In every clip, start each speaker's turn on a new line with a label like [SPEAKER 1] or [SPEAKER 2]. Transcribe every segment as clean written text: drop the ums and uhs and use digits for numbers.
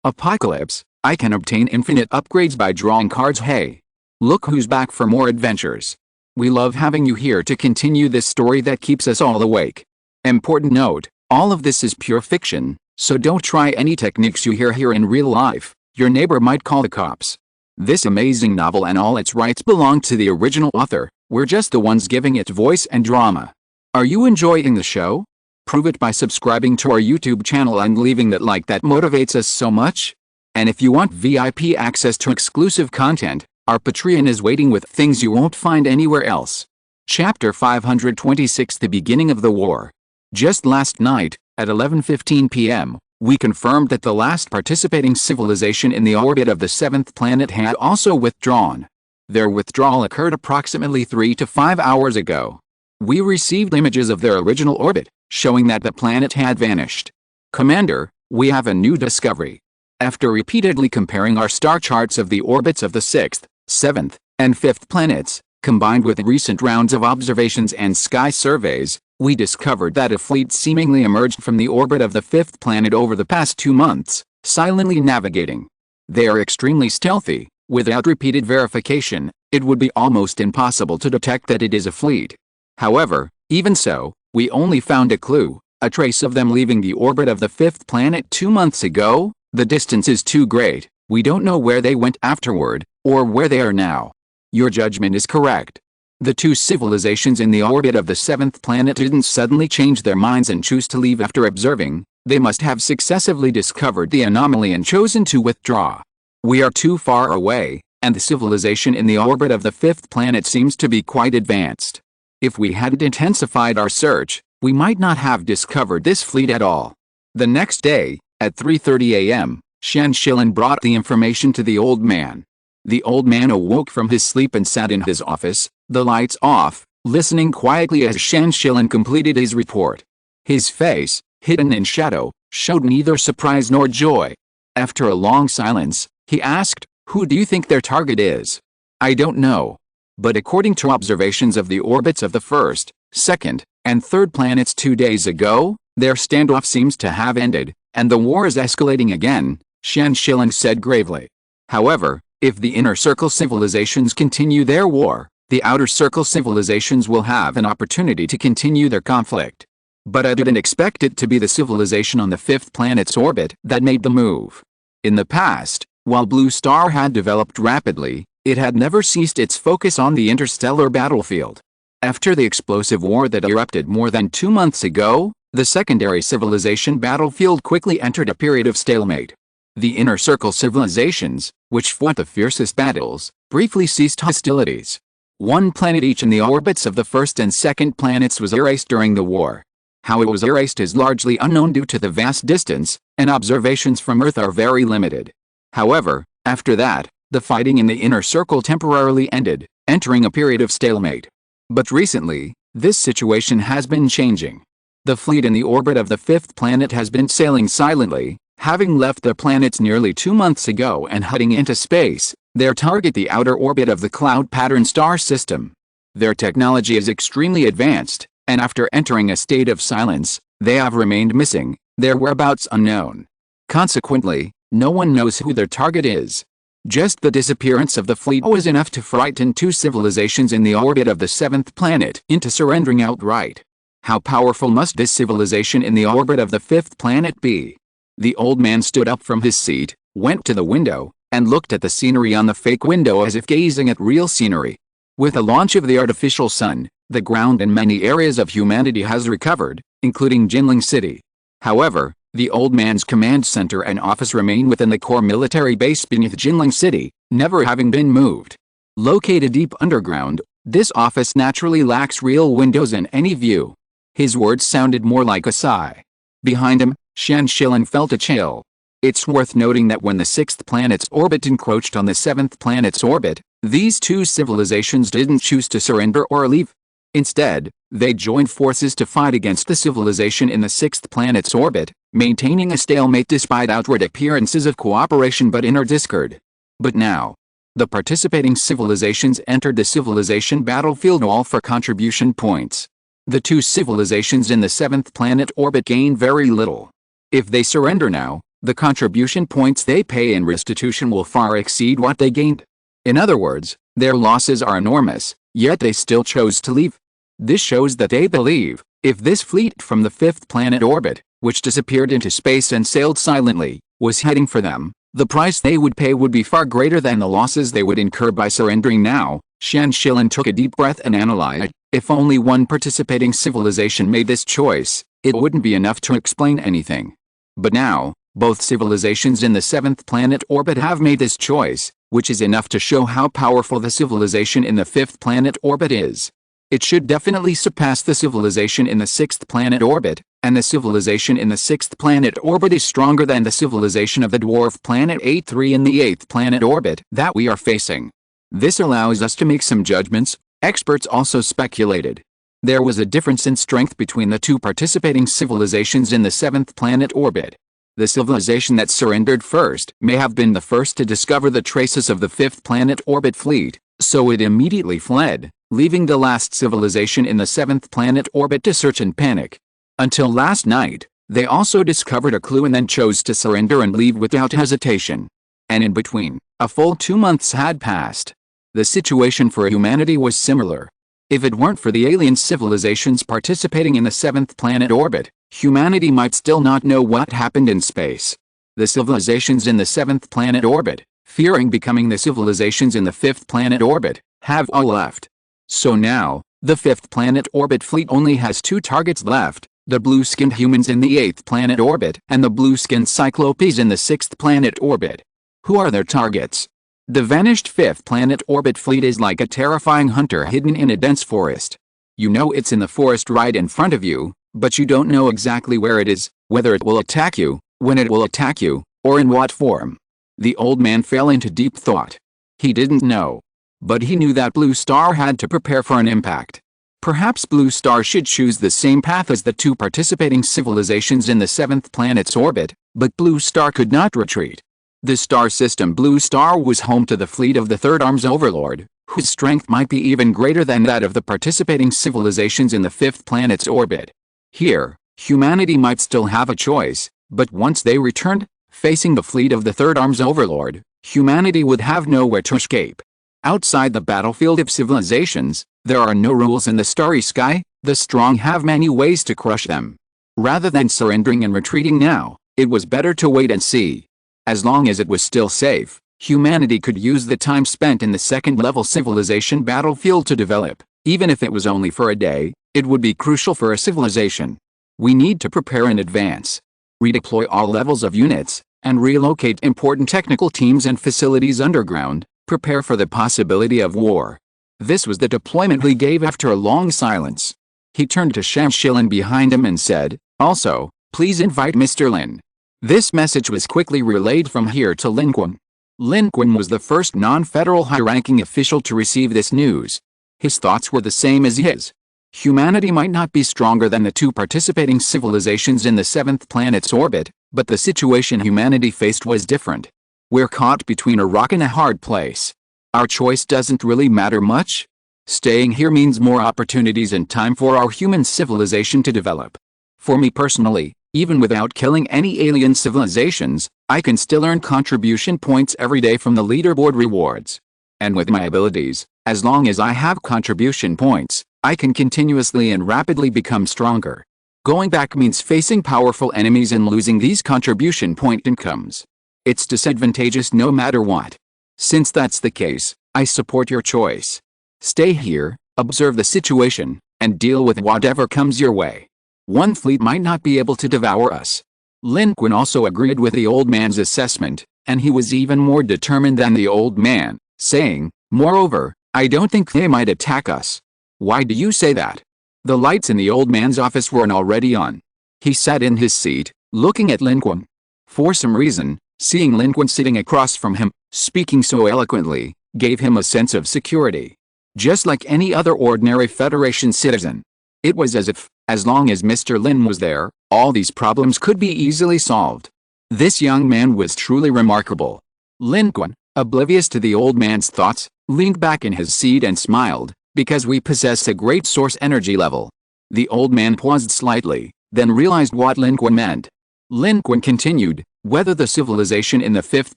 [SPEAKER 1] Apocalypse, I can obtain infinite upgrades by drawing cards. Hey! Look who's back for more adventures. We love having you here to continue this story that keeps us all awake. Important note, all of this is pure fiction, so don't try any techniques you hear here in real life. Your neighbor might call the cops. This amazing novel and all its rights belong to the original author. We're just the ones giving it voice and drama. Are you enjoying the show? Prove it by subscribing to our YouTube channel and leaving that like that motivates us so much. And if you want VIP access to exclusive content, our Patreon is waiting with things you won't find anywhere else. Chapter 526, The Beginning of the War. Just last night, at 11:15 p.m., we confirmed that the last participating civilization in the orbit of the 7th planet had also withdrawn. Their withdrawal occurred approximately 3 to 5 hours ago. We received images of their original orbit, showing that the planet had vanished. Commander, we have a new discovery. After repeatedly comparing our star charts of the orbits of the 6th, 7th, and 5th planets, combined with recent rounds of observations and sky surveys, we discovered that a fleet seemingly emerged from the orbit of the 5th planet over the past 2 months, silently navigating. They are extremely stealthy. Without repeated verification, it would be almost impossible to detect that it is a fleet. However, even so, we only found a clue, a trace of them leaving the orbit of the 5th planet 2 months ago. The distance is too great. We don't know where they went afterward, or where they are now. Your judgment is correct. The two civilizations in the orbit of the 7th planet didn't suddenly change their minds and choose to leave after observing. They must have successively discovered the anomaly and chosen to withdraw. We are too far away, and the civilization in the orbit of the 5th planet seems to be quite advanced. If we hadn't intensified our search, we might not have discovered this fleet at all. The next day, at 3:30 a.m., Shan Shilin brought the information to the old man. The old man awoke from his sleep and sat in his office, the lights off, listening quietly as Shan Shilin completed his report. His face, hidden in shadow, showed neither surprise nor joy. After a long silence, he asked, "Who do you think their target is?" "I don't know. But according to observations of the orbits of the 1st, 2nd, and 3rd planets 2 days ago, their standoff seems to have ended, and the war is escalating again," Shan Shilin said gravely. "However, if the inner circle civilizations continue their war, the outer circle civilizations will have an opportunity to continue their conflict. But I didn't expect it to be the civilization on the 5th planet's orbit that made the move. In the past, while Blue Star had developed rapidly, it had never ceased its focus on the interstellar battlefield. After the explosive war that erupted more than 2 months ago, the secondary civilization battlefield quickly entered a period of stalemate. The inner circle civilizations, which fought the fiercest battles, briefly ceased hostilities. One planet each in the orbits of the 1st and 2nd planets was erased during the war. How it was erased is largely unknown due to the vast distance, and observations from Earth are very limited. However, after that, the fighting in the inner circle temporarily ended, entering a period of stalemate. But recently, this situation has been changing. The fleet in the orbit of the 5th planet has been sailing silently, having left the planets nearly 2 months ago and heading into space. Their target the outer orbit of the cloud pattern star system. Their technology is extremely advanced, and after entering a state of silence, they have remained missing, their whereabouts unknown. Consequently, no one knows who their target is. Just the disappearance of the fleet was enough to frighten two civilizations in the orbit of the 7th planet into surrendering outright. How powerful must this civilization in the orbit of the 5th planet be? The old man stood up from his seat, went to the window, and looked at the scenery on the fake window as if gazing at real scenery. With the launch of the artificial sun, the ground in many areas of humanity has recovered, including Jinling City. However, the old man's command center and office remain within the core military base beneath Jinling City, never having been moved. Located deep underground, this office naturally lacks real windows and any view. His words sounded more like a sigh. Behind him, Shan Shilin felt a chill. It's worth noting that when the 6th planet's orbit encroached on the 7th planet's orbit, these two civilizations didn't choose to surrender or leave. Instead, they joined forces to fight against the civilization in the 6th planet's orbit, maintaining a stalemate despite outward appearances of cooperation but inner discord. But now, the participating civilizations entered the civilization battlefield all for contribution points. The two civilizations in the 7th planet orbit gain very little. If they surrender now, The contribution points they pay in restitution will far exceed what they gained. In other words, their losses are enormous, yet they still chose to leave. This shows that they believe, if this fleet from the fifth planet orbit, which disappeared into space and sailed silently, was heading for them, the price they would pay would be far greater than the losses they would incur by surrendering now. Shan Shilin took a deep breath and analyzed. If only one participating civilization made this choice, it wouldn't be enough to explain anything. But now, both civilizations in the seventh planet orbit have made this choice, which is enough to show how powerful the civilization in the fifth planet orbit is. It should definitely surpass the civilization in the sixth planet orbit, and the civilization in the sixth planet orbit is stronger than the civilization of the dwarf planet A3 in the eighth planet orbit that we are facing. This allows us to make some judgments. Experts also speculated. There was a difference in strength between the two participating civilizations in the seventh planet orbit. The civilization that surrendered first may have been the first to discover the traces of the fifth planet orbit fleet, so it immediately fled, leaving the last civilization in the seventh planet orbit to search and panic. Until last night, they also discovered a clue and then chose to surrender and leave without hesitation. And in between, a full 2 months had passed. The situation for humanity was similar. If it weren't for the alien civilizations participating in the seventh planet orbit, humanity might still not know what happened in space. The civilizations in the seventh planet orbit, fearing becoming the civilizations in the fifth planet orbit, have all left. So now, the fifth planet orbit fleet only has 2 targets left, the blue-skinned humans in the eighth planet orbit and the blue-skinned cyclopes in the sixth planet orbit. Who are their targets? The vanished fifth planet orbit fleet is like a terrifying hunter hidden in a dense forest. You know it's in the forest right in front of you, but you don't know exactly where it is, whether it will attack you, when it will attack you, or in what form. The old man fell into deep thought. He didn't know. But he knew that Blue Star had to prepare for an impact. Perhaps Blue Star should choose the same path as the 2 participating civilizations in the seventh planet's orbit, but Blue Star could not retreat. The star system Blue Star was home to the fleet of the Third Arm's Overlord, whose strength might be even greater than that of the participating civilizations in the fifth planet's orbit. Here, humanity might still have a choice, but once they returned, facing the fleet of the Third Arm's Overlord, humanity would have nowhere to escape. Outside the battlefield of civilizations, there are no rules in the starry sky. The strong have many ways to crush them. Rather than surrendering and retreating now, it was better to wait and see. As long as it was still safe, humanity could use the time spent in the second-level civilization battlefield to develop. Even if it was only for a day, it would be crucial for a civilization. We need to prepare in advance. Redeploy all levels of units, and relocate important technical teams and facilities underground. Prepare for the possibility of war. This was the deployment Li gave after a long silence. He turned to Shan Shilin behind him and said, "Also, please invite Mr. Lin." This message was quickly relayed from here to Lin Qun. Lin Qun was the first non-federal high-ranking official to receive this news. His thoughts were the same as his. Humanity might not be stronger than the 2 participating civilizations in the seventh planet's orbit, but the situation humanity faced was different. We're caught between a rock and a hard place. Our choice doesn't really matter much. Staying here means more opportunities and time for our human civilization to develop. For me personally, even without killing any alien civilizations, I can still earn contribution points every day from the leaderboard rewards. And with my abilities, as long as I have contribution points, I can continuously and rapidly become stronger. Going back means facing powerful enemies and losing these contribution point incomes. It's disadvantageous no matter what. Since that's the case, I support your choice. Stay here, observe the situation, and deal with whatever comes your way. One fleet might not be able to devour us. Lin Qun also agreed with the old man's assessment, and he was even more determined than the old man, saying, "Moreover, I don't think they might attack us." "Why do you say that?" The lights in the old man's office weren't already on. He sat in his seat, looking at Lin Qun. For some reason, seeing Lin Qun sitting across from him, speaking so eloquently, gave him a sense of security. Just like any other ordinary Federation citizen. It was as if, as long as Mr. Lin was there, all these problems could be easily solved. This young man was truly remarkable. Lin Qun, oblivious to the old man's thoughts, leaned back in his seat and smiled, because we possess a great source energy level. The old man paused slightly, then realized what Lin Qun meant. Lin Qun continued, whether the civilization in the 5th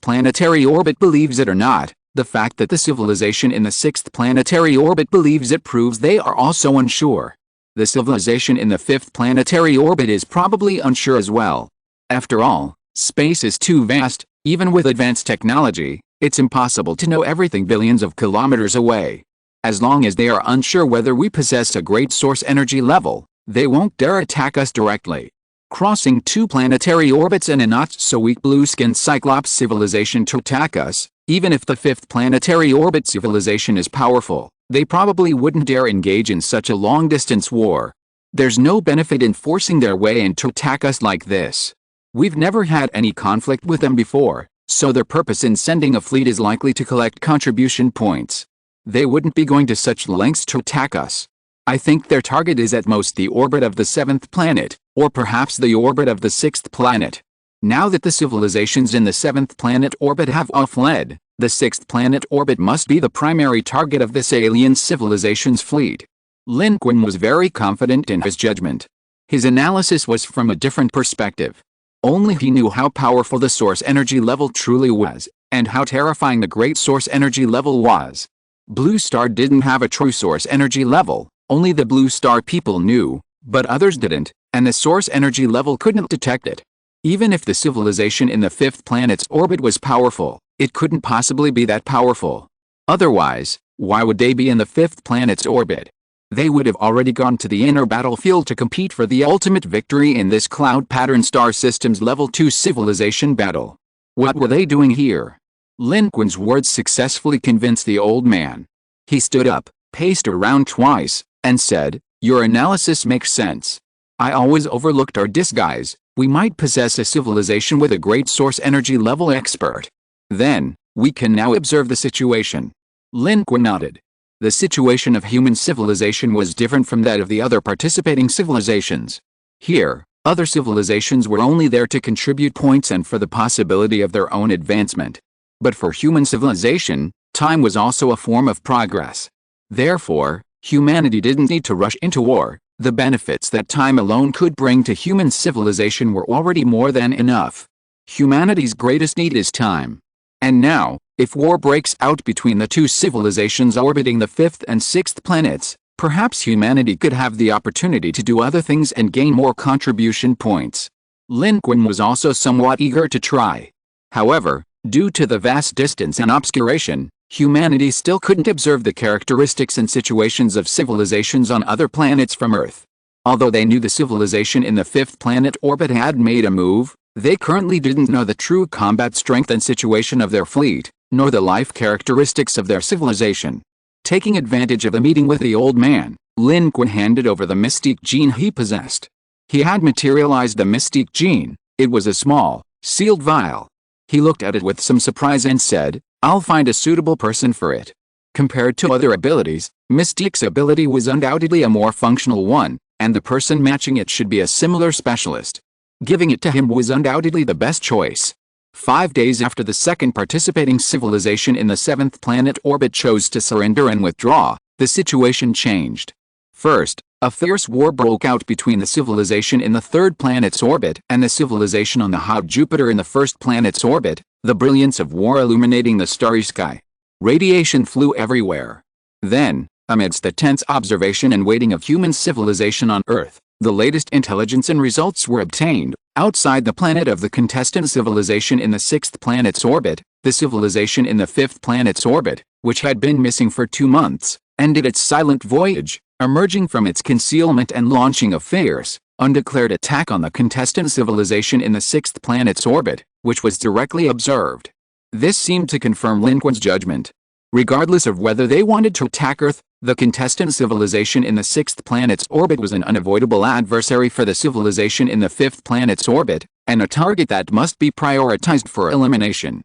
[SPEAKER 1] planetary orbit believes it or not, the fact that the civilization in the 6th planetary orbit believes it proves they are also unsure. The civilization in the 5th planetary orbit is probably unsure as well. After all, space is too vast. Even with advanced technology, it's impossible to know everything billions of kilometers away. As long as they are unsure whether we possess a great source energy level, they won't dare attack us directly. Crossing 2 planetary orbits and a not-so-weak blue-skinned Cyclops civilization to attack us, even if the 5th planetary orbit civilization is powerful, they probably wouldn't dare engage in such a long-distance war. There's no benefit in forcing their way in to attack us like this. We've never had any conflict with them before, so their purpose in sending a fleet is likely to collect contribution points. They wouldn't be going to such lengths to attack us. I think their target is at most the orbit of the 7th planet, or perhaps the orbit of the 6th planet. Now that the civilizations in the 7th planet orbit have all fled, the 6th planet orbit must be the primary target of this alien civilization's fleet. Lin Qun was very confident in his judgment. His analysis was from a different perspective. Only he knew how powerful the source energy level truly was, and how terrifying the great source energy level was. Blue Star didn't have a true source energy level, only the Blue Star people knew, but others didn't, and the source energy level couldn't detect it. Even if the civilization in the 5th planet's orbit was powerful, it couldn't possibly be that powerful. Otherwise, why would they be in the 5th planet's orbit? They would have already gone to the inner battlefield to compete for the ultimate victory in this cloud pattern star system's level 2 civilization battle. What were they doing here? Lin Qun's words successfully convinced the old man. He stood up, paced around twice, and said, "Your analysis makes sense. I always overlooked our disguise. We might possess a civilization with a great source energy level expert. Then, we can now observe the situation." Lin Qun nodded. The situation of human civilization was different from that of the other participating civilizations. Here, other civilizations were only there to contribute points and for the possibility of their own advancement. But for human civilization, time was also a form of progress. Therefore, humanity didn't need to rush into war. The benefits that time alone could bring to human civilization were already more than enough. Humanity's greatest need is time. And now, if war breaks out between the two civilizations orbiting the 5th and 6th planets, perhaps humanity could have the opportunity to do other things and gain more contribution points. Lin Qun was also somewhat eager to try. However, due to the vast distance and obscuration, humanity still couldn't observe the characteristics and situations of civilizations on other planets from Earth. Although they knew the civilization in the 5th planet orbit had made a move, they currently didn't know the true combat strength and situation of their fleet, nor the life characteristics of their civilization. Taking advantage of a meeting with the old man, Lin Qun handed over the mystique gene he possessed. He had materialized the mystique gene. It was a small, sealed vial. He looked at it with some surprise and said, "I'll find a suitable person for it." Compared to other abilities, Mystique's ability was undoubtedly a more functional one, and the person matching it should be a similar specialist. Giving it to him was undoubtedly the best choice. 5 days after the second participating civilization in the 7th planet orbit chose to surrender and withdraw, the situation changed. First, a fierce war broke out between the civilization in the 3rd planet's orbit and the civilization on the hot Jupiter in the 1st planet's orbit, the brilliance of war illuminating the starry sky. Radiation flew everywhere. Then, amidst the tense observation and waiting of human civilization on Earth, the latest intelligence and results were obtained. Outside the planet of the contestant civilization in the 6th planet's orbit, the civilization in the 5th planet's orbit, which had been missing for 2 months, ended its silent voyage, emerging from its concealment and launching a fierce, undeclared attack on the contestant civilization in the 6th planet's orbit, which was directly observed. This seemed to confirm Lin Qun's judgment. Regardless of whether they wanted to attack Earth, the contestant civilization in the 6th planet's orbit was an unavoidable adversary for the civilization in the 5th planet's orbit, and a target that must be prioritized for elimination.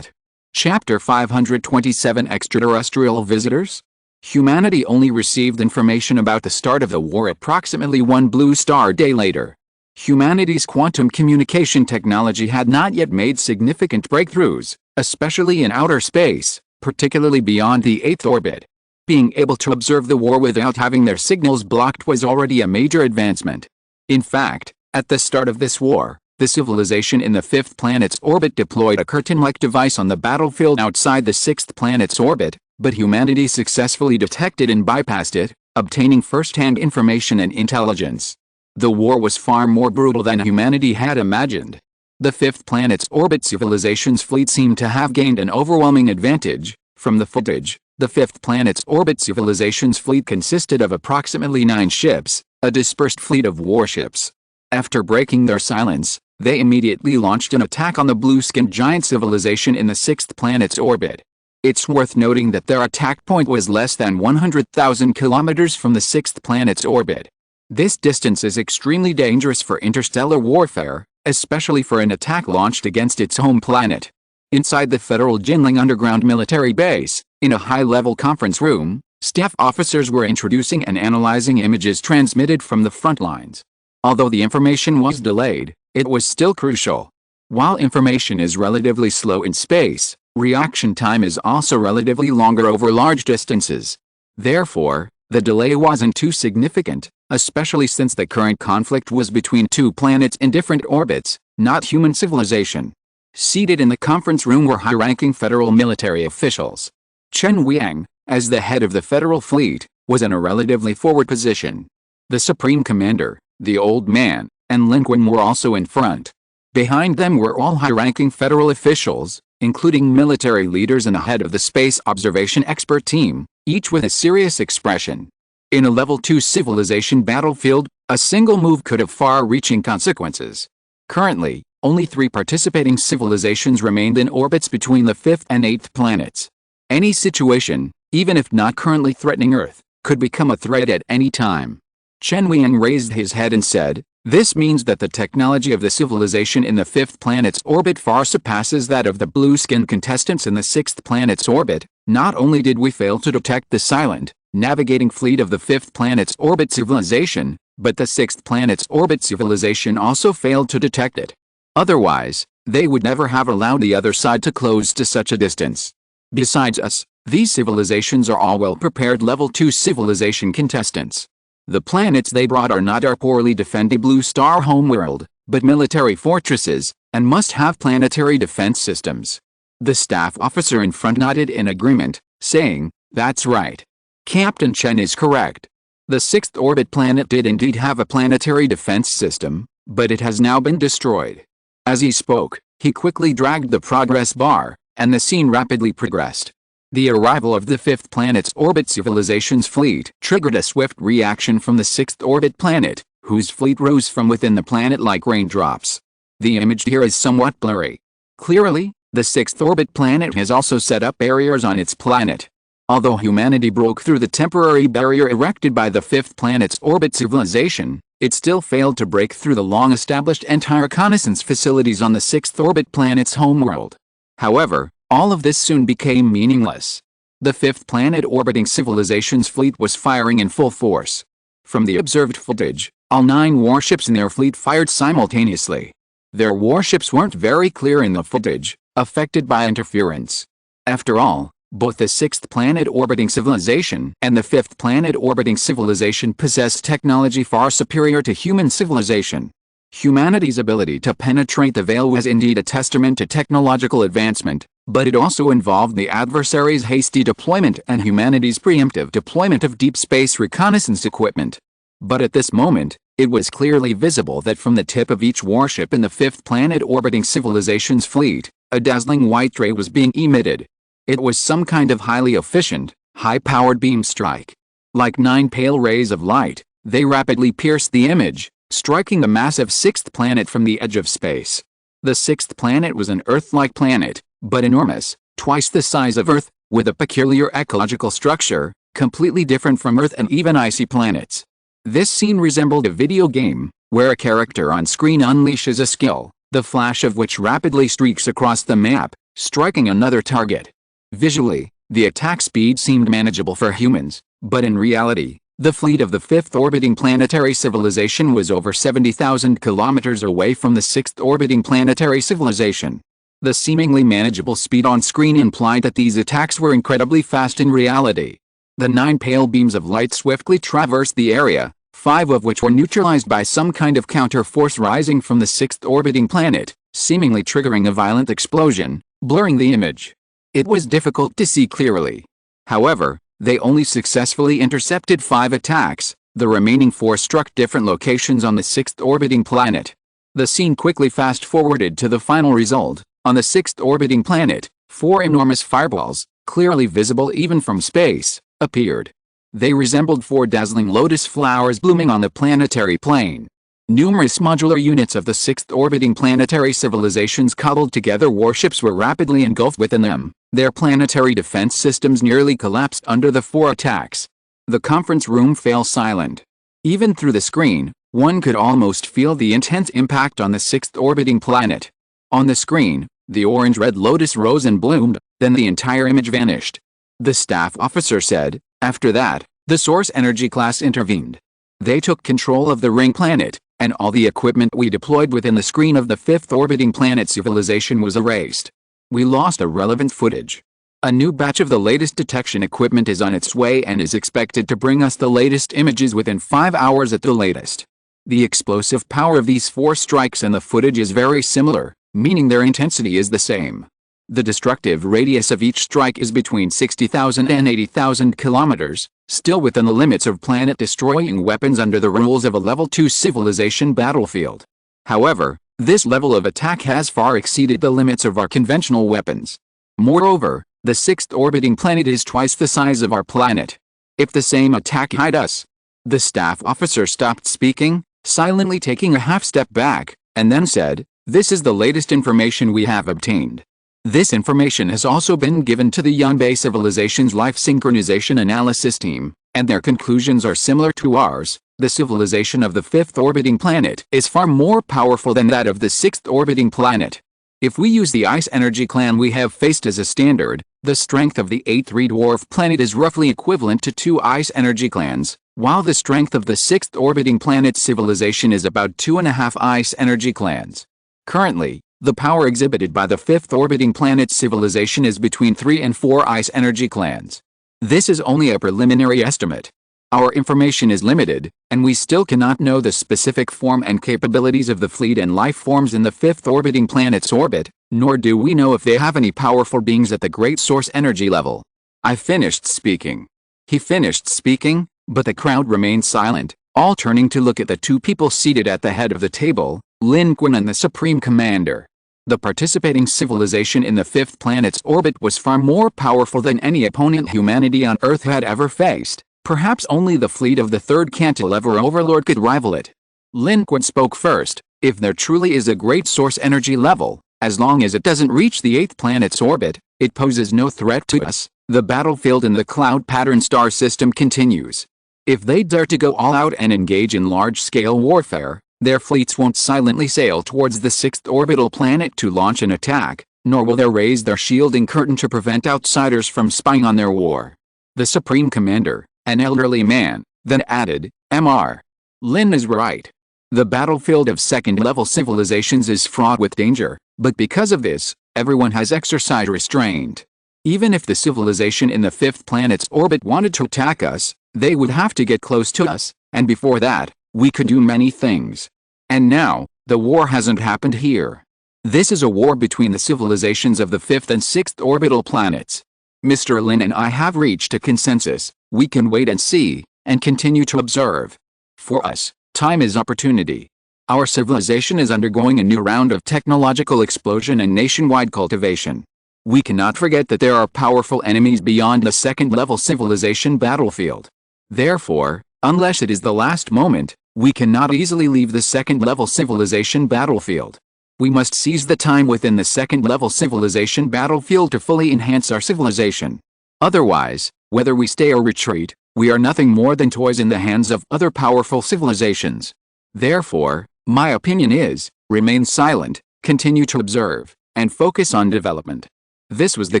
[SPEAKER 1] Chapter 527 Extraterrestrial Visitors? Humanity only received information about the start of the war approximately 1 blue star day later. Humanity's quantum communication technology had not yet made significant breakthroughs, especially in outer space, particularly beyond the 8th orbit. Being able to observe the war without having their signals blocked was already a major advancement. In fact, at the start of this war, The civilization in the fifth planet's orbit deployed a curtain-like device on the battlefield outside the sixth planet's orbit, but humanity successfully detected and bypassed it, obtaining first-hand information and intelligence. The war was far more brutal than humanity had imagined. The fifth planet's orbit civilization's fleet seemed to have gained an overwhelming advantage. From the footage, the fifth planet's orbit civilization's fleet consisted of approximately 9 ships, a dispersed fleet of warships. After breaking their silence, they immediately launched an attack on the blue-skinned giant civilization in the sixth planet's orbit. It's worth noting that their attack point was less than 100,000 kilometers from the sixth planet's orbit. This distance is extremely dangerous for interstellar warfare, especially for an attack launched against its home planet. Inside the Federal Jinling underground military base, in a high-level conference room, staff officers were introducing and analyzing images transmitted from the front lines. Although the information was delayed, it was still crucial. While information is relatively slow in space, reaction time is also relatively longer over large distances. Therefore, the delay wasn't too significant, especially since the current conflict was between 2 planets in different orbits, not human civilization. Seated in the conference room were high-ranking federal military officials. Chen Wiang, as the head of the federal fleet, was in a relatively forward position. The supreme commander, the old man, and Lin Qun were also in front. Behind them were all high-ranking federal officials, including military leaders and the head of the space observation expert team, each with a serious expression. In a level 2 civilization battlefield, a single move could have far-reaching consequences. Currently, only 3 participating civilizations remained in orbits between the 5th and 8th planets. Any situation, even if not currently threatening Earth, could become a threat at any time. Chen Wiang raised his head and said, "This means that the technology of the civilization in the 5th planet's orbit far surpasses that of the blue-skinned contestants in the 6th planet's orbit. Not only did we fail to detect the silent, navigating fleet of the 5th planet's orbit civilization, but the 6th planet's orbit civilization also failed to detect it. Otherwise, they would never have allowed the other side to close to such a distance. Besides us, these civilizations are all well-prepared level 2 civilization contestants. The planets they brought are not our poorly defended blue star homeworld, but military fortresses, and must have planetary defense systems." The staff officer in front nodded in agreement, saying, "That's right. Captain Chen is correct. The 6th orbit planet did indeed have a planetary defense system, but it has now been destroyed." As he spoke, he quickly dragged the progress bar, and the scene rapidly progressed. The arrival of the 5th planet's orbit civilization's fleet triggered a swift reaction from the 6th orbit planet, whose fleet rose from within the planet like raindrops. The image here is somewhat blurry. Clearly, the 6th orbit planet has also set up barriers on its planet. Although humanity broke through the temporary barrier erected by the 5th planet's orbit civilization, it still failed to break through the long-established anti-reconnaissance facilities on the 6th orbit planet's homeworld. However, all of this soon became meaningless. The 5th planet orbiting civilization's fleet was firing in full force. From the observed footage, all 9 warships in their fleet fired simultaneously. Their warships weren't very clear in the footage, affected by interference. After all, both the 6th planet orbiting civilization and the 5th planet orbiting civilization possess technology far superior to human civilization. Humanity's ability to penetrate the veil was indeed a testament to technological advancement, but it also involved the adversary's hasty deployment and humanity's preemptive deployment of deep space reconnaissance equipment. But at this moment, it was clearly visible that from the tip of each warship in the 5th planet orbiting civilization's fleet, a dazzling white ray was being emitted. It was some kind of highly efficient, high-powered beam strike. Like 9 pale rays of light, they rapidly pierced the image, striking the massive 6th planet from the edge of space. The 6th planet was an Earth-like planet, but enormous, twice the size of Earth, with a peculiar ecological structure, completely different from Earth and even icy planets. This scene resembled a video game, where a character on screen unleashes a skill, the flash of which rapidly streaks across the map, striking another target. Visually, the attack speed seemed manageable for humans, but in reality, the fleet of the 5th orbiting planetary civilization was over 70,000 kilometers away from the 6th orbiting planetary civilization. The seemingly manageable speed on screen implied that these attacks were incredibly fast in reality. The 9 pale beams of light swiftly traversed the area, 5 of which were neutralized by some kind of counter-force rising from the 6th orbiting planet, seemingly triggering a violent explosion, blurring the image. It was difficult to see clearly. However, they only successfully intercepted 5 attacks. The remaining 4 struck different locations on the 6th orbiting planet. The scene quickly fast-forwarded to the final result. On the 6th orbiting planet, 4 enormous fireballs, clearly visible even from space, appeared. They resembled 4 dazzling lotus flowers blooming on the planetary plane. Numerous modular units of the 6th orbiting planetary civilizations cuddled together. Warships were rapidly engulfed within them. Their planetary defense systems nearly collapsed under the 4 attacks. The conference room fell silent. Even through the screen, one could almost feel the intense impact on the 6th orbiting planet. On the screen, the orange-red lotus rose and bloomed, then the entire image vanished. The staff officer said, after that, the source energy class intervened. They took control of the ring planet, and all the equipment we deployed within the screen of the 5th orbiting planet civilization was erased. We lost irrelevant footage. A new batch of the latest detection equipment is on its way and is expected to bring us the latest images within 5 hours at the latest. The explosive power of these 4 strikes and the footage is very similar, meaning their intensity is the same. The destructive radius of each strike is between 60,000 and 80,000 kilometers, still within the limits of planet-destroying weapons under the rules of a Level 2 civilization battlefield. However, this level of attack has far exceeded the limits of our conventional weapons. Moreover, the 6th orbiting planet is twice the size of our planet. If the same attack hit us... The staff officer stopped speaking, silently taking a half-step back, and then said, "This is the latest information we have obtained. This information has also been given to the Yunbei Civilization's Life Synchronization Analysis Team, and their conclusions are similar to ours. The civilization of the 5th orbiting planet is far more powerful than that of the 6th orbiting planet. If we use the Ice Energy Clan we have faced as a standard, the strength of the 8th Dwarf planet is roughly equivalent to 2 Ice Energy Clans, while the strength of the 6th orbiting planet civilization is about 2.5 Ice Energy Clans. Currently, the power exhibited by the 5th orbiting planet civilization is between 3 and 4 Ice Energy Clans. This is only a preliminary estimate. Our information is limited, and we still cannot know the specific form and capabilities of the fleet and life forms in the 5th orbiting planet's orbit, nor do we know if they have any powerful beings at the great source energy level." I finished speaking. He finished speaking, but the crowd remained silent, all turning to look at the 2 people seated at the head of the table, Lin Qun and the Supreme Commander. The participating civilization in the 5th planet's orbit was far more powerful than any opponent humanity on Earth had ever faced. Perhaps only the fleet of the 3rd Cantilever Overlord could rival it. Lin Qun spoke first. "If there truly is a great source energy level, as long as it doesn't reach the 8th planet's orbit, it poses no threat to us." The battlefield in the Cloud Pattern star system continues. "If they dare to go all out and engage in large-scale warfare, their fleets won't silently sail towards the 6th orbital planet to launch an attack, nor will they raise their shielding curtain to prevent outsiders from spying on their war." The Supreme Commander, an elderly man, then added, "Mr. Lin is right. The battlefield of 2nd-level civilizations is fraught with danger, but because of this, everyone has exercised restraint. Even if the civilization in the 5th planet's orbit wanted to attack us, they would have to get close to us, and before that, we could do many things. And now, the war hasn't happened here. This is a war between the civilizations of the 5th and 6th orbital planets. Mr. Lin and I have reached a consensus. We can wait and see, and continue to observe. For us, time is opportunity. Our civilization is undergoing a new round of technological explosion and nationwide cultivation. We cannot forget that there are powerful enemies beyond the 2nd-level civilization battlefield. Therefore, unless it is the last moment, we cannot easily leave the 2nd-level civilization battlefield. We must seize the time within the 2nd-level civilization battlefield to fully enhance our civilization. Otherwise, whether we stay or retreat, we are nothing more than toys in the hands of other powerful civilizations. Therefore, my opinion is, remain silent, continue to observe, and focus on development." This was the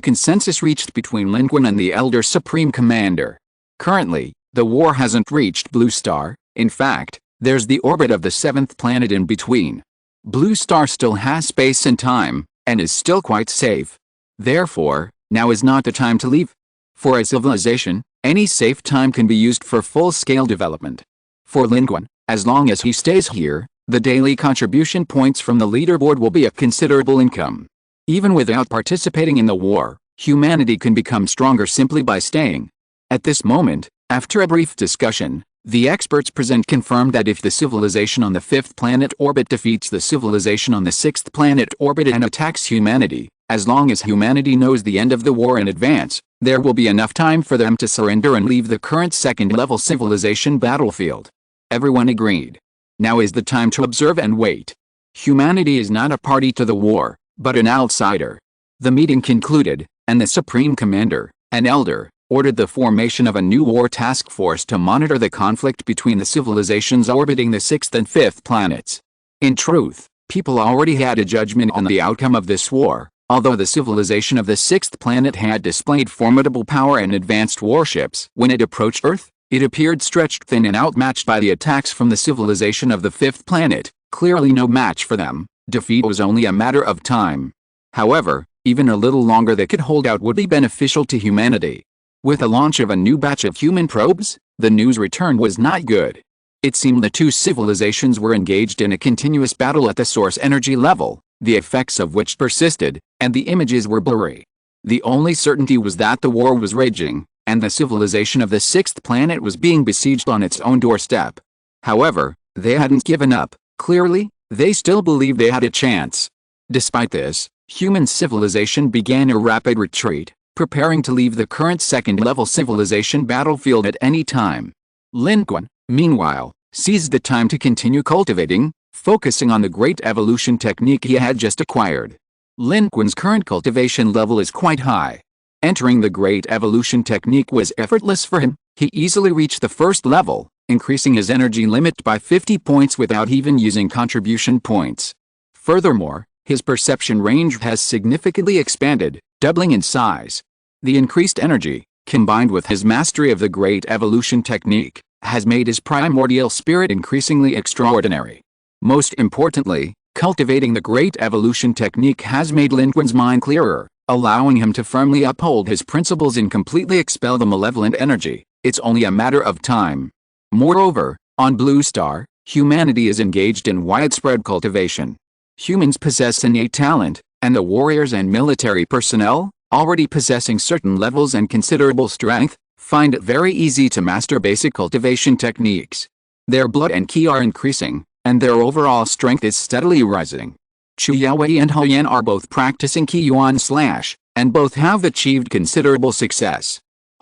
[SPEAKER 1] consensus reached between Lin Qun and the Elder Supreme Commander. Currently, the war hasn't reached Blue Star. In fact, there's the orbit of the 7th planet in between. Blue Star still has space and time, and is still quite safe. Therefore, now is not the time to leave. For a civilization, any safe time can be used for full-scale development. For Lin Qun, as long as he stays here, the daily contribution points from the leaderboard will be a considerable income. Even without participating in the war, humanity can become stronger simply by staying. At this moment, after a brief discussion, the experts present confirmed that if the civilization on the 5th planet orbit defeats the civilization on the 6th planet orbit and attacks humanity, as long as humanity knows the end of the war in advance, there will be enough time for them to surrender and leave the current second-level civilization battlefield. Everyone agreed. Now is the time to observe and wait. Humanity is not a party to the war, but an outsider. The meeting concluded, and the Supreme Commander, an elder, ordered the formation of a new war task force to monitor the conflict between the civilizations orbiting the 6th and 5th planets. In truth, people already had a judgment on the outcome of this war. Although the civilization of the 6th planet had displayed formidable power and advanced warships when it approached Earth, it appeared stretched thin and outmatched by the attacks from the civilization of the 5th planet, clearly no match for them. Defeat was only a matter of time. However, even a little longer they could hold out would be beneficial to humanity. With the launch of a new batch of human probes, the news return was not good. It seemed the two civilizations were engaged in a continuous battle at the source energy level, the effects of which persisted, and the images were blurry. The only certainty was that the war was raging, and the civilization of the 6th planet was being besieged on its own doorstep. However, they hadn't given up. Clearly, they still believed they had a chance. Despite this, human civilization began a rapid retreat, preparing to leave the current second-level civilization battlefield at any time. Lin Qun, meanwhile, seized the time to continue cultivating, focusing on the great evolution technique he had just acquired. Lin Qun's current cultivation level is quite high. Entering the great evolution technique was effortless for him. He easily reached the first level, increasing his energy limit by 50 points without even using contribution points. Furthermore, his perception range has significantly expanded, doubling in size. The increased energy, combined with his mastery of the great evolution technique, has made his primordial spirit increasingly extraordinary. Most importantly, cultivating the great evolution technique has made Lin Qun's mind clearer, allowing him to firmly uphold his principles and completely expel the malevolent energy. It's only a matter of time. Moreover, on Blue Star, humanity is engaged in widespread cultivation. Humans possess innate talent, and the warriors and military personnel, already possessing certain levels and considerable strength, find it very easy to master basic cultivation techniques. Their blood and ki are increasing, and their overall strength is steadily rising. Chu Yaowei and He Yan are both practicing Qi Yuan Slash, and both have achieved considerable success.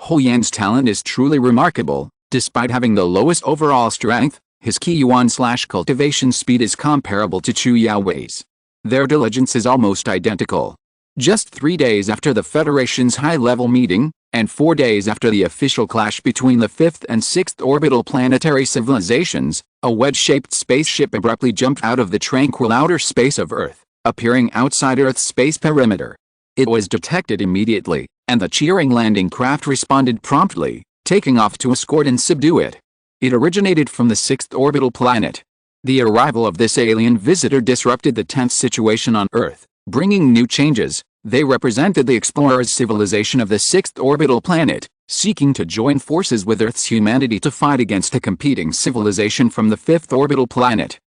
[SPEAKER 1] He Yan's talent is truly remarkable. Despite having the lowest overall strength, his Qi Yuan Slash cultivation speed is comparable to Chu Yaowei's. Their diligence is almost identical. Just 3 days after the Federation's high-level meeting, and 4 days after the official clash between the 5th and 6th orbital planetary civilizations, a wedge-shaped spaceship abruptly jumped out of the tranquil outer space of Earth, appearing outside Earth's space perimeter. It was detected immediately, and the cheering landing craft responded promptly, taking off to escort and subdue it. It originated from the 6th orbital planet. The arrival of this alien visitor disrupted the tense situation on Earth, bringing new changes. They represented the explorers' civilization of the 6th orbital planet, seeking to join forces with Earth's humanity to fight against a competing civilization from the 5th orbital planet.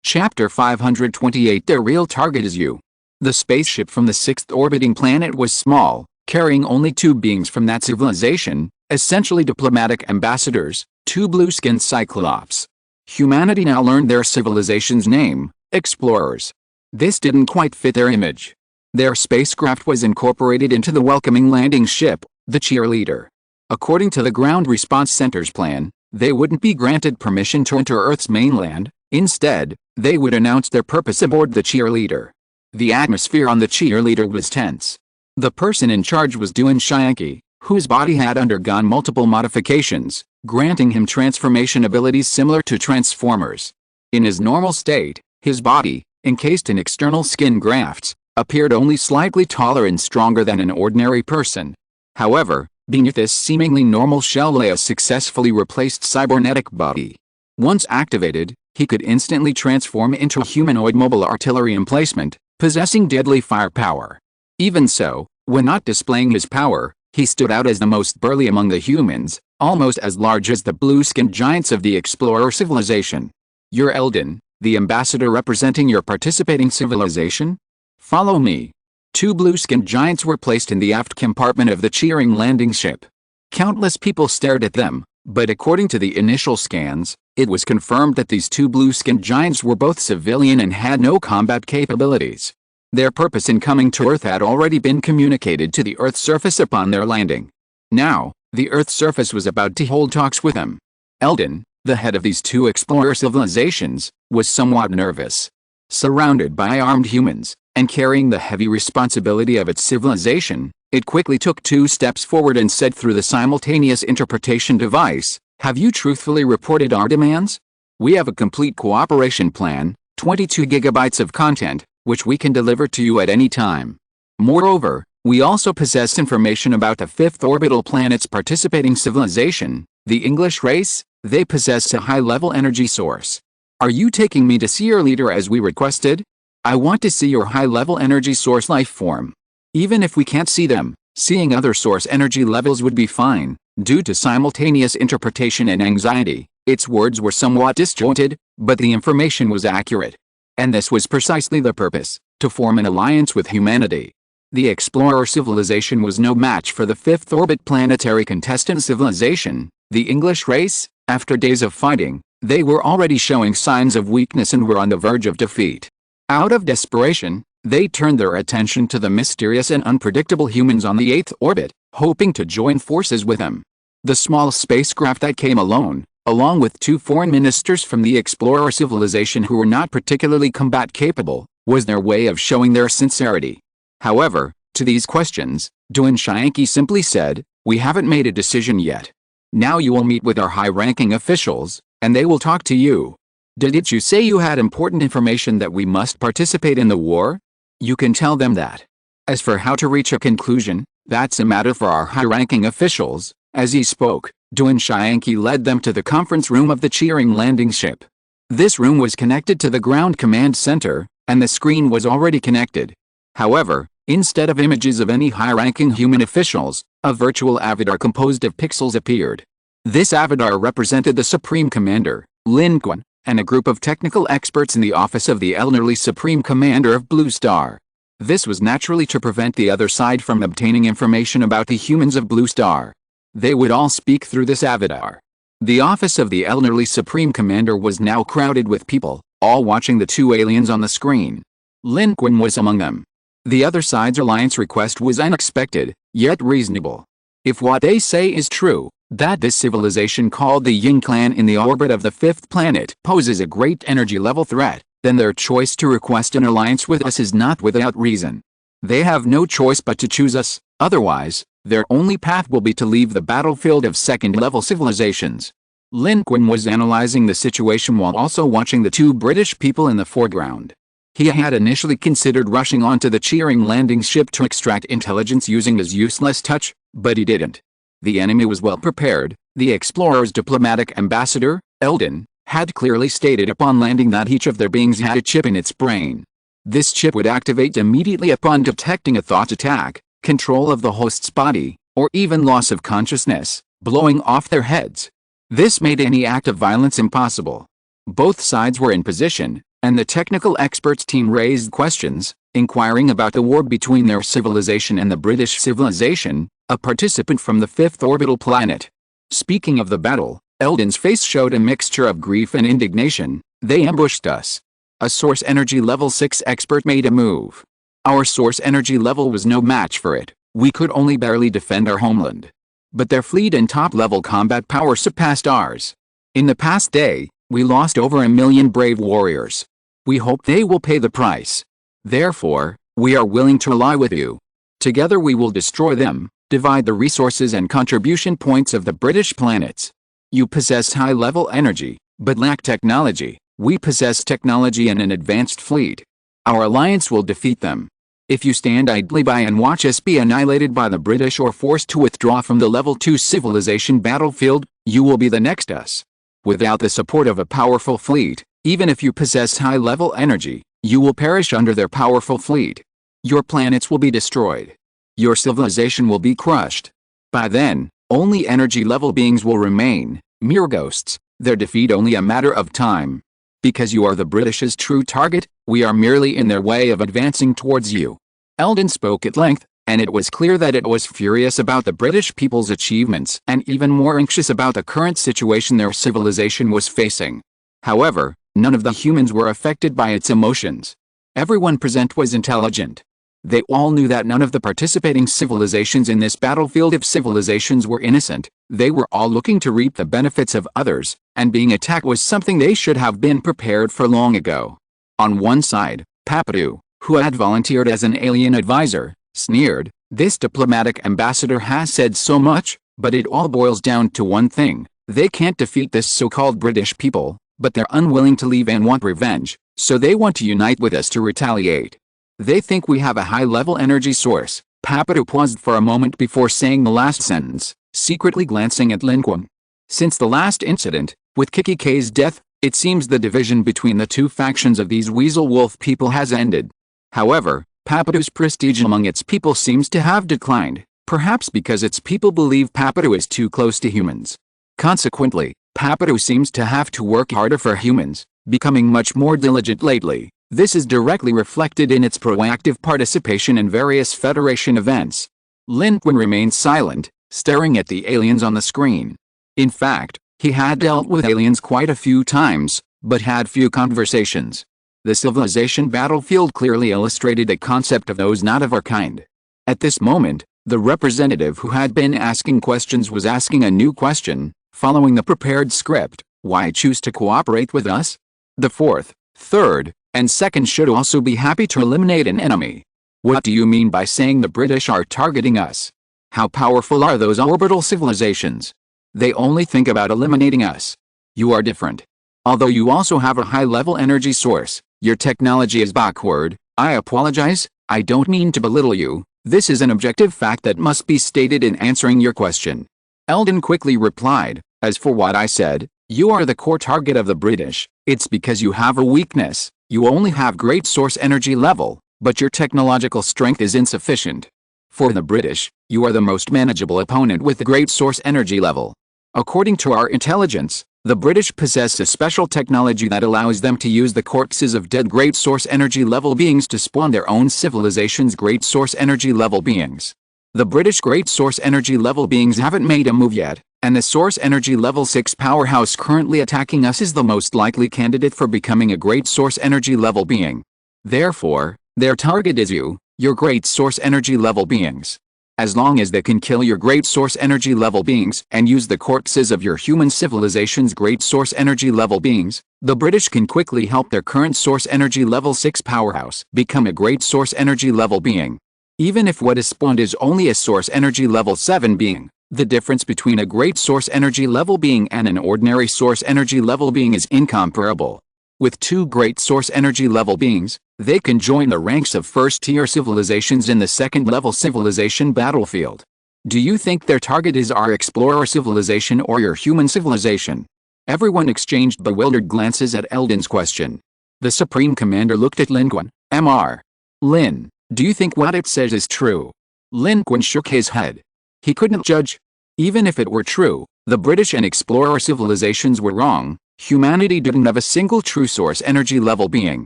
[SPEAKER 1] Chapter 528. Their real target is you. The spaceship from the 6th orbiting planet was small, carrying only 2 beings from that civilization, essentially diplomatic ambassadors, 2 blue-skinned cyclops. Humanity now learned their civilization's name, explorers. This didn't quite fit their image. Their spacecraft was incorporated into the welcoming landing ship, the cheerleader. According to the Ground Response Center's plan, they wouldn't be granted permission to enter Earth's mainland. Instead, they would announce their purpose aboard the cheerleader. The atmosphere on the cheerleader was tense. The person in charge was Duan Xianqi, whose body had undergone multiple modifications, granting him transformation abilities similar to Transformers. In his normal state, his body, encased in external skin grafts, appeared only slightly taller and stronger than an ordinary person. However, beneath this seemingly normal shell lay a successfully replaced cybernetic body. Once activated, he could instantly transform into a humanoid mobile artillery emplacement, possessing deadly firepower. Even so, when not displaying his power, he stood out as the most burly among the humans, almost as large as the blue-skinned giants of the explorer civilization. You're Eldon, the ambassador representing your participating civilization? Follow me. 2 blue-skinned giants were placed in the aft compartment of the cheering landing ship. Countless people stared at them, but according to the initial scans, it was confirmed that these 2 blue-skinned giants were both civilian and had no combat capabilities. Their purpose in coming to Earth had already been communicated to the Earth's surface upon their landing. Now, the Earth's surface was about to hold talks with them. Eldon, the head of these 2 explorer civilizations, was somewhat nervous. Surrounded by armed humans, and carrying the heavy responsibility of its civilization, it quickly took 2 steps forward and said through the simultaneous interpretation device, "Have you truthfully reported our demands? We have a complete cooperation plan, 22 gigabytes of content, which we can deliver to you at any time. Moreover, we also possess information about the 5th orbital planet's participating civilization, the English race. They possess a high-level energy source. Are you taking me to see your leader as we requested? I want to see your high-level energy source life form. Even if we can't see them, seeing other source energy levels would be fine." Due to simultaneous interpretation and anxiety, its words were somewhat disjointed, but the information was accurate. And this was precisely the purpose, to form an alliance with humanity. The explorer civilization was no match for the 5th orbit planetary contestant civilization, the English race. After days of fighting, they were already showing signs of weakness and were on the verge of defeat. Out of desperation, they turned their attention to the mysterious and unpredictable humans on the 8th orbit, hoping to join forces with them. The small spacecraft that came alone, along with 2 foreign ministers from the explorer civilization who were not particularly combat capable, was their way of showing their sincerity. However, to these questions, Duan Xianqi simply said, "We haven't made a decision yet. Now you will meet with our high-ranking officials, and they will talk to you. Didn't you say you had important information that we must participate in the war? You can tell them that. As for how to reach a conclusion, that's a matter for our high-ranking officials." As he spoke, Duan Xianqi led them to the conference room of the cheering landing ship. This room was connected to the ground command center, and the screen was already connected. However, instead of images of any high-ranking human officials, a virtual avatar composed of pixels appeared. This avatar represented the Supreme Commander, Lin Qun, and a group of technical experts in the office of the elderly Supreme Commander of Blue Star. This was naturally to prevent the other side from obtaining information about the humans of Blue Star. They would all speak through this avatar. The office of the elderly Supreme Commander was now crowded with people, all watching the 2 aliens on the screen. Lin Qun was among them. The other side's alliance request was unexpected, yet reasonable. If what they say is true, that this civilization called the Yin Clan in the orbit of the 5th planet poses a great energy level threat, then their choice to request an alliance with us is not without reason. They have no choice but to choose us, otherwise, their only path will be to leave the battlefield of 2nd-level civilizations. Lin Qun was analyzing the situation while also watching the 2 British people in the foreground. He had initially considered rushing onto the cheering landing ship to extract intelligence using his useless touch, but he didn't. The enemy was well prepared. The explorer's diplomatic ambassador, Eldon, had clearly stated upon landing that each of their beings had a chip in its brain. This chip would activate immediately upon detecting a thought attack, control of the host's body, or even loss of consciousness, blowing off their heads. This made any act of violence impossible. Both sides were in position, and the technical experts team raised questions, inquiring about the war between their civilization and the British civilization, a participant from the 5th orbital planet. Speaking of the battle, Eldon's face showed a mixture of grief and indignation. "They ambushed us. A source energy level 6 expert made a move. Our source energy level was no match for it. We could only barely defend our homeland. But their fleet and top-level combat power surpassed ours. In the past day, we lost over 1 million brave warriors. We hope they will pay the price. Therefore, we are willing to ally with you. Together we will destroy them, divide the resources and contribution points of the British planets. You possess high-level energy, but lack technology. We possess technology and an advanced fleet. Our alliance will defeat them. If you stand idly by and watch us be annihilated by the British or forced to withdraw from the level 2 civilization battlefield, you will be the next us. Without the support of a powerful fleet, even if you possess high-level energy, you will perish under their powerful fleet. Your planets will be destroyed. Your civilization will be crushed. By then, Only energy-level beings will remain, mere ghosts, their defeat only a matter of time. Because you are the British's true target, we are merely in their way of advancing towards you. Eldon spoke at length, and it was clear that it was furious about the British people's achievements and even more anxious about the current situation their civilization was facing. However, none of the humans were affected by its emotions. Everyone present was intelligent. They all knew that none of the participating civilizations in this battlefield of civilizations were innocent. They were all looking to reap the benefits of others, and being attacked was something they should have been prepared for long ago. On one side, Papadu, who had volunteered as an alien advisor, sneered, "This diplomatic ambassador has said so much, but it all boils down to one thing. They can't defeat this so-called British people, but they're unwilling to leave and want revenge, so they want to unite with us to retaliate. They think we have a high-level energy source." Papadu paused for a moment before saying the last sentence, secretly glancing at Lin Qun. Since the last incident, with Kikike's death, it seems the division between the two factions of these weasel wolf people has ended. However, Papadu's prestige among its people seems to have declined, perhaps because its people believe Papadu is too close to humans. Consequently, Papadu seems to have to work harder for humans, becoming much more diligent lately. This is directly reflected in its proactive participation in various Federation events. Lin Qun remained silent, staring at the aliens on the screen. In fact, he had dealt with aliens quite a few times, but had few conversations. The civilization battlefield clearly illustrated the concept of those not of our kind. At this moment, the representative who had been asking questions was asking a new question, following the prepared script. Why choose to cooperate with us? The fourth, third, and second should also be happy to eliminate an enemy. What do you mean by saying the British are targeting us? How powerful are those orbital civilizations? They only think about eliminating us. You are different. Although you also have a high-level energy source, your technology is backward. I apologize, I don't mean to belittle you. This is an objective fact that must be stated in answering your question. Eldon quickly replied, as for what I said, you are the core target of the British. It's because you have a weakness. You only have great source energy level, but your technological strength is insufficient. For the British, you are the most manageable opponent with the great source energy level. According to our intelligence, the British possess a special technology that allows them to use the corpses of dead great source energy level beings to spawn their own civilization's great source energy level beings. The British great source energy level beings haven't made a move yet, and the source energy level 6 powerhouse currently attacking us is the most likely candidate for becoming a great source energy level being. Therefore, their target is you, your great source energy level beings. As long as they can kill your great source energy level beings and use the corpses of your human civilization's great source energy level beings, the British can quickly help their current source energy level 6 powerhouse become a great source energy level being. Even if what is spawned is only a source energy level 7 being, the difference between a great source energy level being and an ordinary source energy level being is incomparable. With two great source energy level beings, they can join the ranks of first-tier civilizations in the second-level civilization battlefield. Do you think their target is our explorer civilization or your human civilization? Everyone exchanged bewildered glances at Eldon's question. The Supreme Commander looked at Lin Qun. Mr. Lin, do you think what it says is true? Lin Qun shook his head. He couldn't judge. Even if it were true, the British and explorer civilizations were wrong. Humanity didn't have a single true source energy level being.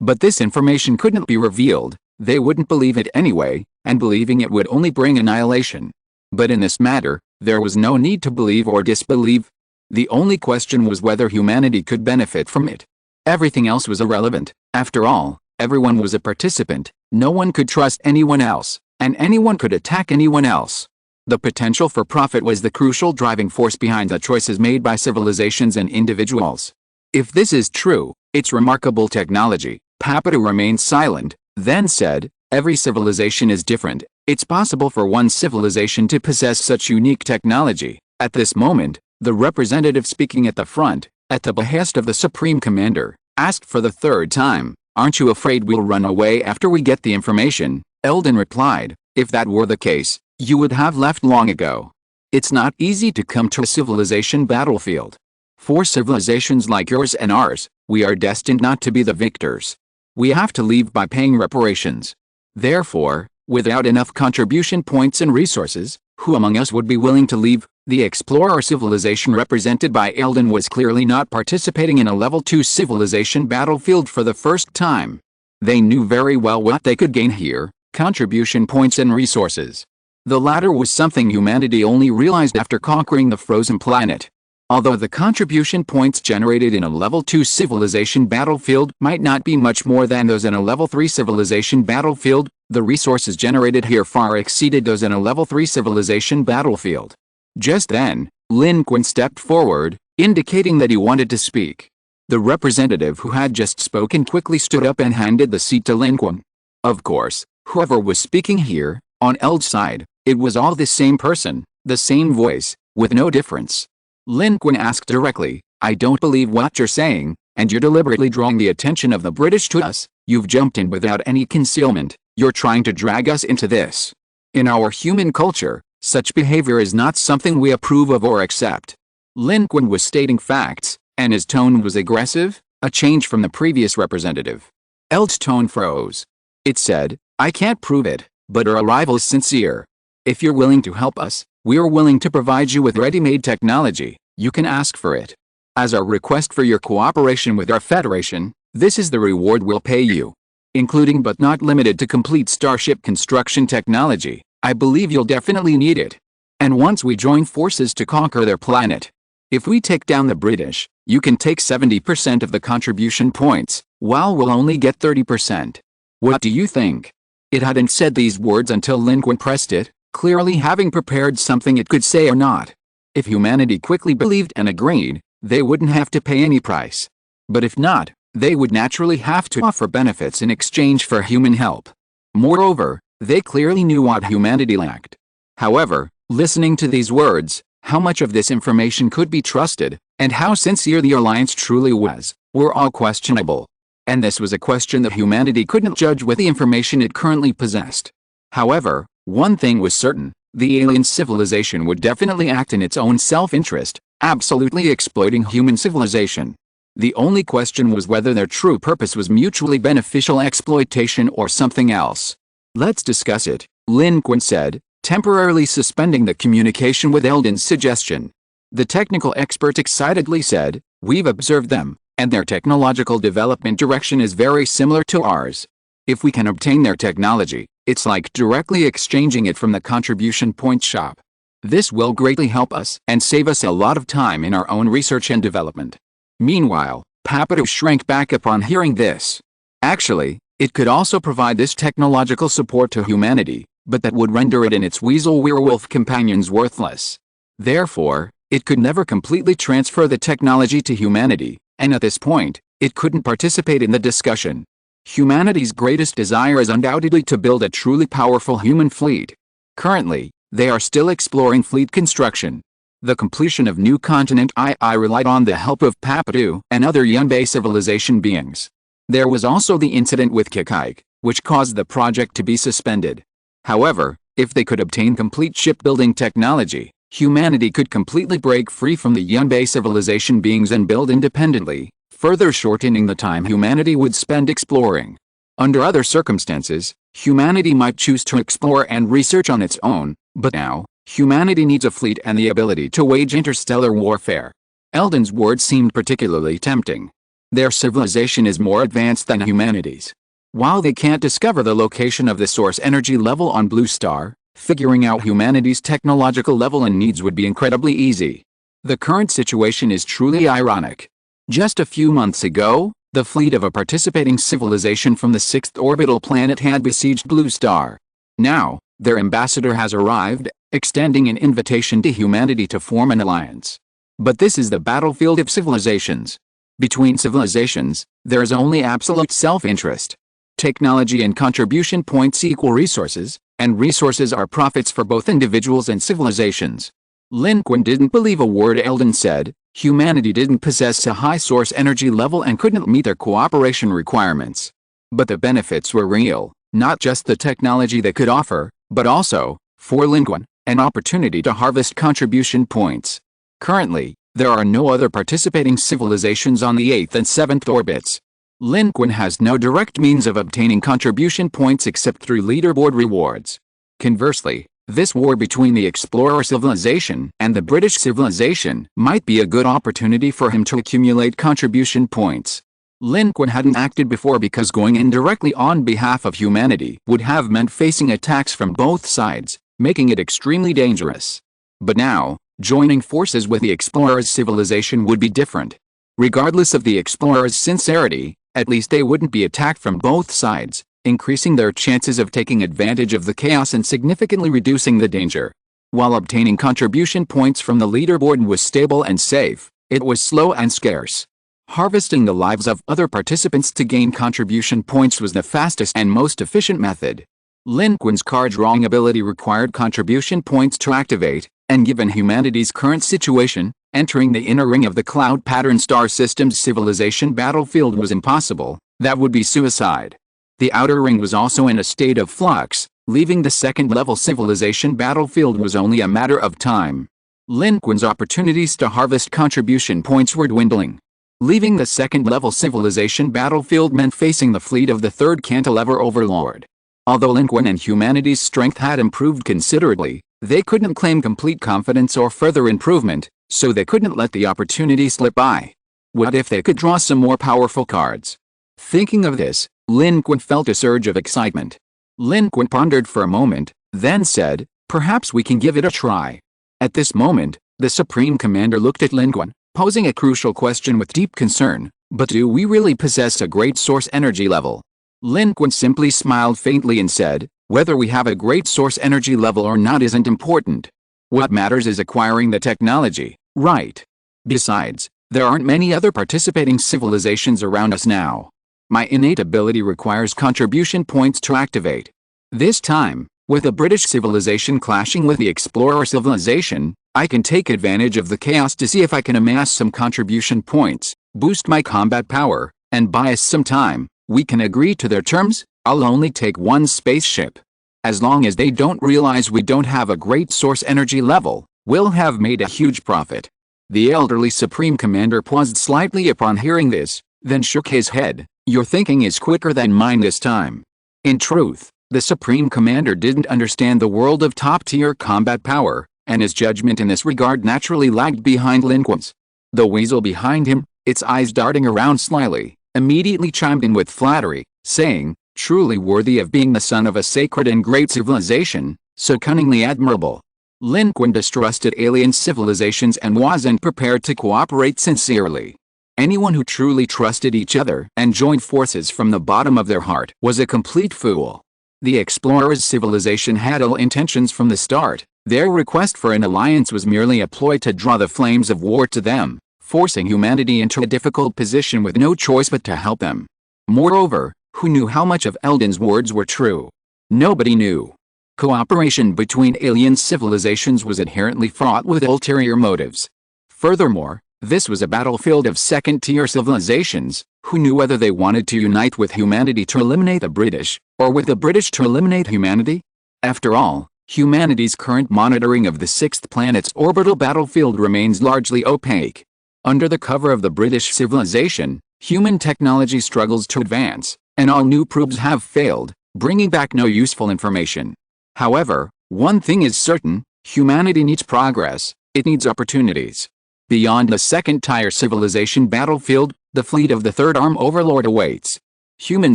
[SPEAKER 1] But this information couldn't be revealed. They wouldn't believe it anyway, and believing it would only bring annihilation. But in this matter, there was no need to believe or disbelieve. The only question was whether humanity could benefit from it. Everything else was irrelevant. After all, everyone was a participant. No one could trust anyone else, and anyone could attack anyone else. The potential for profit was the crucial driving force behind the choices made by civilizations and individuals. If this is true, it's remarkable technology. Papadu remained silent, then said, every civilization is different. It's possible for one civilization to possess such unique technology. At this moment, the representative speaking at the front, at the behest of the Supreme Commander, asked for the third time, aren't you afraid we'll run away after we get the information? Eldon replied, if that were the case, you would have left long ago. It's not easy to come to a civilization battlefield. For civilizations like yours and ours, we are destined not to be the victors. We have to leave by paying reparations. Therefore, without enough contribution points and resources, who among us would be willing to leave? The explorer civilization represented by Eldon was clearly not participating in a level 2 civilization battlefield for the first time. They knew very well what they could gain here: contribution points and resources. The latter was something humanity only realized after conquering the frozen planet. Although the contribution points generated in a level 2 civilization battlefield might not be much more than those in a level 3 civilization battlefield, the resources generated here far exceeded those in a level 3 civilization battlefield. Just then, Lin Qun stepped forward, indicating that he wanted to speak. The representative who had just spoken quickly stood up and handed the seat to Lin Qun. Of course, whoever was speaking here, on Eld's side, it was all the same person, the same voice, with no difference. Lin Qun asked directly, "I don't believe what you're saying, and you're deliberately drawing the attention of the British to us. You've jumped in without any concealment. You're trying to drag us into this. In our human culture, such behavior is not something we approve of or accept." Lin Qun was stating facts, and his tone was aggressive, a change from the previous representative. Eld's tone froze. It said, "I can't prove it, but our arrival is sincere. If you're willing to help us, we're willing to provide you with ready-made technology. You can ask for it. As our request for your cooperation with our Federation, this is the reward we'll pay you. Including but not limited to complete starship construction technology. I believe you'll definitely need it. And once we join forces to conquer their planet, if we take down the British, you can take 70% of the contribution points, while we'll only get 30%. What do you think?" It hadn't said these words until Lin Qun pressed it, clearly having prepared something it could say or not. If humanity quickly believed and agreed, they wouldn't have to pay any price. But if not, they would naturally have to offer benefits in exchange for human help. Moreover, they clearly knew what humanity lacked. However, listening to these words, how much of this information could be trusted, and how sincere the alliance truly was, were all questionable. And this was a question that humanity couldn't judge with the information it currently possessed. However, one thing was certain: the alien civilization would definitely act in its own self-interest, absolutely exploiting human civilization. The only question was whether their true purpose was mutually beneficial exploitation or something else. "Let's discuss it," Lin Qun said, temporarily suspending the communication with Eldon's suggestion. The technical expert excitedly said, "We've observed them, and their technological development direction is very similar to ours. If we can obtain their technology, it's like directly exchanging it from the contribution point shop. This will greatly help us and save us a lot of time in our own research and development." Meanwhile, Papadu shrank back upon hearing this. Actually, it could also provide this technological support to humanity, but that would render it and its weasel werewolf companions worthless. Therefore, it could never completely transfer the technology to humanity, and at this point, it couldn't participate in the discussion. Humanity's greatest desire is undoubtedly to build a truly powerful human fleet. Currently, they are still exploring fleet construction. The completion of New Continent II relied on the help of Papadu and other Yunbei civilization beings. There was also the incident with Kikaik, which caused the project to be suspended. However, if they could obtain complete shipbuilding technology, humanity could completely break free from the Yunbei civilization beings and build independently, further shortening the time humanity would spend exploring. Under other circumstances, humanity might choose to explore and research on its own, but now, humanity needs a fleet and the ability to wage interstellar warfare. Eldon's words seemed particularly tempting. Their civilization is more advanced than humanity's. While they can't discover the location of the source energy level on Blue Star, figuring out humanity's technological level and needs would be incredibly easy. The current situation is truly ironic. Just a few months ago, the fleet of a participating civilization from the 6th orbital planet had besieged Blue Star. Now, their ambassador has arrived, extending an invitation to humanity to form an alliance. But this is the battlefield of civilizations. Between civilizations, there is only absolute self-interest. Technology and contribution points equal resources, and resources are profits for both individuals and civilizations. Lin Qun didn't believe a word Eldon said. Humanity didn't possess a high source energy level and couldn't meet their cooperation requirements. But the benefits were real, not just the technology they could offer, but also, for Lin Qun, an opportunity to harvest contribution points. Currently, there are no other participating civilizations on the 8th and 7th orbits. Lin Qun has no direct means of obtaining contribution points except through leaderboard rewards. Conversely, This war between the explorer civilization and the British civilization might be a good opportunity for him to accumulate contribution points. Lin Qun hadn't acted before because going in directly on behalf of humanity would have meant facing attacks from both sides, making it extremely dangerous. But now, joining forces with the explorer's civilization would be different. Regardless of the explorer's sincerity, at least they wouldn't be attacked from both sides, increasing their chances of taking advantage of the chaos and significantly reducing the danger. While obtaining contribution points from the leaderboard was stable and safe, it was slow and scarce. Harvesting the lives of other participants to gain contribution points was the fastest and most efficient method. Lin Qun's card drawing ability required contribution points to activate, and given humanity's current situation, entering the inner ring of the cloud pattern star system's civilization battlefield was impossible. That would be suicide. The outer ring was also in a state of flux. Leaving the second-level civilization battlefield was only a matter of time. Lin Qun's opportunities to harvest contribution points were dwindling. Leaving the second-level civilization battlefield meant facing the fleet of the third cantilever overlord. Although Lin Qun and humanity's strength had improved considerably, they couldn't claim complete confidence or further improvement, so they couldn't let the opportunity slip by. What if they could draw some more powerful cards? Thinking of this, Lin Qun felt a surge of excitement. Lin Qun pondered for a moment, then said, "Perhaps we can give it a try." At this moment, the Supreme Commander looked at Lin Qun, posing a crucial question with deep concern. "But do we really possess a great source energy level?" Lin Qun simply smiled faintly and said, "Whether we have a great source energy level or not isn't important. What matters is acquiring the technology, right? Besides, there aren't many other participating civilizations around us now. My innate ability requires contribution points to activate. This time, with the British civilization clashing with the explorer civilization, I can take advantage of the chaos to see if I can amass some contribution points, boost my combat power, and buy us some time. We can agree to their terms. I'll only take one spaceship. As long as they don't realize we don't have a great source energy level, we'll have made a huge profit." The elderly Supreme Commander paused slightly upon hearing this, then shook his head. "Your thinking is quicker than mine this time." In truth, the Supreme Commander didn't understand the world of top-tier combat power, and his judgment in this regard naturally lagged behind Lin Qun's. The weasel behind him, its eyes darting around slyly, immediately chimed in with flattery, saying, "Truly worthy of being the son of a sacred and great civilization, so cunningly admirable." Lin Qun distrusted alien civilizations and wasn't prepared to cooperate sincerely. Anyone who truly trusted each other and joined forces from the bottom of their heart was a complete fool. The explorer's civilization had ill intentions from the start. Their request for an alliance was merely a ploy to draw the flames of war to them, forcing humanity into a difficult position with no choice but to help them. Moreover, who knew how much of Eldon's words were true? Nobody knew. Cooperation between alien civilizations was inherently fraught with ulterior motives. Furthermore, this was a battlefield of second-tier civilizations, who knew whether they wanted to unite with humanity to eliminate the British, or with the British to eliminate humanity? After all, humanity's current monitoring of the sixth planet's orbital battlefield remains largely opaque. Under the cover of the British civilization, human technology struggles to advance, and all new probes have failed, bringing back no useful information. However, one thing is certain: humanity needs progress, it needs opportunities. Beyond the second-tier civilization battlefield, the fleet of the Third Arm Overlord awaits. Human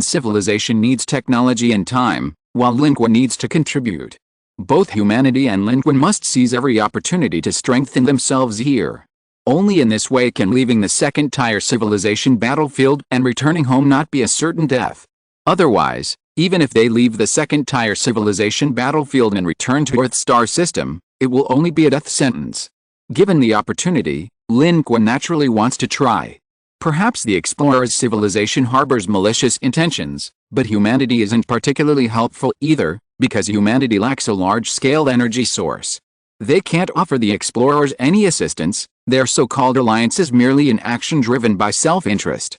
[SPEAKER 1] civilization needs technology and time, while Lin Qun needs to contribute. Both humanity and Lin Qun must seize every opportunity to strengthen themselves here. Only in this way can leaving the second-tier civilization battlefield and returning home not be a certain death. Otherwise, even if they leave the second-tier civilization battlefield and return to Earth's star system, it will only be a death sentence. Given the opportunity, Lin Qun naturally wants to try. Perhaps the explorer's civilization harbors malicious intentions, but humanity isn't particularly helpful either, because humanity lacks a large-scale energy source. They can't offer the explorers any assistance. Their so-called alliance is merely an action driven by self-interest.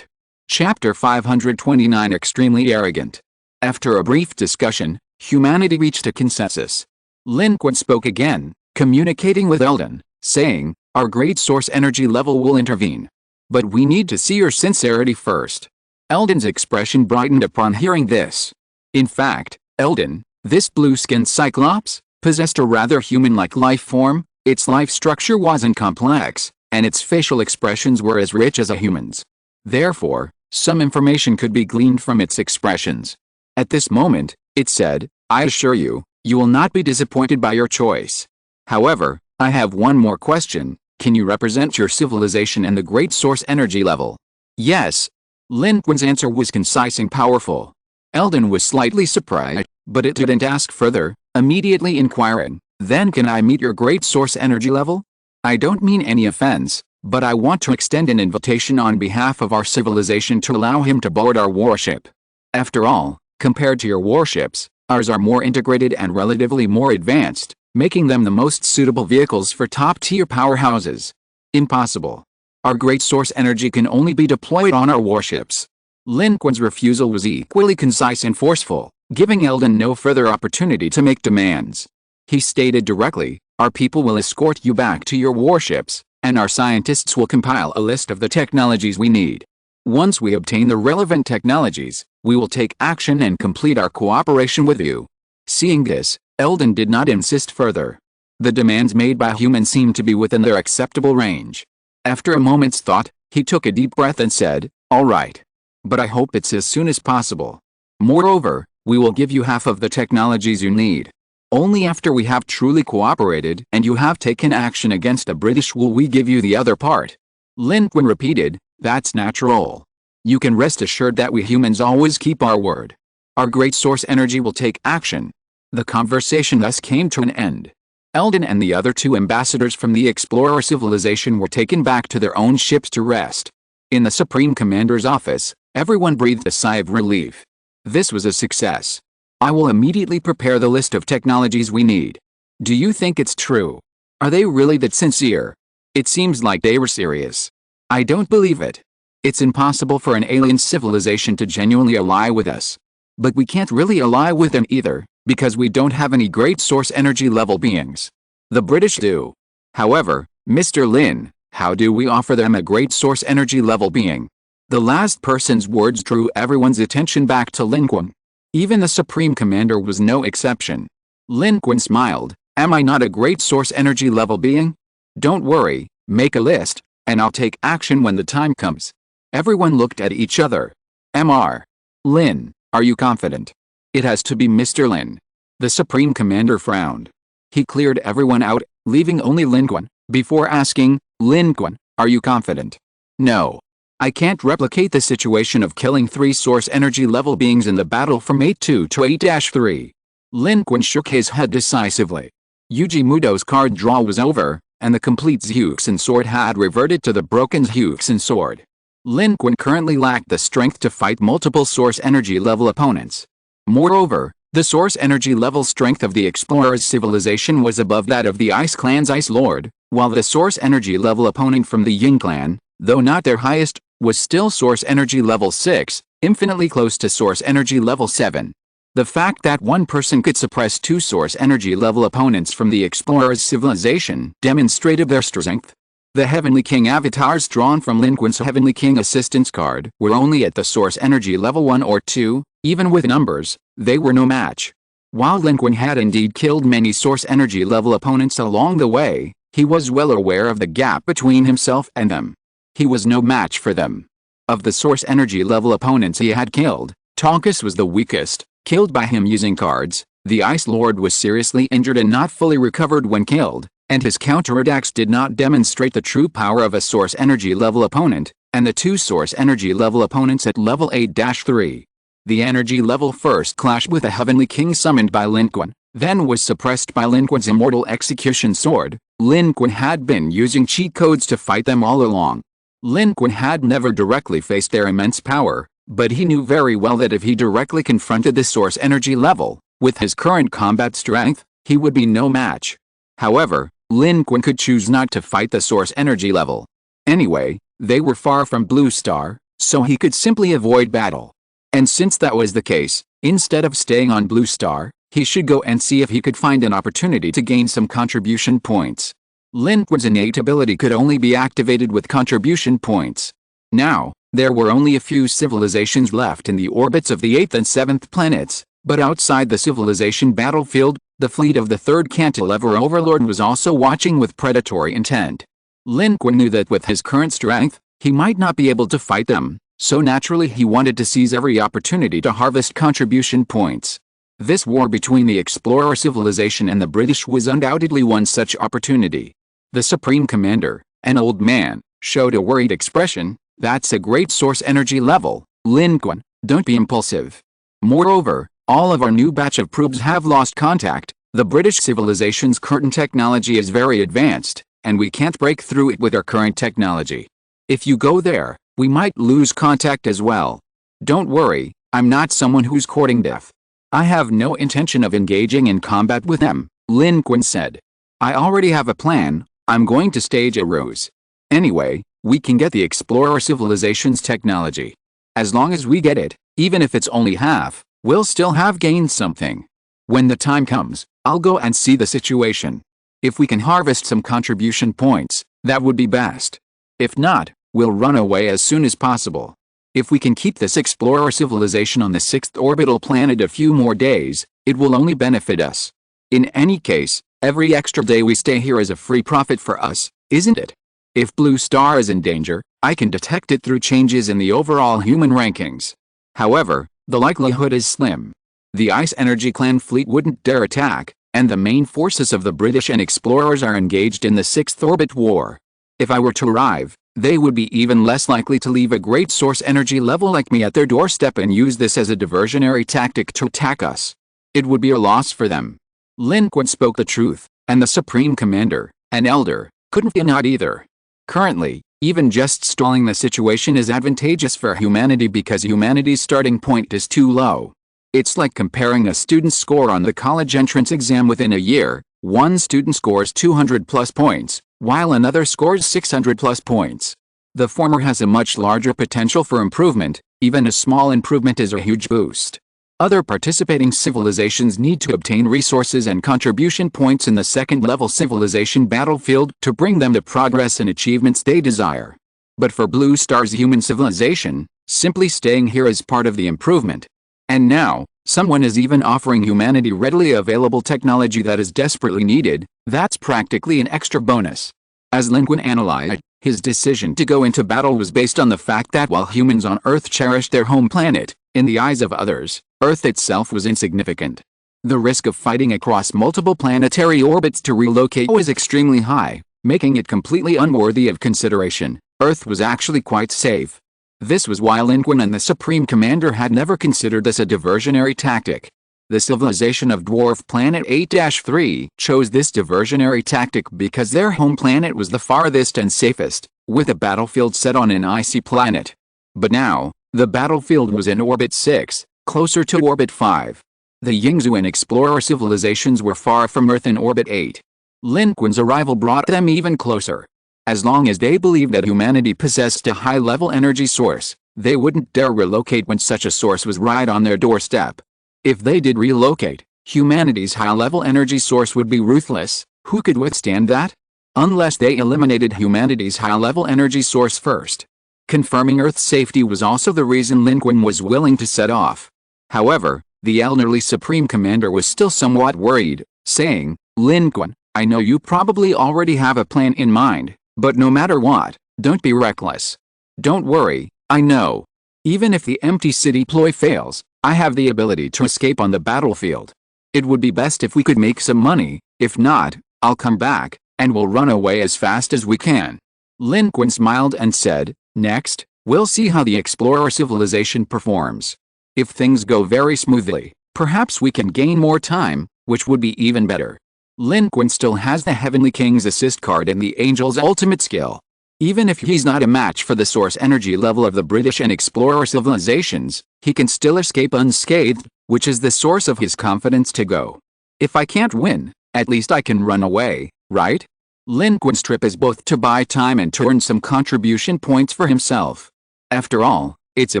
[SPEAKER 1] Chapter 529 Extremely Arrogant. After a brief discussion, humanity reached a consensus. Lin Qun spoke again, communicating with Eldon, saying, "Our great source energy level will intervene. But we need to see your sincerity first." Eldon's expression brightened upon hearing this. In fact, Eldon, This blue-skinned Cyclops possessed a rather human-like life form. Its life structure wasn't complex, and its facial expressions were as rich as a human's. Therefore, some information could be gleaned from its expressions. At this moment, it said, "I assure you, you will not be disappointed by your choice. However, I have one more question. Can you represent your civilization and the great source energy level?" "Yes." Lin Qun's answer was concise and powerful. Eldon was slightly surprised, but it didn't ask further, immediately inquiring, "Then can I meet your great source energy level? I don't mean any offense, but I want to extend an invitation on behalf of our civilization to allow him to board our warship. After all, compared to your warships, ours are more integrated and relatively more advanced, making them the most suitable vehicles for top-tier powerhouses." "Impossible. Our great source energy can only be deployed on our warships." Lin Qun's refusal was equally concise and forceful, giving Eldon no further opportunity to make demands. He stated directly, "Our people will escort you back to your warships, and our scientists will compile a list of the technologies we need. Once we obtain the relevant technologies, we will take action and complete our cooperation with you." Seeing this, Eldon did not insist further. The demands made by humans seemed to be within their acceptable range. After a moment's thought, he took a deep breath and said, "All right. But I hope it's as soon as possible. Moreover, we will give you half of the technologies you need. Only after we have truly cooperated and you have taken action against the British will we give you the other part." Lin Qun repeated, "That's natural. You can rest assured that we humans always keep our word. Our great source energy will take action." The conversation thus came to an end. Eldon and the other two ambassadors from the explorer civilization were taken back to their own ships to rest. In the Supreme Commander's office, everyone breathed a sigh of relief. This was a success. "I will immediately prepare the list of technologies we need. Do you think it's true? Are they really that sincere? It seems like they were serious." "I don't believe it. It's impossible for an alien civilization to genuinely ally with us. But we can't really ally with them either, because we don't have any great source energy level beings. The British do. However, Mr. Lin, how do we offer them a great source energy level being?" The last person's words drew everyone's attention back to Lin Qun. Even the Supreme Commander was no exception. Lin Qun smiled, "Am I not a great source energy level being? Don't worry, make a list, and I'll take action when the time comes." Everyone looked at each other. "Mr. Lin, are you confident?" "It has to be Mr. Lin." The Supreme Commander frowned. He cleared everyone out, leaving only Lin Qun, before asking, "Lin Qun, are you confident?" "No. I can't replicate the situation of killing 3 source energy level beings in the battle from 8-2 to 8-3. Lin Qun shook his head decisively. Yuji Muto's card draw was over, and the complete Zhuxin sword had reverted to the broken Zhuxin sword. Lin Qun currently lacked the strength to fight multiple source energy level opponents. Moreover, the source energy level strength of the explorer's civilization was above that of the Ice Clan's Ice Lord, while the source energy level opponent from the Yin Clan, though not their highest, was still source energy level 6, infinitely close to source energy level 7. The fact that one person could suppress 2 source energy level opponents from the explorer's civilization demonstrated their strength. The Heavenly King avatars drawn from Lin Qun's Heavenly King assistance card were only at the source energy level 1 or 2, even with numbers, they were no match. While Lin Qun had indeed killed many source energy level opponents along the way, he was well aware of the gap between himself and them. He was no match for them. Of the source energy level opponents he had killed, Tonkus was the weakest, killed by him using cards. The Ice Lord was seriously injured and not fully recovered when killed, and his counterattacks did not demonstrate the true power of a source energy level opponent, and the 2 source energy level opponents at level 8-3. The energy level first clashed with a Heavenly King summoned by Lin Qun, then was suppressed by Lin Qun's immortal execution sword. Lin Qun had been using cheat codes to fight them all along. Lin Qun had never directly faced their immense power, but he knew very well that if he directly confronted the source energy level, with his current combat strength, he would be no match. However, Lin Qun could choose not to fight the source energy level. Anyway, they were far from Blue Star, so he could simply avoid battle. And since that was the case, instead of staying on Blue Star, he should go and see if he could find an opportunity to gain some contribution points. Lin Qun's innate ability could only be activated with contribution points. Now, there were only a few civilizations left in the orbits of the 8th and 7th planets, But outside the civilization battlefield, the fleet of the third cantilever overlord was also watching with predatory intent. Lin Qun knew that with his current strength, he might not be able to fight them, so naturally he wanted to seize every opportunity to harvest contribution points. This war between the explorer civilization and the British was undoubtedly one such opportunity. The Supreme Commander, an old man, showed a worried expression. That's a great source energy level, Lin Qun, don't be impulsive. Moreover, all of our new batch of probes have lost contact. The British civilization's current technology is very advanced, and we can't break through it with our current technology. If you go there, we might lose contact as well. Don't worry, I'm not someone who's courting death. I have no intention of engaging in combat with them, Lin Qun said. I already have a plan. I'm going to stage a ruse. Anyway, we can get the explorer civilization's technology. As long as we get it, even if it's only half, we'll still have gained something. When the time comes, I'll go and see the situation. If we can harvest some contribution points, that would be best. If not, we'll run away as soon as possible. If we can keep this explorer civilization on the 6th orbital planet a few more days, it will only benefit us. In any case, every extra day we stay here is a free profit for us, isn't it? If Blue Star is in danger, I can detect it through changes in the overall human rankings. However, the likelihood is slim. The Ice Energy Clan fleet wouldn't dare attack, and the main forces of the British and explorers are engaged in the 6th orbit war. If I were to arrive, they would be even less likely to leave a great source energy level like me at their doorstep and use this as a diversionary tactic to attack us. It would be a loss for them. Lin Qun spoke the truth, and the Supreme Commander, an elder, couldn't be not either. Currently, even just stalling the situation is advantageous for humanity because humanity's starting point is too low. It's like comparing a student's score on the college entrance exam within a year. One student scores 200 plus points, while another scores 600 plus points. The former has a much larger potential for improvement. Even a small improvement is a huge boost. Other participating civilizations need to obtain resources and contribution points in the second-level civilization battlefield to bring them the progress and achievements they desire. But for Blue Star's human civilization, simply staying here is part of the improvement. And now, someone is even offering humanity readily available technology that is desperately needed. That's practically an extra bonus. As Lin Qun analyzed, his decision to go into battle was based on the fact that while humans on Earth cherished their home planet, in the eyes of others, Earth itself was insignificant. The risk of fighting across multiple planetary orbits to relocate was extremely high, making it completely unworthy of consideration. Earth was actually quite safe. This was why Lin Qun and the Supreme Commander had never considered this a diversionary tactic. The civilization of Dwarf Planet 8-3 chose this diversionary tactic because their home planet was the farthest and safest, with a battlefield set on an icy planet. But now, the battlefield was in Orbit 6, closer to Orbit 5. The Yingzhou and Explorer civilizations were far from Earth in Orbit 8. Lin Qun's arrival brought them even closer. As long as they believed that humanity possessed a high-level energy source, they wouldn't dare relocate when such a source was right on their doorstep. If they did relocate, humanity's high-level energy source would be ruthless. Who could withstand that? Unless they eliminated humanity's high-level energy source first. Confirming Earth's safety was also the reason Lin Qun was willing to set off. However, the elderly Supreme Commander was still somewhat worried, saying, Lin Qun, I know you probably already have a plan in mind, but no matter what, don't be reckless. Don't worry, I know. Even if the empty city ploy fails, I have the ability to escape on the battlefield. It would be best if we could make some money. If not, I'll come back, and we'll run away as fast as we can. Lin Qun smiled and said, Next, we'll see how the explorer civilization performs. If things go very smoothly, perhaps we can gain more time, which would be even better. Lin Qun still has the Heavenly King's Assist card and the Angel's ultimate skill. Even if he's not a match for the source energy level of the British and explorer civilizations, he can still escape unscathed, which is the source of his confidence to go. If I can't win, at least I can run away, right? Lin Qun's trip is both to buy time and to earn some contribution points for himself. After all, it's a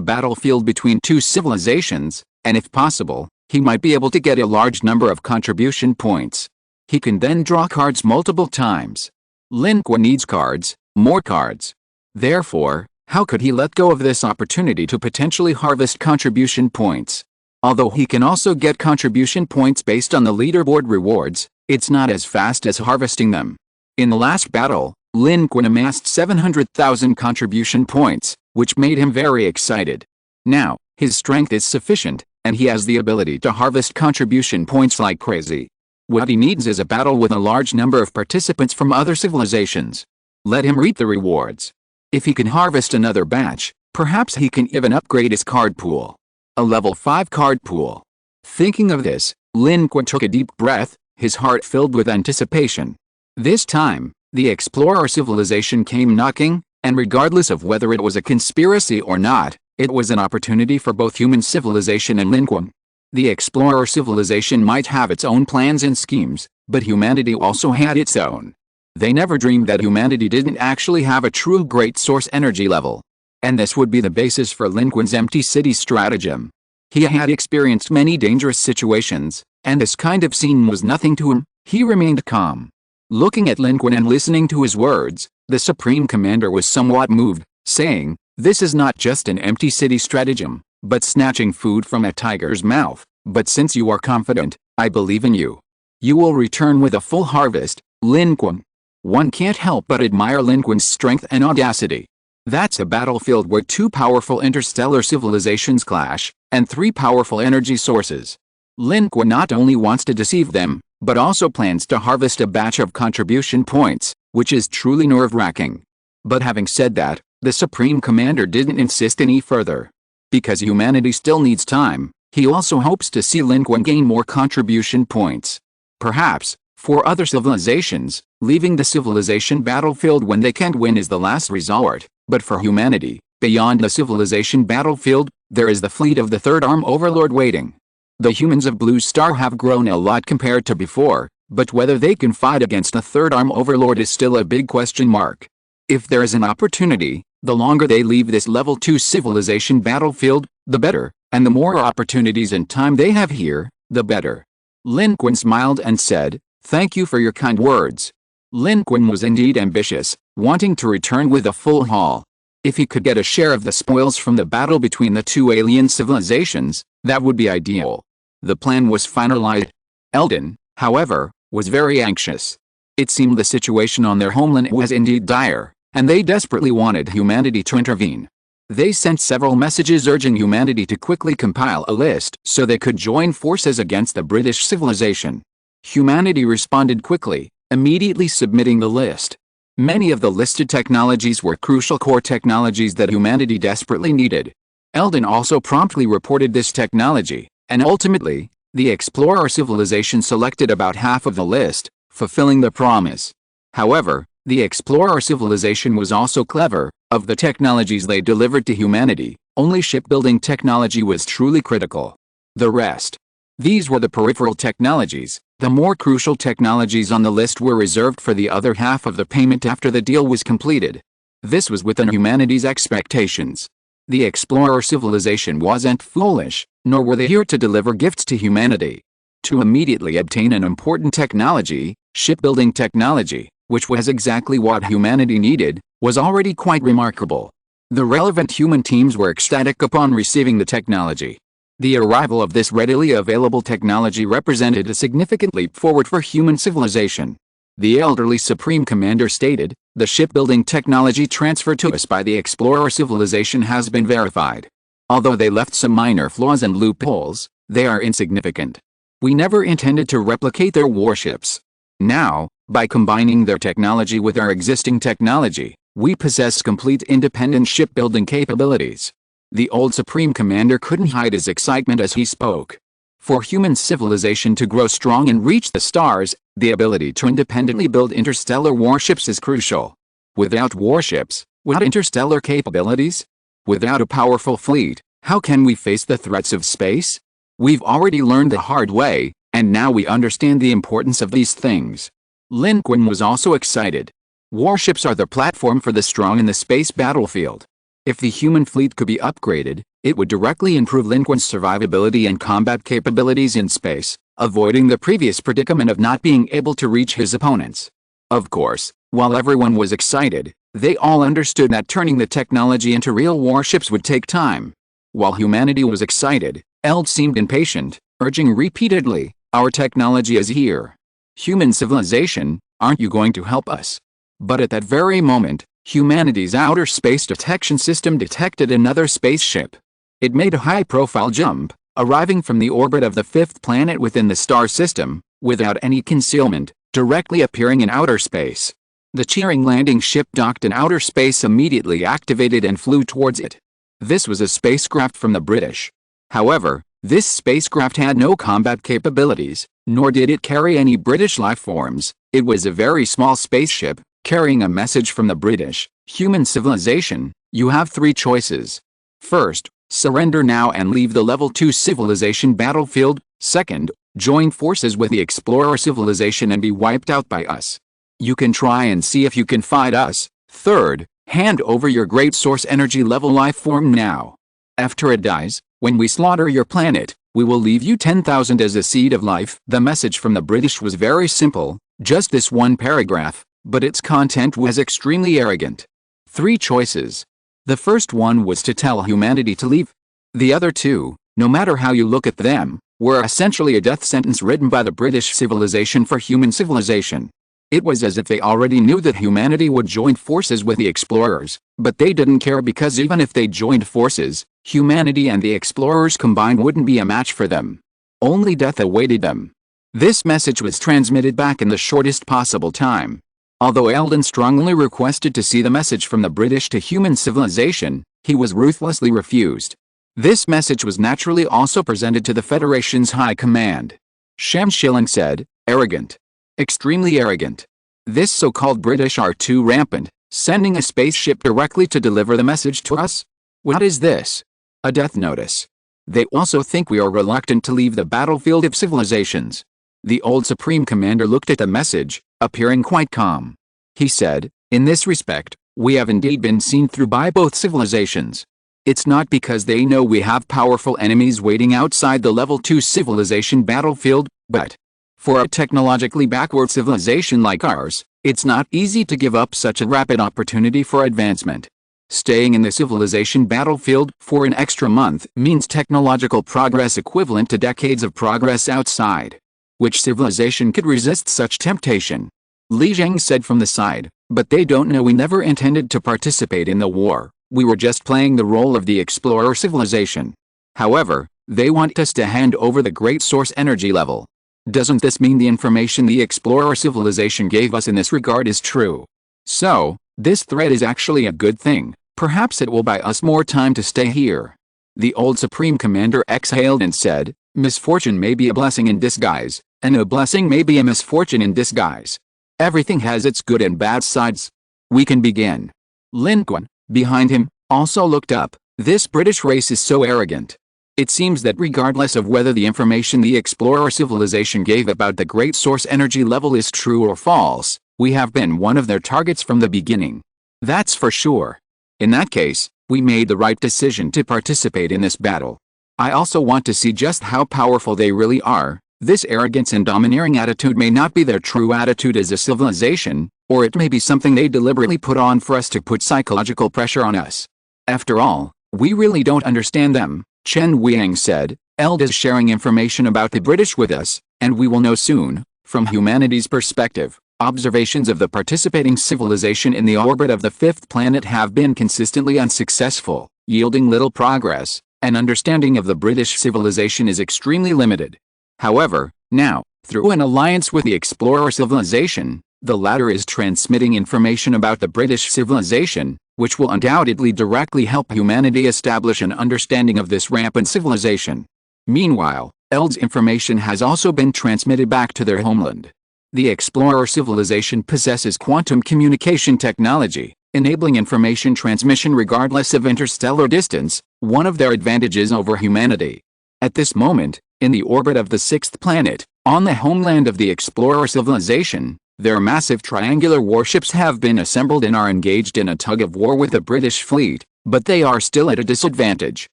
[SPEAKER 1] battlefield between two civilizations, and if possible, he might be able to get a large number of contribution points. He can then draw cards multiple times. Lin Qun needs cards, more cards. Therefore, how could he let go of this opportunity to potentially harvest contribution points? Although he can also get contribution points based on the leaderboard rewards, it's not as fast as harvesting them. In the last battle, Lin Qun amassed 700,000 contribution points, which made him very excited. Now, his strength is sufficient, and he has the ability to harvest contribution points like crazy. What he needs is a battle with a large number of participants from other civilizations. Let him reap the rewards. If he can harvest another batch, perhaps he can even upgrade his card pool. A level 5 card pool. Thinking of this, Lin Qun took a deep breath, his heart filled with anticipation. This time, the explorer civilization came knocking, and regardless of whether it was a conspiracy or not, it was an opportunity for both human civilization and Lin Qun. The explorer civilization might have its own plans and schemes, but humanity also had its own. They never dreamed that humanity didn't actually have a true great source energy level. And this would be the basis for Lin Qun's empty city stratagem. He had experienced many dangerous situations, and this kind of scene was nothing to him. He remained calm. Looking at Lin Qun and listening to his words, the Supreme Commander was somewhat moved, saying, "This is not just an empty city stratagem, but snatching food from a tiger's mouth. But since you are confident, I believe in you. You will return with a full harvest, Lin Qun." One can't help but admire Lin Qun's strength and audacity. That's a battlefield where 2 powerful interstellar civilizations clash, and 3 powerful energy sources. Lin Qun not only wants to deceive them, but also plans to harvest a batch of contribution points, which is truly nerve-wracking. But having said that, the Supreme Commander didn't insist any further. Because humanity still needs time, he also hopes to see Lin Qun gain more contribution points. Perhaps, for other civilizations, leaving the civilization battlefield when they can't win is the last resort, but for humanity, beyond the civilization battlefield, there is the fleet of the Third Arm Overlord waiting. The humans of Blue Star have grown a lot compared to before, but whether they can fight against a Third Arm Overlord is still a big question mark. If there is an opportunity, the longer they leave this level 2 civilization battlefield, the better, and the more opportunities and time they have here, the better. Lin Qun smiled and said, "Thank you for your kind words." Lin Qun was indeed ambitious, wanting to return with a full haul. If he could get a share of the spoils from the battle between the 2 alien civilizations, that would be ideal. The plan was finalized. Eldon, however, was very anxious. It seemed the situation on their homeland was indeed dire, and they desperately wanted humanity to intervene. They sent several messages urging humanity to quickly compile a list so they could join forces against the British civilization. Humanity responded quickly, immediately submitting the list. Many of the listed technologies were crucial core technologies that humanity desperately needed. Eldon also promptly reported this technology, and ultimately, the explorer civilization selected about half of the list, fulfilling the promise. However, the explorer civilization was also clever. Of the technologies they delivered to humanity, only shipbuilding technology was truly critical. The rest. These were the peripheral technologies. The more crucial technologies on the list were reserved for the other half of the payment after the deal was completed. This was within humanity's expectations. The explorer civilization wasn't foolish, nor were they here to deliver gifts to humanity. To immediately obtain an important technology, shipbuilding technology, which was exactly what humanity needed, was already quite remarkable. The relevant human teams were ecstatic upon receiving the technology. The arrival of this readily available technology represented a significant leap forward for human civilization. The elderly Supreme Commander stated, "The shipbuilding technology transferred to us by the explorer civilization has been verified. Although they left some minor flaws and loopholes, they are insignificant. We never intended to replicate their warships. Now, by combining their technology with our existing technology, we possess complete independent shipbuilding capabilities." The old Supreme Commander couldn't hide his excitement as he spoke. For human civilization to grow strong and reach the stars, the ability to independently build interstellar warships is crucial. Without warships, without interstellar capabilities, without a powerful fleet, how can we face the threats of space? We've already learned the hard way, and now we understand the importance of these things. Lin Qun was also excited. Warships are the platform for the strong in the space battlefield. If the human fleet could be upgraded, it would directly improve Lin Qun's survivability and combat capabilities in space, avoiding the previous predicament of not being able to reach his opponents. Of course, while everyone was excited, they all understood that turning the technology into real warships would take time. While humanity was excited, Eld seemed impatient, urging repeatedly, "Our technology is here. Human civilization, aren't you going to help us?" But at that very moment, humanity's outer space detection system detected another spaceship. It made a high-profile jump, arriving from the orbit of the fifth planet within the star system, without any concealment, directly appearing in outer space. The cheering landing ship docked in outer space, immediately activated and flew towards it. This was a spacecraft from the British. However, this spacecraft had no combat capabilities, nor did it carry any British life forms. It was a very small spaceship, carrying a message from the British: "Human civilization, you have three choices. First, surrender now and leave the level 2 civilization battlefield. Second, join forces with the explorer civilization and be wiped out by us. You can try and see if you can fight us. Third, hand over your great source energy level life form now. After it dies, when we slaughter your planet, we will leave you 10,000 as a seed of life." The message from the British was very simple, just this one paragraph, but its content was extremely arrogant. Three choices. The first one was to tell humanity to leave. The other two, no matter how you look at them, were essentially a death sentence written by the British civilization for human civilization. It was as if they already knew that humanity would join forces with the explorers, but they didn't care, because even if they joined forces, humanity and the explorers combined wouldn't be a match for them. Only death awaited them. This message was transmitted back in the shortest possible time. Although Eldon strongly requested to see the message from the British to human civilization, he was ruthlessly refused. This message was naturally also presented to the Federation's High Command. Shem Shilling said, "Arrogant. Extremely arrogant. This so-called British are too rampant, sending a spaceship directly to deliver the message to us? What is this? A death notice. They also think we are reluctant to leave the battlefield of civilizations." The old Supreme Commander looked at the message, appearing quite calm. He said, "In this respect, we have indeed been seen through by both civilizations. It's not because they know we have powerful enemies waiting outside the level 2 civilization battlefield, but for a technologically backward civilization like ours, it's not easy to give up such a rapid opportunity for advancement. Staying in the civilization battlefield for an extra month means technological progress equivalent to decades of progress outside. Which civilization could resist such temptation?" Li Zhang said from the side, "But they don't know we never intended to participate in the war. We were just playing the role of the explorer civilization. However, they want us to hand over the great source energy level. Doesn't this mean the information the explorer civilization gave us in this regard is true? So, this threat is actually a good thing. Perhaps it will buy us more time to stay here." The old Supreme Commander exhaled and said, "Misfortune may be a blessing in disguise, and a blessing may be a misfortune in disguise. Everything has its good and bad sides. We can begin." Lin Qun, behind him, also looked up. "This British race is so arrogant. It seems that regardless of whether the information the explorer civilization gave about the great source energy level is true or false, we have been one of their targets from the beginning. That's for sure. In that case, we made the right decision to participate in this battle. I also want to see just how powerful they really are. This arrogance and domineering attitude may not be their true attitude as a civilization, or it may be something they deliberately put on for us to put psychological pressure on us. After all, we really don't understand them." Chen Weiyang said, "Eld is sharing information about the British with us, and we will know soon." From humanity's perspective, observations of the participating civilization in the orbit of the fifth planet have been consistently unsuccessful, yielding little progress. An understanding of the British civilization is extremely limited. However, now, through an alliance with the explorer civilization, the latter is transmitting information about the British civilization, which will undoubtedly directly help humanity establish an understanding of this rampant civilization. Meanwhile, Eld's information has also been transmitted back to their homeland. The explorer civilization possesses quantum communication technology, enabling information transmission regardless of interstellar distance, one of their advantages over humanity. At this moment, in the orbit of the sixth planet, on the homeland of the explorer civilization, their massive triangular warships have been assembled and are engaged in a tug-of-war with the British fleet, but they are still at a disadvantage.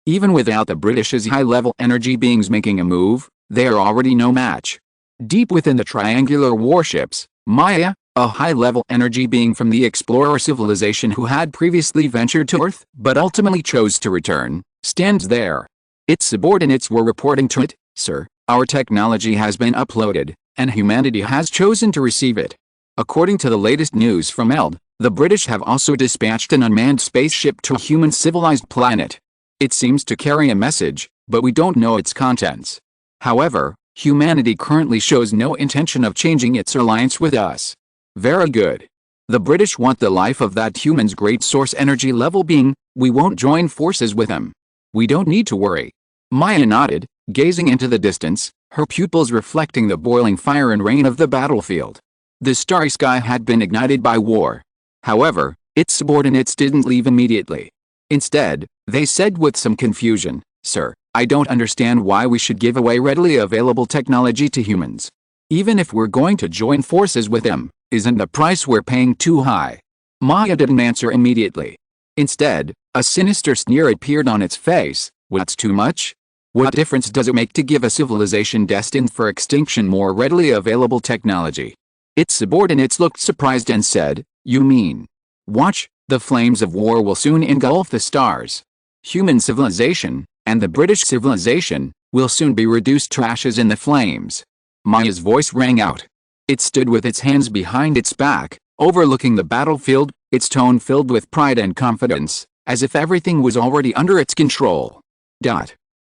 [SPEAKER 1] Even without the British's high-level energy beings making a move, they are already no match. Deep within the triangular warships, Maya, a high-level energy being from the explorer civilization who had previously ventured to Earth but ultimately chose to return, stands there. Its subordinates were reporting to it, "Sir, our technology has been uploaded, and humanity has chosen to receive it." According to the latest news from ELD, the British have also dispatched an unmanned spaceship to a human-civilized planet. It seems to carry a message, but we don't know its contents. However, humanity currently shows no intention of changing its alliance with us. Very good. The British want the life of that human's great source energy level being. We won't join forces with them. We don't need to worry. Maya nodded, gazing into the distance, her pupils reflecting the boiling fire and rain of the battlefield. The starry sky had been ignited by war. However, its subordinates didn't leave immediately. Instead, they said with some confusion, "Sir, I don't understand why we should give away readily available technology to humans. Even if we're going to join forces with them, isn't the price we're paying too high?" Maya didn't answer immediately. Instead, a sinister sneer appeared on its face. "What's too much? What difference does it make to give a civilization destined for extinction more readily available technology?" Its subordinates looked surprised and said, "You mean? Watch, the flames of war will soon engulf the stars. Human civilization, and the British civilization, will soon be reduced to ashes in the flames." Maya's voice rang out. It stood with its hands behind its back, overlooking the battlefield, its tone filled with pride and confidence, as if everything was already under its control.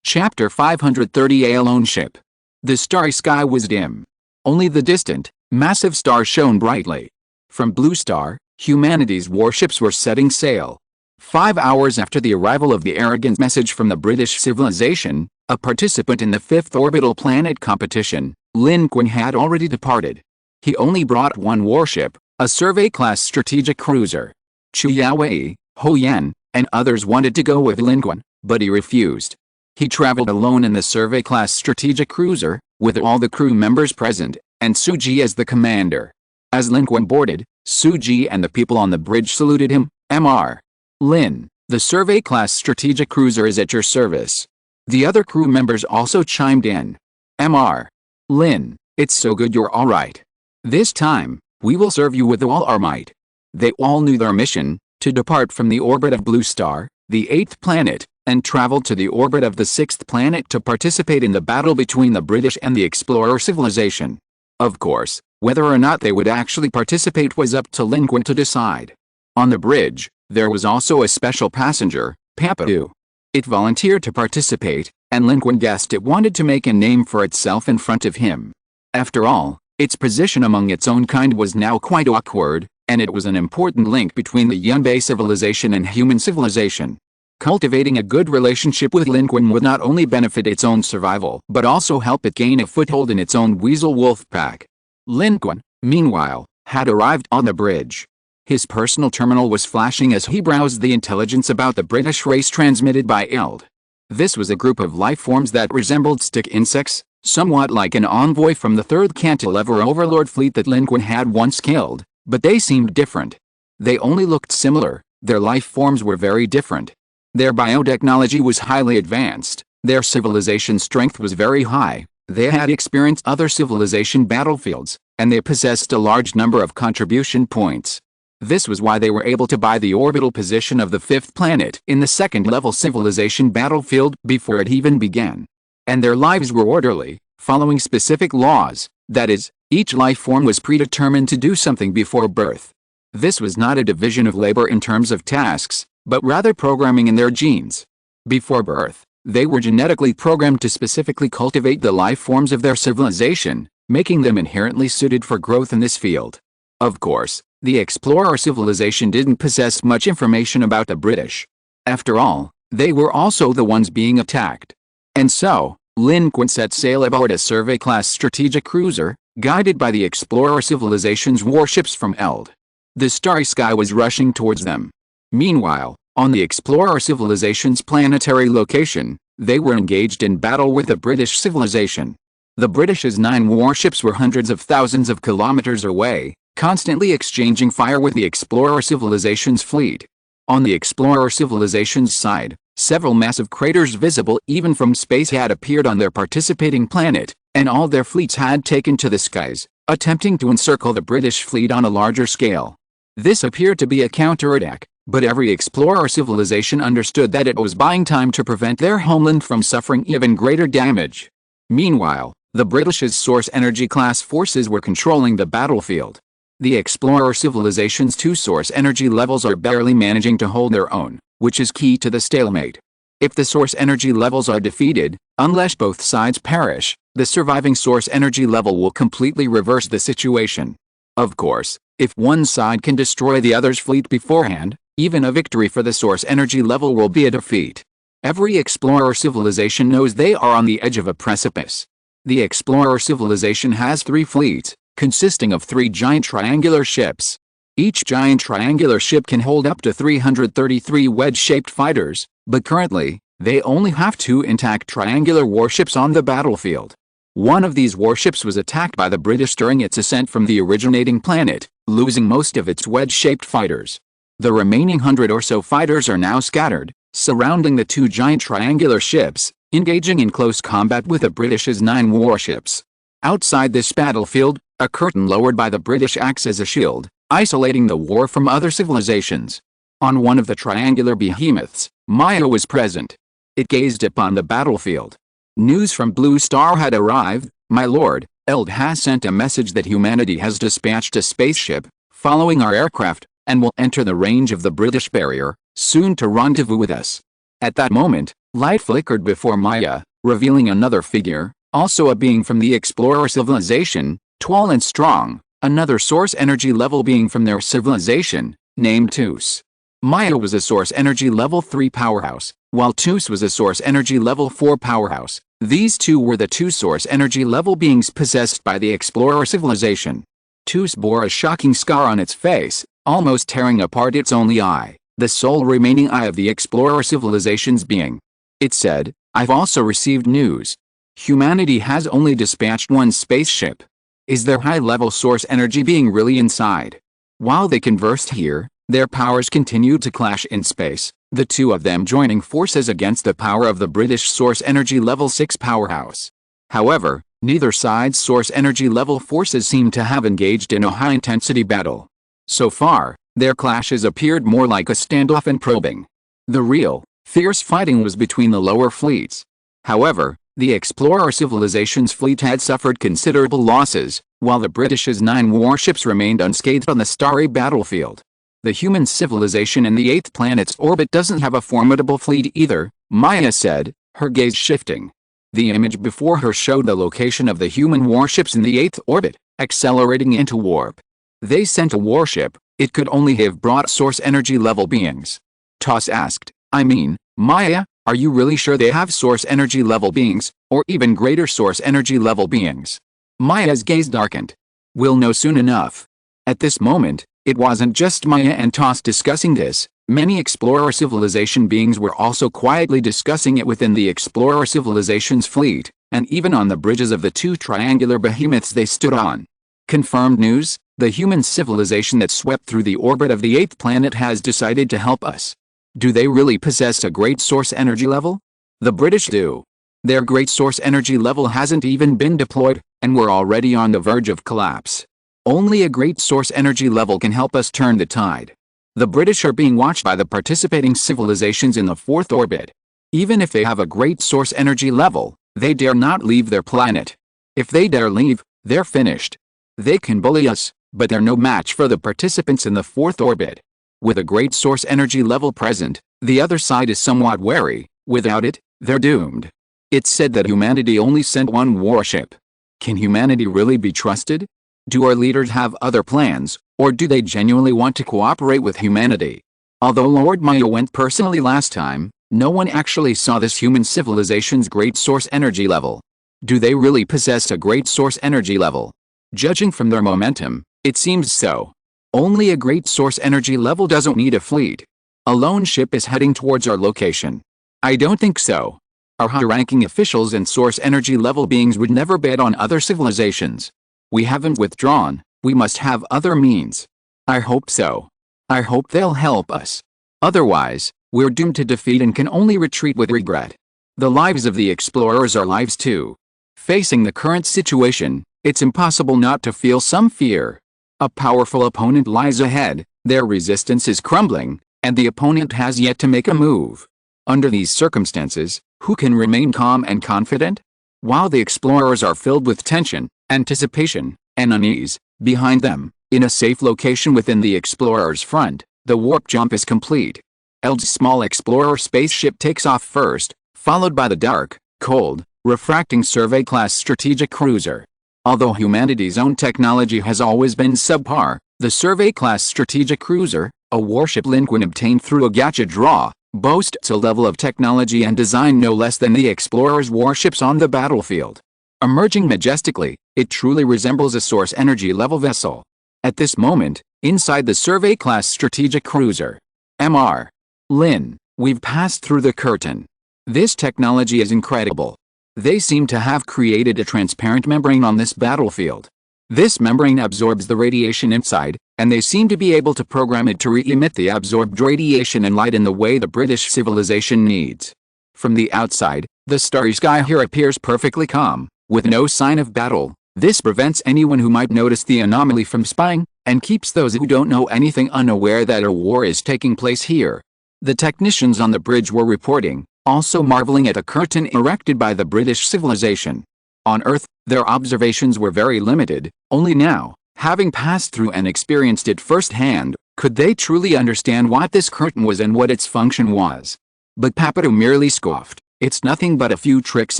[SPEAKER 1] Chapter 530. A Lone Ship. The starry sky was dim. Only the distant, massive stars shone brightly. From Blue Star, humanity's warships were setting sail. 5 hours after the arrival of the arrogant message from the British civilization, a participant in the 5th orbital planet competition, Lin Qun had already departed. He only brought one warship, a survey-class strategic cruiser. Chu Yaowei, Ho Yan, and others wanted to go with Lin Qun, but he refused. He traveled alone in the survey-class strategic cruiser, with all the crew members present, and Suji as the commander. As Lin Qun boarded, Suji and the people on the bridge saluted him. "Mr. Lin, the survey-class strategic cruiser is at your service." The other crew members also chimed in. "Mr. Lin, it's so good you're all right. This time, we will serve you with all our might." They all knew their mission, to depart from the orbit of Blue Star, the 8th planet, and travel to the orbit of the 6th planet to participate in the battle between the British and the explorer civilization. Of course, whether or not they would actually participate was up to Lin Qun to decide. On the bridge, there was also a special passenger, Papu. It volunteered to participate, and Lin Qun guessed it wanted to make a name for itself in front of him. After all, its position among its own kind was now quite awkward, and it was an important link between the Yunbei civilization and human civilization. Cultivating a good relationship with Lin Qun would not only benefit its own survival but also help it gain a foothold in its own weasel wolf pack. Lin Qun, meanwhile, had arrived on the bridge. His personal terminal was flashing as he browsed the intelligence about the British race transmitted by ELD. This was a group of life forms that resembled stick insects, somewhat like an envoy from the 3rd Cantilever Overlord fleet that Lin Qun had once killed, but they seemed different. They only looked similar, their life forms were very different. Their biotechnology was highly advanced, their civilization strength was very high, they had experienced other civilization battlefields, and they possessed a large number of contribution points. This was why they were able to buy the orbital position of the 5th planet in the 2nd-level civilization battlefield before it even began. And their lives were orderly, following specific laws, that is, each life form was predetermined to do something before birth. This was not a division of labor in terms of tasks, but rather programming in their genes. Before birth, they were genetically programmed to specifically cultivate the life forms of their civilization, making them inherently suited for growth in this field. Of course, the explorer civilization didn't possess much information about the British. After all, they were also the ones being attacked. And so, Lin Qun set sail aboard a survey-class strategic cruiser, guided by the explorer civilization's warships from ELD. The starry sky was rushing towards them. Meanwhile, on the explorer civilization's planetary location, they were engaged in battle with the British civilization. The British's 9 warships were hundreds of thousands of kilometers away, constantly exchanging fire with the explorer civilization's fleet. On the explorer civilization's side, several massive craters visible even from space had appeared on their participating planet, and all their fleets had taken to the skies, attempting to encircle the British fleet on a larger scale. This appeared to be a counterattack, But every explorer civilization understood that it was buying time to prevent their homeland from suffering even greater damage. Meanwhile, the British's source energy class forces were controlling the battlefield. The explorer civilization's two source energy levels are barely managing to hold their own, which is key to the stalemate. If the source energy levels are defeated, unless both sides perish, the surviving source energy level will completely reverse the situation. Of course, if one side can destroy the other's fleet beforehand, even a victory for the source energy level will be a defeat. Every explorer civilization knows they are on the edge of a precipice. The explorer civilization has 3 fleets, consisting of 3 giant triangular ships. Each giant triangular ship can hold up to 333 wedge-shaped fighters, but currently, they only have 2 intact triangular warships on the battlefield. One of these warships was attacked by the British during its ascent from the originating planet, losing most of its wedge-shaped fighters. The remaining 100 or so fighters are now scattered, surrounding the 2 giant triangular ships, engaging in close combat with the British's 9 warships. Outside this battlefield, a curtain lowered by the British acts as a shield, isolating the war from other civilizations. On one of the triangular behemoths, Maya was present. It gazed upon the battlefield. News from Blue Star had arrived. My lord, Eld has sent a message that humanity has dispatched a spaceship, following our aircraft, and will enter the range of the British barrier, soon to rendezvous with us. At that moment, light flickered before Maya, revealing another figure, also a being from the explorer civilization, tall and strong, another source energy level being from their civilization, named Tus. Maya was a source energy level 3 powerhouse, while Tus was a source energy level 4 powerhouse. These two were the 2 source energy level beings possessed by the explorer civilization. Tus bore a shocking scar on its face, almost tearing apart its only eye, the sole remaining eye of the explorer civilization's being. It said, "I've also received news. Humanity has only dispatched 1 spaceship. Is their high-level source energy being really inside?" While they conversed here, their powers continued to clash in space, the 2 of them joining forces against the power of the British source energy level 6 powerhouse. However, neither side's source energy level forces seemed to have engaged in a high-intensity battle. So far, their clashes appeared more like a standoff and probing. The real, fierce fighting was between the lower fleets. However, the explorer civilization's fleet had suffered considerable losses, while the British's 9 warships remained unscathed on the starry battlefield. The human civilization in the 8th planet's orbit doesn't have a formidable fleet either, Maya said, her gaze shifting. The image before her showed the location of the human warships in the 8th orbit, accelerating into warp. They sent a warship. It could only have brought source energy level beings. Toss asked, I mean, Maya, are you really sure they have source energy level beings, or even greater source energy level beings? Maya's gaze darkened. We'll know soon enough. At this moment, it wasn't just Maya and Toss discussing this. Many explorer civilization beings were also quietly discussing it within the explorer civilization's fleet, and even on the bridges of the 2 triangular behemoths they stood on. Confirmed news, the human civilization that swept through the orbit of the 8th planet has decided to help us. Do they really possess a great source energy level? The British do. Their great source energy level hasn't even been deployed, and we're already on the verge of collapse. Only a great source energy level can help us turn the tide. The British are being watched by the participating civilizations in the 4th orbit. Even if they have a great source energy level, they dare not leave their planet. If they dare leave, they're finished. They can bully us, but they're no match for the participants in the 4th orbit. With a great source energy level present, the other side is somewhat wary. Without it, they're doomed. It's said that humanity only sent 1 warship. Can humanity really be trusted? Do our leaders have other plans, or do they genuinely want to cooperate with humanity? Although Lord Maya went personally last time, no one actually saw this human civilization's great source energy level. Do they really possess a great source energy level? Judging from their momentum, it seems so. Only a great source energy level doesn't need a fleet. A lone ship is heading towards our location. I don't think so. Our high-ranking officials and source energy level beings would never bet on other civilizations. We haven't withdrawn, we must have other means. I hope so. I hope they'll help us. Otherwise, we're doomed to defeat and can only retreat with regret. The lives of the explorers are lives too. Facing the current situation, it's impossible not to feel some fear. A powerful opponent lies ahead, their resistance is crumbling, and the opponent has yet to make a move. Under these circumstances, who can remain calm and confident? While the explorers are filled with tension, anticipation, and unease, behind them, in a safe location within the explorer's front, the warp jump is complete. Eld's small explorer spaceship takes off first, followed by the dark, cold, refracting survey-class strategic cruiser. Although humanity's own technology has always been subpar, the survey-class strategic cruiser, a warship Lin Qun obtained through a gacha draw, boasts a level of technology and design no less than the explorer's warships on the battlefield. Emerging majestically, it truly resembles a source energy-level vessel. At this moment, inside the survey-class strategic cruiser, Mr. Lin, we've passed through the curtain. This technology is incredible. They seem to have created a transparent membrane on this battlefield. This membrane absorbs the radiation inside, and they seem to be able to program it to re-emit the absorbed radiation and light in the way the British civilization needs. From the outside, the starry sky here appears perfectly calm, with no sign of battle. This prevents anyone who might notice the anomaly from spying, and keeps those who don't know anything unaware that a war is taking place here. The technicians on the bridge were reporting, also marveling at a curtain erected by the British civilization. On Earth, their observations were very limited. Only now, having passed through and experienced it firsthand, could they truly understand what this curtain was and what its function was. But Papadu merely scoffed. It's nothing but a few tricks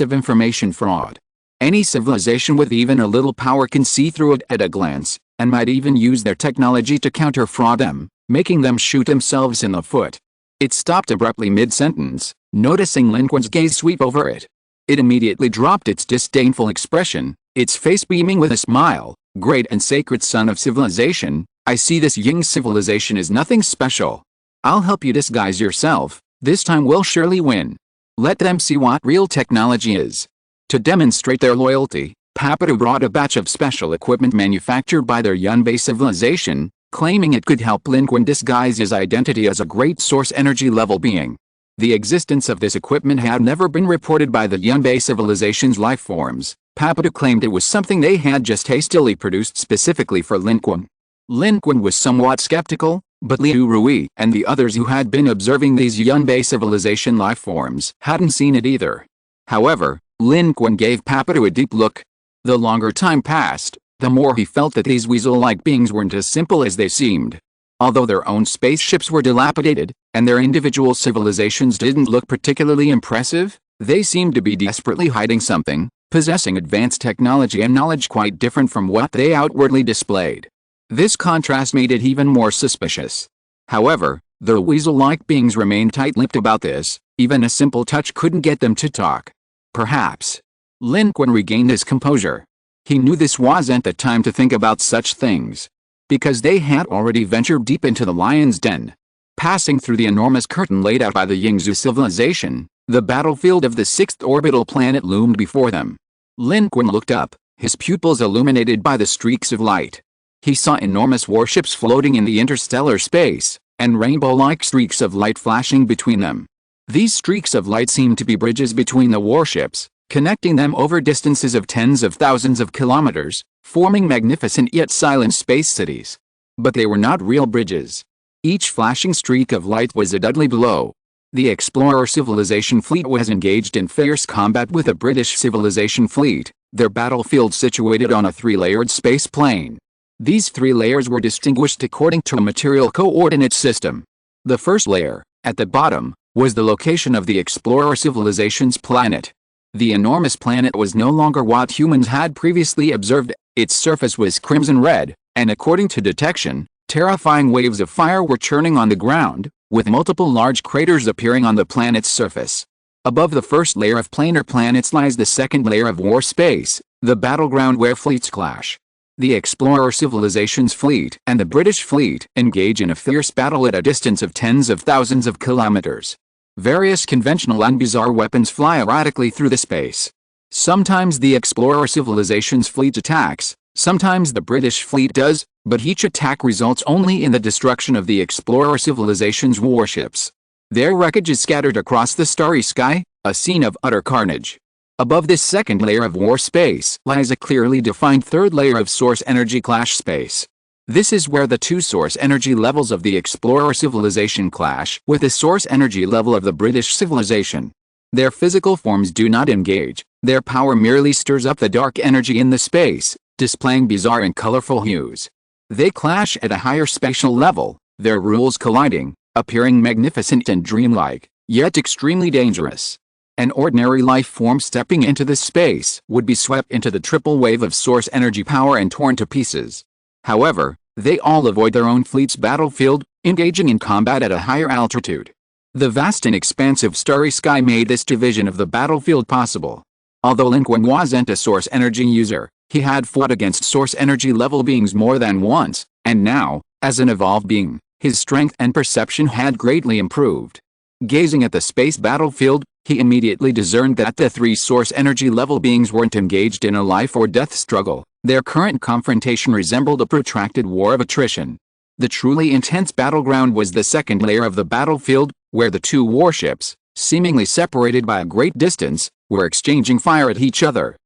[SPEAKER 1] of information fraud. Any civilization with even a little power can see through it at a glance, and might even use their technology to counter-fraud them, making them shoot themselves in the foot. It stopped abruptly mid-sentence, noticing Lin Qun's gaze sweep over it. It immediately dropped its disdainful expression, its face beaming with a smile. Great and sacred son of civilization, I see this Ying civilization is nothing special. I'll help you disguise yourself, this time we'll surely win. Let them see what real technology is. To demonstrate their loyalty, Papadu brought a batch of special equipment manufactured by their Yunbei civilization, claiming it could help Lin Qun disguise his identity as a great source energy level being. The existence of this equipment had never been reported by the Yunbei civilization's life forms. Papadu claimed it was something they had just hastily produced specifically for Lin Qun. Lin Qun was somewhat skeptical, but Liu Rui and the others who had been observing these Yunbei civilization life forms hadn't seen it either. However, Lin Qun gave Papadu a deep look. The longer time passed, the more he felt that these weasel-like beings weren't as simple as they seemed. Although their own spaceships were dilapidated, and their individual civilizations didn't look particularly impressive, they seemed to be desperately hiding something, possessing advanced technology and knowledge quite different from what they outwardly displayed. This contrast made it even more suspicious. However, the weasel-like beings remained tight-lipped about this. Even a simple touch couldn't get them to talk. Perhaps. Lin Qun regained his composure. He knew this wasn't the time to think about such things, because they had already ventured deep into the lion's den. Passing through the enormous curtain laid out by the Yingzhou civilization, the battlefield of the sixth orbital planet loomed before them. Lin Qun looked up, his pupils illuminated by the streaks of light. He saw enormous warships floating in the interstellar space, and rainbow-like streaks of light flashing between them. These streaks of light seemed to be bridges between the warships, connecting them over distances of tens of thousands of kilometers, forming magnificent yet silent space cities. But they were not real bridges. Each flashing streak of light was a deadly blow. The Explorer civilization fleet was engaged in fierce combat with a British civilization fleet, their battlefield situated on a three-layered space plane. These three layers were distinguished according to a material coordinate system. The first layer, at the bottom, was the location of the Explorer civilization's planet. The enormous planet was no longer what humans had previously observed. Its surface was crimson red, and according to detection, terrifying waves of fire were churning on the ground, with multiple large craters appearing on the planet's surface. Above the first layer of planar planets lies the second layer of war space, the battleground where fleets clash. The Explorer civilization's fleet and the British fleet engage in a fierce battle at a distance of tens of thousands of kilometers. Various conventional and bizarre weapons fly erratically through the space. Sometimes the Explorer civilization's fleet attacks, sometimes the British fleet does, but each attack results only in the destruction of the Explorer civilization's warships. Their wreckage is scattered across the starry sky, a scene of utter carnage. Above this second layer of war space lies a clearly defined third layer of source energy clash space. This is where the two source energy levels of the explorer civilization clash with the source energy level of the British civilization. Their physical forms do not engage, their power merely stirs up the dark energy in the space, displaying bizarre and colorful hues. They clash at a higher spatial level, their rules colliding, appearing magnificent and dreamlike, yet extremely dangerous. An ordinary life form stepping into this space would be swept into the triple wave of source energy power and torn to pieces. However, they all avoid their own fleet's battlefield, engaging in combat at a higher altitude. The vast and expansive starry sky made this division of the battlefield possible. Although Lin Qun wasn't a source energy user, he had fought against source energy level beings more than once, and now, as an evolved being, his strength and perception had greatly improved. Gazing at the space battlefield, he immediately discerned that the three source energy level beings weren't engaged in a life or death struggle. Their current confrontation resembled a protracted war of attrition. The truly intense battleground was the second layer of the battlefield, where the two warships, seemingly separated by a great distance, were exchanging fire at each other.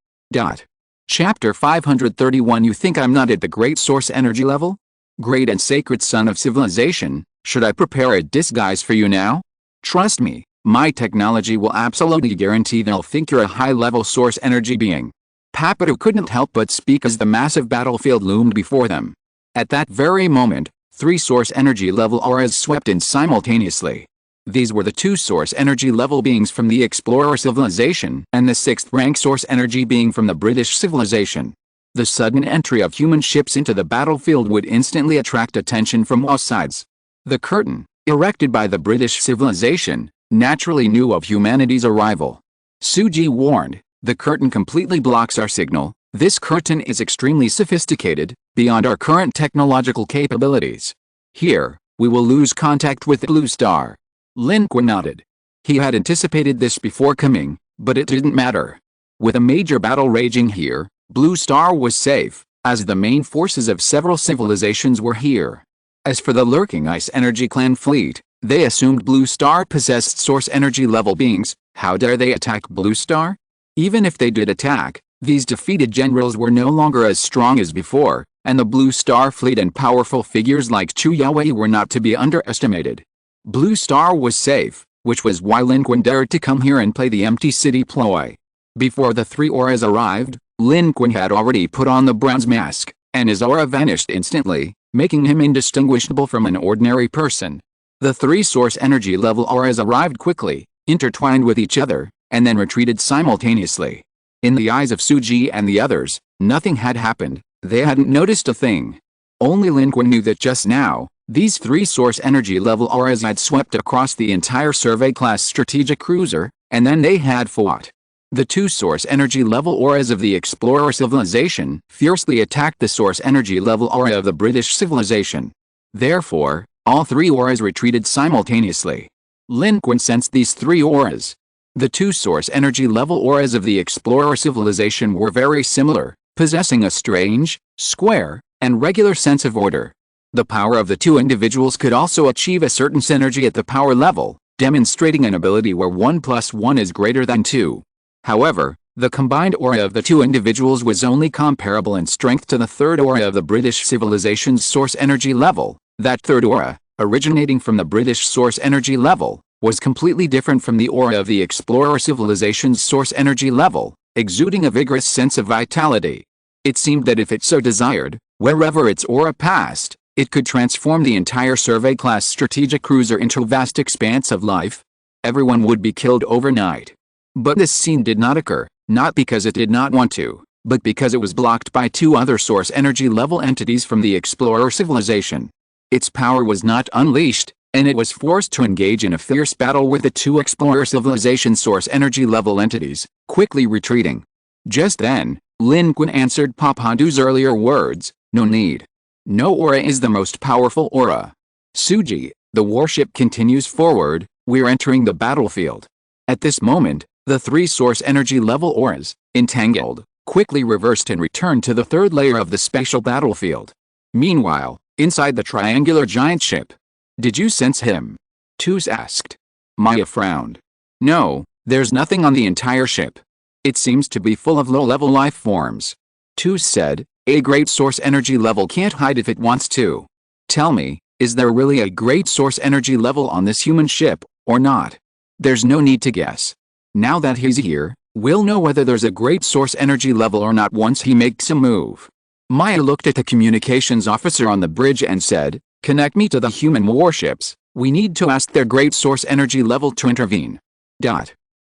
[SPEAKER 1] Chapter 531 You think I'm not at the great source energy level? Great and sacred son of civilization, should I prepare a disguise for you now? Trust me, my technology will absolutely guarantee they'll think you're a high-level source energy being. Papadu couldn't help but speak as the massive battlefield loomed before them. At that very moment, three source energy level auras swept in simultaneously. These were the two source energy level beings from the explorer civilization and the sixth rank source energy being from the British civilization. The sudden entry of human ships into the battlefield would instantly attract attention from all sides. The curtain, erected by the British civilization, naturally knew of humanity's arrival. Suji warned, "The curtain completely blocks our signal. This curtain is extremely sophisticated, beyond our current technological capabilities. Here, we will lose contact with the Blue Star." Lin Qun nodded. He had anticipated this before coming, but it didn't matter. With a major battle raging here, Blue Star was safe, as the main forces of several civilizations were here. As for the lurking Ice Energy Clan fleet, they assumed Blue Star possessed source energy level beings. How dare they attack Blue Star? Even if they did attack, these defeated generals were no longer as strong as before, and the Blue Star fleet and powerful figures like Chu Yaowei were not to be underestimated. Blue Star was safe, which was why Lin Qun dared to come here and play the empty city ploy. Before the three auras arrived, Lin Qun had already put on the bronze mask, and his aura vanished instantly, making him indistinguishable from an ordinary person. The three source energy level auras arrived quickly, intertwined with each other, and then retreated simultaneously. In the eyes of Suji and the others, nothing had happened. They hadn't noticed a thing. Only Lin Qun knew that just now, these three source energy level auras had swept across the entire survey-class strategic cruiser, and then they had fought. The two source energy level auras of the explorer civilization fiercely attacked the source energy level aura of the British civilization. Therefore, all three auras retreated simultaneously. Lin Qun sensed these three auras. The two source energy level auras of the explorer civilization were very similar, possessing a strange, square, and regular sense of order. The power of the two individuals could also achieve a certain synergy at the power level, demonstrating an ability where 1 + 1 is greater than 2. However, the combined aura of the two individuals was only comparable in strength to the third aura of the British civilization's source energy level. That third aura, originating from the British source energy level, was completely different from the aura of the explorer civilization's source energy level, exuding a vigorous sense of vitality. It seemed that if it so desired, wherever its aura passed, it could transform the entire survey-class strategic cruiser into a vast expanse of life. Everyone would be killed overnight. But this scene did not occur, not because it did not want to, but because it was blocked by two other source energy level entities from the explorer civilization. Its power was not unleashed, and it was forced to engage in a fierce battle with the two explorer civilization source energy level entities, quickly retreating. Just then, Lin Qun answered Papadu's earlier words, "No need. No aura is the most powerful aura. Suji, the warship continues forward, we're entering the battlefield." At this moment, the three source energy level auras, entangled, quickly reversed and returned to the third layer of the spatial battlefield. Meanwhile, inside the triangular giant ship, "Did you sense him?" Tus asked. Maya frowned. "No, there's nothing on the entire ship. It seems to be full of low-level life forms." Tus said, A great source energy level can't hide if it wants to. Tell me, is there really a great source energy level on this human ship, or not? There's no need to guess. Now that he's here, we'll know whether there's a great source energy level or not once he makes a move. Maya looked at the communications officer on the bridge and said, "Connect me to the human warships. We need to ask their great source energy level to intervene."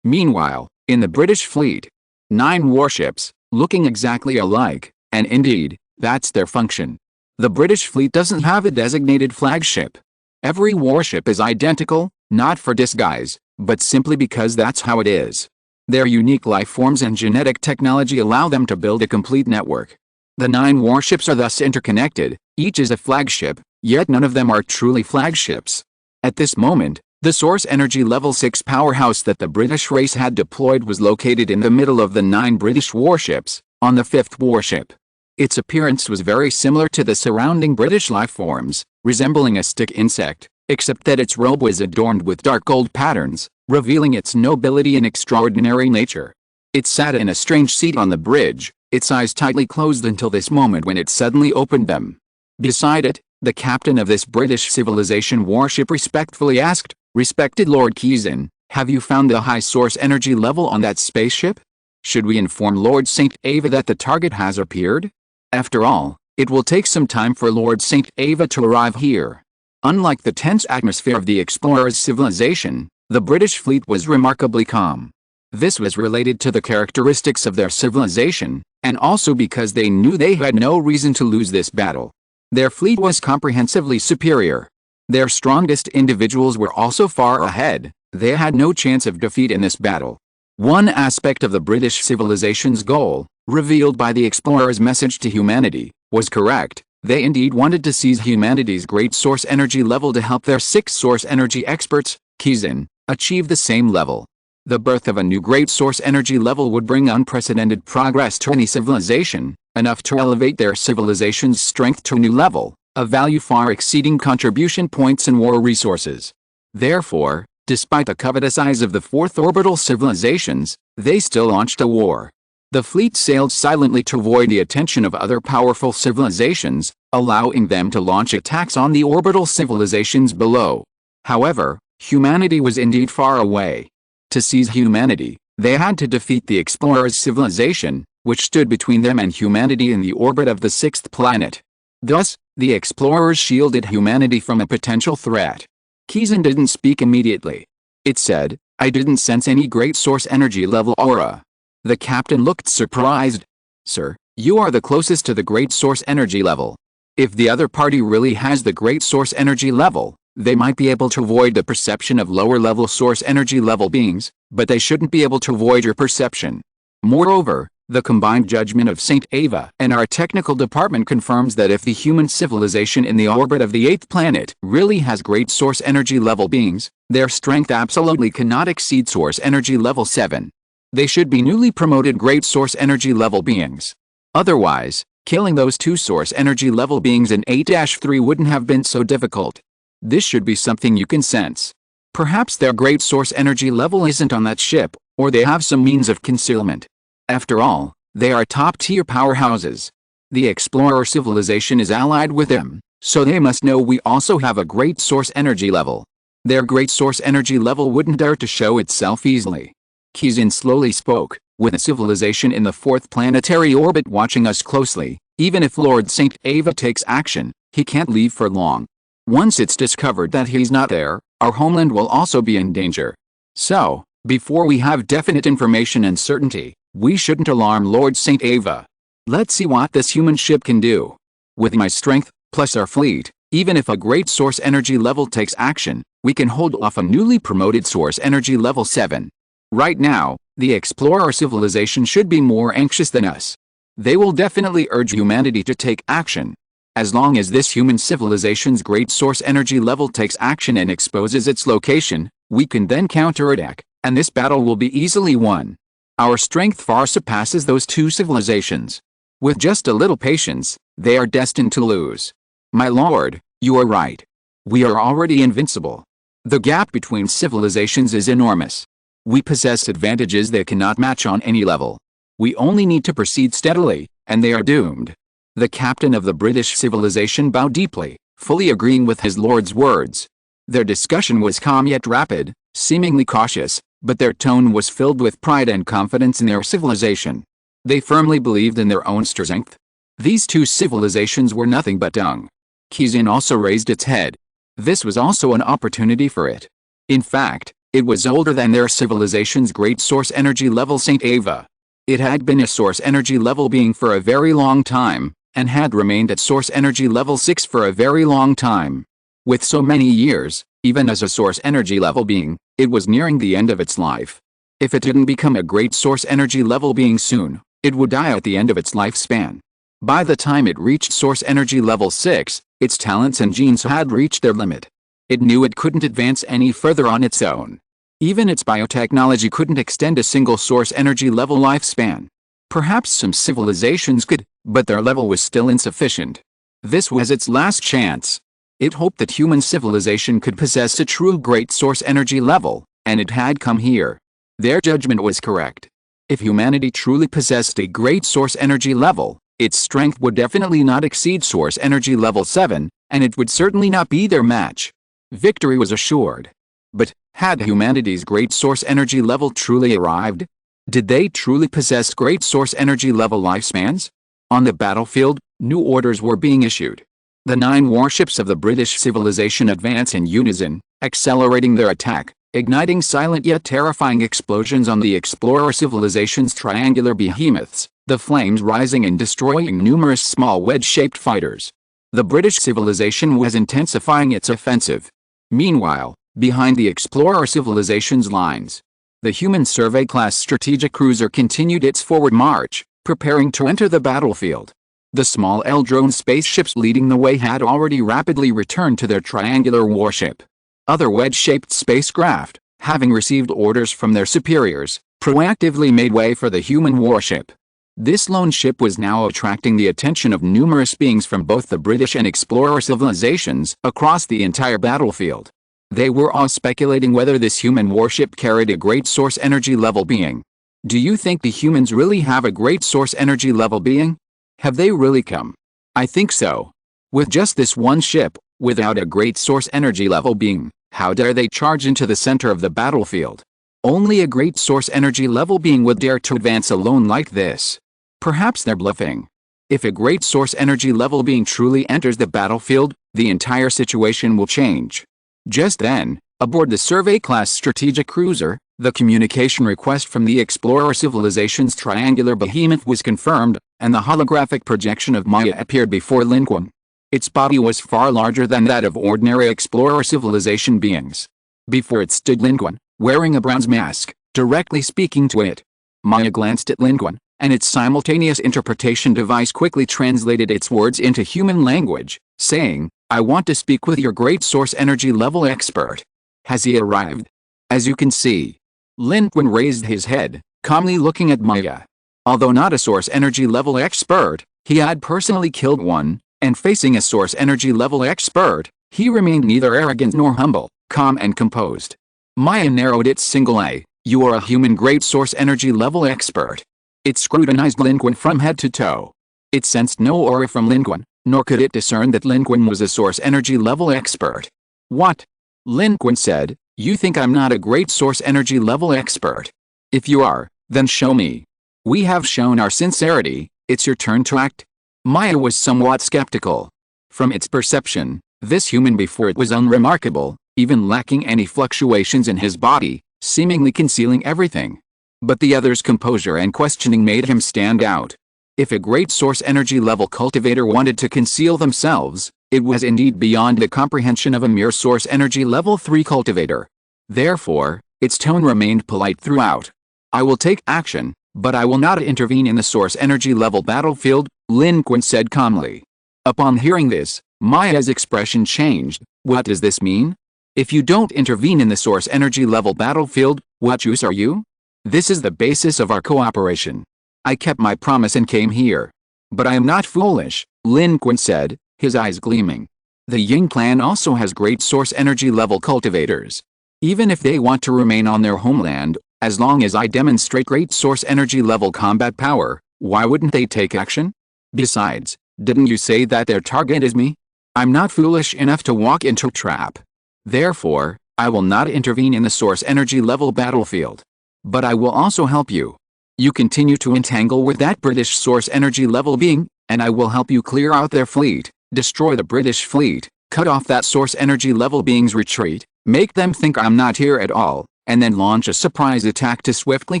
[SPEAKER 1] Meanwhile, in the British fleet, 9 warships, looking exactly alike, and indeed, that's their function. The British fleet doesn't have a designated flagship. Every warship is identical, not for disguise, but simply because that's how it is. Their unique life forms and genetic technology allow them to build a complete network. The 9 warships are thus interconnected, each is a flagship, yet none of them are truly flagships. At this moment, the source energy level 6 powerhouse that the British race had deployed was located in the middle of the 9 British warships, on the 5th warship. Its appearance was very similar to the surrounding British life forms, resembling a stick insect, except that its robe was adorned with dark gold patterns, revealing its nobility and extraordinary nature. It sat in a strange seat on the bridge, its eyes tightly closed until this moment when it suddenly opened them. Beside it, the captain of this British civilization warship respectfully asked, "Respected Lord Qun, have you found the high source energy level on that spaceship? Should we inform Lord St. Ava that the target has appeared? After all, it will take some time for Lord St. Ava to arrive here." Unlike the tense atmosphere of the explorer's civilization, the British fleet was remarkably calm. This was related to the characteristics of their civilization, and also because they knew they had no reason to lose this battle. Their fleet was comprehensively superior. Their strongest individuals were also far ahead. They had no chance of defeat in this battle. One aspect of the British civilization's goal, revealed by the explorer's message to humanity, was correct. They indeed wanted to seize humanity's great source energy level to help their 6 source energy experts, Qun, achieve the same level. The birth of a new great source energy level would bring unprecedented progress to any civilization, enough to elevate their civilization's strength to a new level, a value far exceeding contribution points and war resources. Therefore, despite the covetous eyes of the 4th orbital civilizations, they still launched a war. The fleet sailed silently to avoid the attention of other powerful civilizations, allowing them to launch attacks on the orbital civilizations below. However, humanity was indeed far away. To seize humanity, they had to defeat the explorer's civilization, which stood between them and humanity in the orbit of the 6th planet. Thus, the explorers shielded humanity from a potential threat. Qun didn't speak immediately. It said, "I didn't sense any great source energy level aura." The captain looked surprised. "Sir, you are the closest to the great source energy level. If the other party really has the great source energy level, they might be able to avoid the perception of lower-level source energy level beings, but they shouldn't be able to avoid your perception. Moreover, the combined judgment of St. Ava and our technical department confirms that if the human civilization in the orbit of the 8th planet really has great source energy level beings, their strength absolutely cannot exceed source energy level 7. They should be newly promoted great source energy level beings. Otherwise, killing those 2 source energy level beings in 8-3 wouldn't have been so difficult. This should be something you can sense. Perhaps their great source energy level isn't on that ship, or they have some means of concealment. After all, they are top-tier powerhouses. The explorer civilization is allied with them, so they must know we also have a great source energy level. Their great source energy level wouldn't dare to show itself easily." Qun slowly spoke, "With a civilization in the 4th planetary orbit watching us closely, even if Lord St. Ava takes action, he can't leave for long. Once it's discovered that he's not there, our homeland will also be in danger. So, before we have definite information and certainty, we shouldn't alarm Lord St. Ava. Let's see what this human ship can do. With my strength, plus our fleet, even if a great source energy level takes action, we can hold off a newly promoted source energy level 7. Right now, the explorer civilization should be more anxious than us. They will definitely urge humanity to take action. As long as this human civilization's great source energy level takes action and exposes its location, we can then counterattack, and this battle will be easily won. Our strength far surpasses those 2 civilizations. With just a little patience, they are destined to lose. My lord, you are right. We are already invincible. The gap between civilizations is enormous. We possess advantages they cannot match on any level. We only need to proceed steadily, and they are doomed." The captain of the British civilization bowed deeply, fully agreeing with his lord's words. Their discussion was calm yet rapid, seemingly cautious, but their tone was filled with pride and confidence in their civilization. They firmly believed in their own strength. These two civilizations were nothing but dung. Kizin also raised its head. This was also an opportunity for it. In fact, it was older than their civilization's great source energy level St. Ava. It had been a source energy level being for a very long time, and had remained at source energy level 6 for a very long time. With so many years, even as a source energy level being, it was nearing the end of its life. If it didn't become a great source energy level being soon, it would die at the end of its lifespan. By the time it reached source energy level 6, its talents and genes had reached their limit. It knew it couldn't advance any further on its own. Even its biotechnology couldn't extend a single source energy level lifespan. Perhaps some civilizations could, but their level was still insufficient. This was its last chance. It hoped that human civilization could possess a true great source energy level, and it had come here. Their judgment was correct. If humanity truly possessed a great source energy level, its strength would definitely not exceed source energy level 7, and it would certainly not be their match. Victory was assured. But, had humanity's great source energy level truly arrived? Did they truly possess great source energy level lifespans? On the battlefield, new orders were being issued. The 9 warships of the British civilization advance in unison, accelerating their attack, igniting silent yet terrifying explosions on the explorer civilization's triangular behemoths, the flames rising and destroying numerous small wedge-shaped fighters. The British civilization was intensifying its offensive. Meanwhile, behind the explorer civilization's lines, the human survey-class strategic cruiser continued its forward march, preparing to enter the battlefield. The small L-drone spaceships leading the way had already rapidly returned to their triangular warship. Other wedge-shaped spacecraft, having received orders from their superiors, proactively made way for the human warship. This lone ship was now attracting the attention of numerous beings from both the British and explorer civilizations across the entire battlefield. They were all speculating whether this human warship carried a great source energy level being. Do you think the humans really have a great source energy level being? Have they really come? I think so. With just this one ship, without a great source energy level being, how dare they charge into the center of the battlefield? Only a great source energy level being would dare to advance alone like this. Perhaps they're bluffing. If a great source energy level being truly enters the battlefield, the entire situation will change. Just then, aboard the survey-class strategic cruiser, the communication request from the explorer civilization's triangular behemoth was confirmed, and the holographic projection of Maya appeared before Lin Qun. Its body was far larger than that of ordinary explorer civilization beings. Before it stood Lin Qun, wearing a bronze mask, directly speaking to it. Maya glanced at Lin Qun, and its simultaneous interpretation device quickly translated its words into human language, saying, "I want to speak with your great source energy level expert. Has he arrived?" As you can see, Lin Qun raised his head, calmly looking at Maya. Although not a source energy level expert, he had personally killed one, and facing a source energy level expert, he remained neither arrogant nor humble, calm and composed. Maya narrowed its single eye. "You are a human great source energy level expert." It scrutinized Lin Qun from head to toe. It sensed no aura from Lin Qun, nor could it discern that Lin Qun was a source energy level expert. "What?" Lin Qun said. "You think I'm not a great source energy level expert? If you are, then show me." "We have shown our sincerity, it's your turn to act." Maya was somewhat skeptical. From its perception, this human before it was unremarkable, even lacking any fluctuations in his body, seemingly concealing everything. But the other's composure and questioning made him stand out. If a great source energy level cultivator wanted to conceal themselves, it was indeed beyond the comprehension of a mere source energy level 3 cultivator. Therefore, its tone remained polite throughout. "I will take action, but I will not intervene in the source energy level battlefield," Lin Qun said calmly. Upon hearing this, Maya's expression changed. "What does this mean? If you don't intervene in the source energy level battlefield, what use are you? This is the basis of our cooperation. I kept my promise and came here. But I am not foolish," Lin Qun said, his eyes gleaming. "The Ying clan also has great source energy level cultivators. Even if they want to remain on their homeland, as long as I demonstrate great source energy level combat power, why wouldn't they take action? Besides, Didn't you say that their target is me? I'm not foolish enough to walk into a trap. Therefore, I will not intervene in the source energy level battlefield. But I will also help you. You continue to entangle with that British source energy level being, and I will help you clear out their fleet, destroy the British fleet, cut off that source energy level being's retreat, make them think I'm not here at all, and then launch a surprise attack to swiftly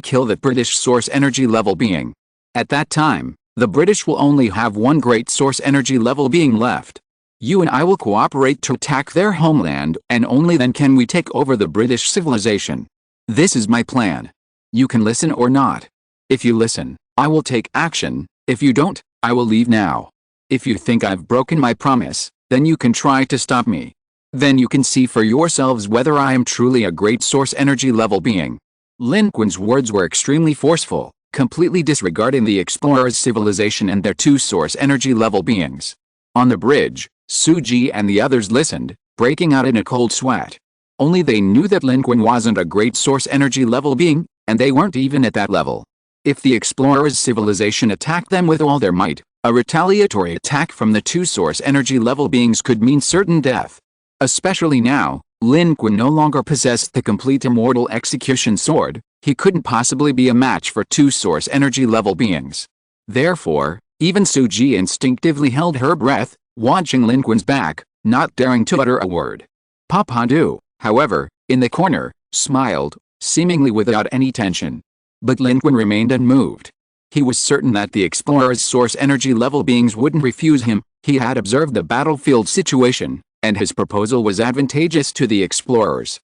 [SPEAKER 1] kill the British source energy level being. At that time, the British will only have one great source energy level being left. You and I will cooperate to attack their homeland, and only then can we take over the British civilization. This is my plan. You can listen or not. If you listen, I will take action. If you don't, I will leave now. If you think I've broken my promise, then you can try to stop me. Then you can see for yourselves whether I am truly a great source energy level being. Lin Qun's words were extremely forceful, completely disregarding the explorers' civilization and their two source energy level beings. On the bridge, Suji and the others listened, breaking out in a cold sweat. Only they knew that Lin Qun wasn't a great source energy level being, and they weren't even at that level. If the explorers' civilization attacked them with all their might, a retaliatory attack from the two source energy level beings could mean certain death. Especially now, Lin Qun no longer possessed the complete immortal execution sword. He couldn't possibly be a match for two source energy level beings. Therefore, even Suji instinctively held her breath, watching Lin Qun's back, not daring to utter a word. Papandu, however, in the corner, smiled, seemingly without any tension. But Lin Qun remained unmoved. He was certain that the explorer's source energy level beings wouldn't refuse him. He had observed the battlefield situation, and his proposal was advantageous to the explorers.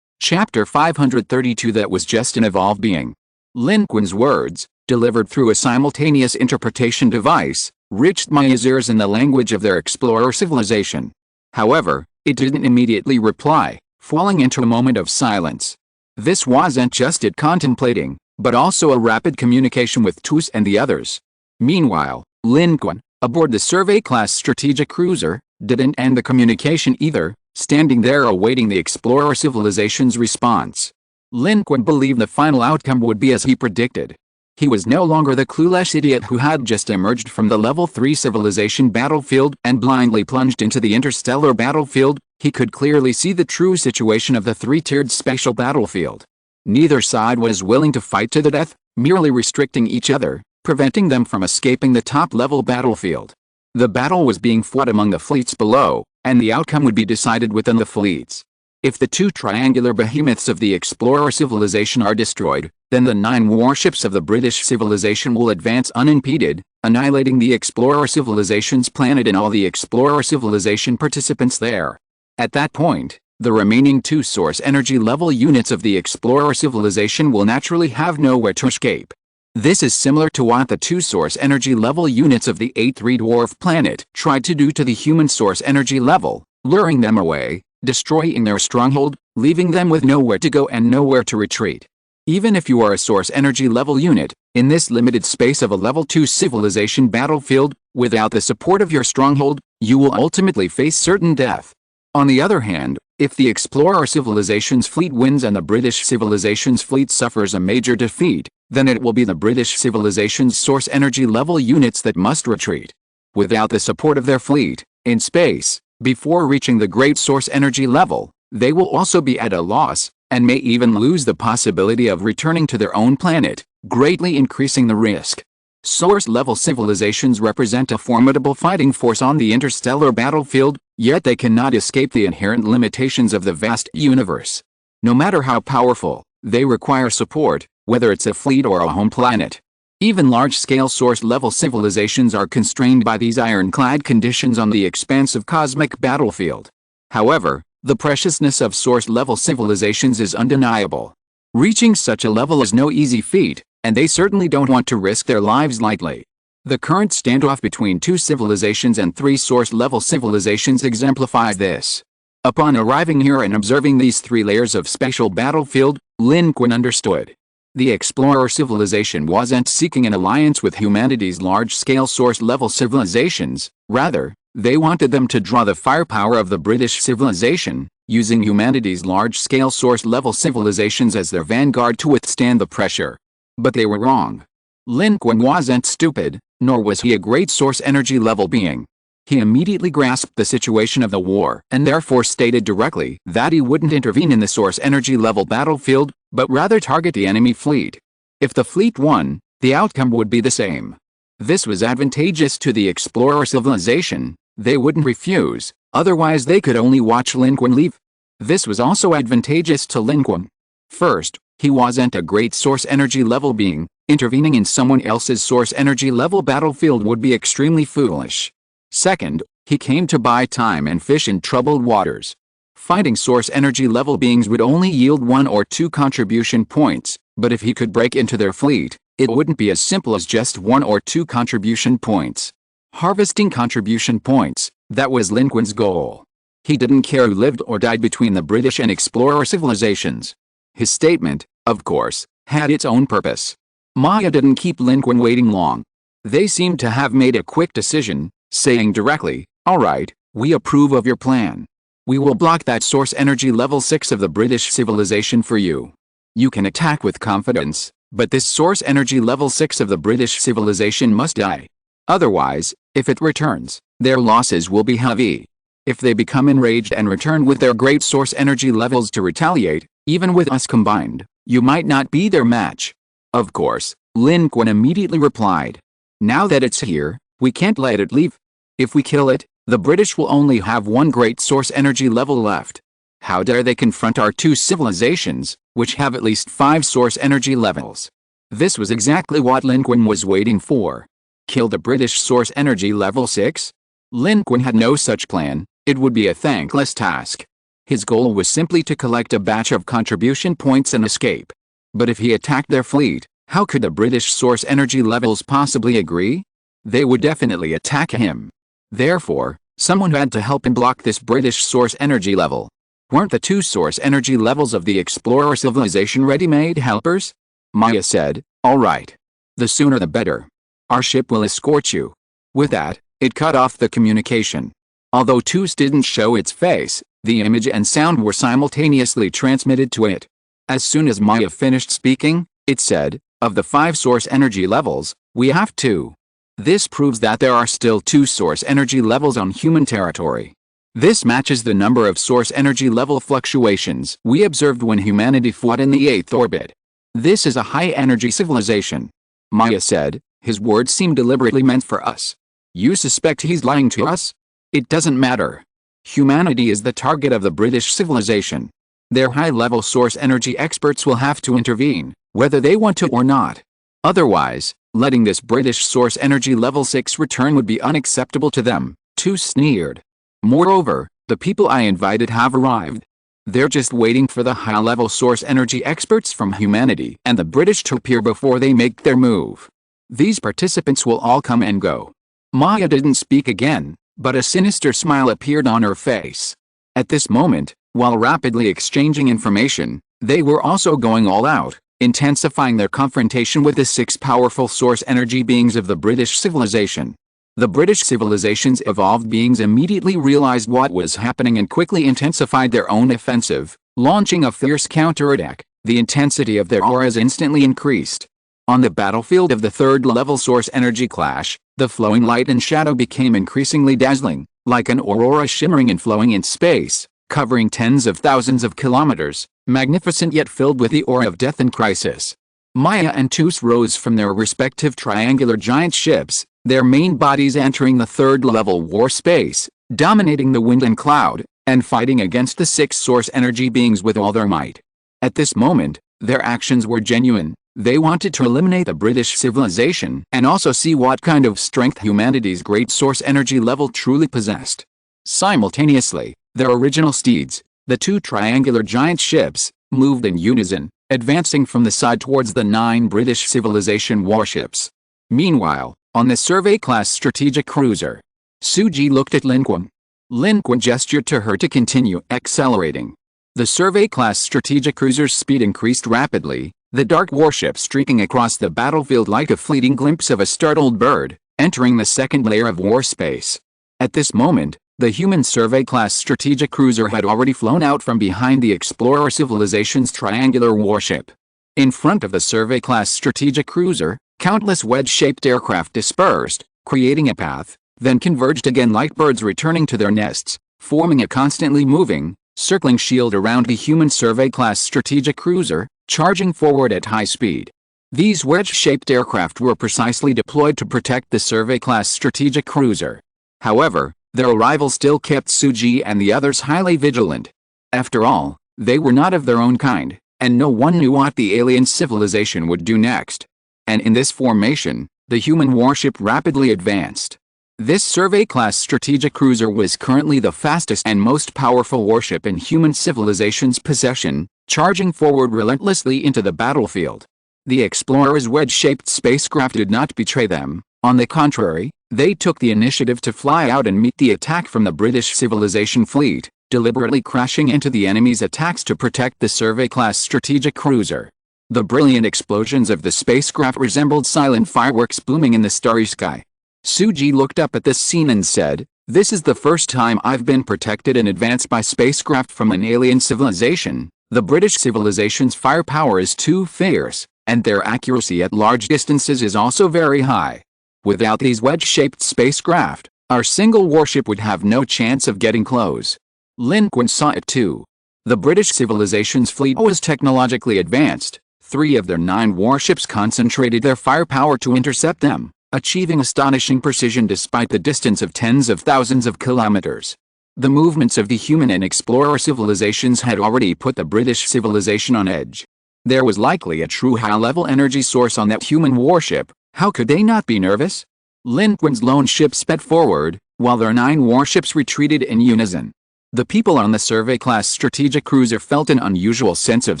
[SPEAKER 1] Chapter 532. That was just an evolved being. Lin Qun's words, delivered through a simultaneous interpretation device, reached my ears in the language of their explorer civilization. However, it didn't immediately reply, falling into a moment of silence. This wasn't just it contemplating, but also a rapid communication with Tus and the others. Meanwhile, Lin Qun, aboard the survey-class strategic cruiser, didn't end the communication either, standing there awaiting the explorer civilization's response. Lin Qun believed the final outcome would be as he predicted. He was no longer the clueless idiot who had just emerged from the level 3 civilization battlefield and blindly plunged into the interstellar battlefield. He could clearly see the true situation of the three-tiered spatial battlefield. Neither side was willing to fight to the death, merely restricting each other, preventing them from escaping the top-level battlefield. The battle was being fought among the fleets below, and the outcome would be decided within the fleets. If the two triangular behemoths of the explorer civilization are destroyed, then the 9 warships of the British civilization will advance unimpeded, annihilating the explorer civilization's planet and all the explorer civilization participants there. At that point, the remaining 2 source energy level units of the explorer civilization will naturally have nowhere to escape. This is similar to what the 2 source energy level units of the 8th dwarf planet tried to do to the human source energy level, luring them away, destroying their stronghold, leaving them with nowhere to go and nowhere to retreat. Even if you are a source energy level unit, in this limited space of a level 2 civilization battlefield, without the support of your stronghold, you will ultimately face certain death. On the other hand, if the explorer civilization's fleet wins and the British civilization's fleet suffers a major defeat, then it will be the British civilization's source energy level units that must retreat. Without the support of their fleet, in space, before reaching the great source energy level, they will also be at a loss, and may even lose the possibility of returning to their own planet, greatly increasing the risk. Source-level civilizations represent a formidable fighting force on the interstellar battlefield, yet they cannot escape the inherent limitations of the vast universe. No matter how powerful, they require support, whether it's a fleet or a home planet. Even large-scale source-level civilizations are constrained by these ironclad conditions on the expansive cosmic battlefield. However, the preciousness of source-level civilizations is undeniable. Reaching such a level is no easy feat, and they certainly don't want to risk their lives lightly. The current standoff between 2 civilizations and 3 source-level civilizations exemplifies this. Upon arriving here and observing these 3 layers of spatial battlefield, Lin Qun understood. The explorer civilization wasn't seeking an alliance with humanity's large-scale source-level civilizations, rather, they wanted them to draw the firepower of the British civilization, using humanity's large-scale source-level civilizations as their vanguard to withstand the pressure. But they were wrong. Lin Qun wasn't stupid, nor was he a great source energy level being. He immediately grasped the situation of the war and therefore stated directly that he wouldn't intervene in the source energy level battlefield, but rather target the enemy fleet. If the fleet won, the outcome would be the same. This was advantageous to the explorer civilization. They wouldn't refuse, otherwise they could only watch Lin Qun leave. This was also advantageous to Lin Qun. First, he wasn't a great source energy level being. Intervening in someone else's source energy level battlefield would be extremely foolish. Second, he came to buy time and fish in troubled waters. Fighting source energy level beings would only yield 1 or 2 contribution points, but if he could break into their fleet, it wouldn't be as simple as just 1 or 2 contribution points. Harvesting contribution points, that was Lin Qun's goal. He didn't care who lived or died between the British and explorer civilizations. His statement, of course, had its own purpose. Maya didn't keep Lin Qun waiting long. They seemed to have made a quick decision, saying directly, "All right, we approve of your plan. We will block that source energy level 6 of the British civilization for you. You can attack with confidence, but this source energy level 6 of the British civilization must die. Otherwise, if it returns, their losses will be heavy. If they become enraged and return with their great source energy levels to retaliate, even with us combined, you might not be their match." Of course, Lin Qun immediately replied, "Now that it's here, we can't let it leave. If we kill it, the British will only have 1 great source energy level left. How dare they confront our 2 civilizations, which have at least 5 source energy levels?" This was exactly what Lin Qun was waiting for. Kill the British source energy level 6? Lin Qun had no such plan. It would be a thankless task. His goal was simply to collect a batch of contribution points and escape. But if he attacked their fleet, how could the British source energy levels possibly agree? They would definitely attack him. Therefore, someone had to help him block this British source energy level. Weren't the 2 source energy levels of the explorer civilization ready-made helpers? Maya said, "All right. The sooner the better. Our ship will escort you." With that, it cut off the communication. Although Toos didn't show its face, the image and sound were simultaneously transmitted to it. As soon as Maya finished speaking, it said, "Of the 5 source energy levels, we have 2. This proves that there are still 2 source energy levels on human territory. This matches the number of source energy level fluctuations we observed when humanity fought in the 8th orbit. This is a high-energy civilization." Maya said, his words seem deliberately meant for us. "You suspect he's lying to us? It doesn't matter. Humanity is the target of the British civilization. Their high-level source energy experts will have to intervene, whether they want to or not. Otherwise, letting this British source energy level 6 return would be unacceptable to them," Toos sneered. "Moreover, the people I invited have arrived. They're just waiting for the high-level source energy experts from humanity and the British to appear before they make their move. These participants will all come and go." Maya didn't speak again, but a sinister smile appeared on her face. At this moment, while rapidly exchanging information, they were also going all out, intensifying their confrontation with the 6 powerful source energy beings of the British civilization. The British civilization's evolved beings immediately realized what was happening and quickly intensified their own offensive, launching a fierce counterattack. The intensity of their auras instantly increased. On the battlefield of the 3rd level source energy clash, the flowing light and shadow became increasingly dazzling, like an aurora shimmering and flowing in space, covering tens of thousands of kilometers, magnificent yet filled with the aura of death and crisis. Maya and Toos rose from their respective triangular giant ships, their main bodies entering the 3rd level war space, dominating the wind and cloud, and fighting against the 6 source energy beings with all their might. At this moment, their actions were genuine. They wanted to eliminate the British civilization and also see what kind of strength humanity's great source energy level truly possessed. Simultaneously, their original steeds, the 2 triangular giant ships, moved in unison, advancing from the side towards the 9 British civilization warships. Meanwhile, on the survey-class strategic cruiser, Suji looked at Lin Qun. Lin Qun gestured to her to continue accelerating. The survey-class strategic cruiser's speed increased rapidly, the dark warship streaking across the battlefield like a fleeting glimpse of a startled bird, entering the 2nd layer of war space. At this moment, the human survey-class strategic cruiser had already flown out from behind the explorer civilization's triangular warship. In front of the survey-class strategic cruiser, Countless wedge-shaped aircraft dispersed, creating a path, then converged again like birds returning to their nests, forming a constantly moving, circling shield around the human survey-class strategic cruiser, charging forward at high speed. These wedge-shaped aircraft were precisely deployed to protect the survey-class strategic cruiser. However, their arrival still kept Suji and the others highly vigilant. After all, they were not of their own kind, and no one knew what the alien civilization would do next. And in this formation, the human warship rapidly advanced. This survey-class strategic cruiser was currently the fastest and most powerful warship in human civilization's possession, charging forward relentlessly into the battlefield. The explorers' wedge-shaped spacecraft did not betray them. On the contrary, they took the initiative to fly out and meet the attack from the British civilization fleet, deliberately crashing into the enemy's attacks to protect the survey-class strategic cruiser. The brilliant explosions of the spacecraft resembled silent fireworks blooming in the starry sky. Suji looked up at this scene and said, "This is the first time I've been protected in advance by spacecraft from an alien civilization. The British civilization's firepower is too fierce, and their accuracy at large distances is also very high. Without these wedge-shaped spacecraft, our single warship would have no chance of getting close." Lin Qun saw it too. The British civilization's fleet was technologically advanced. 3 of their 9 warships concentrated their firepower to intercept them, achieving astonishing precision despite the distance of tens of thousands of kilometers. The movements of the human and explorer civilizations had already put the British civilization on edge. There was likely a true high-level energy source on that human warship. How could they not be nervous? Lin Qun's lone ship sped forward, while their 9 warships retreated in unison. The people on the survey-class strategic cruiser felt an unusual sense of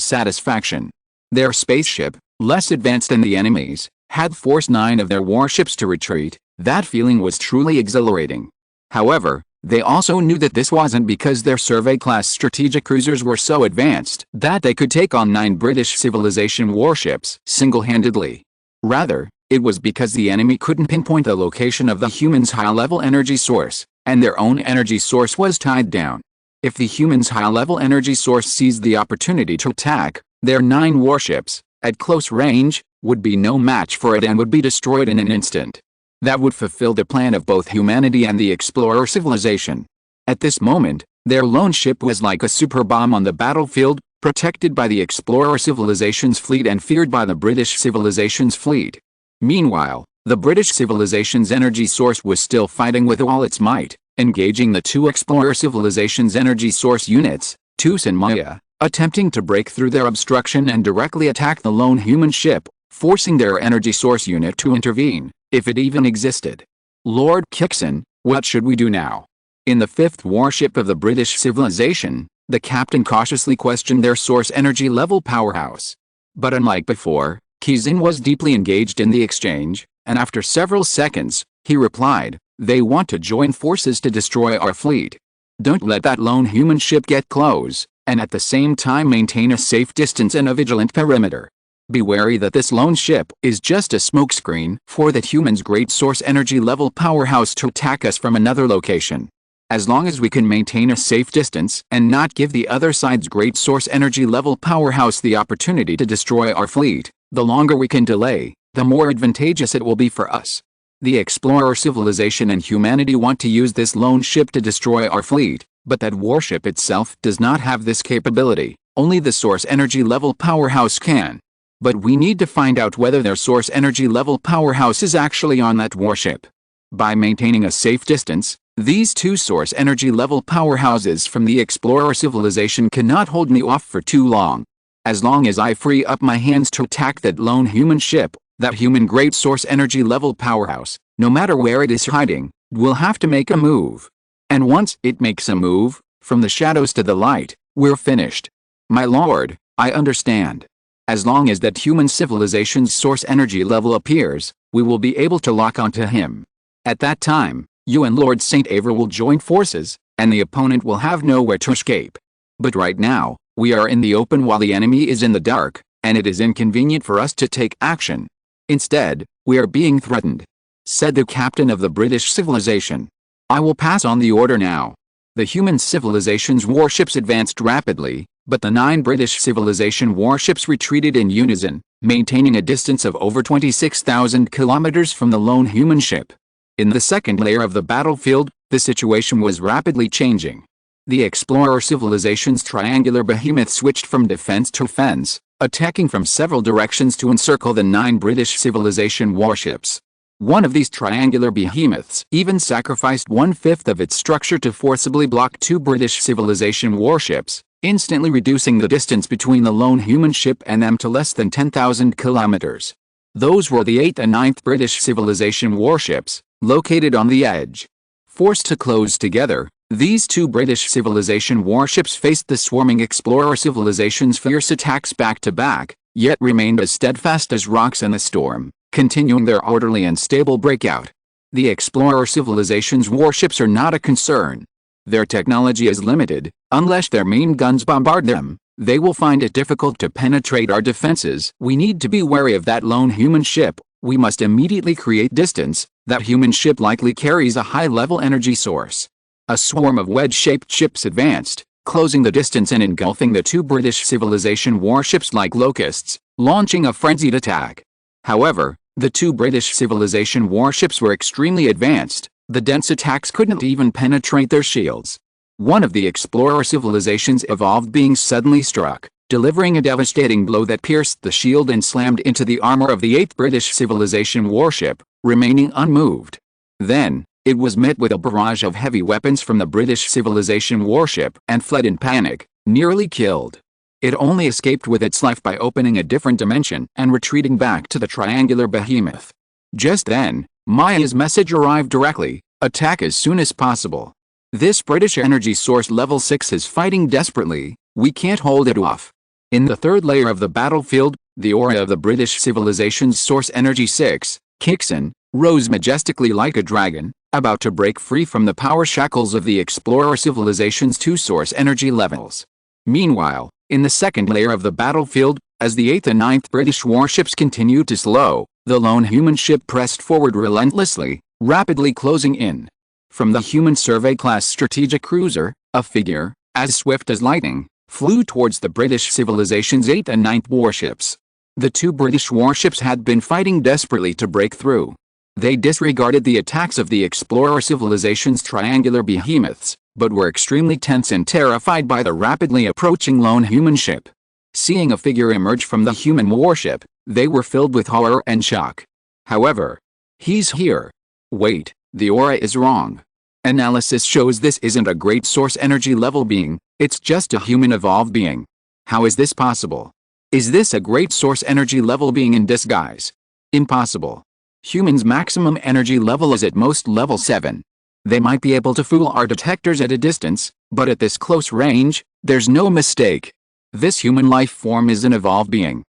[SPEAKER 1] satisfaction. Their spaceship, less advanced than the enemy's, had forced 9 of their warships to retreat. That feeling was truly exhilarating. However, they also knew that this wasn't because their survey-class strategic cruisers were so advanced that they could take on 9 British civilization warships single-handedly. Rather, it was because the enemy couldn't pinpoint the location of the humans' high-level energy source, and their own energy source was tied down. If the humans' high-level energy source seized the opportunity to attack, their 9 warships, at close range, would be no match for it and would be destroyed in an instant. That would fulfill the plan of both humanity and the explorer civilization. At this moment, their lone ship was like a super bomb on the battlefield, protected by the explorer civilization's fleet and feared by the British civilization's fleet. Meanwhile, the British civilization's energy source was still fighting with all its might, engaging the 2 explorer civilizations' energy source units, Tus and Maya, attempting to break through their obstruction and directly attack the lone human ship, forcing their energy source unit to intervene, if it even existed. "Lord Kixon, what should we do now?" In the 5th warship of the British civilization, the captain cautiously questioned their source energy level powerhouse. But unlike before, Kixon was deeply engaged in the exchange, and after several seconds, he replied, "They want to join forces to destroy our fleet. Don't let that lone human ship get close, and at the same time maintain a safe distance and a vigilant perimeter. Be wary that this lone ship is just a smokescreen for that human's great source energy level powerhouse to attack us from another location. As long as we can maintain a safe distance and not give the other side's great source energy level powerhouse the opportunity to destroy our fleet, the longer we can delay, the more advantageous it will be for us. The explorer civilization and humanity want to use this lone ship to destroy our fleet, but that warship itself does not have this capability. Only the source energy level powerhouse can. But we need to find out whether their source energy level powerhouse is actually on that warship. By maintaining a safe distance, these 2 source energy level powerhouses from the explorer civilization cannot hold me off for too long. As long as I free up my hands to attack that lone human ship, that human great source energy level powerhouse, no matter where it is hiding, will have to make a move. And once it makes a move, from the shadows to the light, we're finished. My lord, I understand. As long as that human civilization's source energy level appears, we will be able to lock onto him. At that time, you and Lord St. Aver will join forces, and the opponent will have nowhere to escape. But right now, we are in the open while the enemy is in the dark, and it is inconvenient for us to take action. Instead, we are being threatened," said the captain of the British civilization. "I will pass on the order now." The human civilization's warships advanced rapidly, But the 9 British civilization warships retreated in unison, maintaining a distance of over 26,000 kilometers from the lone human ship. In the second layer of the battlefield, the situation was rapidly changing. The explorer civilization's triangular behemoth switched from defense to offense, attacking from several directions to encircle the 9 British civilization warships. One of these triangular behemoths even sacrificed 1/5 of its structure to forcibly block 2 British civilization warships, instantly reducing the distance between the lone human ship and them to less than 10,000 kilometers. Those were the 8th and 9th British civilization warships, located on the edge. Forced to close together, these 2 British civilization warships faced the swarming explorer civilization's fierce attacks back to back, yet remained as steadfast as rocks in the storm, continuing their orderly and stable breakout. The explorer civilization's warships are not a concern. Their technology is limited. Unless their main guns bombard them, they will find it difficult to penetrate our defenses. We need to be wary of that lone human ship. We must immediately create distance. That human ship likely carries a high-level energy source. A swarm of wedge-shaped ships advanced, closing the distance and engulfing the 2 British civilization warships like locusts, launching a frenzied attack. However, the 2 British civilization warships were extremely advanced. The dense attacks couldn't even penetrate their shields. One of the explorer civilization's evolved beings suddenly struck, delivering a devastating blow that pierced the shield and slammed into the armor of the 8th British civilization warship, remaining unmoved. Then, it was met with a barrage of heavy weapons from the British civilization warship and fled in panic, nearly killed. It only escaped with its life by opening a different dimension and retreating back to the triangular behemoth. Just then, Maya's message arrived directly: attack as soon as possible. This British energy source level 6 is fighting desperately, we can't hold it off. In the third layer of the battlefield, the aura of the British civilization's source energy 6, kicks in, rose majestically like a dragon, about to break free from the power shackles of the explorer civilization's 2 source energy levels. Meanwhile, in the second layer of the battlefield, as the 8th and 9th British warships continued to slow, the lone human ship pressed forward relentlessly, rapidly closing in. From the human survey-class strategic cruiser, a figure, as swift as lightning, flew towards the British civilization's 8th and 9th warships. The 2 British warships had been fighting desperately to break through. They disregarded the attacks of the explorer civilization's triangular behemoths, but were extremely tense and terrified by the rapidly approaching lone human ship. Seeing a figure emerge from the human warship, they were filled with horror and shock. However, he's here. Wait, the aura is wrong. Analysis shows this isn't a great source energy level being, it's just a human evolved being. How is this possible? Is this a great source energy level being in disguise? Impossible. Humans' maximum energy level is at most level 7. They might be able to fool our detectors at a distance, but at this close range, there's no mistake. This human life form is an evolved being.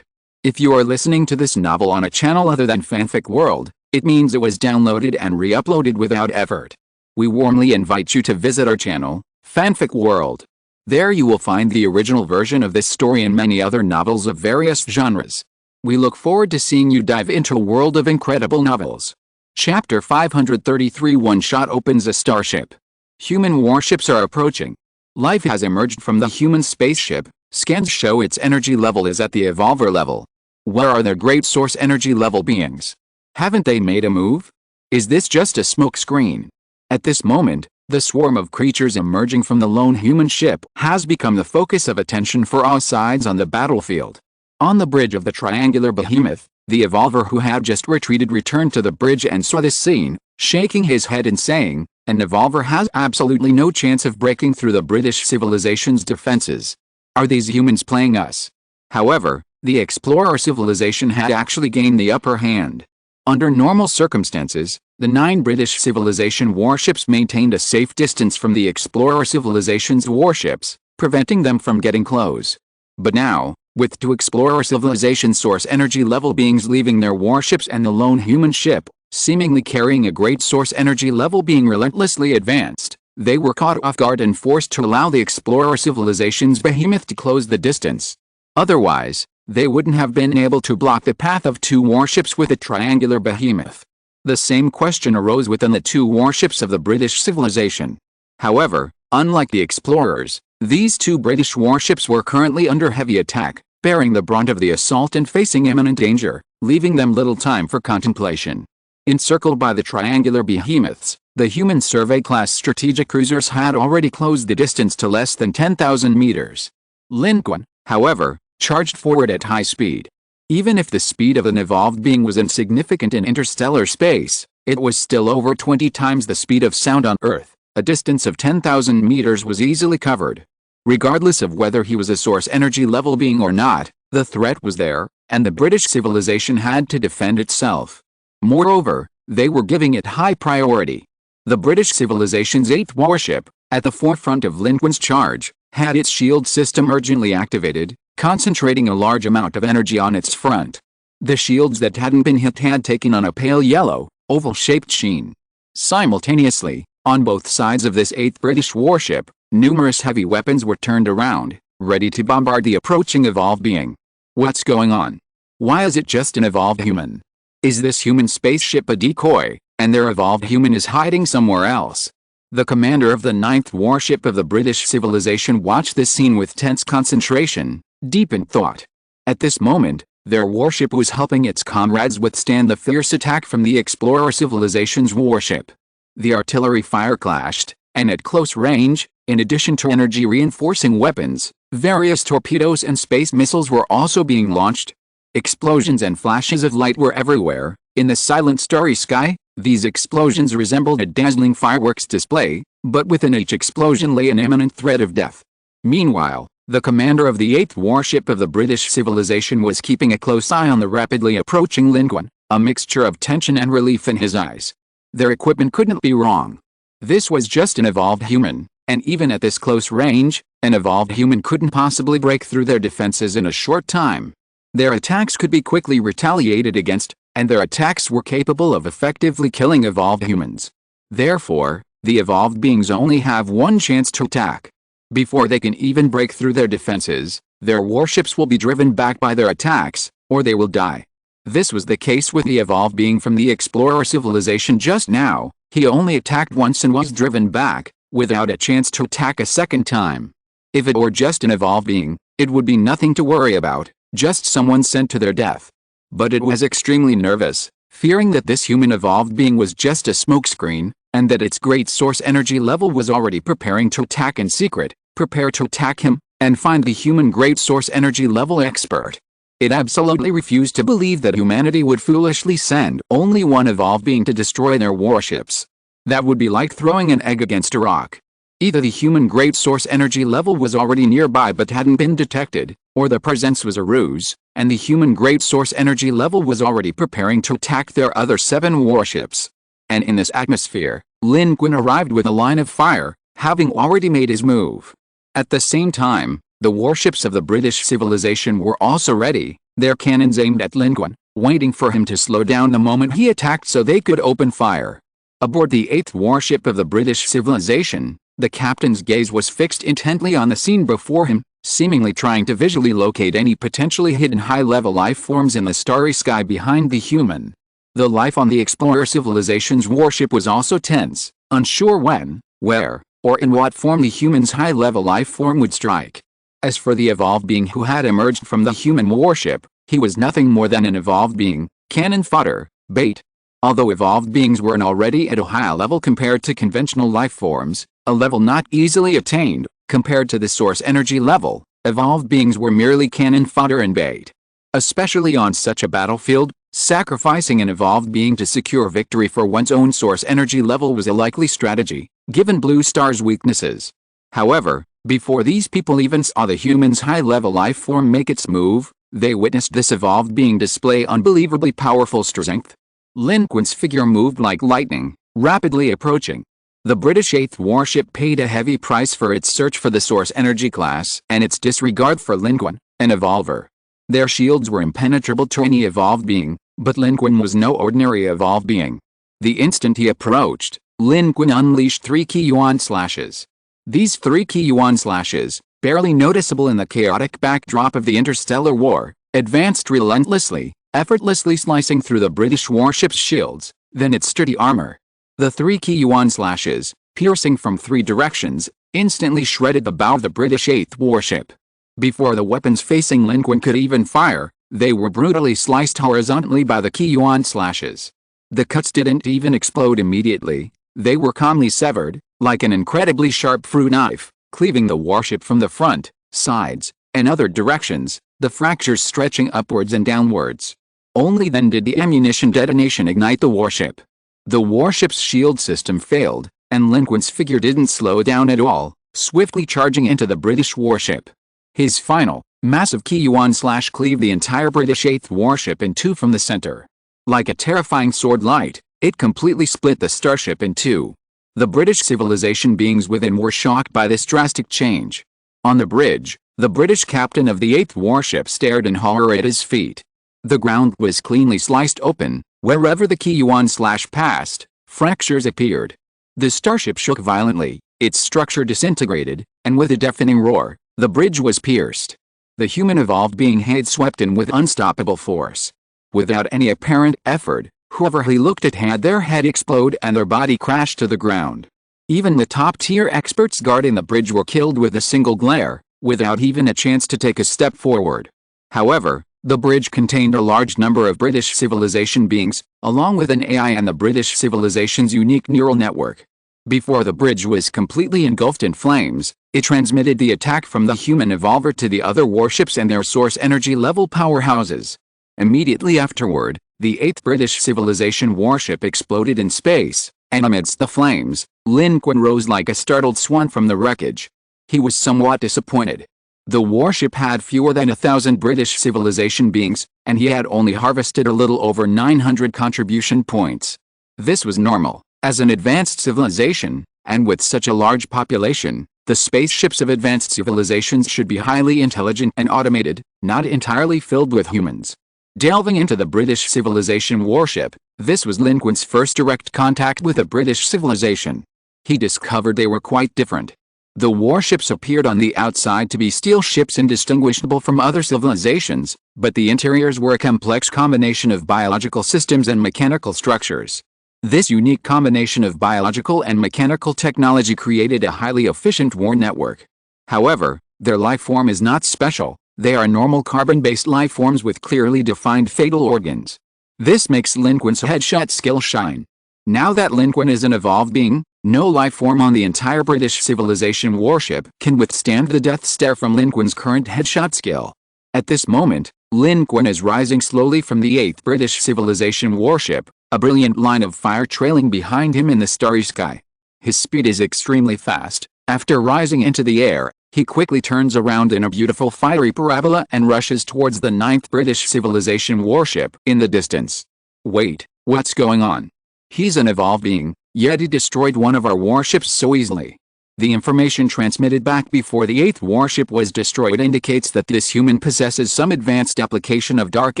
[SPEAKER 1] If you are listening to this novel on a channel other than Fanfic World, it means it was downloaded and re-uploaded without effort. We warmly invite you to visit our channel, Fanfic World. There you will find the original version of this story and many other novels of various genres. We look forward to seeing you dive into a world of incredible novels. Chapter 533 One shot opens a starship. Human warships are approaching. Life has emerged from the human spaceship. Scans show its energy level is at the evolver level. Where are their great source energy level beings? Haven't they made a move? Is this just a smokescreen? At this moment, the swarm of creatures emerging from the lone human ship has become the focus of attention for all sides on the battlefield. On the bridge of the triangular behemoth, the evolver who had just retreated returned to the bridge and saw this scene, shaking his head and saying, "An evolver has absolutely no chance of breaking through the British civilization's defenses. Are these humans playing us?" However, the explorer civilization had actually gained the upper hand. Under normal circumstances, the 9 British civilization warships maintained a safe distance from the explorer civilization's warships, preventing them from getting close. But now, with 2 explorer civilization source energy level beings leaving their warships and the lone human ship, seemingly carrying a great source energy level being relentlessly advanced, they were caught off guard and forced to allow the explorer civilization's behemoth to close the distance. Otherwise, they wouldn't have been able to block the path of 2 warships with a triangular behemoth. The same question arose within the 2 warships of the British civilization. However, unlike the explorers, These two British warships were currently under heavy attack, bearing the brunt of the assault and facing imminent danger, leaving them little time for contemplation. Encircled by the triangular behemoths, the human survey-class strategic cruisers had already closed the distance to less than 10,000 meters. Lin Qun, however, charged forward at high speed. Even if the speed of an evolved being was insignificant in interstellar space, it was still over 20 times the speed of sound on Earth. A distance of 10,000 meters was easily covered. Regardless of whether he was a source energy level being or not, the threat was there, and the British civilization had to defend itself. Moreover, they were giving it high priority. The British civilization's 8th warship, at the forefront of Lin Qun's charge, had its shield system urgently activated, concentrating a large amount of energy on its front. The shields that hadn't been hit had taken on a pale yellow, oval-shaped sheen. Simultaneously, on both sides of this 8th British warship, numerous heavy weapons were turned around, ready to bombard the approaching evolved being. What's going on? Why is it just an evolved human? Is this human spaceship a decoy, and their evolved human is hiding somewhere else? The commander of the 9th warship of the British civilization watched this scene with tense concentration, deep in thought. At this moment, their warship was helping its comrades withstand the fierce attack from the explorer civilization's warship. The artillery fire clashed, and at close range, in addition to energy-reinforcing weapons, various torpedoes and space missiles were also being launched. Explosions and flashes of light were everywhere. In the silent starry sky, these explosions resembled a dazzling fireworks display, but within each explosion lay an imminent threat of death. Meanwhile, the commander of the 8th warship of the British civilization was keeping a close eye on the rapidly approaching Lin Qun, a mixture of tension and relief in his eyes. Their equipment couldn't be wrong. This was just an evolved human, and even at this close range, an evolved human couldn't possibly break through their defenses in a short time. Their attacks could be quickly retaliated against, and their attacks were capable of effectively killing evolved humans. Therefore, the evolved beings only have one chance to attack. Before they can even break through their defenses, their warships will be driven back by their attacks, or they will die. This was the case with the evolved being from the explorer civilization just now. He only attacked once and was driven back, without a chance to attack a second time. If it were just an evolved being, it would be nothing to worry about, just someone sent to their death. But it was extremely nervous, fearing that this human evolved being was just a smokescreen, and that its great source energy level was already preparing to attack in secret, prepare to attack him, and find the human great source energy level expert. It absolutely refused to believe that humanity would foolishly send only one evolved being to destroy their warships. That would be like throwing an egg against a rock. Either the human great source energy level was already nearby but hadn't been detected, or the presence was a ruse, and the human great source energy level was already preparing to attack their other 7 warships. And in this atmosphere, Lin Qun arrived with a line of fire, having already made his move. At the same time, the warships of the British civilization were also ready, their cannons aimed at Lin Qun, waiting for him to slow down the moment he attacked so they could open fire. Aboard the 8th warship of the British civilization, the captain's gaze was fixed intently on the scene before him, seemingly trying to visually locate any potentially hidden high-level life forms in the starry sky behind the human. The life on the explorer civilization's warship was also tense, unsure when, where, or in what form the human's high-level life form would strike. As for the evolved being who had emerged from the human warship, he was nothing more than an evolved being, cannon fodder, bait. Although evolved beings were already at a high level compared to conventional life forms, a level not easily attained, compared to the source energy level, evolved beings were merely cannon fodder and bait. Especially on such a battlefield, sacrificing an evolved being to secure victory for one's own source energy level was a likely strategy, given Blue Star's weaknesses. However, before these people even saw the human's high-level life form make its move, they witnessed this evolved being display unbelievably powerful strength. Lin Qun's figure moved like lightning, rapidly approaching. The British 8th warship paid a heavy price for its search for the source energy class and its disregard for Lin Qun, an evolver. Their shields were impenetrable to any evolved being, but Lin Qun was no ordinary evolved being. The instant he approached, Lin Qun unleashed 3 key yuan slashes. These 3 key yuan slashes, barely noticeable in the chaotic backdrop of the interstellar war, advanced relentlessly, effortlessly slicing through the British warship's shields, then its sturdy armor. The 3 key yuan slashes, piercing from 3 directions, instantly shredded the bow of the British 8th warship. Before the weapons facing Lin Qun could even fire, they were brutally sliced horizontally by the Qun slashes. The cuts didn't even explode immediately, they were calmly severed, like an incredibly sharp fruit knife, cleaving the warship from the front, sides, and other directions, the fractures stretching upwards and downwards. Only then did the ammunition detonation ignite the warship. The warship's shield system failed, and Lin Qun's figure didn't slow down at all, swiftly charging into the British warship. His final, massive Qun slash cleaved the entire British 8th warship in two from the center. Like a terrifying sword light, it completely split the starship in two. The British civilization beings within were shocked by this drastic change. On the bridge, the British captain of the 8th warship stared in horror at his feet. The ground was cleanly sliced open, wherever the Qun slash passed, fractures appeared. The starship shook violently, its structure disintegrated, and with a deafening roar, the bridge was pierced. The human evolved being had swept in with unstoppable force. Without any apparent effort, whoever he looked at had their head explode and their body crash to the ground. Even the top-tier experts guarding the bridge were killed with a single glare, without even a chance to take a step forward. However, the bridge contained a large number of British civilization beings, along with an AI and the British civilization's unique neural network. Before the bridge was completely engulfed in flames, it transmitted the attack from the human evolver to the other warships and their source energy level powerhouses. Immediately afterward, the 8th British civilization warship exploded in space, and amidst the flames, Lin Qun rose like a startled swan from the wreckage. He was somewhat disappointed. The warship had fewer than 1,000 British civilization beings, and he had only harvested a little over 900 contribution points. This was normal. As an advanced civilization, and with such a large population, the spaceships of advanced civilizations should be highly intelligent and automated, not entirely filled with humans. Delving into the British civilization warship, this was Lin Qun's first direct contact with a British civilization. He discovered they were quite different. The warships appeared on the outside to be steel ships indistinguishable from other civilizations, but the interiors were a complex combination of biological systems and mechanical structures. This unique combination of biological and mechanical technology created a highly efficient war network. However, their life form is not special. They are normal carbon-based life forms with clearly defined fatal organs. This makes Lin Qun's headshot skill shine. Now that Lin Qun is an evolved being, no life form on the entire British civilization warship can withstand the death stare from Lin Qun's current headshot skill. At this moment, Lin Qun is rising slowly from the 8th British civilization warship, a brilliant line of fire trailing behind him in the starry sky. His speed is extremely fast. After rising into the air, he quickly turns around in a beautiful fiery parabola and rushes towards the 9th British civilization warship in the distance. Wait, what's going on? He's an evolved being, yet he destroyed one of our warships so easily. The information transmitted back before the 8th warship was destroyed indicates that this human possesses some advanced application of dark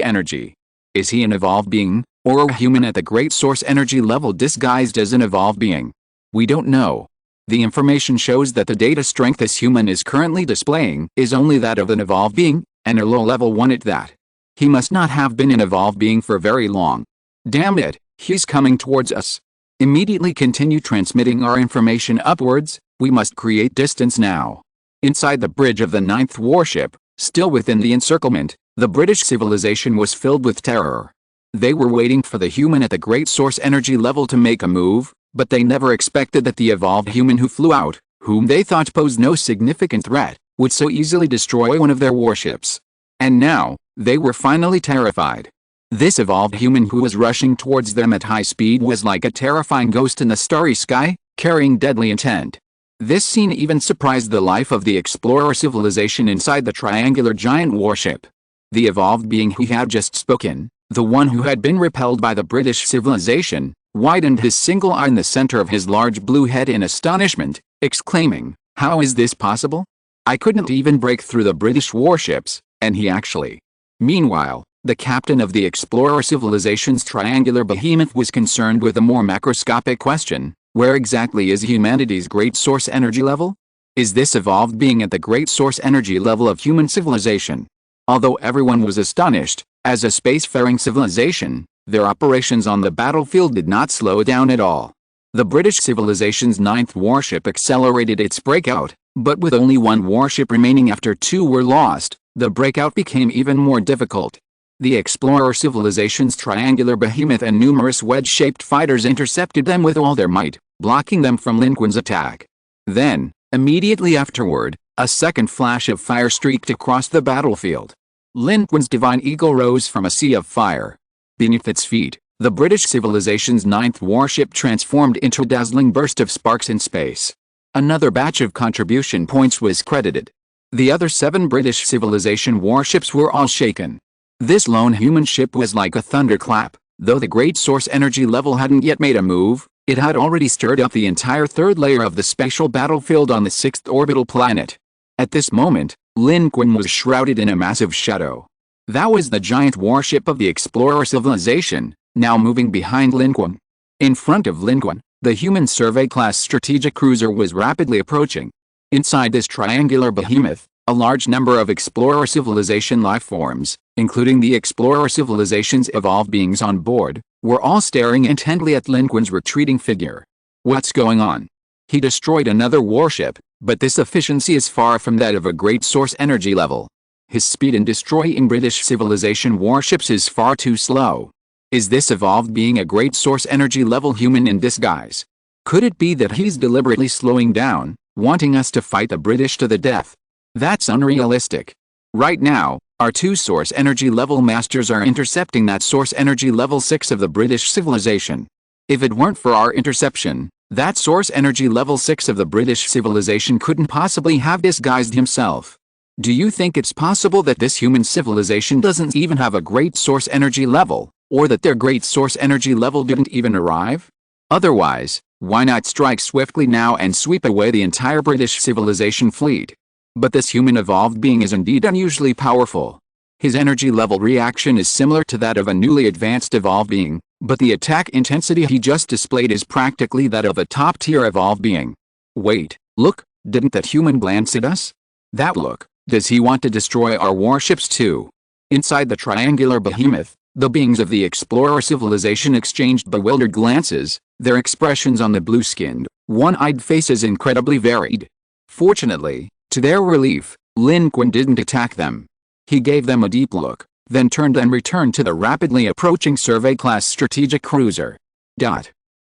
[SPEAKER 1] energy. Is he an evolved being, or a human at the great source energy level disguised as an evolved being? We don't know. The information shows that the data strength this human is currently displaying is only that of an evolved being, and a low level one at that. He must not have been an evolved being for very long. Damn it, he's coming towards us. Immediately continue transmitting our information upwards, we must create distance now. Inside the bridge of the 9th warship, still within the encirclement, the British civilization was filled with terror. They were waiting for the human at the great source energy level to make a move, but they never expected that the evolved human who flew out, whom they thought posed no significant threat, would so easily destroy one of their warships. And now, they were finally terrified. This evolved human who was rushing towards them at high speed was like a terrifying ghost in the starry sky, carrying deadly intent. This scene even surprised the life of the explorer civilization inside the triangular giant warship. The evolved being who had just spoken, the one who had been repelled by the British civilization, widened his single eye in the center of his large blue head in astonishment, exclaiming, "How is this possible? I couldn't even break through the British warships, and he actually." Meanwhile, the captain of the explorer civilization's triangular behemoth was concerned with a more macroscopic question: where exactly is humanity's great source energy level? Is this evolved being at the great source energy level of human civilization? Although everyone was astonished, as a spacefaring civilization, their operations on the battlefield did not slow down at all. The British civilization's 9th warship accelerated its breakout, but with only one warship remaining after 2 were lost, the breakout became even more difficult. The explorer civilization's triangular behemoth and numerous wedge-shaped fighters intercepted them with all their might, blocking them from Lin Qun's attack. Then, immediately afterward, a second flash of fire streaked across the battlefield. Lin Qun's divine eagle rose from a sea of fire. Beneath its feet, the British civilization's 9th warship transformed into a dazzling burst of sparks in space. Another batch of contribution points was credited. The other 7 British civilization warships were all shaken. This lone human ship was like a thunderclap. Though the great source energy level hadn't yet made a move, it had already stirred up the entire 3rd layer of the spatial battlefield on the 6th orbital planet. At this moment, Lin Qun was shrouded in a massive shadow. That was the giant warship of the explorer civilization, now moving behind Lin Qun. In front of Lin Qun, the human survey-class strategic cruiser was rapidly approaching. Inside this triangular behemoth, a large number of explorer civilization lifeforms, including the explorer civilization's evolved beings on board, were all staring intently at Lin Qun's retreating figure. What's going on? He destroyed another warship, but this efficiency is far from that of a great source energy level. His speed in destroying British civilization warships is far too slow. Is this evolved being a great source energy level human in disguise? Could it be that he's deliberately slowing down, wanting us to fight the British to the death? That's unrealistic. Right now, our 2 source energy level masters are intercepting that source energy level 6 of the British civilization. If it weren't for our interception, that source energy level 6 of the British civilization couldn't possibly have disguised himself. Do you think it's possible that this human civilization doesn't even have a great source energy level, or that their great source energy level didn't even arrive? Otherwise, why not strike swiftly now and sweep away the entire British civilization fleet? But this human evolved being is indeed unusually powerful. His energy level reaction is similar to that of a newly advanced evolved being, but the attack intensity he just displayed is practically that of a top-tier evolved being. Wait, look, didn't that human glance at us? That look, does he want to destroy our warships too? Inside the triangular behemoth, the beings of the explorer civilization exchanged bewildered glances, their expressions on the blue-skinned, one-eyed faces incredibly varied. Fortunately, to their relief, Lin Qun didn't attack them. He gave them a deep look, then turned and returned to the rapidly approaching survey-class strategic cruiser.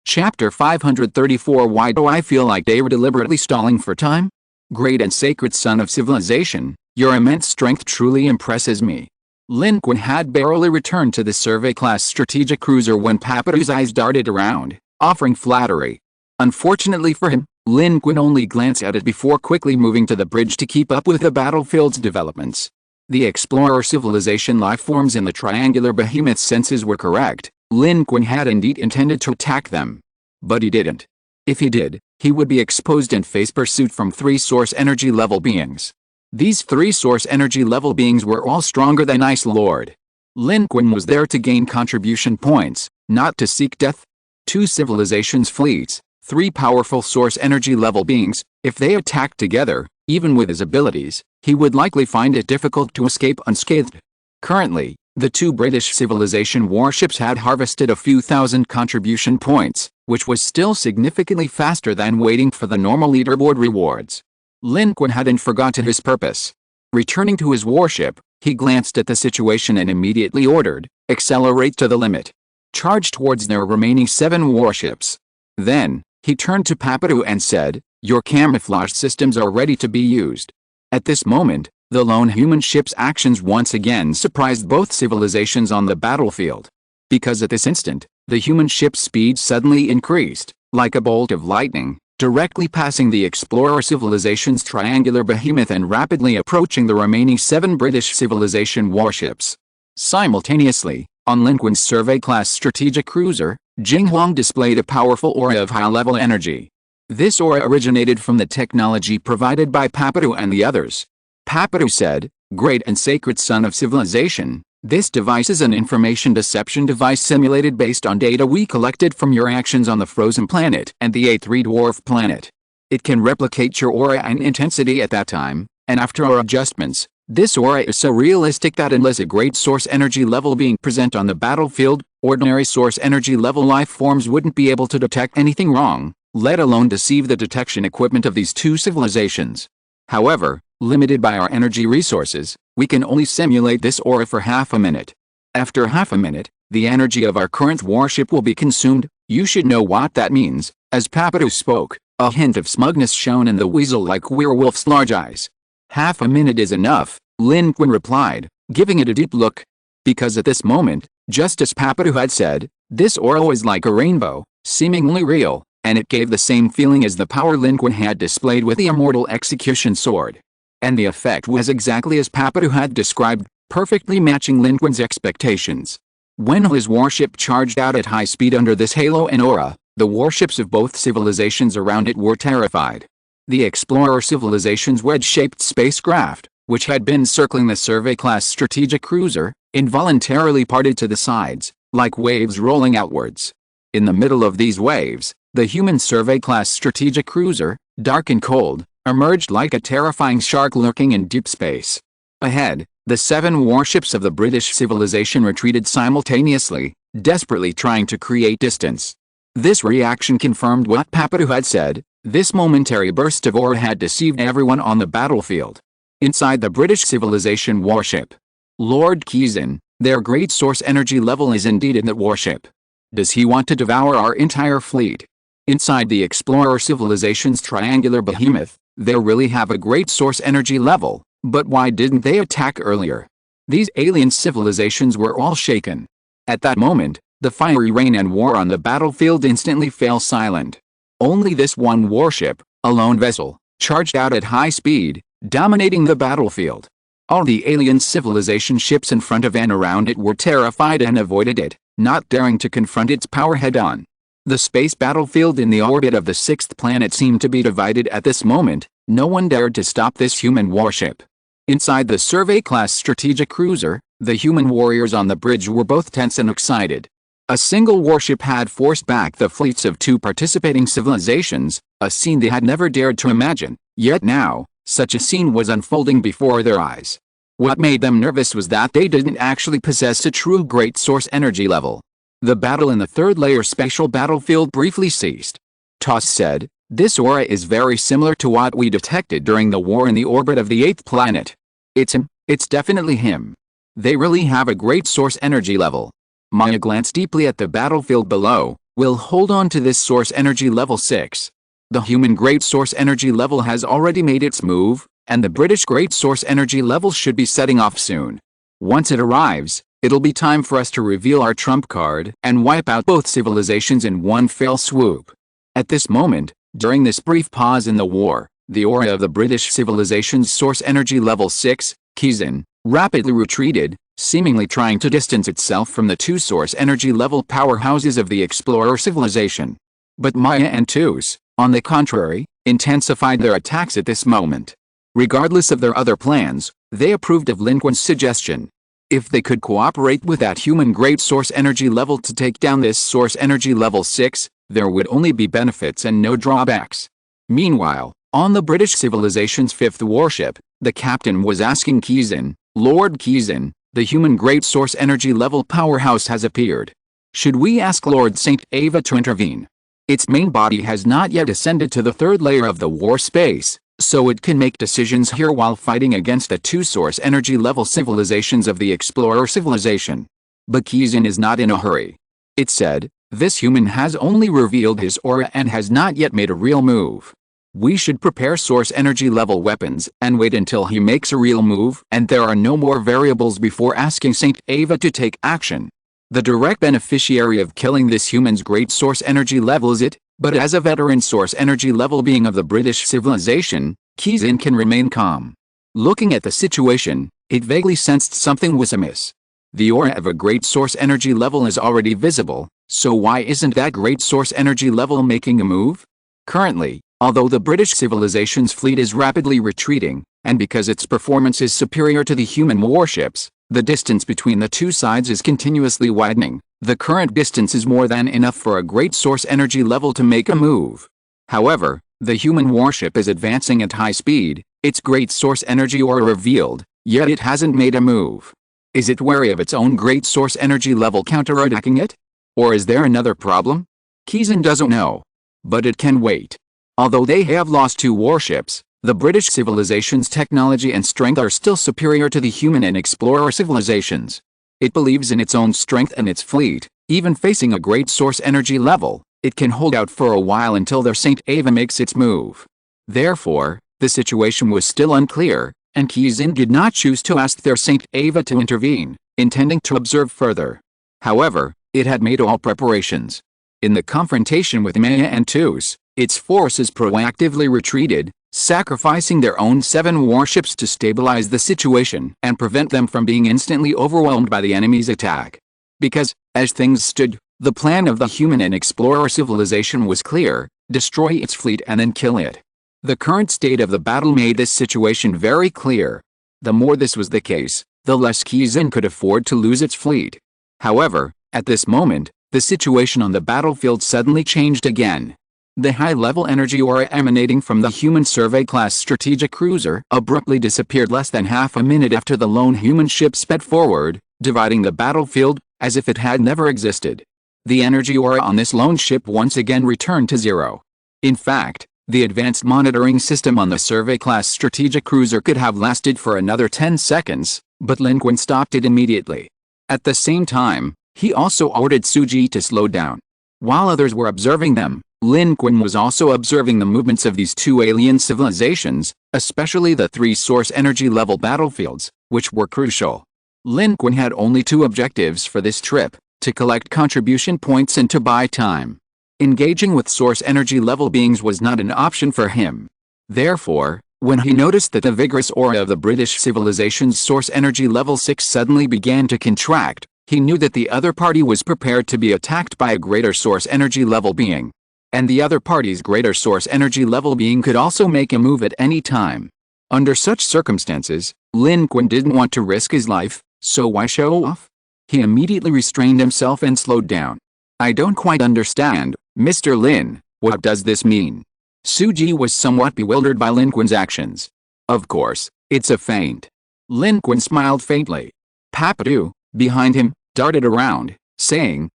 [SPEAKER 1] Chapter 534 Why do I feel like they were deliberately stalling for time? Great and sacred son of civilization, your immense strength truly impresses me. Lin Qun had barely returned to the survey-class strategic cruiser when Papadu's eyes darted around, offering flattery. Unfortunately for him, Lin Qun only glanced at it before quickly moving to the bridge to keep up with the battlefield's developments. The explorer civilization lifeforms in the triangular behemoth's senses were correct. Lin Qun had indeed intended to attack them. But he didn't. If he did, he would be exposed and face pursuit from 3 source energy level beings. These 3 source energy level beings were all stronger than Ice Lord. Lin Qun was there to gain contribution points, not to seek death. 2 civilizations' fleets, 3 powerful source energy level beings, if they attacked together, even with his abilities, he would likely find it difficult to escape unscathed. Currently, the 2 British civilization warships had harvested a few thousand contribution points, which was still significantly faster than waiting for the normal leaderboard rewards. Lin Qun hadn't forgotten his purpose. Returning to his warship, he glanced at the situation and immediately ordered, "Accelerate to the limit. Charge towards their remaining 7 warships." Then, he turned to Papadu and said, "Your camouflage systems are ready to be used." At this moment, the lone human ship's actions once again surprised both civilizations on the battlefield. Because at this instant, the human ship's speed suddenly increased, like a bolt of lightning, directly passing the explorer civilization's triangular behemoth and rapidly approaching the remaining 7 British civilization warships. Simultaneously, on Lin Qun's survey-class strategic cruiser, Jinghuang displayed a powerful aura of high-level energy. This aura originated from the technology provided by Papadu and the others. Papadu said, "Great and sacred son of civilization, this device is an information deception device simulated based on data we collected from your actions on the frozen planet and the A3 dwarf planet. It can replicate your aura and intensity at that time, and after our adjustments, this aura is so realistic that unless a great source energy level being present on the battlefield, Ordinary source energy level life forms wouldn't be able to detect anything wrong, let alone deceive the detection equipment of these two civilizations. However, limited by our energy resources, we can only simulate this aura for half a minute. After half a minute, the energy of our current warship will be consumed. You should know what that means. As Papadu spoke, a hint of smugness shone in the weasel-like werewolf's large eyes. Half a minute is enough, Lin Qun replied, giving it a deep look. Because at this moment, just as Papadu had said, this aura was like a rainbow, seemingly real, and it gave the same feeling as the power Lin Qun had displayed with the immortal execution sword. And the effect was exactly as Papadu had described, perfectly matching Lin Qun's expectations. When his warship charged out at high speed under this halo and aura, the warships of both civilizations around it were terrified. The Explorer civilization's wedge-shaped spacecraft, which had been circling the survey-class strategic cruiser, involuntarily parted to the sides, like waves rolling outwards. In the middle of these waves, the human survey-class strategic cruiser, dark and cold, emerged like a terrifying shark lurking in deep space. Ahead, the 7 warships of the British civilization retreated simultaneously, desperately trying to create distance. This reaction confirmed what Papadu had said. This momentary burst of aura had deceived everyone on the battlefield. Inside the British civilization warship, Lord Qun, their great source energy level is indeed in that warship. Does he want to devour our entire fleet? Inside the Explorer civilization's triangular behemoth, they really have a great source energy level, but why didn't they attack earlier? These alien civilizations were all shaken. At that moment, the fiery rain and war on the battlefield instantly fell silent. Only this one warship, a lone vessel, charged out at high speed, dominating the battlefield. All the alien civilization ships in front of and around it were terrified and avoided it, not daring to confront its power head-on. The space battlefield in the orbit of the 6th planet seemed to be divided at this moment. No one dared to stop this human warship. Inside the survey-class strategic cruiser, the human warriors on the bridge were both tense and excited. A single warship had forced back the fleets of 2 participating civilizations, a scene they had never dared to imagine, yet now, such a scene was unfolding before their eyes. What made them nervous was that they didn't actually possess a true great source energy level. The battle in the 3rd layer spatial battlefield briefly ceased. Toss said, "This aura is very similar to what we detected during the war in the orbit of the 8th planet. It's him, it's definitely him. They really have a great source energy level." Maya glanced deeply at the battlefield below. "We'll hold on to this source energy level 6. The human great source energy level has already made its move, and the British great source energy level should be setting off soon. Once it arrives, it'll be time for us to reveal our trump card and wipe out both civilizations in one fell swoop." At this moment, during this brief pause in the war, the aura of the British civilization's source energy level 6, Qun, rapidly retreated, seemingly trying to distance itself from the 2 source energy level powerhouses of the Explorer civilization. But Maya and Tus, on the contrary, intensified their attacks at this moment. Regardless of their other plans, they approved of Lin Qun's suggestion. If they could cooperate with that human great source energy level to take down this source energy level 6, there would only be benefits and no drawbacks. Meanwhile, on the British civilization's 5th warship, the captain was asking Qun, "Lord Qun, the human great source energy level powerhouse has appeared. Should we ask Lord St. Ava to intervene? Its main body has not yet ascended to the 3rd layer of the war space, so it can make decisions here while fighting against the 2 source energy level civilizations of the Explorer civilization." But Qun is not in a hurry. It said, "This human has only revealed his aura and has not yet made a real move. We should prepare source energy level weapons and wait until he makes a real move and there are no more variables before asking St. Ava to take action. The direct beneficiary of killing this human's great source energy level is it, but as a veteran source energy level being of the British civilization, Qun can remain calm." Looking at the situation, it vaguely sensed something was amiss. The aura of a great source energy level is already visible, so why isn't that great source energy level making a move? Currently, although the British civilization's fleet is rapidly retreating, and because its performance is superior to the human warships, the distance between the 2 sides is continuously widening. The current distance is more than enough for a great source energy level to make a move. However, the human warship is advancing at high speed, its great source energy aura revealed, yet it hasn't made a move. Is it wary of its own great source energy level counterattacking it? Or is there another problem? Qin doesn't know. But it can wait. Although they have lost 2 warships, the British civilization's technology and strength are still superior to the human and explorer civilizations. It believes in its own strength and its fleet. Even facing a great source energy level, it can hold out for a while until their Saint Ava makes its move. Therefore, the situation was still unclear, and Qin did not choose to ask their Saint Ava to intervene, intending to observe further. However, it had made all preparations. In the confrontation with Maya and Tus, its forces proactively retreated, sacrificing their own 7 warships to stabilize the situation and prevent them from being instantly overwhelmed by the enemy's attack. Because, as things stood, the plan of the human and explorer civilization was clear: destroy its fleet and then kill it. The current state of the battle made this situation very clear. The more this was the case, the less Qin could afford to lose its fleet. However, at this moment, the situation on the battlefield suddenly changed again. The high-level energy aura emanating from the human survey-class strategic cruiser abruptly disappeared less than half a minute after the lone human ship sped forward, dividing the battlefield, as if it had never existed. The energy aura on this lone ship once again returned to 0. In fact, the advanced monitoring system on the survey-class strategic cruiser could have lasted for another 10 seconds, but Lin Qun stopped it immediately. At the same time, he also ordered Suji to slow down. While others were observing them, Lin Qun was also observing the movements of these 2 alien civilizations, especially the 3 source energy level battlefields, which were crucial. Lin Qun had only 2 objectives for this trip: to collect contribution points and to buy time. Engaging with source energy level beings was not an option for him. Therefore, when he noticed that the vigorous aura of the British civilization's source energy level 6 suddenly began to contract, he knew that the other party was prepared to be attacked by a greater source energy level being. And the other party's greater source energy level being could also make a move at any time. Under such circumstances, Lin Qun didn't want to risk his life, so why show off? He immediately restrained himself and slowed down. I don't quite understand, Mr. Lin, what does this mean? Suji was somewhat bewildered by Lin Qun's actions. Of course, it's a feint. Lin Qun smiled faintly. Papadu, behind him, darted around, saying,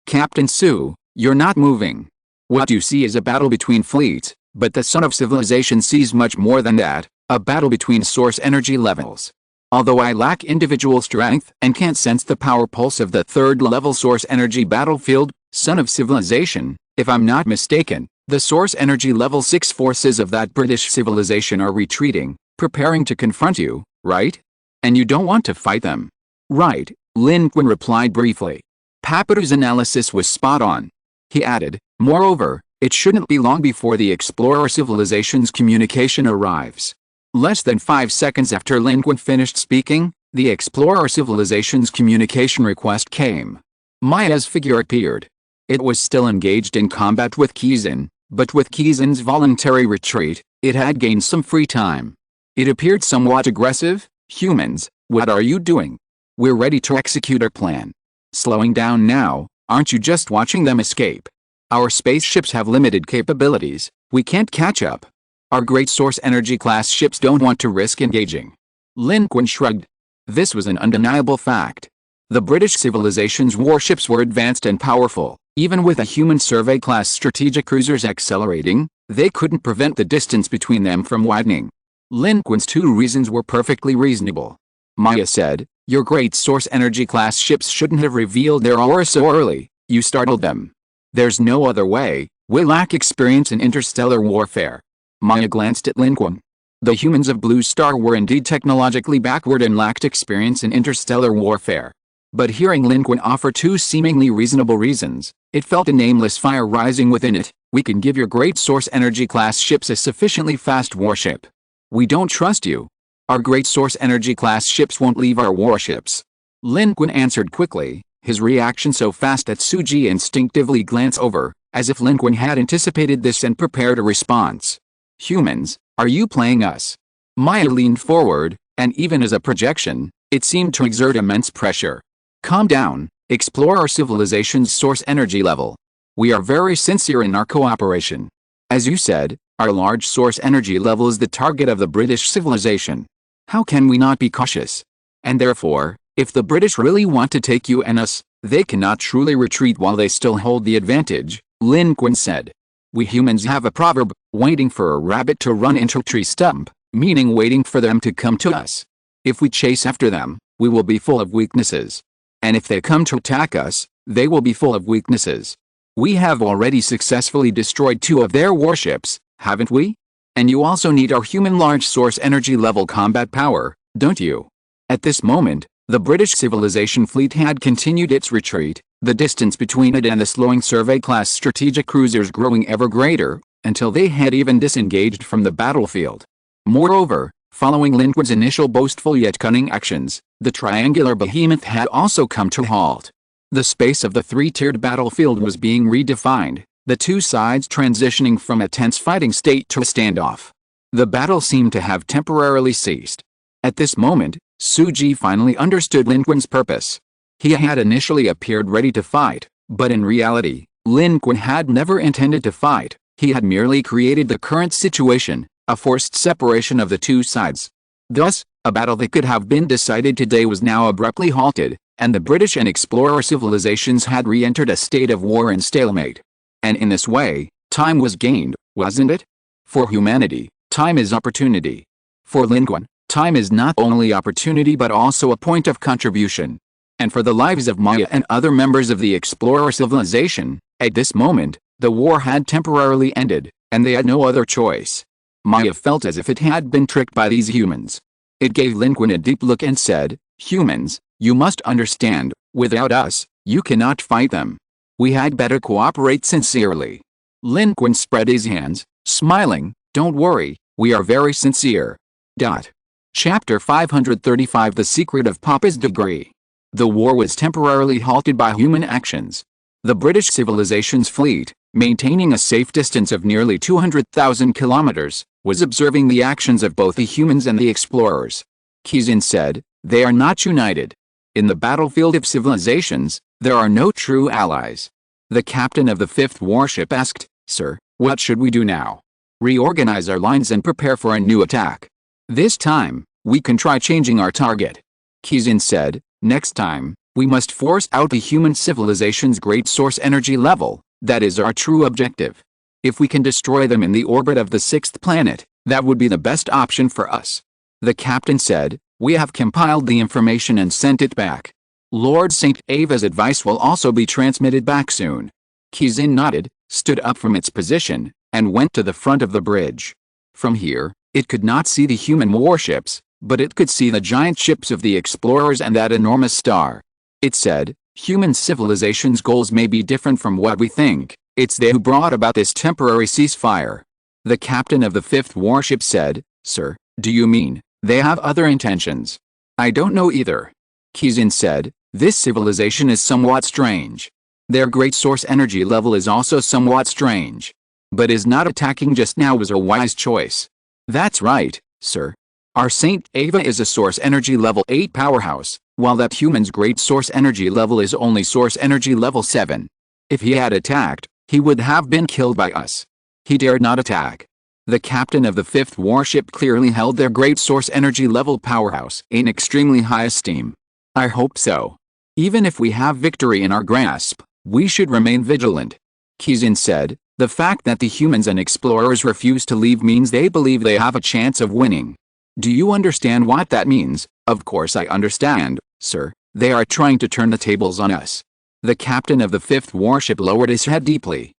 [SPEAKER 1] Captain Su, you're not moving. What you see is a battle between fleets, but the Son of Civilization sees much more than that, a battle between source energy levels. Although I lack individual strength and can't sense the power pulse of the 3rd level source energy battlefield, Son of Civilization, if I'm not mistaken, the source energy level 6 forces of that British civilization are retreating, preparing to confront you, right? And you don't want to fight them. Right, Lin Qun replied briefly. Papadu's analysis was spot on. He added, moreover, it shouldn't be long before the explorer civilization's communication arrives. Less than 5 seconds after Lin Qun finished speaking, the explorer civilization's communication request came. Maya's figure appeared. It was still engaged in combat with Qin, but with Qizin's voluntary retreat, it had gained some free time. It appeared somewhat aggressive. Humans, what are you doing? We're ready to execute our plan. Slowing down now, aren't you just watching them escape? Our spaceships have limited capabilities, we can't catch up. Our great source energy class ships don't want to risk engaging. Lin Qun shrugged. This was an undeniable fact. The British civilization's warships were advanced and powerful. Even with a human survey-class strategic cruisers accelerating, they couldn't prevent the distance between them from widening. Lin Qun's 2 reasons were perfectly reasonable. Maya said, your great source energy class ships shouldn't have revealed their aura so early, you startled them. There's no other way, we lack experience in interstellar warfare. Maya glanced at Lin Qun. The humans of Blue Star were indeed technologically backward and lacked experience in interstellar warfare. But hearing Lin Qun offer 2 seemingly reasonable reasons, it felt a nameless fire rising within it. We can give your great source energy class ships a sufficiently fast warship. We don't trust you. Our great source energy class ships won't leave our warships. Lin Qun answered quickly, his reaction so fast that Suji instinctively glanced over, as if Lin Qun had anticipated this and prepared a response. Humans, are you playing us? Maya leaned forward, and even as a projection, it seemed to exert immense pressure. Calm down, explore our civilization's source energy level. We are very sincere in our cooperation. As you said, our large source energy level is the target of the British civilization. How can we not be cautious? And therefore, If the British really want to take you and us, they cannot truly retreat while they still hold the advantage, Lin Qun said. We humans have a proverb, waiting for a rabbit to run into a tree stump, meaning waiting for them to come to us. If we chase after them, we will be full of weaknesses. And if they come to attack us, they will be full of weaknesses. We have already successfully destroyed 2 of their warships, haven't we? And you also need our human large source energy level combat power, don't you? At this moment, the British civilization fleet had continued its retreat, the distance between it and the slowing survey-class strategic cruisers growing ever greater, until they had even disengaged from the battlefield. Moreover, following Lin Qun's initial boastful yet cunning actions, the triangular behemoth had also come to a halt. The space of the 3-tiered battlefield was being redefined, the 2 sides transitioning from a tense fighting state to a standoff. The battle seemed to have temporarily ceased. At this moment, Suji finally understood Lin Qun's purpose. He had initially appeared ready to fight, but in reality, Lin Qun had never intended to fight. He had merely created the current situation, a forced separation of the 2 sides. Thus, a battle that could have been decided today was now abruptly halted, and the British and explorer civilizations had re-entered a state of war and stalemate. And in this way, time was gained, wasn't it? For humanity, time is opportunity. For Lin Qun, time is not only opportunity but also a point of contribution. And for the lives of Maya and other members of the explorer civilization, at this moment, the war had temporarily ended, and they had no other choice. Maya felt as if it had been tricked by these humans. It gave Lin Qun a deep look and said, "Humans, you must understand, without us, you cannot fight them. We had better cooperate sincerely." Lin Qun spread his hands, smiling, "Don't worry, we are very sincere." Chapter 535 The Secret of Papa's Degree. The war was temporarily halted by human actions. The British civilization's fleet, maintaining a safe distance of nearly 200,000 kilometers, was observing the actions of both the humans and the explorers. Kizin said, "They are not united. In the battlefield of civilizations, there are no true allies." The captain of the 5th warship asked, "Sir, what should we do now?" "Reorganize our lines and prepare for a new attack. This time, we can try changing our target." Kizin said, "Next time, we must force out the human civilization's great source energy level. That is our true objective. If we can destroy them in the orbit of the 6th planet, that would be the best option for us." The captain said, "We have compiled the information and sent it back. Lord St. Ava's advice will also be transmitted back soon." Kizin nodded, stood up from its position, and went to the front of the bridge. From here, it could not see the human warships, but it could see the giant ships of the explorers and that enormous star. It said, "Human civilization's goals may be different from what we think. It's they who brought about this temporary ceasefire." The captain of the 5th warship said, "Sir, do you mean they have other intentions?" "I don't know either." Kizin said, "This civilization is somewhat strange. Their great source energy level is also somewhat strange. But is not attacking just now was a wise choice." "That's right, sir. Our St. Ava is a source energy level 8 powerhouse, while that human's great source energy level is only source energy level 7. If he had attacked, he would have been killed by us. He dared not attack." The captain of the 5th warship clearly held their great source energy level powerhouse in extremely high esteem. "I hope so. Even if we have victory in our grasp, we should remain vigilant." Kizin said, "The fact that the humans and explorers refuse to leave means they believe they have a chance of winning." "Do you understand what that means?" "Of course I understand, sir. They are trying to turn the tables on us." The captain of the 5th warship lowered his head deeply.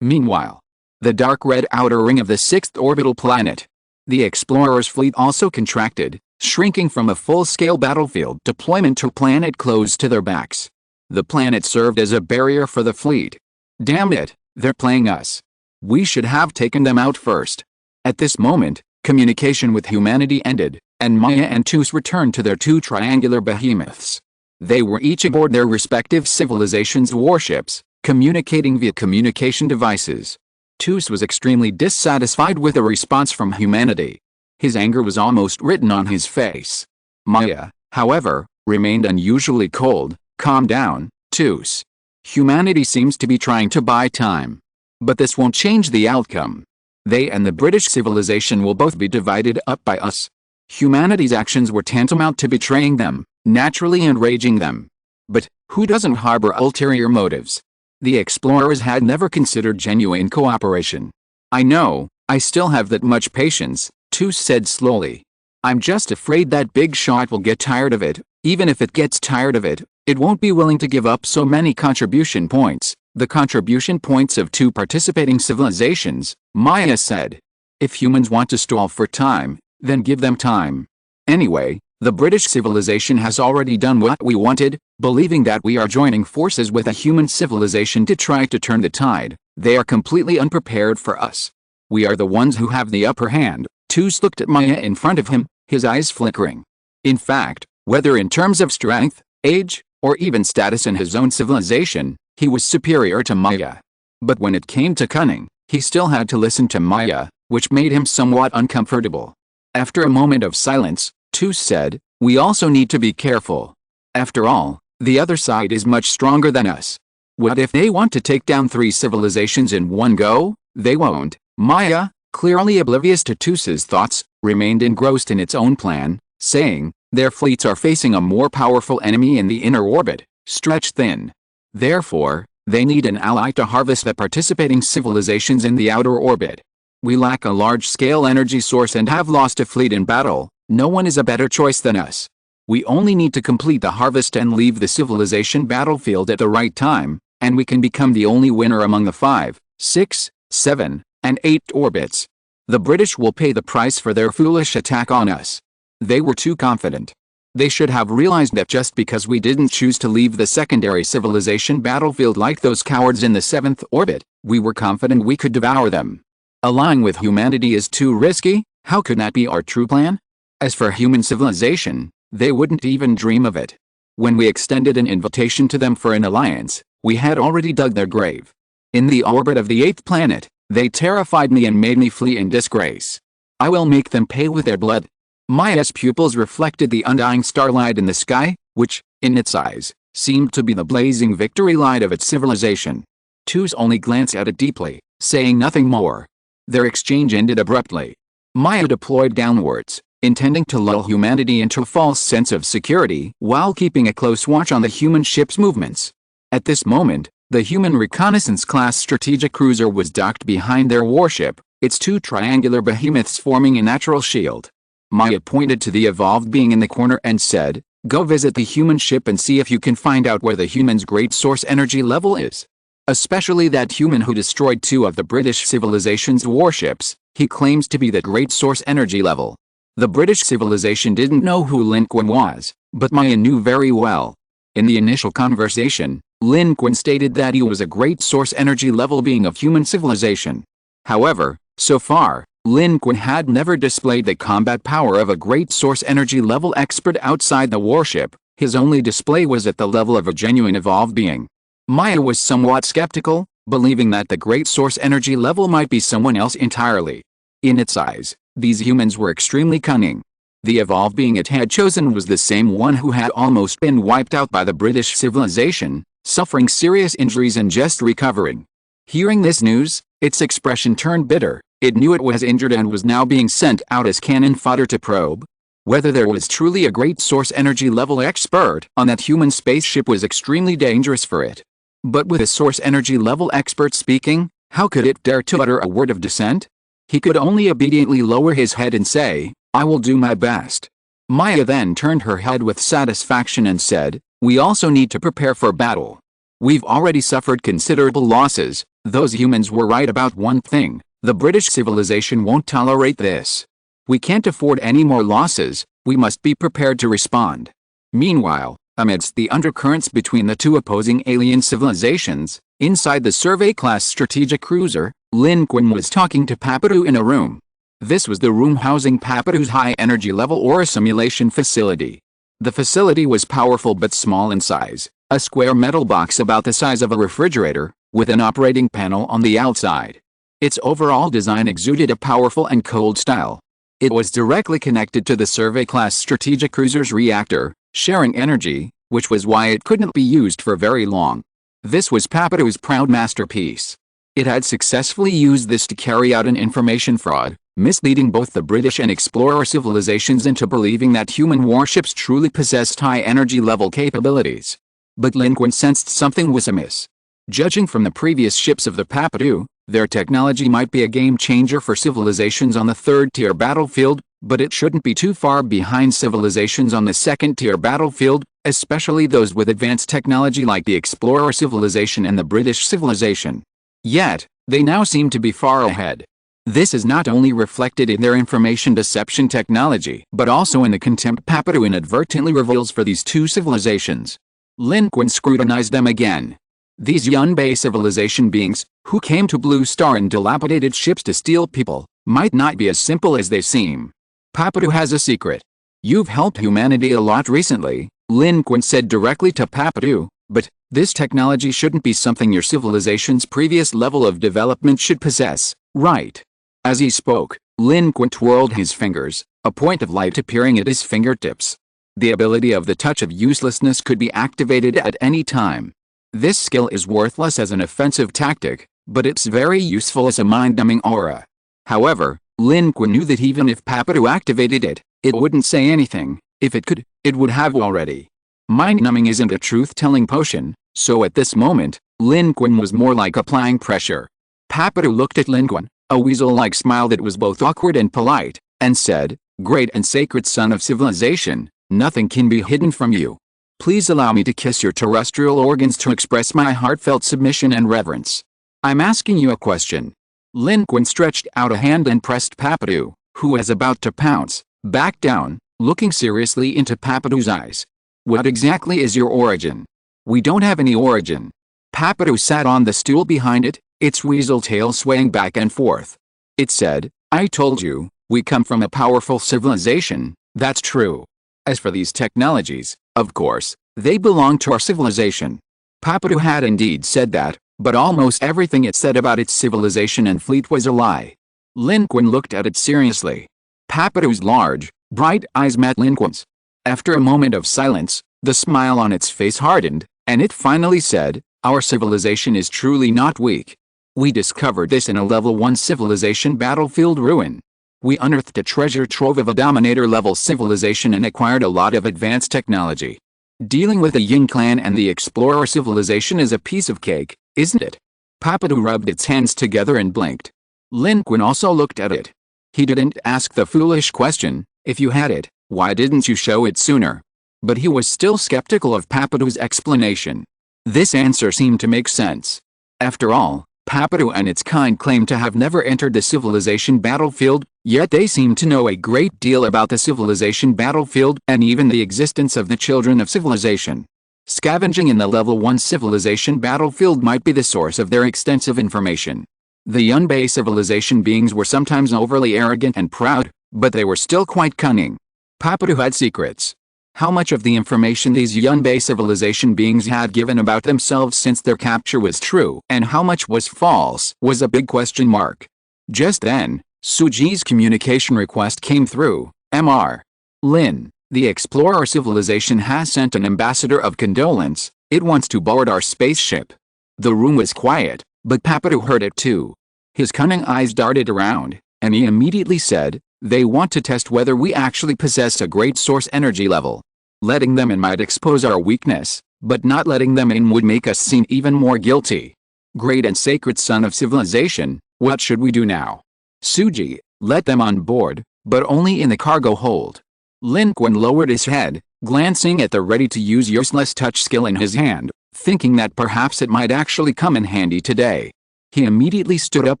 [SPEAKER 1] Meanwhile, the dark red outer ring of the 6th orbital planet. The explorer's fleet also contracted, shrinking from a full-scale battlefield deployment to a planet close to their backs. The planet served as a barrier for the fleet. "Damn it, they're playing us. We should have taken them out first." At this moment, communication with humanity ended, and Maya and Tus returned to their 2 triangular behemoths. They were each aboard their respective civilizations' warships, communicating via communication devices. Tus was extremely dissatisfied with the response from humanity. His anger was almost written on his face. Maya, however, remained unusually cold. "Calm down, Tus. Humanity seems to be trying to buy time. But this won't change the outcome. They and the British civilization will both be divided up by us. Humanity's actions were tantamount to betraying them, naturally enraging them. But who doesn't harbor ulterior motives? The explorers had never considered genuine cooperation. I know, I still have that much patience, Tu said slowly. I'm just afraid that big shot will get tired of it. Even if it gets tired of it, it won't be willing to give up so many contribution points. The contribution points of 2 participating civilizations, Maya said. If humans want to stall for time, then give them time. Anyway, the British civilization has already done what we wanted, believing that we are joining forces with a human civilization to try to turn the tide. They are completely unprepared for us. We are the ones who have the upper hand. Tuz looked at Maya in front of him, his eyes flickering. In fact, whether in terms of strength, age, or even status in his own civilization, he was superior to Maya. But when it came to cunning, he still had to listen to Maya, which made him somewhat uncomfortable. After a moment of silence, Tu said, we also need to be careful. After all, the other side is much stronger than us. What if they want to take down 3 civilizations in one go? They won't. Maya, clearly oblivious to Tu's thoughts, remained engrossed in its own plan, saying, their fleets are facing a more powerful enemy in the inner orbit, stretched thin. Therefore, they need an ally to harvest the participating civilizations in the outer orbit. We lack a large-scale energy source and have lost a fleet in battle. No one is a better choice than us. We only need to complete the harvest and leave the civilization battlefield at the right time, and we can become the only winner among the 5, 6, 7, and 8 orbits. The British will pay the price for their foolish attack on us. They were too confident. They should have realized that just because we didn't choose to leave the secondary civilization battlefield like those cowards in the 7th orbit, we were confident we could devour them. Allying with humanity is too risky. How could that be our true plan? As for human civilization, they wouldn't even dream of it. When we extended an invitation to them for an alliance, we had already dug their grave. In the orbit of the 8th planet, they terrified me and made me flee in disgrace. I will make them pay with their blood. Maya's pupils reflected the undying starlight in the sky, which, in its eyes, seemed to be the blazing victory light of its civilization. Tuz only glanced at it deeply, saying nothing more. Their exchange ended abruptly. Maya deployed downwards, intending to lull humanity into a false sense of security while keeping a close watch on the human ship's movements. At this moment, the human reconnaissance-class strategic cruiser was docked behind their warship, its 2 triangular behemoths forming a natural shield. Maya pointed to the evolved being in the corner and said, go visit the human ship and see if you can find out where the human's great source energy level is. Especially that human who destroyed 2 of the British civilization's warships, he claims to be the great source energy level. The British civilization didn't know who Lin Qun was, but Maya knew very well. In the initial conversation, Lin Qun stated that he was a great source energy level being of human civilization. However, so far, Lin Qun had never displayed the combat power of a great source energy level expert outside the warship. His only display was at the level of a genuine evolved being. Maya was somewhat skeptical, believing that the great source energy level might be someone else entirely. In its eyes, these humans were extremely cunning. The evolved being it had chosen was the same one who had almost been wiped out by the British civilization, suffering serious injuries and just recovering. Hearing this news, its expression turned bitter. It knew it was injured and was now being sent out as cannon fodder to probe. Whether there was truly a great source energy level expert on that human spaceship was extremely dangerous for it. But with a source energy level expert speaking, how could it dare to utter a word of dissent? He could only obediently lower his head and say, I will do my best. Maya then turned her head with satisfaction and said, we also need to prepare for battle. We've already suffered considerable losses. Those humans were right about one thing. The British civilization won't tolerate this. We can't afford any more losses. We must be prepared to respond. Meanwhile, amidst the undercurrents between the 2 opposing alien civilizations, inside the survey-class strategic cruiser, Lin Qun was talking to Papiru in a room. This was the room housing Papiru's high-energy level aura simulation facility. The facility was powerful but small in size, a square metal box about the size of a refrigerator, with an operating panel on the outside. Its overall design exuded a powerful and cold style. It was directly connected to the survey-class strategic cruiser's reactor, sharing energy, which was why it couldn't be used for very long. This was Papiru's proud masterpiece. It had successfully used this to carry out an information fraud, misleading both the British and explorer civilizations into believing that human warships truly possessed high energy level capabilities. But Lin Qun sensed something was amiss. Judging from the previous ships of the Papadu, their technology might be a game changer for civilizations on the third-tier battlefield, but it shouldn't be too far behind civilizations on the second-tier battlefield, especially those with advanced technology like the explorer civilization and the British civilization. Yet, they now seem to be far ahead. This is not only reflected in their information deception technology, but also in the contempt Papadu inadvertently reveals for these two civilizations. Lin Qun scrutinized them again. These Yunbei civilization beings, who came to Blue Star in dilapidated ships to steal people, might not be as simple as they seem. Papadu has a secret. You've helped humanity a lot recently, Lin Qun said directly to Papadu, but this technology shouldn't be something your civilization's previous level of development should possess, right? As he spoke, Lin Qun twirled his fingers, a point of light appearing at his fingertips. The ability of the touch of uselessness could be activated at any time. This skill is worthless as an offensive tactic, but it's very useful as a mind-numbing aura. However, Lin Qun knew that even if Papadu activated it, it wouldn't say anything. If it could, it would have already. Mind-numbing isn't a truth-telling potion, so at this moment, Lin Qun was more like applying pressure. Papadu looked at Lin Qun, a weasel-like smile that was both awkward and polite, and said, "Great and sacred son of civilization, nothing can be hidden from you. Please allow me to kiss your terrestrial organs to express my heartfelt submission and reverence. I'm asking you a question." Lin Qun stretched out a hand and pressed Papadu, who was about to pounce, back down, looking seriously into Papadu's eyes. "What exactly is your origin?" "We don't have any origin." Papadu sat on the stool behind it, its weasel tail swaying back and forth. It said, "I told you, we come from a powerful civilization, that's true. As for these technologies, of course, they belong to our civilization." Papadu had indeed said that, but almost everything it said about its civilization and fleet was a lie. Lin Qun looked at it seriously. Papadu's large, bright eyes met Lin Qun's. After a moment of silence, the smile on its face hardened, and it finally said, "Our civilization is truly not weak. We discovered this in a level 1 civilization battlefield ruin. We unearthed a treasure trove of a dominator-level civilization and acquired a lot of advanced technology. Dealing with the Yin clan and the explorer civilization is a piece of cake, isn't it?" Papadu rubbed its hands together and blinked. Lin Qun also looked at it. He didn't ask the foolish question, "If you had it, why didn't you show it sooner?" But he was still skeptical of Papadu's explanation. This answer seemed to make sense. After all, Papadu and its kind claimed to have never entered the civilization battlefield, yet they seemed to know a great deal about the civilization battlefield and even the existence of the children of civilization. Scavenging in the level 1 civilization battlefield might be the source of their extensive information. The Yunbei civilization beings were sometimes overly arrogant and proud, but they were still quite cunning. Papadu had secrets. How much of the information these Yunbei civilization beings had given about themselves since their capture was true and how much was false was a big question mark. Just then, Suji's communication request came through. "Mr. Lin, the explorer civilization has sent an ambassador of condolence. It wants to board our spaceship." The room was quiet, but Papadu heard it too. His cunning eyes darted around, and he immediately said, "They want to test whether we actually possess a great source energy level. Letting them in might expose our weakness, but not letting them in would make us seem even more guilty. Great and sacred son of civilization, what should we do now?" "Suji, let them on board, but only in the cargo hold." Lin Qun lowered his head, glancing at the ready-to-use useless touch skill in his hand, thinking that perhaps it might actually come in handy today. He immediately stood up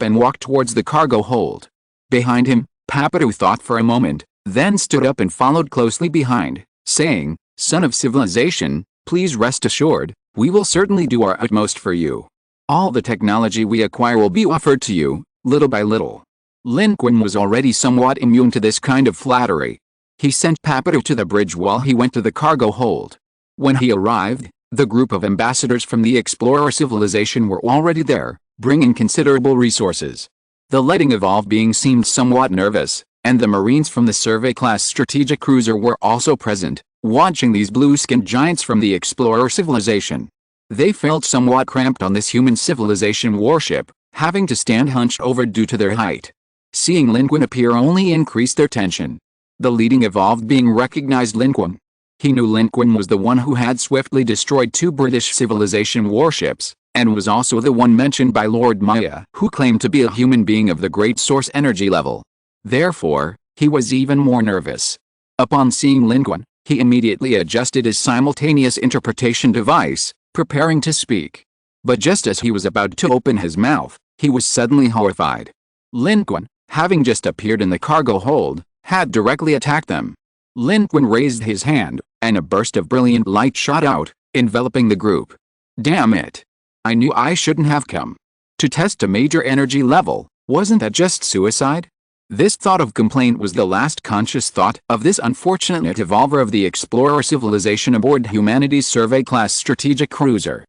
[SPEAKER 1] and walked towards the cargo hold. Behind him, Papadu thought for a moment, then stood up and followed closely behind, saying, "Son of civilization, please rest assured, we will certainly do our utmost for you. All the technology we acquire will be offered to you, little by little." Lin Qun was already somewhat immune to this kind of flattery. He sent Papadu to the bridge while he went to the cargo hold. When he arrived, the group of ambassadors from the explorer civilization were already there, bringing considerable resources. The letting evolve being seemed somewhat nervous, and the Marines from the survey-class strategic cruiser were also present, watching these blue-skinned giants from the explorer civilization. They felt somewhat cramped on this human civilization warship, having to stand hunched over due to their height. Seeing Lin Qun appear only increased their tension. The leading evolved being recognized Lin Qun. He knew Lin Qun was the one who had swiftly destroyed 2 British civilization warships, and was also the one mentioned by Lord Maya, who claimed to be a human being of the great source energy level. Therefore, he was even more nervous. Upon seeing Lin Qun, he immediately adjusted his simultaneous interpretation device, preparing to speak. But just as he was about to open his mouth, he was suddenly horrified. Lin Qun, having just appeared in the cargo hold, had directly attacked them. Lin Qun raised his hand, and a burst of brilliant light shot out, enveloping the group. Damn it! I knew I shouldn't have come. To test a major energy level, wasn't that just suicide? This thought of complaint was the last conscious thought of this unfortunate evolver of the explorer civilization aboard humanity's survey-class strategic cruiser.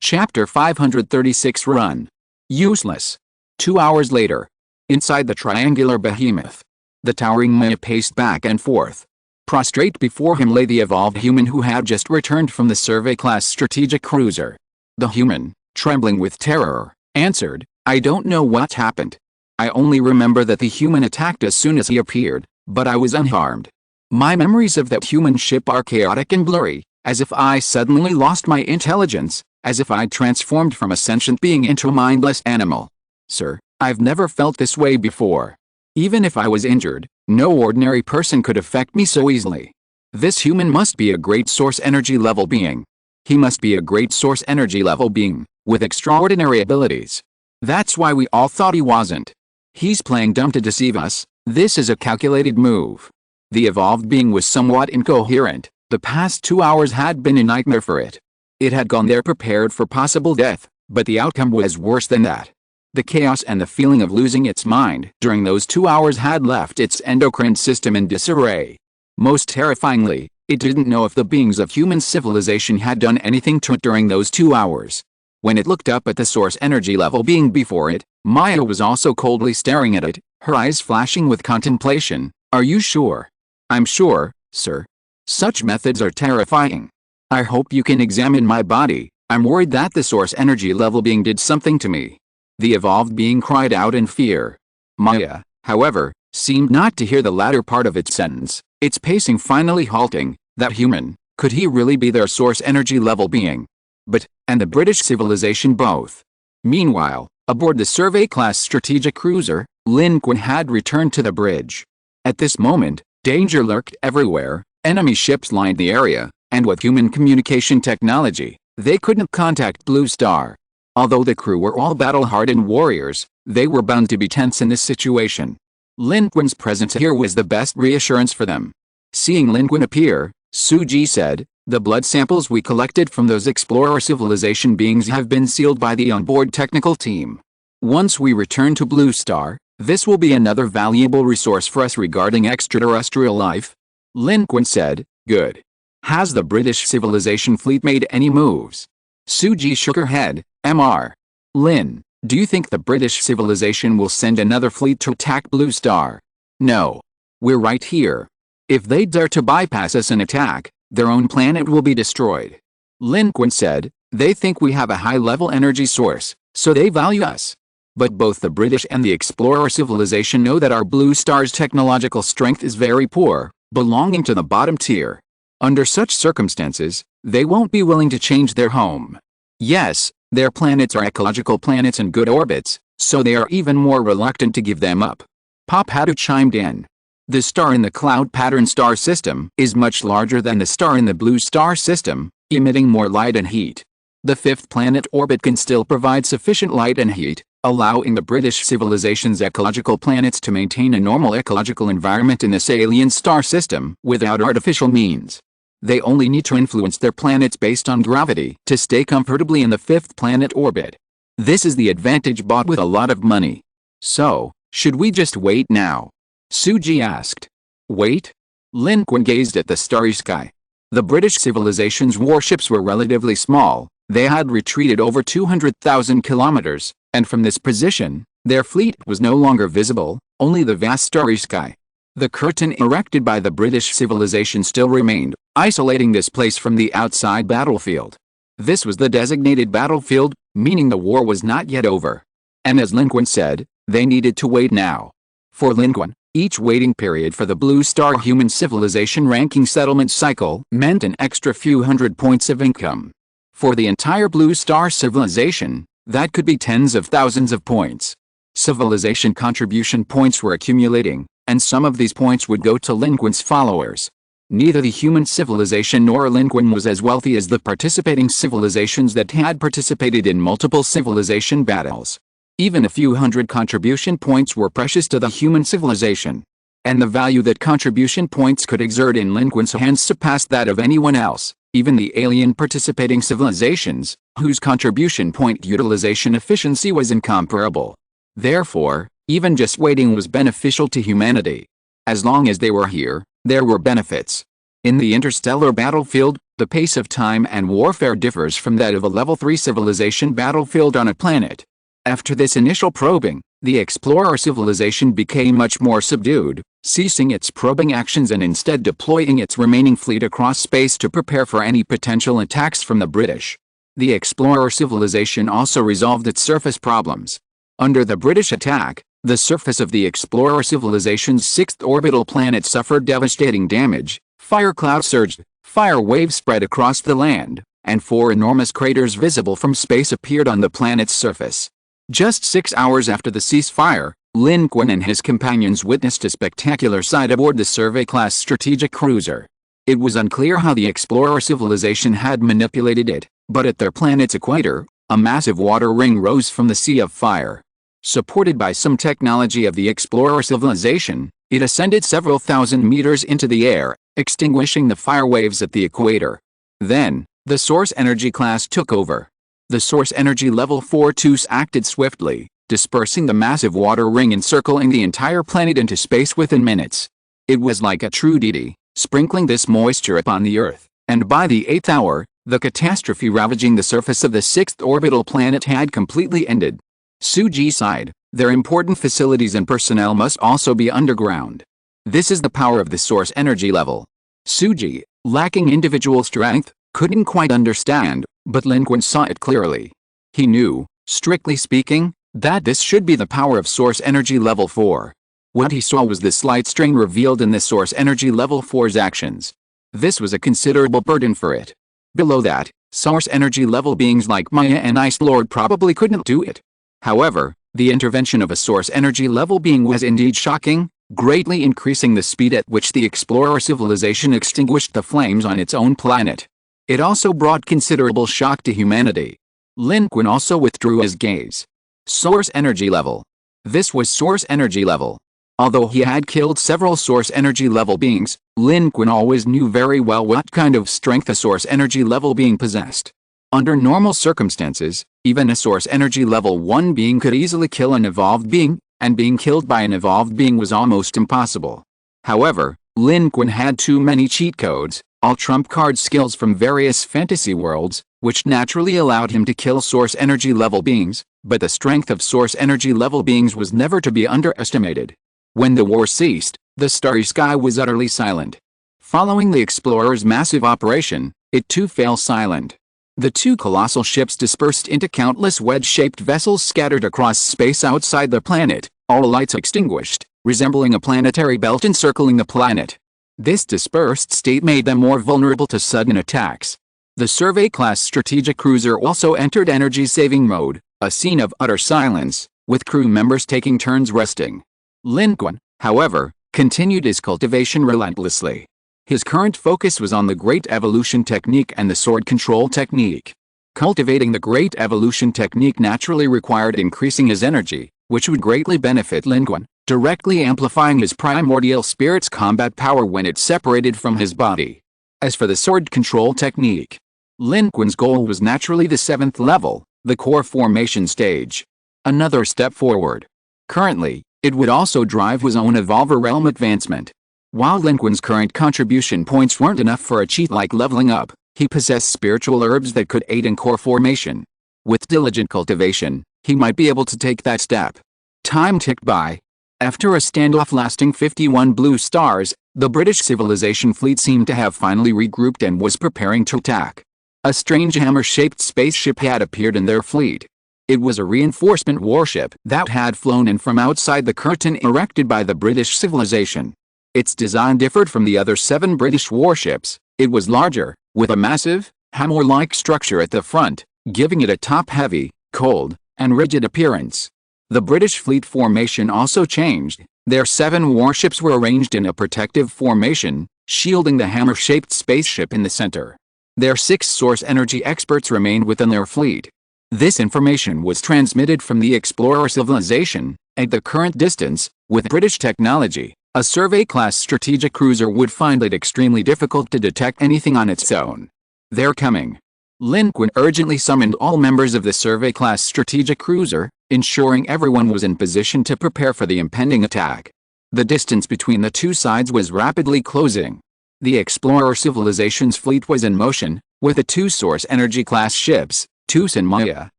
[SPEAKER 1] Chapter 536 Run. Useless. 2 hours later. Inside the triangular behemoth. The towering Maya paced back and forth. Prostrate before him lay the evolved human who had just returned from the survey-class strategic cruiser. The human, trembling with terror, answered, I don't know what happened. I only remember that the human attacked as soon as he appeared, but I was unharmed. My memories of that human ship are chaotic and blurry, as if I suddenly lost my intelligence, as if I'd transformed from a sentient being into a mindless animal. Sir, I've never felt this way before. Even if I was injured, no ordinary person could affect me so easily. This human must be a great source energy level being. He must be a great source energy level being, with extraordinary abilities. That's why we all thought he wasn't. He's playing dumb to deceive us. This is a calculated move. The evolved being was somewhat incoherent. The past 2 hours had been a nightmare for it. It had gone there prepared for possible death, but the outcome was worse than that. The chaos and the feeling of losing its mind during those 2 hours had left its endocrine system in disarray. Most terrifyingly, it didn't know if the beings of human civilization had done anything to it during those 2 hours. When it looked up at the source energy level being before it, Maya was also coldly staring at it, her eyes flashing with contemplation. Are you sure? I'm sure, sir. Such methods are terrifying. I hope you can examine my body. I'm worried that the source energy level being did something to me. The evolved being cried out in fear. Maya, however, seemed not to hear the latter part of its sentence, its pacing finally halting. That human, could he really be their source energy level being? But, and the British civilization both. Meanwhile, aboard the survey-class strategic cruiser, Lin Qun had returned to the bridge. At this moment, danger lurked everywhere, enemy ships lined the area, and with human communication technology, they couldn't contact Blue Star. Although the crew were all battle-hardened warriors, they were bound to be tense in this situation. Lin Qun's presence here was the best reassurance for them. Seeing Lin Qun appear, Suji said, the blood samples we collected from those explorer civilization beings have been sealed by the onboard technical team. Once we return to Blue Star, this will be another valuable resource for us regarding extraterrestrial life. Lin Qun said, good. Has the British civilization fleet made any moves? Suji shook her head. Mr. Lin, do you think the British civilization will send another fleet to attack Blue Star? No. We're right here. If they dare to bypass us and attack, their own planet will be destroyed. Lin Qun said, they think we have a high-level energy source, so they value us. But both the British and the explorer civilization know that our Blue Star's technological strength is very poor, belonging to the bottom tier. Under such circumstances, they won't be willing to change their home. Yes, their planets are ecological planets in good orbits, so they are even more reluctant to give them up. Papadu chimed in. The star in the cloud pattern star system is much larger than the star in the Blue Star system, emitting more light and heat. The fifth planet orbit can still provide sufficient light and heat, allowing the British civilization's ecological planets to maintain a normal ecological environment in this alien star system without artificial means. They only need to influence their planets based on gravity to stay comfortably in the fifth planet orbit. This is the advantage bought with a lot of money. So, should we just wait now? Suji asked. Wait? Lin Qun gazed at the starry sky. The British civilization's warships were relatively small. They had retreated over 200,000 kilometers, and from this position, their fleet was no longer visible, only the vast starry sky. The curtain erected by the British civilization still remained, isolating this place from the outside battlefield. This was the designated battlefield, meaning the war was not yet over. And as Lin Qun said, They needed to wait now. For Lin Qun, each waiting period for the Blue Star human civilization ranking settlement cycle meant an extra few hundred points of income. For the entire Blue Star civilization, that could be tens of thousands of points. Civilization contribution points were accumulating, and some of these points would go to Lin Qun's followers. Neither the human civilization nor Lin Qun was as wealthy as the participating civilizations that had participated in multiple civilization battles. Even a few hundred contribution points were precious to the human civilization. And the value that contribution points could exert in Lin Qun's hands surpassed that of anyone else, even the alien participating civilizations, whose contribution point utilization efficiency was incomparable. Therefore, even just waiting was beneficial to humanity. As long as they were here, there were benefits. In the interstellar battlefield, the pace of time and warfare differs from that of a level 3 civilization battlefield on a planet. After this initial probing, the explorer civilization became much more subdued, ceasing its probing actions and instead deploying its remaining fleet across space to prepare for any potential attacks from the British. The explorer civilization also resolved its surface problems. Under the British attack, the surface of the explorer civilization's 6th orbital planet suffered devastating damage, fire clouds surged, fire waves spread across the land, and 4 enormous craters visible from space appeared on the planet's surface. Just 6 hours after the ceasefire, Lin Qun and his companions witnessed a spectacular sight aboard the Survey-class strategic cruiser. It was unclear how the explorer civilization had manipulated it, but at their planet's equator, a massive water ring rose from the sea of fire. Supported by some technology of the explorer civilization, it ascended several thousand meters into the air, extinguishing the fire waves at the equator. Then, the Source Energy class took over. The Source Energy Level 4 2s acted swiftly, dispersing the massive water ring encircling the entire planet into space within minutes. It was like a true deity, sprinkling this moisture upon the Earth, and by the 8th hour, the catastrophe ravaging the surface of the 6th orbital planet had completely ended. Suji sighed, their important facilities and personnel must also be underground. This is the power of the Source Energy level. Suji, lacking individual strength, couldn't quite understand, but Lin Qun saw it clearly. He knew, strictly speaking, that this should be the power of Source Energy Level 4. What he saw was the slight strain revealed in the Source Energy Level 4's actions. This was a considerable burden for it. Below that, Source Energy Level beings like Maya and Ice Lord probably couldn't do it. However, the intervention of a Source Energy Level being was indeed shocking, greatly increasing the speed at which the explorer civilization extinguished the flames on its own planet. It also brought considerable shock to humanity. Lin Qun also withdrew his gaze. Source Energy Level. This was Source Energy Level. Although he had killed several Source Energy Level beings, Lin Qun always knew very well what kind of strength a Source Energy Level being possessed. Under normal circumstances, even a Source Energy Level 1 being could easily kill an evolved being, and being killed by an evolved being was almost impossible. However, Lin Qun had too many cheat codes, all trump card skills from various fantasy worlds, which naturally allowed him to kill Source Energy Level beings, but the strength of Source Energy Level beings was never to be underestimated. When the war ceased, the starry sky was utterly silent. Following the explorer's massive operation, it too fell silent. The 2 colossal ships dispersed into countless wedge-shaped vessels scattered across space outside the planet, all lights extinguished, resembling a planetary belt encircling the planet. This dispersed state made them more vulnerable to sudden attacks. The Survey-class strategic cruiser also entered energy-saving mode, a scene of utter silence, with crew members taking turns resting. Lin Qun, however, continued his cultivation relentlessly. His current focus was on the Great Evolution Technique and the Sword Control Technique. Cultivating the Great Evolution Technique naturally required increasing his energy, which would greatly benefit Lin Qun, directly amplifying his primordial spirit's combat power when it separated from his body. As for the Sword Control Technique, Lin Qun's goal was naturally the 7th level, the core formation stage. Another step forward. Currently, it would also drive his own Evolver Realm advancement. While Lin Qun's current contribution points weren't enough for a cheat like leveling up, he possessed spiritual herbs that could aid in core formation. With diligent cultivation, he might be able to take that step. Time ticked by. After a standoff lasting 51 blue stars, the British civilization fleet seemed to have finally regrouped and was preparing to attack. A strange hammer-shaped spaceship had appeared in their fleet. It was a reinforcement warship that had flown in from outside the curtain erected by the British civilization. Its design differed from the other 7 British warships. It was larger, with a massive, hammer-like structure at the front, giving it a top-heavy, cold, and rigid appearance. The British fleet formation also changed. Their 7 warships were arranged in a protective formation, shielding the hammer-shaped spaceship in the center. Their 6 source energy experts remained within their fleet. This information was transmitted from the explorer civilization. At the current distance, with British technology, a survey-class strategic cruiser would find it extremely difficult to detect anything on its own. They're coming. Lin Qun urgently summoned all members of the survey-class strategic cruiser, ensuring everyone was in position to prepare for the impending attack. The distance between the two sides was rapidly closing. The explorer civilization's fleet was in motion, with the 2 source energy-class ships, Tus and Maya,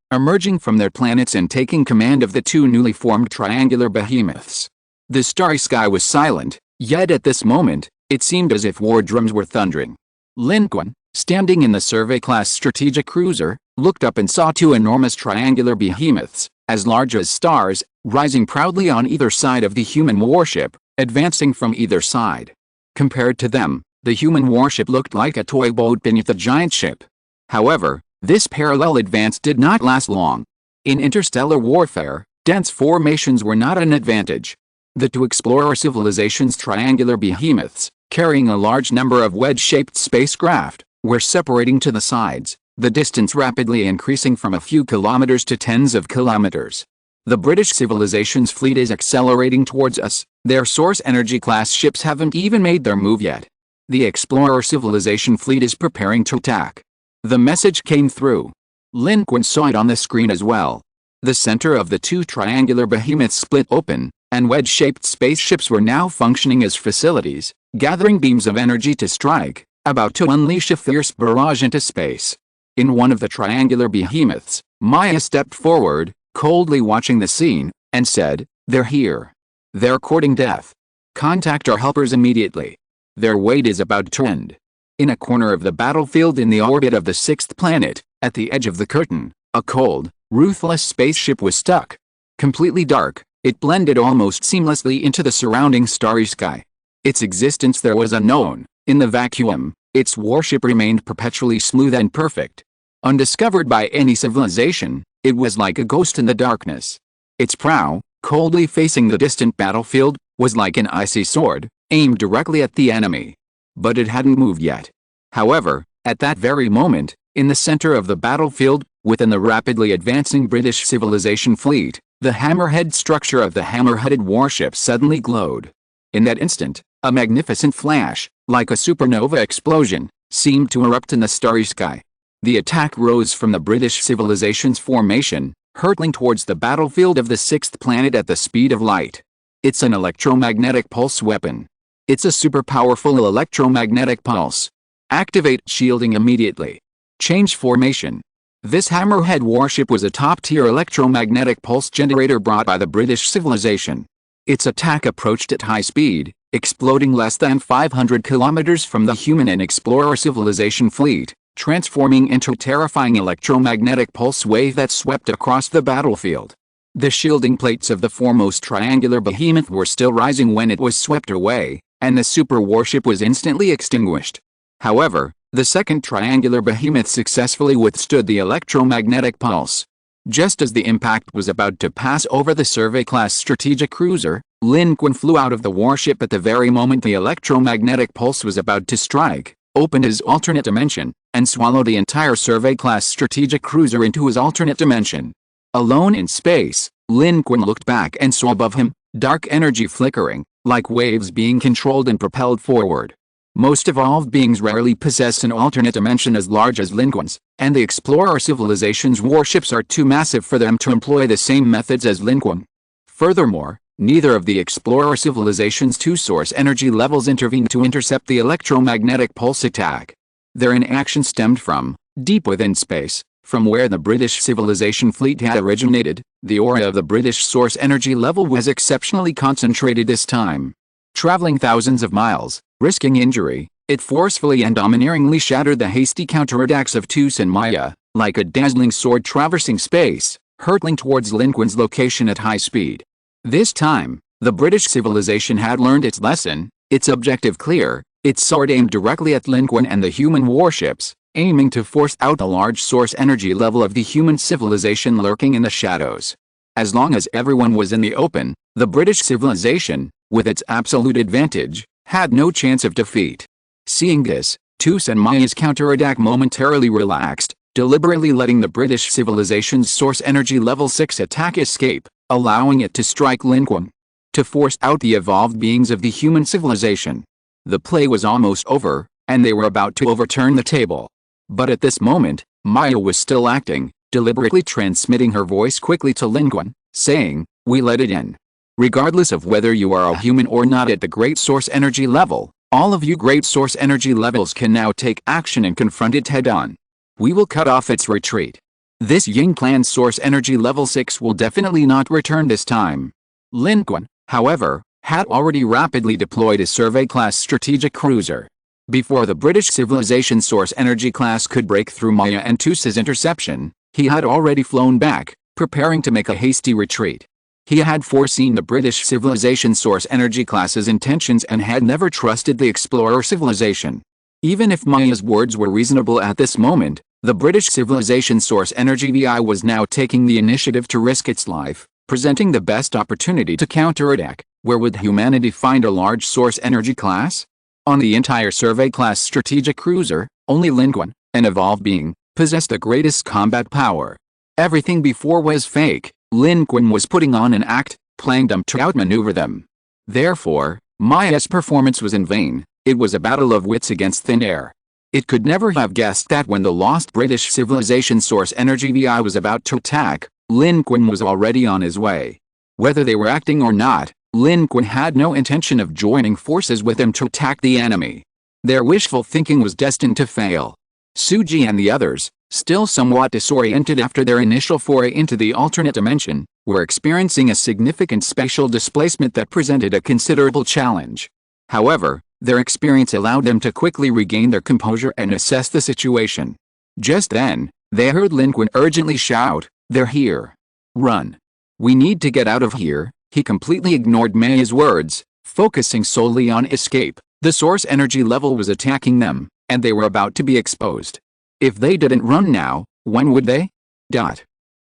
[SPEAKER 1] emerging from their planets and taking command of the 2 newly formed triangular behemoths. The starry sky was silent, yet at this moment, it seemed as if war drums were thundering. Lin Qun, standing in the survey-class strategic cruiser, looked up and saw 2 enormous triangular behemoths, as large as stars, rising proudly on either side of the human warship, advancing from either side. Compared to them, the human warship looked like a toy boat beneath a giant ship. However, this parallel advance did not last long. In interstellar warfare, dense formations were not an advantage. The 2 explorer civilizations' triangular behemoths, carrying a large number of wedge-shaped spacecraft, were separating to the sides, the distance rapidly increasing from a few kilometers to tens of kilometers. The British civilization's fleet is accelerating towards us. Their source energy-class ships haven't even made their move yet. The explorer civilization fleet is preparing to attack. The message came through. Lin Qun saw it on the screen as well. The center of the 2 triangular behemoths split open, and wedge-shaped spaceships were now functioning as facilities, gathering beams of energy to strike, about to unleash a fierce barrage into space. In one of the triangular behemoths, Maya stepped forward, coldly watching the scene, and said, "They're here. They're courting death. Contact our helpers immediately. Their wait is about to end." In a corner of the battlefield in the orbit of the 6th planet, at the edge of the curtain, a cold, ruthless spaceship was stuck. Completely dark, it blended almost seamlessly into the surrounding starry sky. Its existence there was unknown. In the vacuum, its warship remained perpetually smooth and perfect. Undiscovered by any civilization, it was like a ghost in the darkness. Its prow, coldly facing the distant battlefield, was like an icy sword, aimed directly at the enemy. But it hadn't moved yet. However, at that very moment, in the center of the battlefield, within the rapidly advancing British civilization fleet, the hammerhead structure of the hammer-headed warship suddenly glowed. In that instant, a magnificent flash, like a supernova explosion, seemed to erupt in the starry sky. The attack rose from the British civilization's formation, hurtling towards the battlefield of the 6th planet at the speed of light. It's an electromagnetic pulse weapon. It's a super powerful electromagnetic pulse. Activate shielding immediately. Change formation. This hammerhead warship was a top-tier electromagnetic pulse generator brought by the British civilization. Its attack approached at high speed, exploding less than 500 kilometers from the human and explorer civilization fleet, transforming into a terrifying electromagnetic pulse wave that swept across the battlefield. The shielding plates of the foremost triangular behemoth were still rising when it was swept away, and the super warship was instantly extinguished. However, the second triangular behemoth successfully withstood the electromagnetic pulse. Just as the impact was about to pass over the survey-class strategic cruiser, Lin Qun flew out of the warship at the very moment the electromagnetic pulse was about to strike, opened his alternate dimension, and swallowed the entire survey-class strategic cruiser into his alternate dimension. Alone in space, Lin Qun looked back and saw above him, dark energy flickering, like waves being controlled and propelled forward. Most evolved beings rarely possess an alternate dimension as large as Lin Qun's, and the explorer civilization's warships are too massive for them to employ the same methods as Lin Qun. Furthermore, neither of the explorer civilization's 2 source energy levels intervened to intercept the electromagnetic pulse attack. Their inaction stemmed from, deep within space, from where the British civilization fleet had originated. The aura of the British source energy level was exceptionally concentrated this time. Traveling thousands of miles, risking injury, it forcefully and domineeringly shattered the hasty counterattacks of Tus and Maya, like a dazzling sword traversing space, hurtling towards Lin Qun's location at high speed. This time, the British civilization had learned its lesson, its objective clear, its sword aimed directly at Lin Qun and the human warships, aiming to force out the large source energy level of the human civilization lurking in the shadows. As long as everyone was in the open, the British civilization, with its absolute advantage, had no chance of defeat. Seeing this, Tus and Maya's counterattack momentarily relaxed, deliberately letting the British civilization's source energy level 6 attack escape, allowing it to strike Lin Qun, to force out the evolved beings of the human civilization. The play was almost over, and they were about to overturn the table. But at this moment, Maya was still acting, deliberately transmitting her voice quickly to Lin Qun, saying, "We let it in. Regardless of whether you are a human or not at the great source energy level, all of you great source energy levels can now take action and confront it head-on. We will cut off its retreat. This Ying clan's source energy level 6 will definitely not return this time." Lin Qun, however, had already rapidly deployed a survey-class strategic cruiser. Before the British civilization source energy class could break through Maya and Tus's interception, he had already flown back, preparing to make a hasty retreat. He had foreseen the British civilization source energy class's intentions and had never trusted the explorer civilization. Even if Maya's words were reasonable at this moment, the British civilization source energy VI was now taking the initiative to risk its life, presenting the best opportunity to counterattack. Where would humanity find a large source energy class? On the entire survey-class strategic cruiser, only Lin Qun, an evolved being, possessed the greatest combat power. Everything before was fake. Lin Qun was putting on an act, playing dumb to outmaneuver them. Therefore, Maya's performance was in vain. It was a battle of wits against thin air. It could never have guessed that when the lost British civilization source energy VI was about to attack, Lin Qun was already on his way. Whether they were acting or not, Lin Qun had no intention of joining forces with them to attack the enemy. Their wishful thinking was destined to fail. Suji and the others, still somewhat disoriented after their initial foray into the alternate dimension, were experiencing a significant spatial displacement that presented a considerable challenge. However, their experience allowed them to quickly regain their composure and assess the situation. Just then, they heard Lin Qun urgently shout, "They're here! Run! We need to get out of here." He completely ignored Maya's words, focusing solely on escape. The source energy level was attacking them, and they were about to be exposed. If they didn't run now, when would they?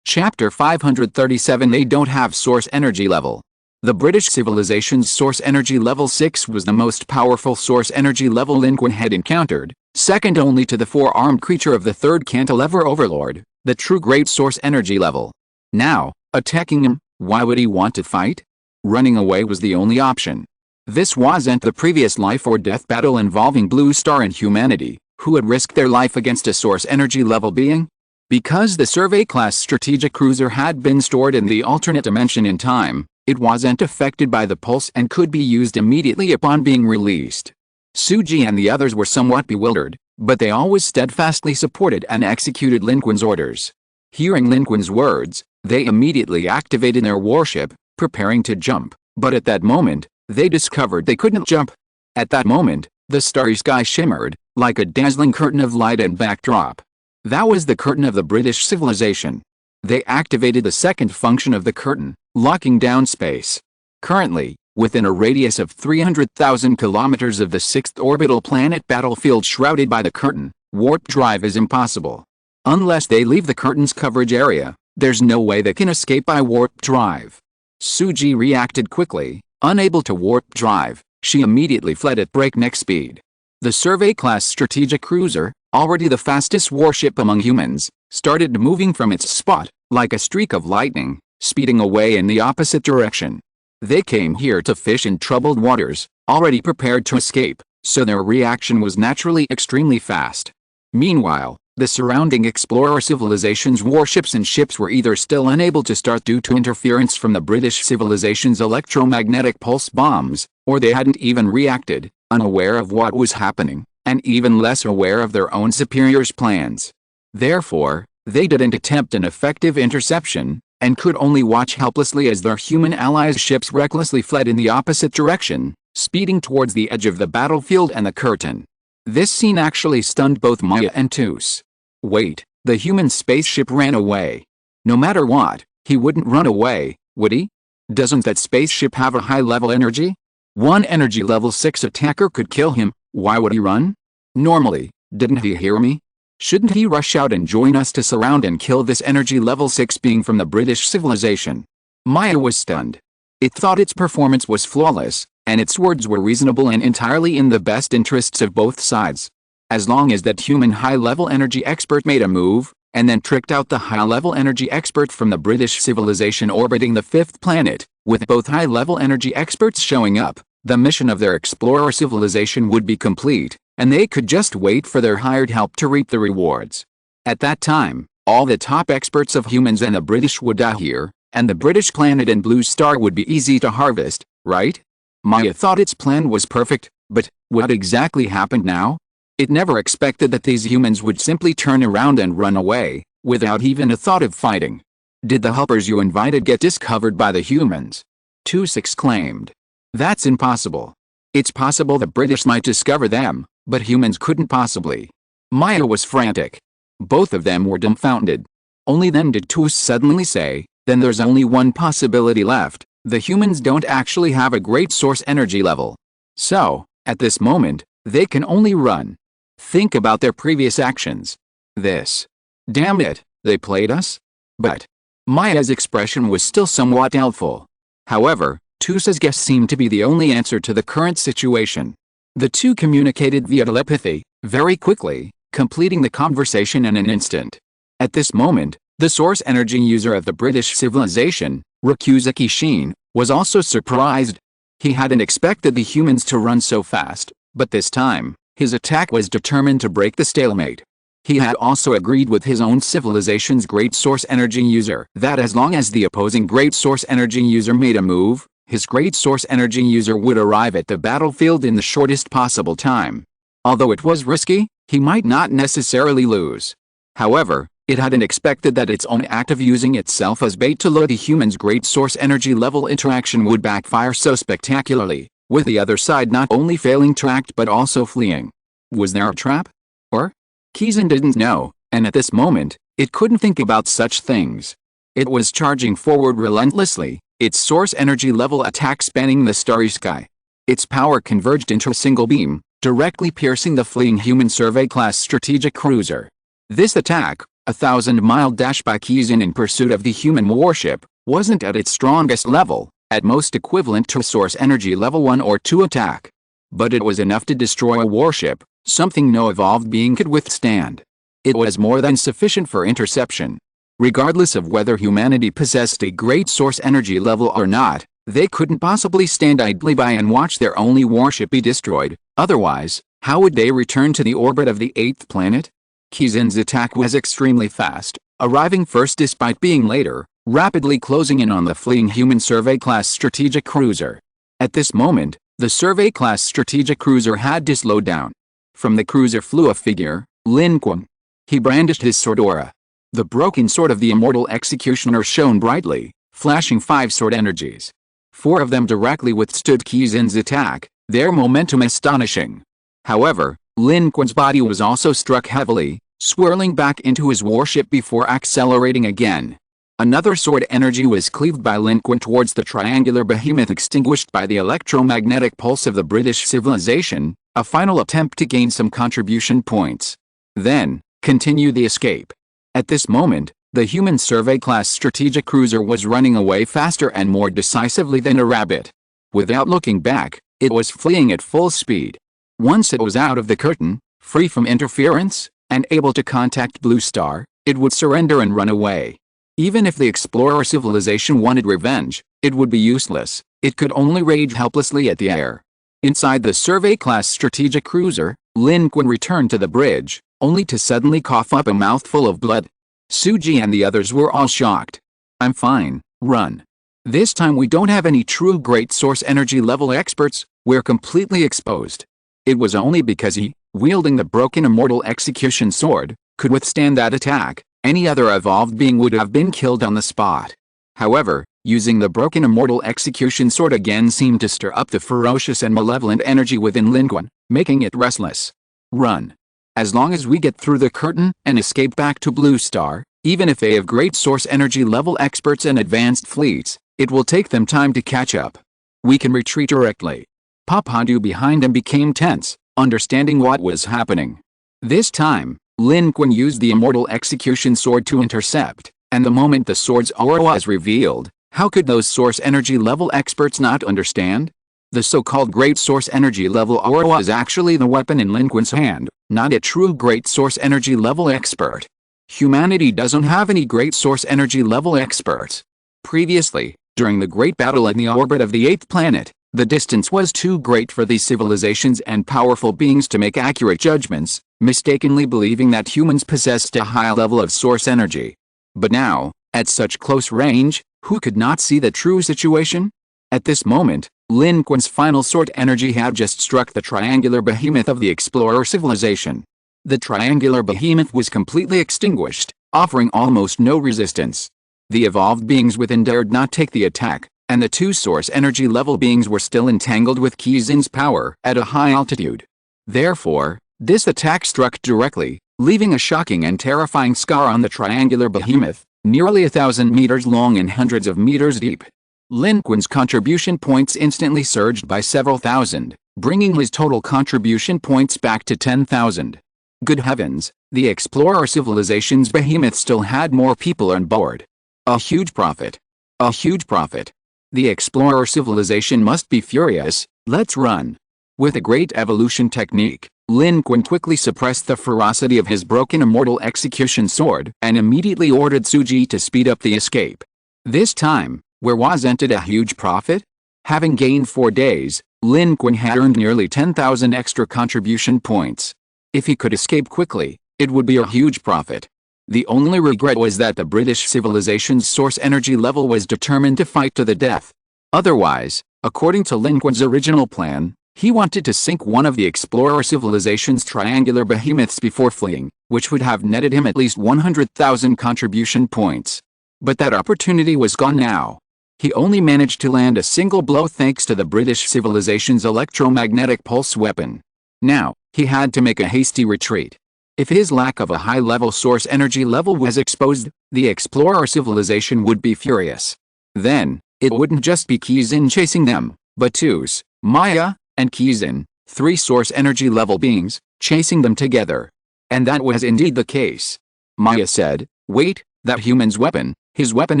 [SPEAKER 1] Chapter 537. They don't have source energy level. The British civilization's source energy level 6 was the most powerful source energy level Lin Qun had encountered, second only to the four-armed creature of the third cantilever overlord, the true great source energy level. Now, attacking him, why would he want to fight? Running away was the only option. This wasn't the previous life or death battle involving Blue Star and humanity, who had risked their life against a source energy level being. Because the survey-class strategic cruiser had been stored in the alternate dimension in time, it wasn't affected by the pulse and could be used immediately upon being released. Suji and the others were somewhat bewildered, but they always steadfastly supported and executed Lin Qun's orders. Hearing Lin Qun's words, they immediately activated their warship, preparing to jump, but at that moment, they discovered they couldn't jump. At that moment, the starry sky shimmered, like a dazzling curtain of light and backdrop. That was the curtain of the British civilization. They activated the second function of the curtain, locking down space. Currently, within a radius of 300,000 kilometers of the sixth orbital planet battlefield shrouded by the curtain, warp drive is impossible. Unless they leave the curtain's coverage area, there's no way they can escape by warp drive. Suji reacted quickly. Unable to warp drive, she immediately fled at breakneck speed. The survey-class strategic cruiser, already the fastest warship among humans, started moving from its spot, like a streak of lightning, speeding away in the opposite direction. They came here to fish in troubled waters, already prepared to escape, so their reaction was naturally extremely fast. Meanwhile, the surrounding explorer civilization's warships and ships were either still unable to start due to interference from the British civilization's electromagnetic pulse bombs, or they hadn't even reacted, unaware of what was happening, and even less aware of their own superiors' plans. Therefore, they didn't attempt an effective interception, and could only watch helplessly as their human allies' ships recklessly fled in the opposite direction, speeding towards the edge of the battlefield and the curtain. This scene actually stunned both Maya and Tus. Wait, the human spaceship ran away. No matter what, He wouldn't run away, would he? Doesn't that spaceship have a high-level energy? One energy level 6 attacker could kill him, why would he run? Normally, didn't he hear me? Shouldn't he rush out and join us to surround and kill this energy level 6 being from the British civilization? Maya was stunned. It thought its performance was flawless, and its words were reasonable and entirely in the best interests of both sides. As long as that human high-level energy expert made a move, and then tricked out the high-level energy expert from the British civilization orbiting the 5th planet, with both high-level energy experts showing up, the mission of their explorer civilization would be complete, and they could just wait for their hired help to reap the rewards. At that time, all the top experts of humans and the British would die here, and the British planet and blue star would be easy to harvest, right? Maya thought its plan was perfect, but what exactly happened now? It never expected that these humans would simply turn around and run away, without even a thought of fighting. Did the helpers you invited get discovered by the humans? Tus exclaimed. That's impossible. It's possible the British might discover them, but humans couldn't possibly. Maya was frantic. Both of them were dumbfounded. Only then did Tus suddenly say, then there's only one possibility left. The humans don't actually have a great source energy level. So, at this moment, they can only run. Think about their previous actions. Damn it, they played us? But Maya's expression was still somewhat doubtful. However, Tus's guess seemed to be the only answer to the current situation. The two communicated via telepathy, very quickly, completing the conversation in an instant. At this moment, the source energy user of the British civilization, Ryusuke Shin, was also surprised. He hadn't expected the humans to run so fast, but this time, his attack was determined to break the stalemate. He had also agreed with his own civilization's great source energy user that as long as the opposing great source energy user made a move, his great source energy user would arrive at the battlefield in the shortest possible time. Although it was risky, he might not necessarily lose. However, it hadn't expected that its own act of using itself as bait to lure the human's great source energy level interaction would backfire so spectacularly, with the other side not only failing to act but also fleeing. Was there a trap? Or? Kizan didn't know, and at this moment, it couldn't think about such things. It was charging forward relentlessly, its source energy level attack spanning the starry sky. Its power converged into a single beam, directly piercing the fleeing human survey-class strategic cruiser. This attack, a 1,000-mile dash by Kizan in pursuit of the human warship, wasn't at its strongest level, at most equivalent to a source energy level 1 or 2 attack. But it was enough to destroy a warship, something no evolved being could withstand. It was more than sufficient for interception. Regardless of whether humanity possessed a great source energy level or not, they couldn't possibly stand idly by and watch their only warship be destroyed. Otherwise, how would they return to the orbit of the 8th planet? Kizan's attack was extremely fast, arriving first despite being later, rapidly closing in on the fleeing human survey-class strategic cruiser. At this moment, the survey-class strategic cruiser had to slow down. From the cruiser flew a figure, Lin Qun. He brandished his sword aura. The broken sword of the immortal executioner shone brightly, flashing 5 sword energies. 4 of them directly withstood Kizan's attack, their momentum astonishing. However, Lin Qun's body was also struck heavily, swirling back into his warship before accelerating again. Another sword energy was cleaved by Lin Qun towards the triangular behemoth extinguished by the electromagnetic pulse of the British civilization, a final attempt to gain some contribution points. Then, continue the escape. At this moment, the human survey-class strategic cruiser was running away faster and more decisively than a rabbit. Without looking back, it was fleeing at full speed. Once it was out of the curtain, free from interference, and able to contact Blue Star, it would surrender and run away. Even if the explorer civilization wanted revenge, it would be useless. It could only rage helplessly at the air. Inside the survey-class strategic cruiser, Lin Qun returned to the bridge, only to suddenly cough up a mouthful of blood. Suji and the others were all shocked. I'm fine, run. This time we don't have any true great source energy level experts, we're completely exposed. It was only because he, wielding the broken immortal execution sword, could withstand that attack. Any other evolved being would have been killed on the spot. However, using the broken immortal execution sword again seemed to stir up the ferocious and malevolent energy within Lin Qun, making it restless. Run. As long as we get through the curtain and escape back to Blue Star, Even if they have great source energy level experts and advanced fleets, it will take them time to catch up. We can retreat directly. Papandu behind him became tense, understanding what was happening. This time, Lin Qun used the immortal execution sword to intercept, and the moment the sword's aura was revealed, how could those source energy level experts not understand? The so-called great source energy level aura is actually the weapon in Lin Qun's hand, not a true great source energy level expert. Humanity doesn't have any great source energy level experts. Previously, during the great battle in the orbit of the 8th planet, the distance was too great for these civilizations and powerful beings to make accurate judgments, mistakenly believing that humans possessed a high level of source energy. But now, at such close range, who could not see the true situation? At this moment, Lin Qun's final sword energy had just struck the triangular behemoth of the explorer civilization. The triangular behemoth was completely extinguished, offering almost no resistance. The evolved beings within dared not take the attack, and the two source energy level beings were still entangled with Qizin's power at a high altitude. Therefore, this attack struck directly, leaving a shocking and terrifying scar on the triangular behemoth, nearly 1,000 meters long and hundreds of meters deep. Lin Qun's contribution points instantly surged by several thousand, bringing his total contribution points back to 10,000. Good heavens, the explorer civilization's behemoth still had more people on board. A huge profit. A huge profit. The explorer civilization must be furious. Let's run. With a great evolution technique, Lin Qun quickly suppressed the ferocity of his broken immortal execution sword and immediately ordered Suji to speed up the escape. This time, where wasn't it a huge profit? Having gained 4 days, Lin Qun had earned nearly 10,000 extra contribution points. If he could escape quickly, it would be a huge profit. The only regret was that the British civilization's source energy level was determined to fight to the death. Otherwise, according to Lin Qun's original plan, he wanted to sink one of the explorer civilization's triangular behemoths before fleeing, which would have netted him at least 100,000 contribution points. But that opportunity was gone now. He only managed to land a single blow thanks to the British civilization's electromagnetic pulse weapon. Now, he had to make a hasty retreat. If his lack of a high-level source energy level was exposed, the explorer civilization would be furious. Then, it wouldn't just be Qizin chasing them, but Tus, Maya, and Qizin, 3 source energy level beings, chasing them together. And that was indeed the case. Maya said, "Wait, that human's weapon, his weapon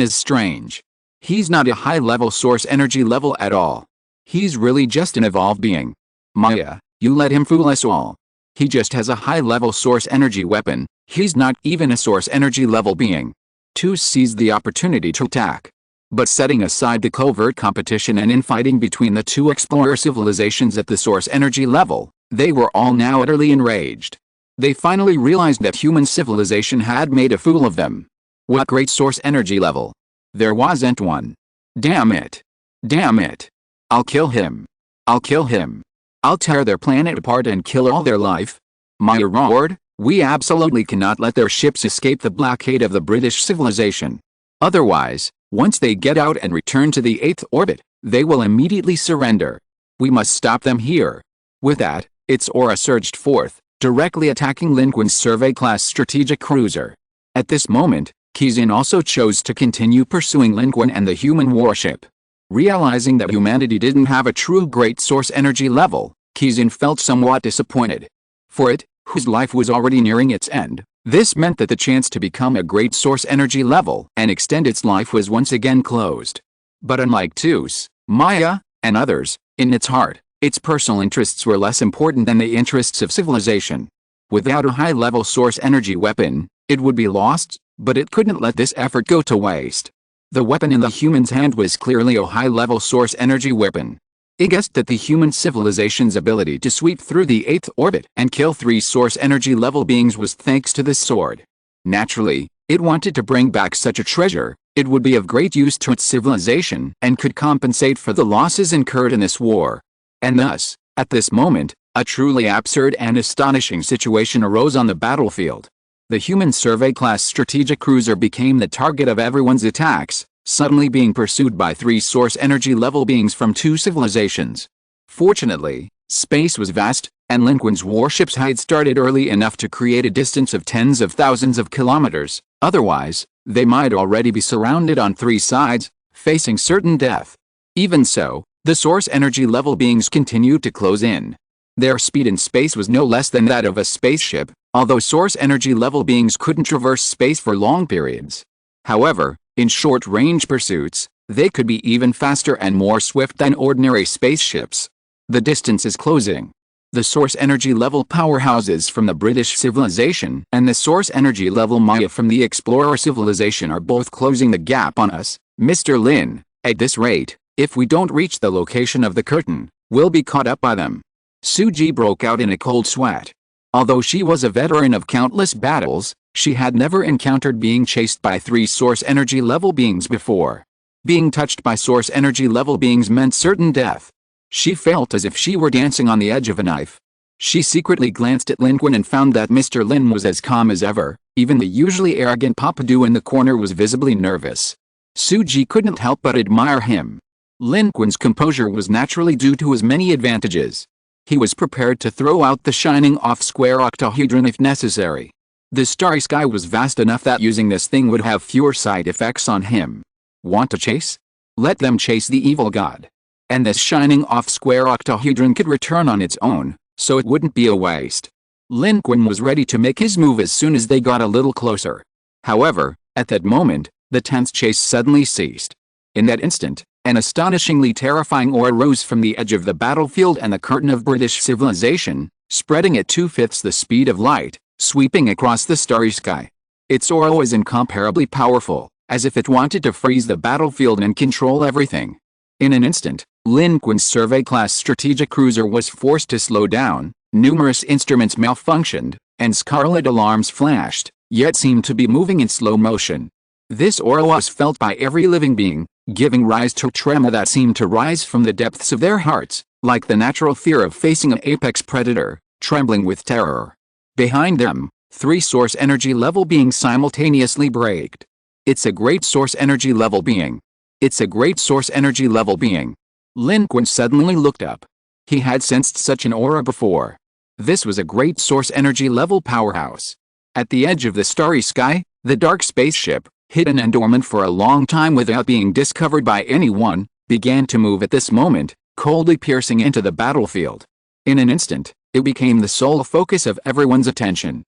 [SPEAKER 1] is strange. He's not a high-level source energy level at all. He's really just an evolved being. Maya, you let him fool us all. He just has a high-level source energy weapon, he's not even a source energy level being." Tus seized the opportunity to attack. But setting aside the covert competition and infighting between the two explorer civilizations at the source energy level, they were all now utterly enraged. They finally realized that human civilization had made a fool of them. What great source energy level? There wasn't one. Damn it. Damn it. I'll kill him. I'll kill him. I'll tear their planet apart and kill all their life. Maya roared, "We absolutely cannot let their ships escape the blockade of the British civilization. Otherwise, once they get out and return to the 8th orbit, they will immediately surrender. We must stop them here." With that, its aura surged forth, directly attacking Lin Qun's survey-class strategic cruiser. At this moment, Qizin also chose to continue pursuing Lin Qun and the human warship. Realizing that humanity didn't have a true great source energy level, Qizin felt somewhat disappointed. For it, whose life was already nearing its end, this meant that the chance to become a great source energy level and extend its life was once again closed. But unlike Tus, Maya, and others, in its heart, its personal interests were less important than the interests of civilization. Without a high-level source energy weapon, it would be lost, but it couldn't let this effort go to waste. The weapon in the human's hand was clearly a high-level source energy weapon. It guessed that the human civilization's ability to sweep through the 8th orbit and kill 3 source energy level beings was thanks to this sword. Naturally, it wanted to bring back such a treasure. It would be of great use to its civilization and could compensate for the losses incurred in this war. And thus, at this moment, a truly absurd and astonishing situation arose on the battlefield. The human survey-class strategic cruiser became the target of everyone's attacks, suddenly being pursued by 3 source energy level beings from 2 civilizations. Fortunately, Space was vast, and Lin Qun's warships had started early enough to create a distance of tens of thousands of kilometers. Otherwise, they might already be surrounded on three sides, facing certain death. Even so, the source energy level beings continued to close in. Their speed in space was no less than that of a spaceship, although source energy level beings couldn't traverse space for long periods. However, in short-range pursuits, they could be even faster and more swift than ordinary spaceships. The distance is closing. The source energy level powerhouses from the British civilization and the source energy level Maya from the Explorer civilization are both closing the gap on us, Mr. Lin. At this rate, if we don't reach the location of the curtain, we'll be caught up by them. Suji broke out in a cold sweat. Although she was a veteran of countless battles, she had never encountered being chased by three source energy level beings before. Being touched by source energy level beings meant certain death. She felt as if she were dancing on the edge of a knife. She secretly glanced at Lin Qun and found that Mr. Lin was as calm as ever. Even the usually arrogant Papadu in the corner was visibly nervous. Suji couldn't help but admire him. Lin Qun's composure was naturally due to his many advantages. He was prepared to throw out the shining off-square octahedron if necessary. The starry sky was vast enough that using this thing would have fewer side effects on him. Want to chase? Let them chase the evil god. And this shining off-square octahedron could return on its own, so it wouldn't be a waste. Lin Qun was ready to make his move as soon as they got a little closer. However, at that moment, the tense chase suddenly ceased. In that instant, an astonishingly terrifying aura rose from the edge of the battlefield and the curtain of British civilization, spreading at 2/5 the speed of light, sweeping across the starry sky. Its aura was incomparably powerful, as if it wanted to freeze the battlefield and control everything. In an instant, Lin Qun's survey-class strategic cruiser was forced to slow down, numerous instruments malfunctioned, and scarlet alarms flashed, yet seemed to be moving in slow motion. This aura was felt by every living being, giving rise to tremor that seemed to rise from the depths of their hearts, like the natural fear of facing an apex predator, trembling with terror. Behind them, three source energy level beings simultaneously braked. It's a great source energy level being. It's a great source energy level being. Lin Qun suddenly looked up. He had sensed such an aura before. This was a great source energy level powerhouse. At the edge of the starry sky, the dark spaceship, hidden and dormant for a long time without being discovered by anyone, began to move at this moment, coldly piercing into the battlefield. In an instant, it became the sole focus of everyone's attention.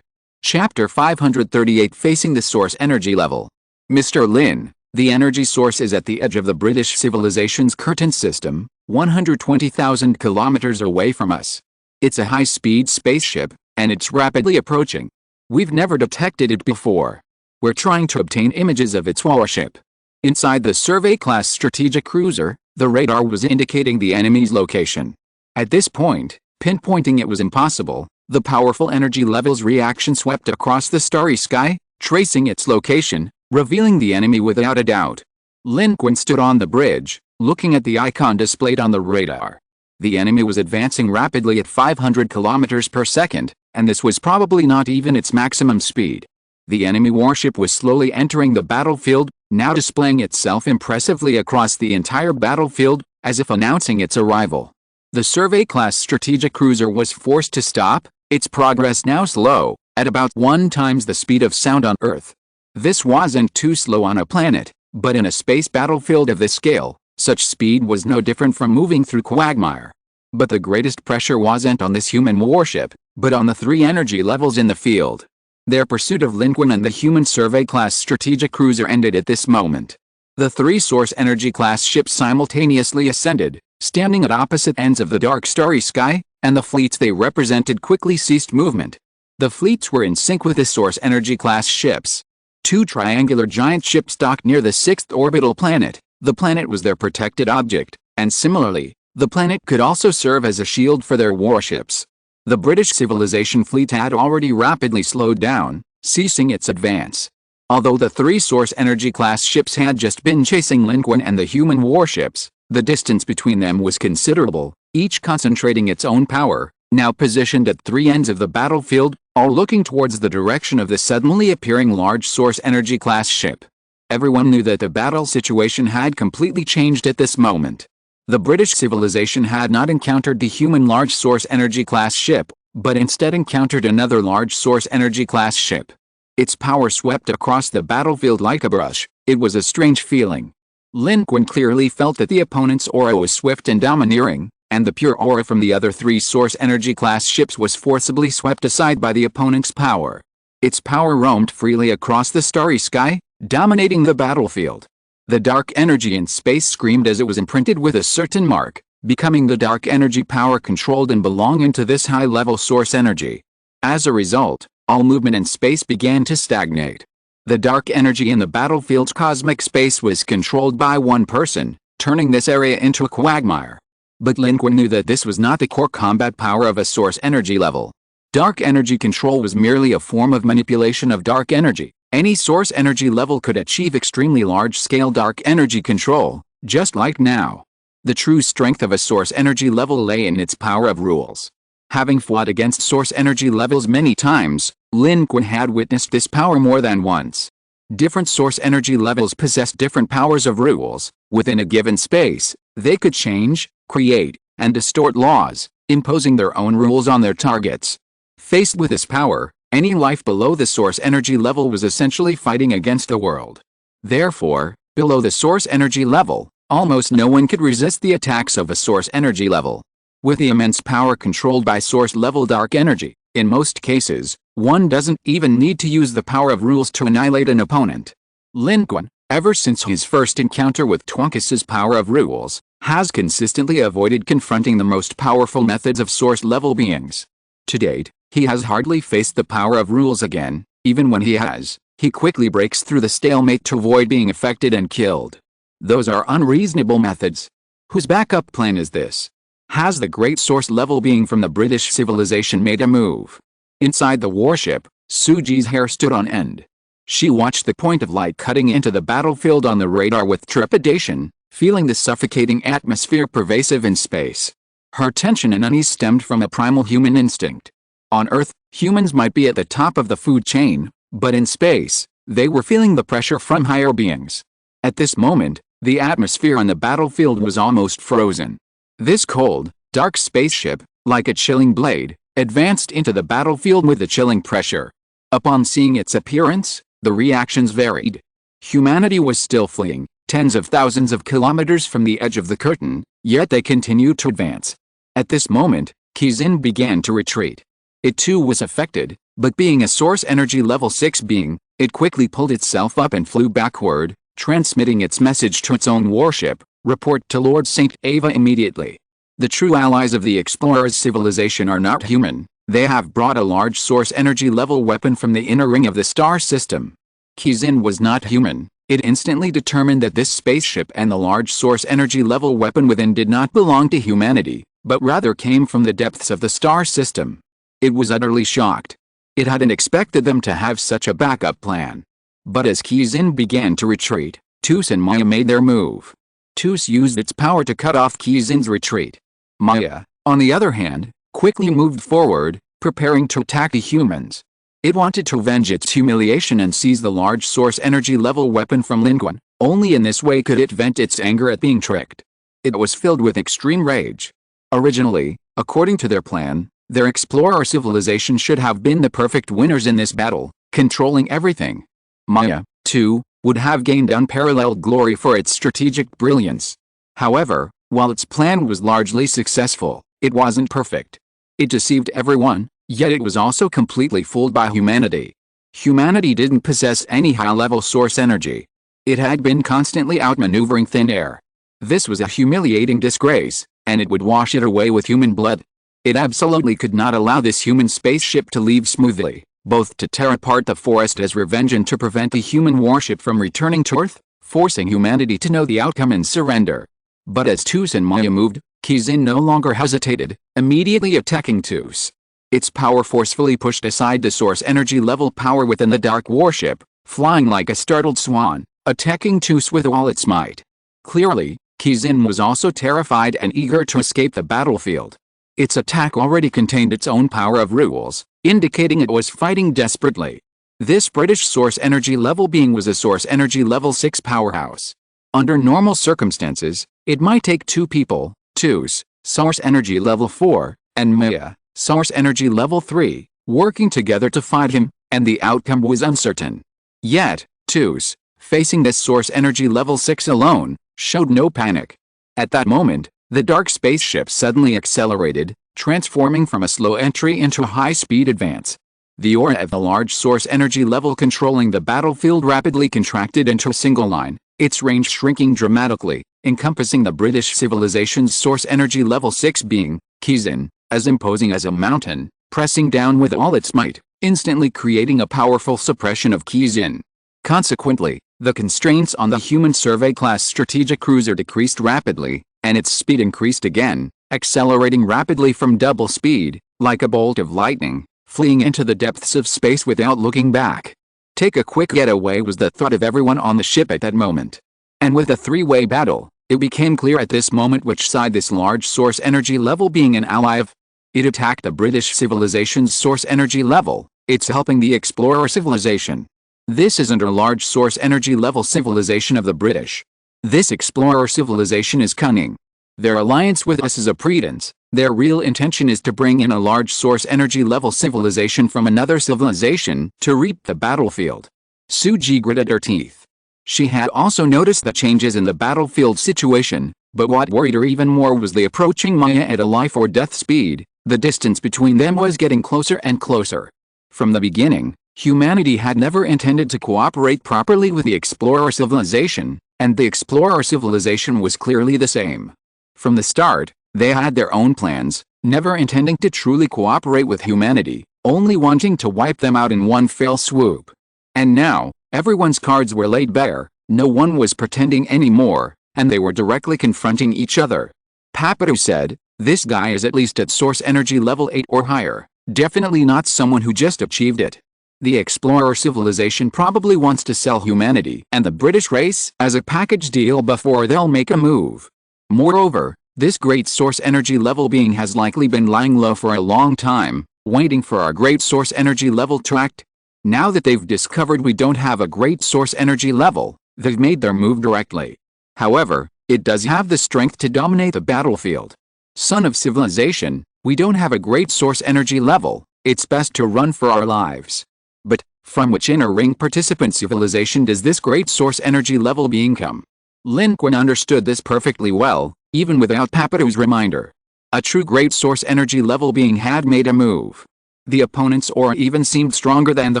[SPEAKER 1] Chapter 538 Facing the Source Energy Level. Mr. Lin, the energy source is at the edge of the British civilization's curtain system, 120,000 kilometers away from us. It's a high-speed spaceship, and it's rapidly approaching. We've never detected it before. We're trying to obtain images of its warship. Inside the survey-class strategic cruiser, the radar was indicating the enemy's location. At this point, pinpointing it was impossible. The powerful energy level's reaction swept across the starry sky, tracing its location, revealing the enemy without a doubt. Lin Qun stood on the bridge, looking at the icon displayed on the radar. The enemy was advancing rapidly at 500 kilometers per second, and this was probably not even its maximum speed. The enemy warship was slowly entering the battlefield, now displaying itself impressively across the entire battlefield, as if announcing its arrival. The survey-class strategic cruiser was forced to stop, its progress now slow, at about 1 times the speed of sound on Earth. This wasn't too slow on a planet, but in a space battlefield of this scale, such speed was no different from moving through quagmire. But the greatest pressure wasn't on this human warship, but on the 3 energy levels in the field. Their pursuit of Lin Qun and the human survey-class strategic cruiser ended at this moment. The 3 source energy class ships simultaneously ascended, standing at opposite ends of the dark starry sky, and the fleets they represented quickly ceased movement. The fleets were in sync with the source energy class ships. 2 triangular giant ships docked near the 6th orbital planet. The planet was their protected object, and similarly, the planet could also serve as a shield for their warships. The British civilization fleet had already rapidly slowed down, ceasing its advance. Although the 3 source energy class ships had just been chasing Lin Qun and the human warships, the distance between them was considerable, each concentrating its own power, now positioned at 3 ends of the battlefield, all looking towards the direction of the suddenly appearing large source energy class ship. Everyone knew that the battle situation had completely changed at this moment. The British civilization had not encountered the human large source energy class ship, but instead encountered another large source energy class ship. Its power swept across the battlefield like a brush. It was a strange feeling. Lin Qun clearly felt that the opponent's aura was swift and domineering, and the pure aura from the other three source energy class ships was forcibly swept aside by the opponent's power. Its power roamed freely across the starry sky, dominating the battlefield. The dark energy in space screamed as it was imprinted with a certain mark, becoming the dark energy power controlled and belonging to this high-level source energy. As a result, all movement in space began to stagnate. The dark energy in the battlefield's cosmic space was controlled by one person, turning this area into a quagmire. But Lin Qun knew that this was not the core combat power of a source energy level. Dark energy control was merely a form of manipulation of dark energy. Any source energy level could achieve extremely large-scale dark energy control, just like now. The true strength of a source energy level lay in its power of rules. Having fought against source energy levels many times, Lin Qun had witnessed this power more than once. Different source energy levels possessed different powers of rules. Within a given space, they could change, create, and distort laws, imposing their own rules on their targets. Faced with this power, any life below the source energy level was essentially fighting against the world. Therefore, below the source energy level, almost no one could resist the attacks of a source energy level. With the immense power controlled by source-level dark energy, in most cases, one doesn't even need to use the power of rules to annihilate an opponent. Lin Qun, ever since his first encounter with Twunkis's power of rules, has consistently avoided confronting the most powerful methods of source-level beings. To date, he has hardly faced the power of rules again. Even when he has, he quickly breaks through the stalemate to avoid being affected and killed. Those are unreasonable methods. Whose backup plan is this? Has the great source-level being from the British civilization made a move? Inside the warship, Suji's hair stood on end. She watched the point of light cutting into the battlefield on the radar with trepidation, feeling the suffocating atmosphere pervasive in space. Her tension and unease stemmed from a primal human instinct. On Earth, humans might be at the top of the food chain, but in space, they were feeling the pressure from higher beings. At this moment, the atmosphere on the battlefield was almost frozen. This cold, dark spaceship, like a chilling blade, advanced into the battlefield with a chilling pressure. Upon seeing its appearance, the reactions varied. Humanity was still fleeing, tens of thousands of kilometers from the edge of the curtain, yet they continued to advance. At this moment, Qizin began to retreat. It too was affected, but being a source energy level 6 being, it quickly pulled itself up and flew backward, transmitting its message to its own warship. Report to Lord St. Ava immediately. The true allies of the explorer's civilization are not human. They have brought a large source energy level weapon from the inner ring of the star system. Qizin was not human. It instantly determined that this spaceship and the large source energy level weapon within did not belong to humanity, but rather came from the depths of the star system. It was utterly shocked. It hadn't expected them to have such a backup plan. But as Qizin began to retreat, Tus and Maya made their move. Tus used its power to cut off Qizin's retreat. Maya, on the other hand, quickly moved forward, preparing to attack the humans. It wanted to avenge its humiliation and seize the large source energy level weapon from Lin Qun. Only in this way could it vent its anger at being tricked. It was filled with extreme rage. Originally, according to their plan, their explorer civilization should have been the perfect winners in this battle, controlling everything. Maya, too, would have gained unparalleled glory for its strategic brilliance. However, while its plan was largely successful, it wasn't perfect. It deceived everyone, yet it was also completely fooled by humanity. Humanity didn't possess any high-level source energy. It had been constantly outmaneuvering thin air. This was a humiliating disgrace, and it would wash it away with human blood. It absolutely could not allow this human spaceship to leave smoothly, both to tear apart the forest as revenge and to prevent the human warship from returning to Earth, forcing humanity to know the outcome and surrender. But as Tus and Maya moved, Qizin no longer hesitated, immediately attacking Tus. Its power forcefully pushed aside the source energy level power within the dark warship, flying like a startled swan, attacking Tus with all its might. Clearly, Qizin was also terrified and eager to escape the battlefield. Its attack already contained its own power of rules, indicating it was fighting desperately. This British source energy level being was a source energy level 6 powerhouse. Under normal circumstances, It might take two people, Tus, source energy level 4, and Maya, source energy level 3, working together to fight him, and the outcome was uncertain. Yet, Tus, facing this source energy level 6 alone, showed no panic. At that moment, the dark spaceship suddenly accelerated, transforming from a slow entry into a high-speed advance. The aura of the large source energy level controlling the battlefield rapidly contracted into a single line, its range shrinking dramatically, encompassing the British civilization's source energy level 6 being, Kizin, as imposing as a mountain, pressing down with all its might, instantly creating a powerful suppression of Kizin. Consequently, the constraints on the human survey-class strategic cruiser decreased rapidly, and its speed increased again, accelerating rapidly from double speed, like a bolt of lightning, fleeing into the depths of space without looking back. Take a quick getaway was the thought of everyone on the ship at that moment. And with a three-way battle, it became clear at this moment which side this large source energy level being an ally of. It attacked the British civilization's source energy level, it's helping the explorer civilization. This isn't a large source energy level civilization of the British. This explorer civilization is cunning. Their alliance with us is a pretense. Their real intention is to bring in a large source energy level civilization from another civilization to reap the battlefield. Suji gritted her teeth. She had also noticed the changes in the battlefield situation, but what worried her even more was the approaching Maya at a life or death speed. The distance between them was getting closer and closer. From the beginning, humanity had never intended to cooperate properly with the explorer civilization, and the explorer civilization was clearly the same. From the start, they had their own plans, never intending to truly cooperate with humanity, only wanting to wipe them out in one fell swoop. And now, everyone's cards were laid bare, no one was pretending anymore, and they were directly confronting each other. Papadu said, "This guy is at least at source energy level 8 or higher, definitely not someone who just achieved it. The explorer civilization probably wants to sell humanity and the British race as a package deal before they'll make a move. Moreover, this great source energy level being has likely been lying low for a long time, waiting for our great source energy level to act. Now that they've discovered we don't have a great source energy level, they've made their move directly. However, it does have the strength to dominate the battlefield. Son of civilization, we don't have a great source energy level, it's best to run for our lives. But, from which inner ring participant civilization does this great source energy level being come?" Lin Qun understood this perfectly well, even without Papadu's reminder. A true great source energy level being had made a move. The opponent's aura even seemed stronger than the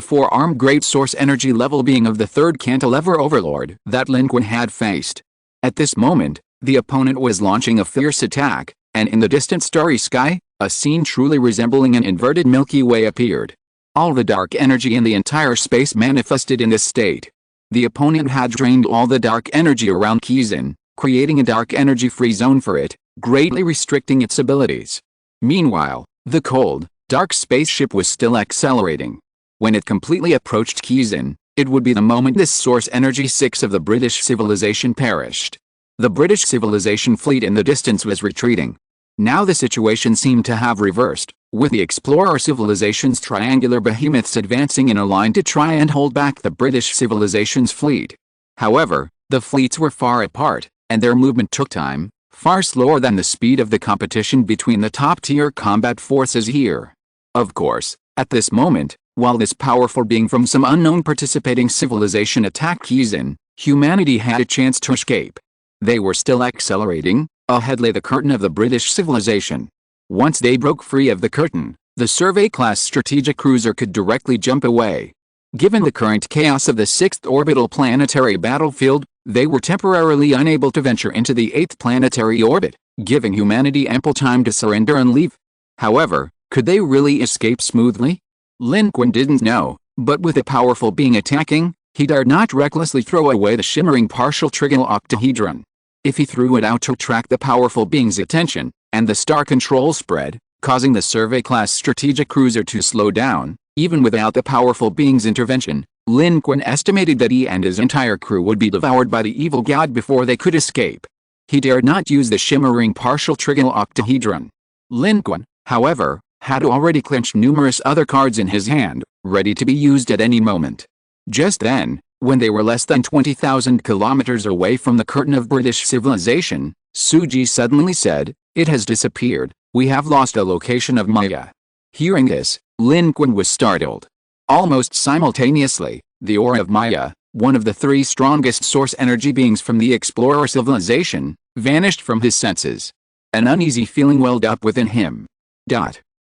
[SPEAKER 1] four-armed great source energy level being of the third cantilever overlord that Lin Qun had faced. At this moment, the opponent was launching a fierce attack, and in the distant starry sky, a scene truly resembling an inverted Milky Way appeared. All the dark energy in the entire space manifested in this state. The opponent had drained all the dark energy around Kizin, creating a dark energy-free zone for it, greatly restricting its abilities. Meanwhile, the cold, dark spaceship was still accelerating. When it completely approached Kizin, it would be the moment this source energy 6 of the British civilization perished. The British civilization fleet in the distance was retreating. Now the situation seemed to have reversed, with the explorer civilization's triangular behemoths advancing in a line to try and hold back the British civilization's fleet. However, the fleets were far apart, and their movement took time, far slower than the speed of the competition between the top-tier combat forces here. Of course, at this moment, while this powerful being from some unknown participating civilization attacked Kizin, humanity had a chance to escape. They were still accelerating. Ahead lay the curtain of the British civilization. Once they broke free of the curtain, the survey-class strategic cruiser could directly jump away. Given the current chaos of the 6th orbital planetary battlefield, they were temporarily unable to venture into the 8th planetary orbit, giving humanity ample time to surrender and leave. However, could they really escape smoothly? Lin Qun didn't know, but with a powerful being attacking, he dared not recklessly throw away the shimmering partial trigonal octahedron. If he threw it out to attract the powerful being's attention, and the star control spread, causing the survey-class strategic cruiser to slow down, even without the powerful being's intervention, Lin Qun estimated that he and his entire crew would be devoured by the evil god before they could escape. He dared not use the shimmering partial trigonal octahedron. Lin Qun, however, had already clenched numerous other cards in his hand, ready to be used at any moment. Just then, when they were less than 20,000 kilometers away from the curtain of British civilization, Suji suddenly said, "It has disappeared. We have lost a location of Maya." Hearing this, Lin Qun was startled. Almost simultaneously, the aura of Maya, one of the three strongest source energy beings from the explorer civilization, vanished from his senses. An uneasy feeling welled up within him.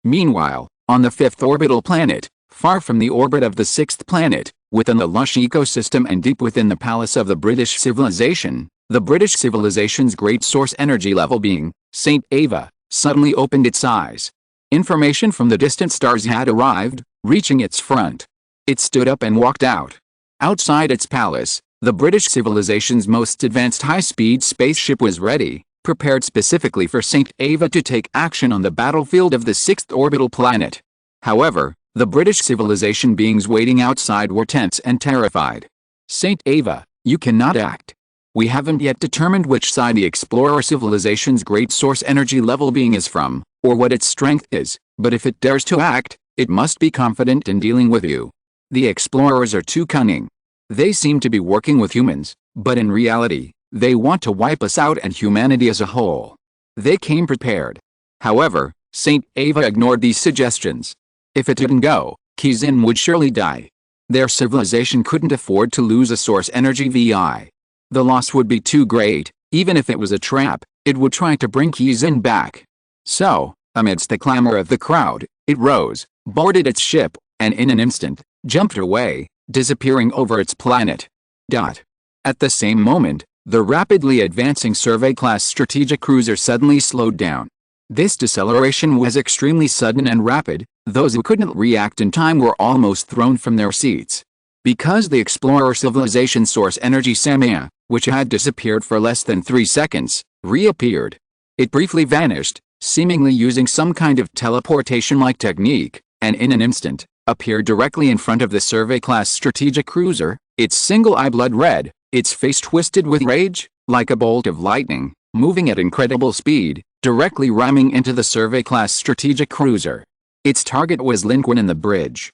[SPEAKER 1] Meanwhile, on the fifth orbital planet, far from the orbit of the sixth planet, within the lush ecosystem and deep within the palace of the British civilization, the British civilization's great source energy level being, Saint Ava, suddenly opened its eyes. Information from the distant stars had arrived, reaching its front. It stood up and walked out. Outside its palace, the British civilization's most advanced high-speed spaceship was ready, prepared specifically for Saint Ava to take action on the battlefield of the sixth orbital planet. However, the British civilization beings waiting outside were tense and terrified. "Saint Ava, you cannot act. We haven't yet determined which side the explorer civilization's great source energy level being is from, or what its strength is, but if it dares to act, it must be confident in dealing with you. The explorers are too cunning. They seem to be working with humans, but in reality, they want to wipe us out and humanity as a whole." They came prepared. However, Saint Ava ignored these suggestions. If it didn't go, Kizin would surely die. Their civilization couldn't afford to lose a source energy VI. The loss would be too great. Even if it was a trap, it would try to bring Kizin back. So, amidst the clamor of the crowd, it rose, boarded its ship, and in an instant, jumped away, disappearing over its planet. At the same moment, the rapidly advancing survey-class strategic cruiser suddenly slowed down. This deceleration was extremely sudden and rapid. Those who couldn't react in time were almost thrown from their seats. Because the explorer civilization source energy Samaya, which had disappeared for less than 3 seconds, reappeared. It briefly vanished, seemingly using some kind of teleportation-like technique, and in an instant, appeared directly in front of the survey-class strategic cruiser, its single eye blood red, its face twisted with rage, like a bolt of lightning, moving at incredible speed, directly ramming into the survey-class strategic cruiser. Its target was Lin Qun in the bridge.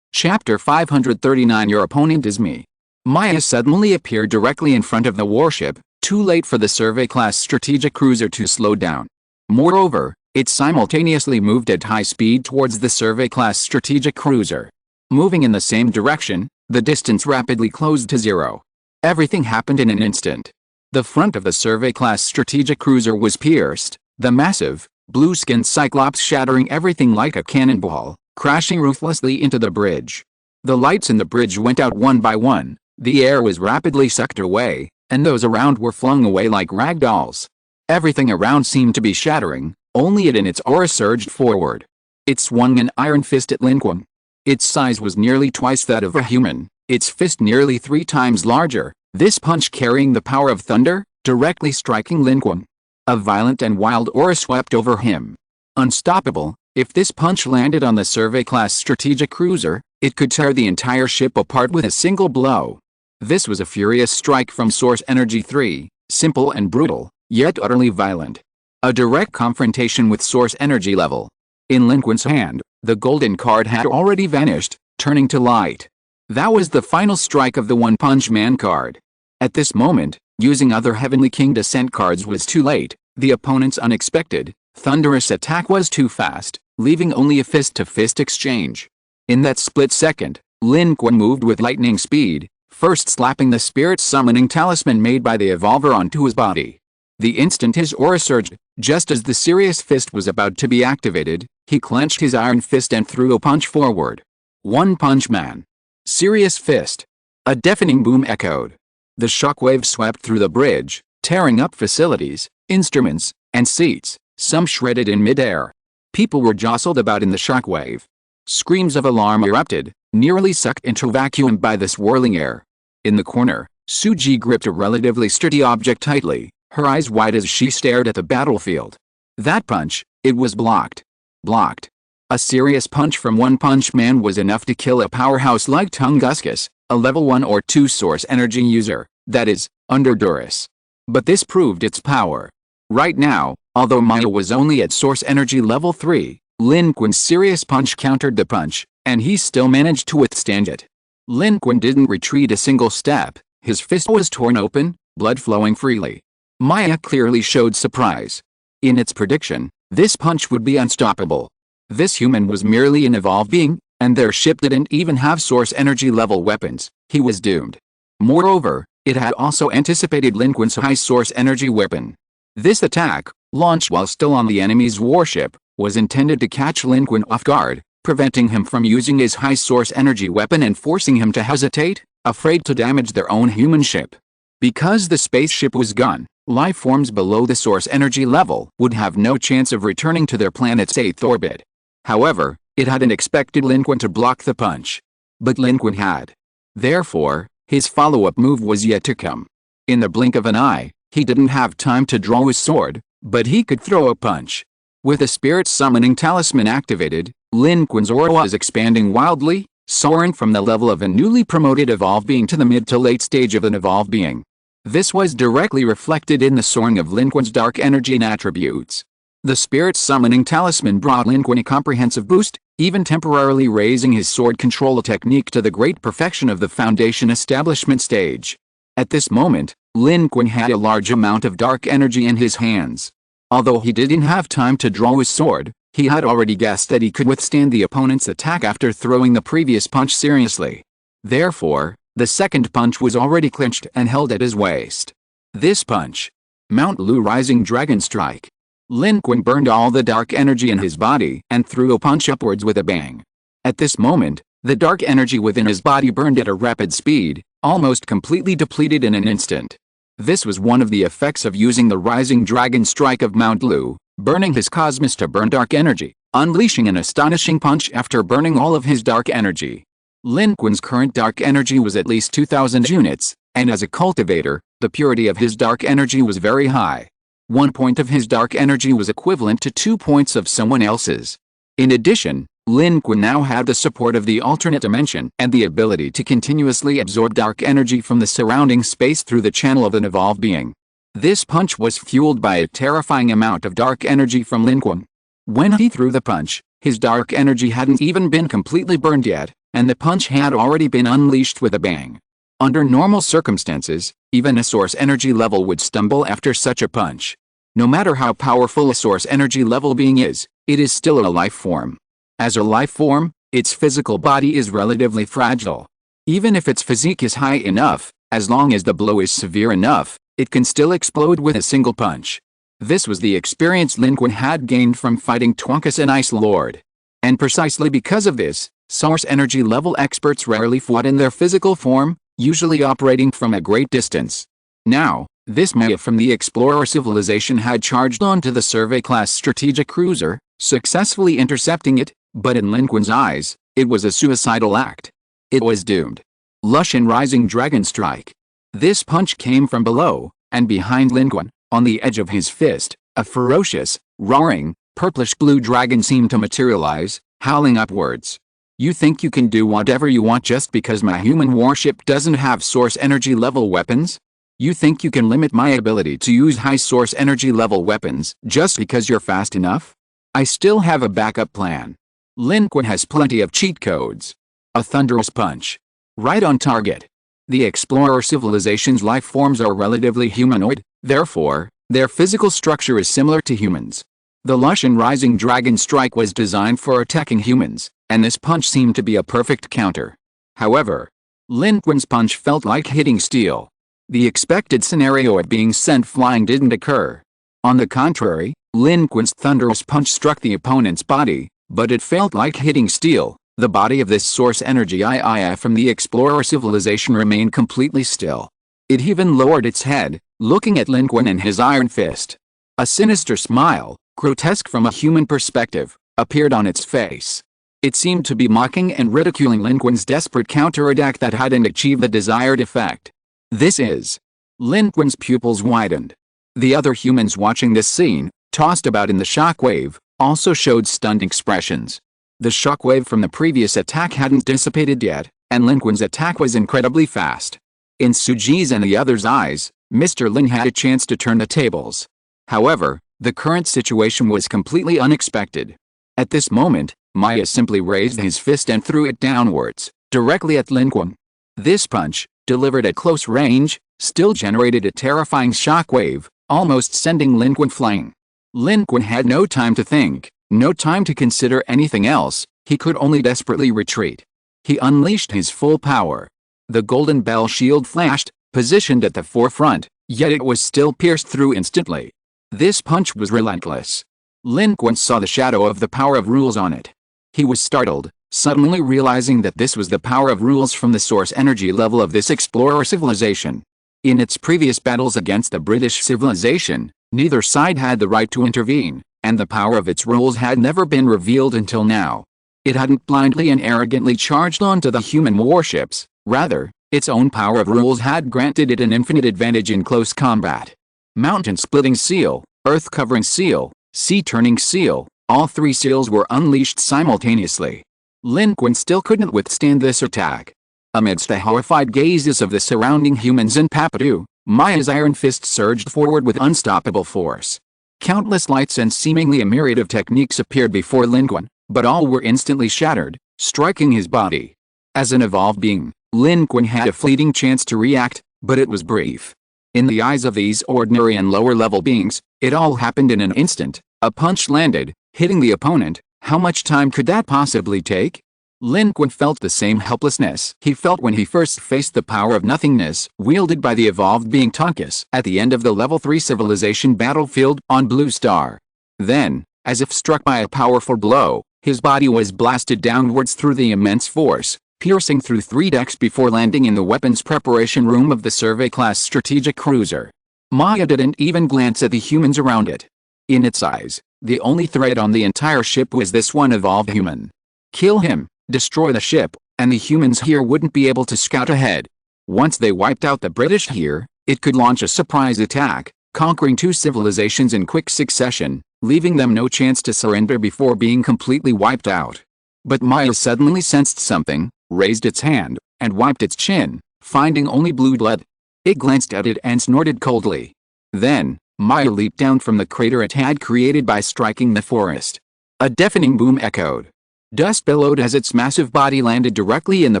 [SPEAKER 1] Chapter 539 Your opponent is me. Maya suddenly appeared directly in front of the warship, too late for the survey-class strategic cruiser to slow down. Moreover, it simultaneously moved at high speed towards the survey-class strategic cruiser. Moving in the same direction, the distance rapidly closed to zero. Everything happened in an instant. The front of the survey-class strategic cruiser was pierced, the massive, blue-skinned Cyclops shattering everything like a cannonball, crashing ruthlessly into the bridge. The lights in the bridge went out one by one, the air was rapidly sucked away, and those around were flung away like rag dolls. Everything around seemed to be shattering, only it in its aura surged forward. It swung an iron fist at Lin Qun. Its size was nearly twice that of a human, its fist nearly 3 times larger, this punch carrying the power of thunder, directly striking Lin Qun. A violent and wild aura swept over him. Unstoppable, if this punch landed on the survey-class strategic cruiser, it could tear the entire ship apart with a single blow. This was a furious strike from Source Energy 3, simple and brutal, yet utterly violent. A direct confrontation with Source Energy level. In Lin Qun's hand, the golden card had already vanished, turning to light. That was the final strike of the One Punch Man card. At this moment, using other Heavenly King descent cards was too late. The opponent's unexpected, thunderous attack was too fast, leaving only a fist-to-fist exchange. In that split second, Lin Qun moved with lightning speed, first slapping the spirit summoning talisman made by the evolver onto his body. The instant his aura surged, just as the Sirius Fist was about to be activated, he clenched his iron fist and threw a punch forward. One Punch Man. Sirius Fist. A deafening boom echoed. The shockwave swept through the bridge, tearing up facilities, instruments, and seats, some shredded in midair. People were jostled about in the shockwave. Screams of alarm erupted, nearly sucked into vacuum by the swirling air. In the corner, Suji gripped a relatively sturdy object tightly, her eyes wide as she stared at the battlefield. That punch, it was blocked. Blocked. A serious punch from One Punch Man was enough to kill a powerhouse like Tunguskis, a level 1 or 2 source energy user, that is, under duress. But this proved its power. Right now, although Maya was only at source energy level 3, Lin Qun's serious punch countered the punch, and he still managed to withstand it. Lin Qun didn't retreat a single step, his fist was torn open, blood flowing freely. Maya clearly showed surprise. In its prediction, this punch would be unstoppable. This human was merely an evolved being, and their ship didn't even have source energy level weapons. He was doomed. Moreover, it had also anticipated Lin Qun's high source energy weapon. This attack, launched while still on the enemy's warship, was intended to catch Lin Qun off guard, preventing him from using his high source energy weapon and forcing him to hesitate, afraid to damage their own human ship. Because the spaceship was gone, life forms below the source energy level would have no chance of returning to their planet's 8th orbit. However, it hadn't expected Lin Qun to block the punch. But Lin Qun had. Therefore, his follow-up move was yet to come. In the blink of an eye, he didn't have time to draw his sword, but he could throw a punch. With the spirit summoning talisman activated, Lin Qun's aura was expanding wildly, soaring from the level of a newly promoted evolved being to the mid to late stage of an evolved being. This was directly reflected in the soaring of Lin Qun's dark energy and attributes. The spirit summoning talisman brought Lin Qun a comprehensive boost, even temporarily raising his sword control technique to the great perfection of the foundation establishment stage. At this moment, Lin Qun had a large amount of dark energy in his hands. Although he didn't have time to draw his sword, he had already guessed that he could withstand the opponent's attack after throwing the previous punch seriously. Therefore, the second punch was already clinched and held at his waist. This punch. Mount Lu Rising Dragon Strike. Lin Qun burned all the dark energy in his body and threw a punch upwards with a bang. At this moment, the dark energy within his body burned at a rapid speed, almost completely depleted in an instant. This was one of the effects of using the Rising Dragon Strike of Mount Lu, burning his cosmos to burn dark energy, unleashing an astonishing punch after burning all of his dark energy. Lin Qun's current dark energy was at least 2,000 units, and as a cultivator, the purity of his dark energy was very high. 1 point of his dark energy was equivalent to 2 points of someone else's. In addition, Lin Qun now had the support of the alternate dimension and the ability to continuously absorb dark energy from the surrounding space through the channel of an evolved being. This punch was fueled by a terrifying amount of dark energy from Lin Qun. When he threw the punch, his dark energy hadn't even been completely burned yet, and the punch had already been unleashed with a bang. Under normal circumstances, even a source energy level would stumble after such a punch. No matter how powerful a source energy level being is, it is still a life form. As a life form, its physical body is relatively fragile. Even if its physique is high enough, as long as the blow is severe enough, it can still explode with a single punch. This was the experience Lin Qun had gained from fighting Twonkus and Ice Lord. And precisely because of this, source energy level experts rarely fought in their physical form, usually operating from a great distance. Now, this Maya from the Explorer civilization had charged onto the Survey-class strategic cruiser, successfully intercepting it, but in Lin Qun's eyes, it was a suicidal act. It was doomed. Lushan Rising Dragon Strike. This punch came from below, and behind Lin Qun, on the edge of his fist, a ferocious, roaring, purplish-blue dragon seemed to materialize, howling upwards. You think you can do whatever you want just because my human warship doesn't have source energy level weapons? You think you can limit my ability to use high source energy level weapons just because you're fast enough? I still have a backup plan. Lin Qun has plenty of cheat codes. A thunderous punch. Right on target. The Explorer civilization's life forms are relatively humanoid, therefore, their physical structure is similar to humans. The Lushan Rising Dragon Strike was designed for attacking humans, and this punch seemed to be a perfect counter. However, Lin Qun's punch felt like hitting steel. The expected scenario of being sent flying didn't occur. On the contrary, Lin Qun's thunderous punch struck the opponent's body, but it felt like hitting steel. The body of this source energy II from the Explorer civilization remained completely still. It even lowered its head, looking at Lin Qun and his iron fist. A sinister smile, grotesque from a human perspective, appeared on its face. It seemed to be mocking and ridiculing Lin Qun's desperate counterattack that hadn't achieved the desired effect. This is. Lin Qun's pupils widened. The other humans watching this scene, tossed about in the shockwave, also showed stunned expressions. The shockwave from the previous attack hadn't dissipated yet, and Lin Qun's attack was incredibly fast. In Suji's and the others' eyes, Mr. Lin had a chance to turn the tables. However, the current situation was completely unexpected. At this moment, Maya simply raised his fist and threw it downwards, directly at Lin Qun. This punch, delivered at close range, still generated a terrifying shockwave, almost sending Lin Qun flying. Lin Qun had no time to think, no time to consider anything else. He could only desperately retreat. He unleashed his full power. The golden bell shield flashed, positioned at the forefront, yet it was still pierced through instantly. This punch was relentless. Lin Qun saw the shadow of the power of rules on it. He was startled, suddenly realizing that this was the power of rules from the source energy level of this explorer civilization. In its previous battles against the British civilization, neither side had the right to intervene, and the power of its rules had never been revealed until now. It hadn't blindly and arrogantly charged onto the human warships, rather, its own power of rules had granted it an infinite advantage in close combat. Mountain-splitting seal, earth-covering seal, sea-turning seal, all three seals were unleashed simultaneously. Lin Qun still couldn't withstand this attack. Amidst the horrified gazes of the surrounding humans in Papadu, Maya's iron fist surged forward with unstoppable force. Countless lights and seemingly a myriad of techniques appeared before Lin Qun, but all were instantly shattered, striking his body. As an evolved being, Lin Qun had a fleeting chance to react, but it was brief. In the eyes of these ordinary and lower-level beings, it all happened in an instant. A punch landed, hitting the opponent. How much time could that possibly take? Lin Qun felt the same helplessness he felt when he first faced the power of nothingness wielded by the evolved being Tonkus at the end of the Level 3 civilization battlefield on Blue Star. Then, as if struck by a powerful blow, his body was blasted downwards through the immense force, piercing through 3 decks before landing in the weapons preparation room of the survey-class strategic cruiser. Maya didn't even glance at the humans around it. In its eyes, the only threat on the entire ship was this one evolved human. Kill him, destroy the ship, and the humans here wouldn't be able to scout ahead. Once they wiped out the British here, it could launch a surprise attack, conquering 2 civilizations in quick succession, leaving them no chance to surrender before being completely wiped out. But Maya suddenly sensed something, raised its hand, and wiped its chin, finding only blue blood. It glanced at it and snorted coldly. Then, Maya leaped down from the crater it had created by striking the forest. A deafening boom echoed. Dust billowed as its massive body landed directly in the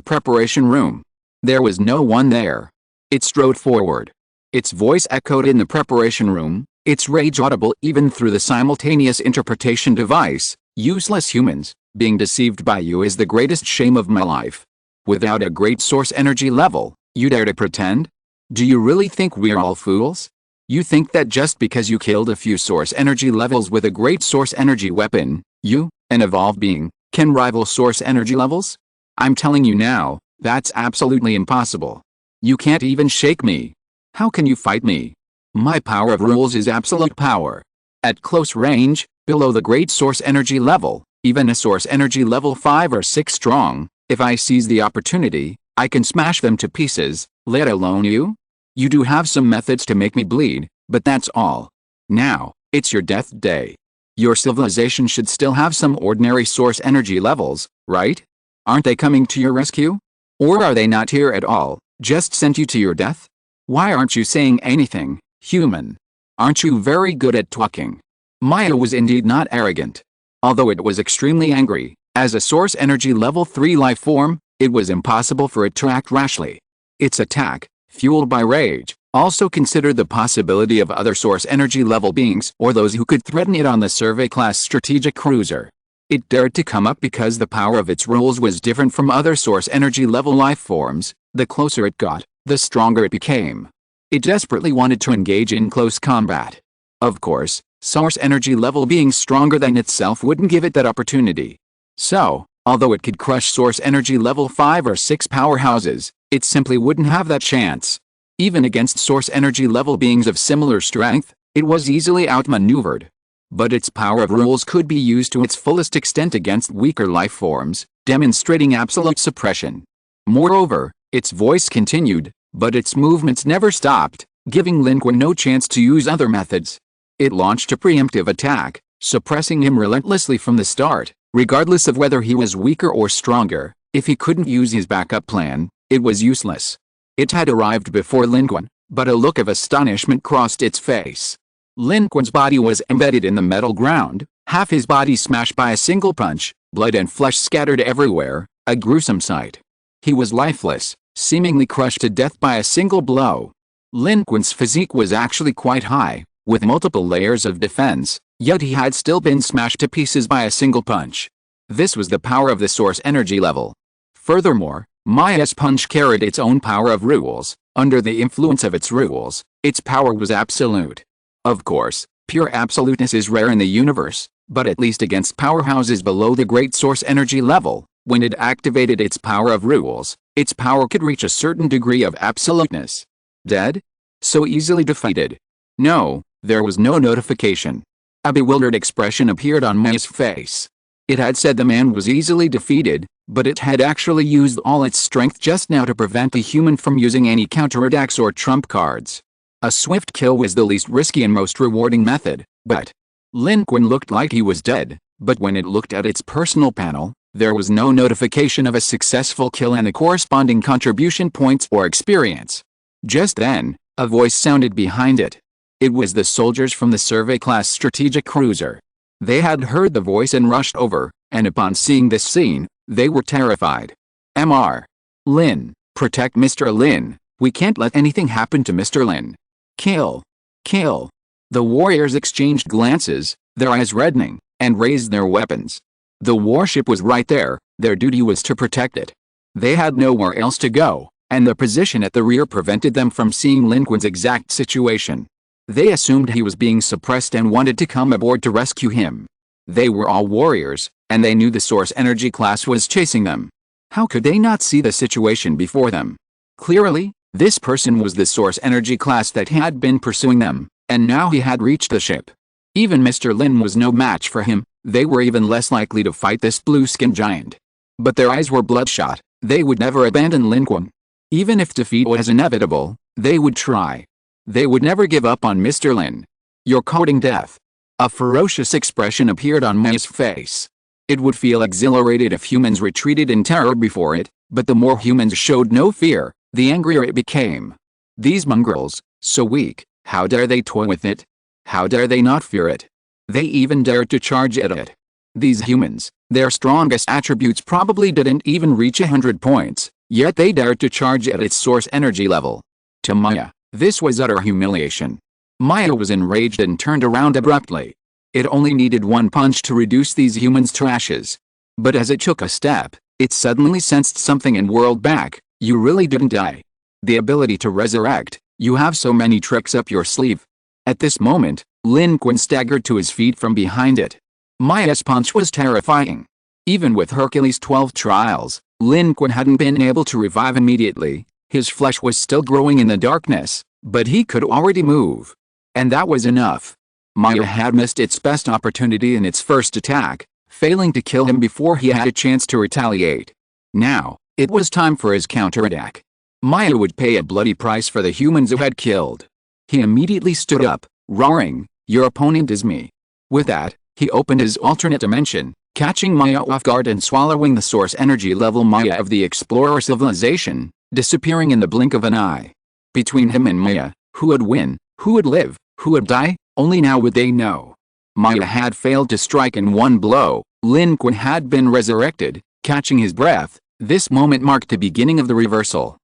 [SPEAKER 1] preparation room. There was no one there. It strode forward. Its voice echoed in the preparation room, its rage audible even through the simultaneous interpretation device. Useless humans, being deceived by you is the greatest shame of my life. Without a great source energy level, you dare to pretend? Do you really think we're all fools? You think that just because you killed a few source energy levels with a great source energy weapon, you, an evolved being, can rival source energy levels? I'm telling you now, that's absolutely impossible. You can't even shake me. How can you fight me? My power of rules is absolute power. At close range, below the great source energy level, even a source energy level 5 or 6 strong, if I seize the opportunity, I can smash them to pieces, let alone you? You do have some methods to make me bleed, but that's all. Now, it's your death day. Your civilization should still have some ordinary source energy levels, right? Aren't they coming to your rescue? Or are they not here at all, just sent you to your death? Why aren't you saying anything, human? Aren't you very good at talking? Maya was indeed not arrogant. Although it was extremely angry, as a source energy level 3 life form, it was impossible for it to act rashly. Its attack, fueled by rage, also considered the possibility of other source energy level beings or those who could threaten it on the survey-class strategic cruiser. It dared to come up because the power of its rules was different from other source energy level life forms. The closer it got, the stronger it became. It desperately wanted to engage in close combat. Of course, source energy level being stronger than itself wouldn't give it that opportunity. So, although it could crush source energy level 5 or 6 powerhouses, it simply wouldn't have that chance. Even against source energy level beings of similar strength, it was easily outmaneuvered. But its power of rules could be used to its fullest extent against weaker life forms, demonstrating absolute suppression. Moreover, its voice continued, but its movements never stopped, giving Lin Qun no chance to use other methods. It launched a preemptive attack, suppressing him relentlessly from the start, regardless of whether he was weaker or stronger. If he couldn't use his backup plan, it was useless. It had arrived before Lin Qun, but a look of astonishment crossed its face. Lin Qun's body was embedded in the metal ground, half his body smashed by a single punch, blood and flesh scattered everywhere, a gruesome sight. He was lifeless, seemingly crushed to death by a single blow. Lin Qun's physique was actually quite high, with multiple layers of defense, yet he had still been smashed to pieces by a single punch. This was the power of the source energy level. Furthermore, Maya's punch carried its own power of rules. Under the influence of its rules, its power was absolute. Of course, pure absoluteness is rare in the universe, but at least against powerhouses below the great source energy level, when it activated its power of rules, its power could reach a certain degree of absoluteness. Dead? So easily defeated? No, there was no notification. A bewildered expression appeared on Maya's face. It had said the man was easily defeated, but it had actually used all its strength just now to prevent the human from using any counterattacks or trump cards. A swift kill was the least risky and most rewarding method, but Lin Qun looked like he was dead, but when it looked at its personal panel, there was no notification of a successful kill and the corresponding contribution points or experience. Just then, a voice sounded behind it. It was the soldiers from the survey-class strategic cruiser. They had heard the voice and rushed over, and upon seeing this scene, they were terrified. Mr. Lin, protect Mr. Lin. We can't let anything happen to Mr. Lin. Kill. Kill. The warriors exchanged glances, their eyes reddening, and raised their weapons. The warship was right there, their duty was to protect it. They had nowhere else to go, and the position at the rear prevented them from seeing Lin Qun's exact situation. They assumed he was being suppressed and wanted to come aboard to rescue him. They were all warriors, and they knew the source energy class was chasing them. How could they not see the situation before them? Clearly, this person was the source energy class that had been pursuing them, and now he had reached the ship. Even Mr. Lin was no match for him. They were even less likely to fight this blue-skinned giant. But their eyes were bloodshot. They would never abandon Lin Qun. Even if defeat was inevitable, they would try. They would never give up on Mr. Lin. You're courting death. A ferocious expression appeared on Maya's face. It would feel exhilarated if humans retreated in terror before it, but the more humans showed no fear, the angrier it became. These mongrels, so weak, how dare they toy with it? How dare they not fear it? They even dared to charge at it. These humans, their strongest attributes probably didn't even reach 100 points, yet they dared to charge at its source energy level. To Maya, this was utter humiliation. Maya was enraged and turned around abruptly. It only needed one punch to reduce these humans to ashes. But as it took a step, it suddenly sensed something and whirled back. You really didn't die. The ability to resurrect, you have so many tricks up your sleeve. At this moment, Lin Qun staggered to his feet from behind it. Maya's punch was terrifying. Even with Hercules' 12 trials, Lin Qun hadn't been able to revive immediately. His flesh was still growing in the darkness, but he could already move. And that was enough. Maya had missed its best opportunity in its first attack, failing to kill him before he had a chance to retaliate. Now, it was time for his counterattack. Maya would pay a bloody price for the humans who had killed. He immediately stood up, roaring, "Your opponent is me." With that, he opened his alternate dimension, catching Maya off guard and swallowing the source energy level Maya of the explorer civilization, disappearing in the blink of an eye. Between him and Maya, who would win, who would live, who would die, only now would they know. Maya had failed to strike in one blow. Lin Qun had been resurrected. Catching his breath, this moment marked the beginning of the reversal.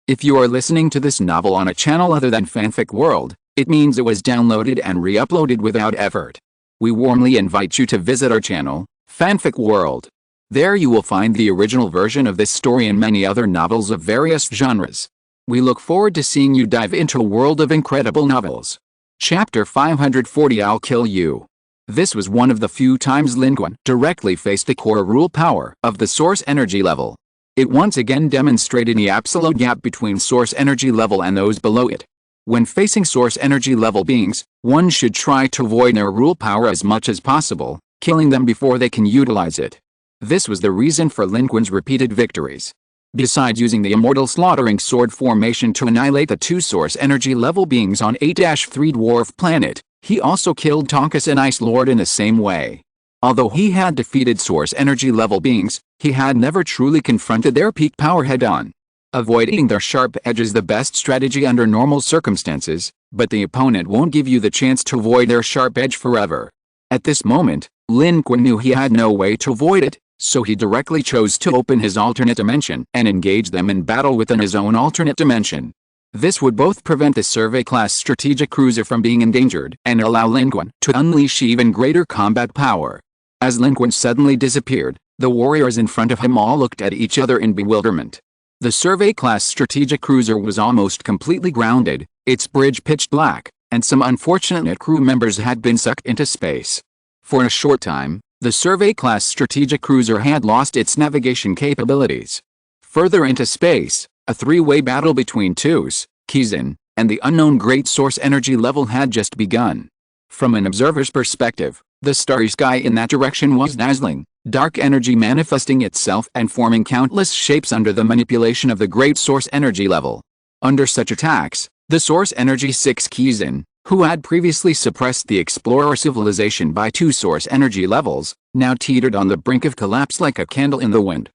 [SPEAKER 1] If you are listening to this novel on a channel other than Fanfic World, it means it was downloaded and re-uploaded without effort. We warmly invite you to visit our channel, Fanfic World. There you will find the original version of this story and many other novels of various genres. We look forward to seeing you dive into a world of incredible novels. Chapter 540 I'll Kill You. This was one of the few times Lin Qun directly faced the core rule power of the source energy level. It once again demonstrated the absolute gap between source energy level and those below it. When facing source energy level beings, one should try to avoid their rule power as much as possible, killing them before they can utilize it. This was the reason for Lin Qun's repeated victories. Besides using the immortal slaughtering sword formation to annihilate the two source energy level beings on 8-3 dwarf planet, he also killed Tonkus and Ice Lord in the same way. Although he had defeated source energy level beings, he had never truly confronted their peak power head-on. Avoiding their sharp edge is the best strategy under normal circumstances, but the opponent won't give you the chance to avoid their sharp edge forever. At this moment, Lin Qun knew he had no way to avoid it, so he directly chose to open his alternate dimension and engage them in battle within his own alternate dimension. This would both prevent the survey-class strategic cruiser from being endangered and allow Lin Qun to unleash even greater combat power. As Lin Qun suddenly disappeared, the warriors in front of him all looked at each other in bewilderment. The survey-class strategic cruiser was almost completely grounded, its bridge pitched black, and some unfortunate crew members had been sucked into space. For a short time, the survey-class strategic cruiser had lost its navigation capabilities. Further into space, a three-way battle between SYNOPSIS, and the unknown great source energy level had just begun. From an observer's perspective, the starry sky in that direction was dazzling, dark energy manifesting itself and forming countless shapes under the manipulation of the great source energy level. Under such attacks, the source energy SYNOPSIS, who had previously suppressed the explorer civilization by 2 source energy levels, now teetered on the brink of collapse like a candle in the wind.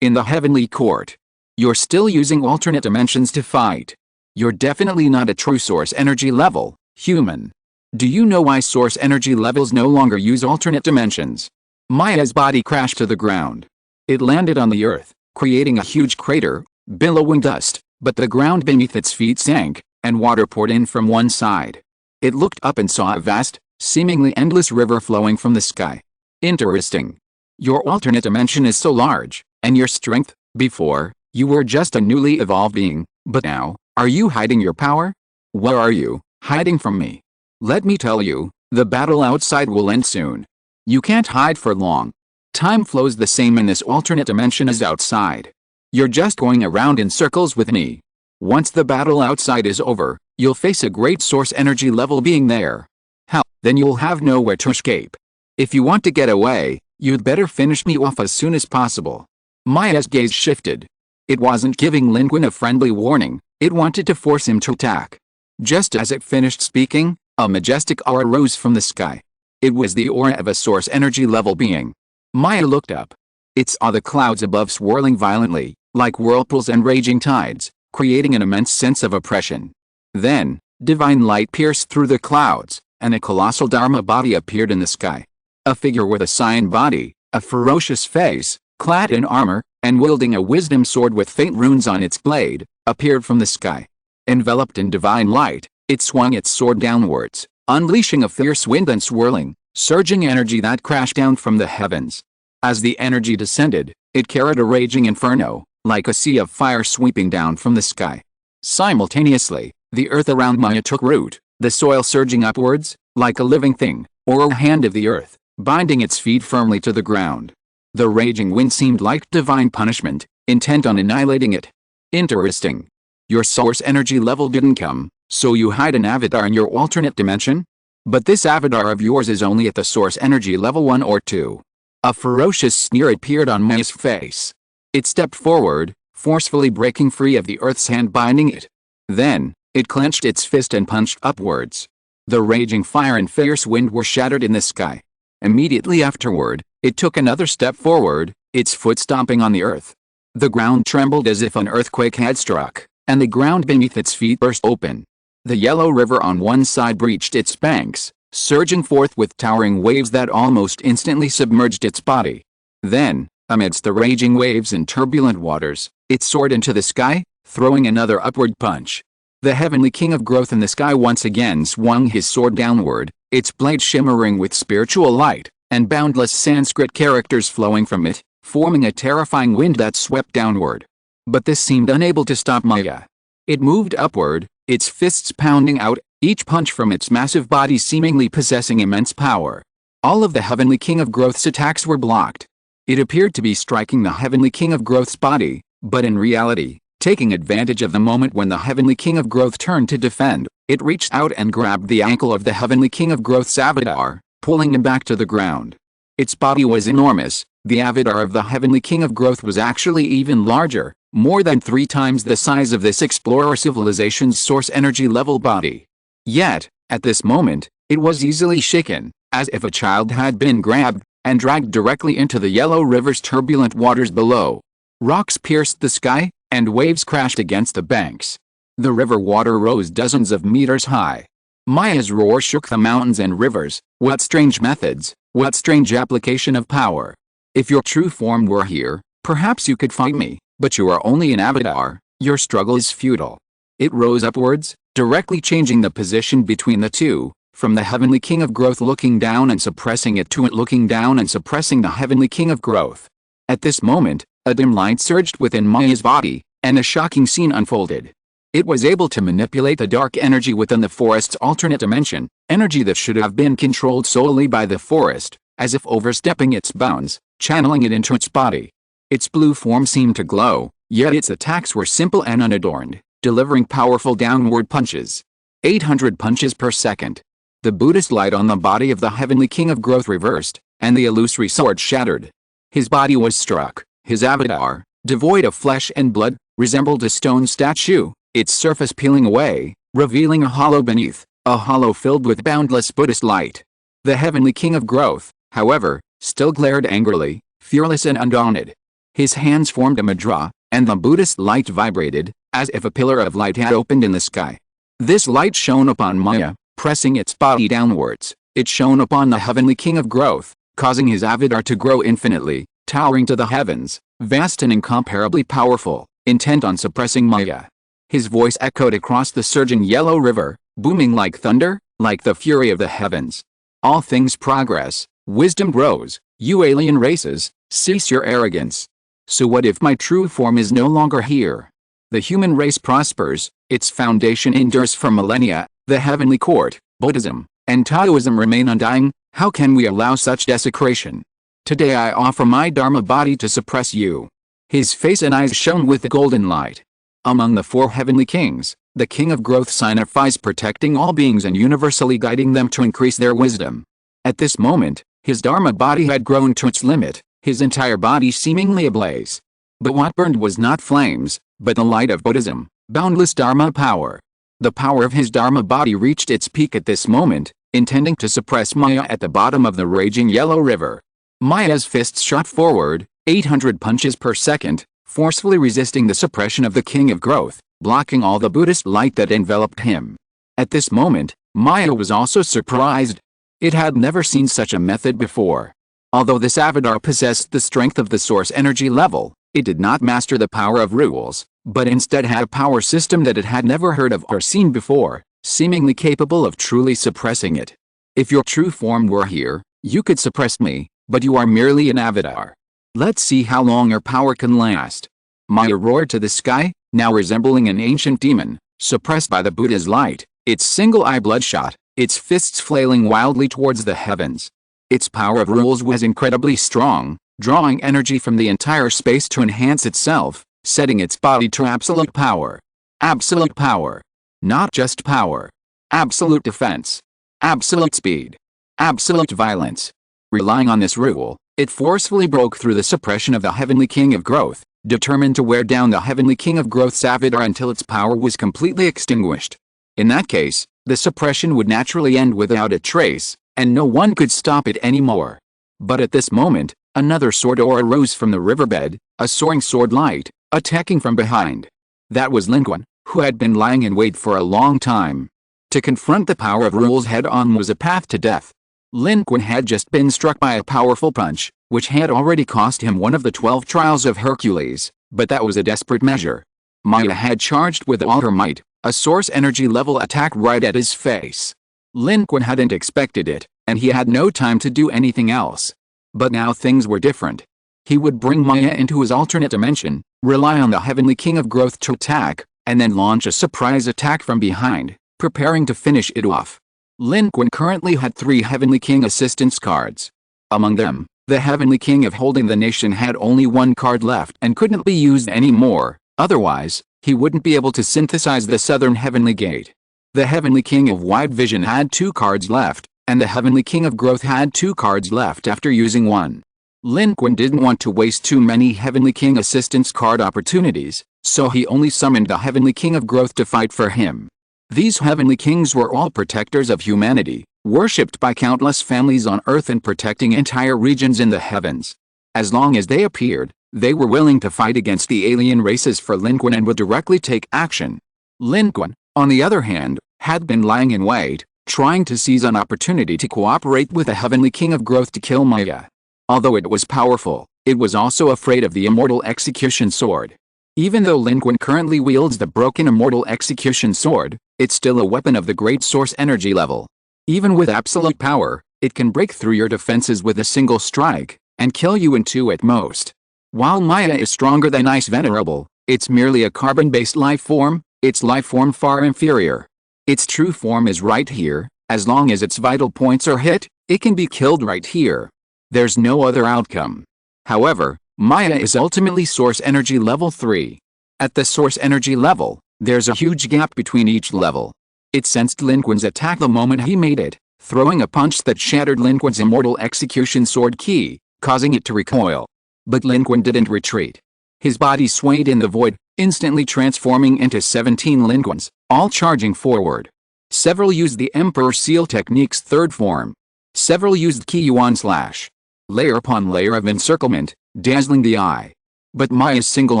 [SPEAKER 1] In the heavenly court. You're still using alternate dimensions to fight. You're definitely not a true source energy level, human. Do you know why source energy levels no longer use alternate dimensions? Maya's body crashed to the ground. It landed on the earth, creating a huge crater, billowing dust, but the ground beneath its feet sank, and water poured in from one side. It looked up and saw a vast, seemingly endless river flowing from the sky. Interesting. Your alternate dimension is so large, and your strength, before, you were just a newly evolved being, but now, are you hiding your power? Where are you, hiding from me? Let me tell you, the battle outside will end soon. You can't hide for long. Time flows the same in this alternate dimension as outside. You're just going around in circles with me. Once the battle outside is over, you'll face a great source energy level being there. Hell, then you'll have nowhere to escape. If you want to get away, you'd better finish me off as soon as possible. Maya's gaze shifted. It wasn't giving Lin Qun a friendly warning, it wanted to force him to attack. Just as it finished speaking, a majestic aura rose from the sky. It was the aura of a source energy level being. Maya looked up. It saw the clouds above swirling violently, like whirlpools and raging tides, creating an immense sense of oppression. Then, divine light pierced through the clouds, and a colossal Dharma body appeared in the sky. A figure with a cyan body, a ferocious face, clad in armor, and wielding a wisdom sword with faint runes on its blade, appeared from the sky. Enveloped in divine light, it swung its sword downwards, unleashing a fierce wind and swirling, surging energy that crashed down from the heavens. As the energy descended, it carried a raging inferno, like a sea of fire sweeping down from the sky. Simultaneously, the earth around Maya took root, the soil surging upwards, like a living thing, or a hand of the earth, binding its feet firmly to the ground. The raging wind seemed like divine punishment, intent on annihilating it. Interesting. Your source energy level didn't come, so you hide an avatar in your alternate dimension? But this avatar of yours is only at the source energy level 1 or 2. A ferocious sneer appeared on Maya's face. It stepped forward, forcefully breaking free of the earth's hand binding it. Then, it clenched its fist and punched upwards. The raging fire and fierce wind were shattered in the sky. Immediately afterward, it took another step forward, its foot stomping on the earth. The ground trembled as if an earthquake had struck, and the ground beneath its feet burst open. The yellow river on one side breached its banks, surging forth with towering waves that almost instantly submerged its body. Then, amidst the raging waves and turbulent waters, it soared into the sky, throwing another upward punch. The heavenly king of growth in the sky once again swung his sword downward, its blade shimmering with spiritual light, and boundless Sanskrit characters flowing from it, forming a terrifying wind that swept downward. But this seemed unable to stop Maya. It moved upward, its fists pounding out, each punch from its massive body seemingly possessing immense power. All of the heavenly king of growth's attacks were blocked. It appeared to be striking the heavenly king of growth's body, but in reality, taking advantage of the moment when the heavenly king of growth turned to defend, it reached out and grabbed the ankle of the heavenly king of growth's avatar, pulling him back to the ground. Its body was enormous. The avatar of the heavenly king of growth was actually even larger, more than 3 times the size of this explorer civilization's source energy level body. Yet, at this moment, it was easily shaken, as if a child had been grabbed and dragged directly into the yellow river's turbulent waters below. Rocks pierced the sky, and waves crashed against the banks. The river water rose dozens of meters high. Maya's roar shook the mountains and rivers. What strange methods, what strange application of power. If your true form were here, perhaps you could fight me, but you are only an avatar, your struggle is futile. It rose upwards, directly changing the position between the two, from the Heavenly King of Growth looking down and suppressing it to it looking down and suppressing the Heavenly King of Growth. At this moment, a dim light surged within Maya's body, and a shocking scene unfolded. It was able to manipulate the dark energy within the forest's alternate dimension, energy that should have been controlled solely by the forest, as if overstepping its bounds, channeling it into its body. Its blue form seemed to glow, yet its attacks were simple and unadorned, delivering powerful downward punches. 800 punches per second. The Buddhist light on the body of the Heavenly King of Growth reversed, and the illusory sword shattered. His body was struck. His avatar, devoid of flesh and blood, resembled a stone statue, its surface peeling away, revealing a hollow beneath, a hollow filled with boundless Buddhist light. The Heavenly King of Growth, however, still glared angrily, fearless and undaunted. His hands formed a mudra, and the Buddhist light vibrated, as if a pillar of light had opened in the sky. This light shone upon Maya, pressing its body downwards. It shone upon the Heavenly King of Growth, causing his avatar to grow infinitely, towering to the heavens, vast and incomparably powerful, intent on suppressing Maya. His voice echoed across the surging yellow river, booming like thunder, like the fury of the heavens. All things progress, wisdom grows, you alien races, cease your arrogance. So what if my true form is no longer here? The human race prospers, its foundation endures for millennia, the heavenly court, Buddhism, and Taoism remain undying. How can we allow such desecration? Today I offer my Dharma body to suppress you. His face and eyes shone with the golden light. Among the four heavenly kings, the King of Growth signifies protecting all beings and universally guiding them to increase their wisdom. At this moment, his Dharma body had grown to its limit, his entire body seemingly ablaze. But what burned was not flames, but the light of Buddhism, boundless Dharma power. The power of his Dharma body reached its peak at this moment, intending to suppress Maya at the bottom of the raging yellow river. Maya's fists shot forward, 800 punches per second, forcefully resisting the suppression of the King of Growth, blocking all the Buddhist light that enveloped him. At this moment, Maya was also surprised. It had never seen such a method before. Although this avatar possessed the strength of the source energy level, it did not master the power of rules, but instead had a power system that it had never heard of or seen before, seemingly capable of truly suppressing it. If your true form were here, you could suppress me, but you are merely an avatar. Let's see how long your power can last. Maya roared to the sky, now resembling an ancient demon, suppressed by the Buddha's light, its single eye bloodshot, its fists flailing wildly towards the heavens. Its power of rules was incredibly strong, drawing energy from the entire space to enhance itself, setting its body to absolute power. Absolute power. Not just power. Absolute defense. Absolute speed. Absolute violence. Relying on this rule, it forcefully broke through the suppression of the Heavenly King of Growth, determined to wear down the Heavenly King of Growth's avatar until its power was completely extinguished. In that case, the suppression would naturally end without a trace, and no one could stop it anymore. But at this moment, another sword arose from the riverbed, a soaring sword light, attacking from behind. That was Lin Qun, who had been lying in wait for a long time. To confront the power of rules head-on was a path to death. Lin Qun had just been struck by a powerful punch, which had already cost him one of the 12 trials of Hercules, but that was a desperate measure. Maya had charged with all her might, a source energy level attack right at his face. Lin Qun hadn't expected it, and he had no time to do anything else. But now things were different. He would bring Maya into his alternate dimension, rely on the Heavenly King of Growth to attack, and then launch a surprise attack from behind, preparing to finish it off. Lin Qun currently had 3 Heavenly King assistance cards. Among them, the Heavenly King of Holding the Nation had only 1 card left and couldn't be used anymore, otherwise, he wouldn't be able to synthesize the Southern Heavenly Gate. The Heavenly King of Wide Vision had 2 cards left, and the Heavenly King of Growth had 2 cards left after using 1. Lin Qun didn't want to waste too many Heavenly King assistance card opportunities, so he only summoned the Heavenly King of Growth to fight for him. These Heavenly Kings were all protectors of humanity, worshipped by countless families on Earth and protecting entire regions in the heavens. As long as they appeared, they were willing to fight against the alien races for Lin Qun and would directly take action. Lin Qun, on the other hand, had been lying in wait, trying to seize an opportunity to cooperate with the Heavenly King of Growth to kill Maya. Although it was powerful, it was also afraid of the immortal execution sword. Even though Lin Qun currently wields the broken immortal execution sword, it's still a weapon of the great source energy level. Even with absolute power, it can break through your defenses with a single strike, and kill you in 2 at most. While Maya is stronger than Ice Venerable, it's merely a carbon-based life form, its life form far inferior. Its true form is right here. As long as its vital points are hit, it can be killed right here. There's no other outcome. However, Maya is ultimately source energy level 3. At the source energy level, there's a huge gap between each level. It sensed Lin Qun's attack the moment he made it, throwing a punch that shattered Lin Qun's immortal execution sword key, causing it to recoil. But Lin Qun didn't retreat. His body swayed in the void, instantly transforming into 17 Lin Quns, all charging forward. Several used the Emperor Seal Technique's third form. Several used Qi Yuan Slash. Layer upon layer of encirclement, dazzling the eye. But Maya's single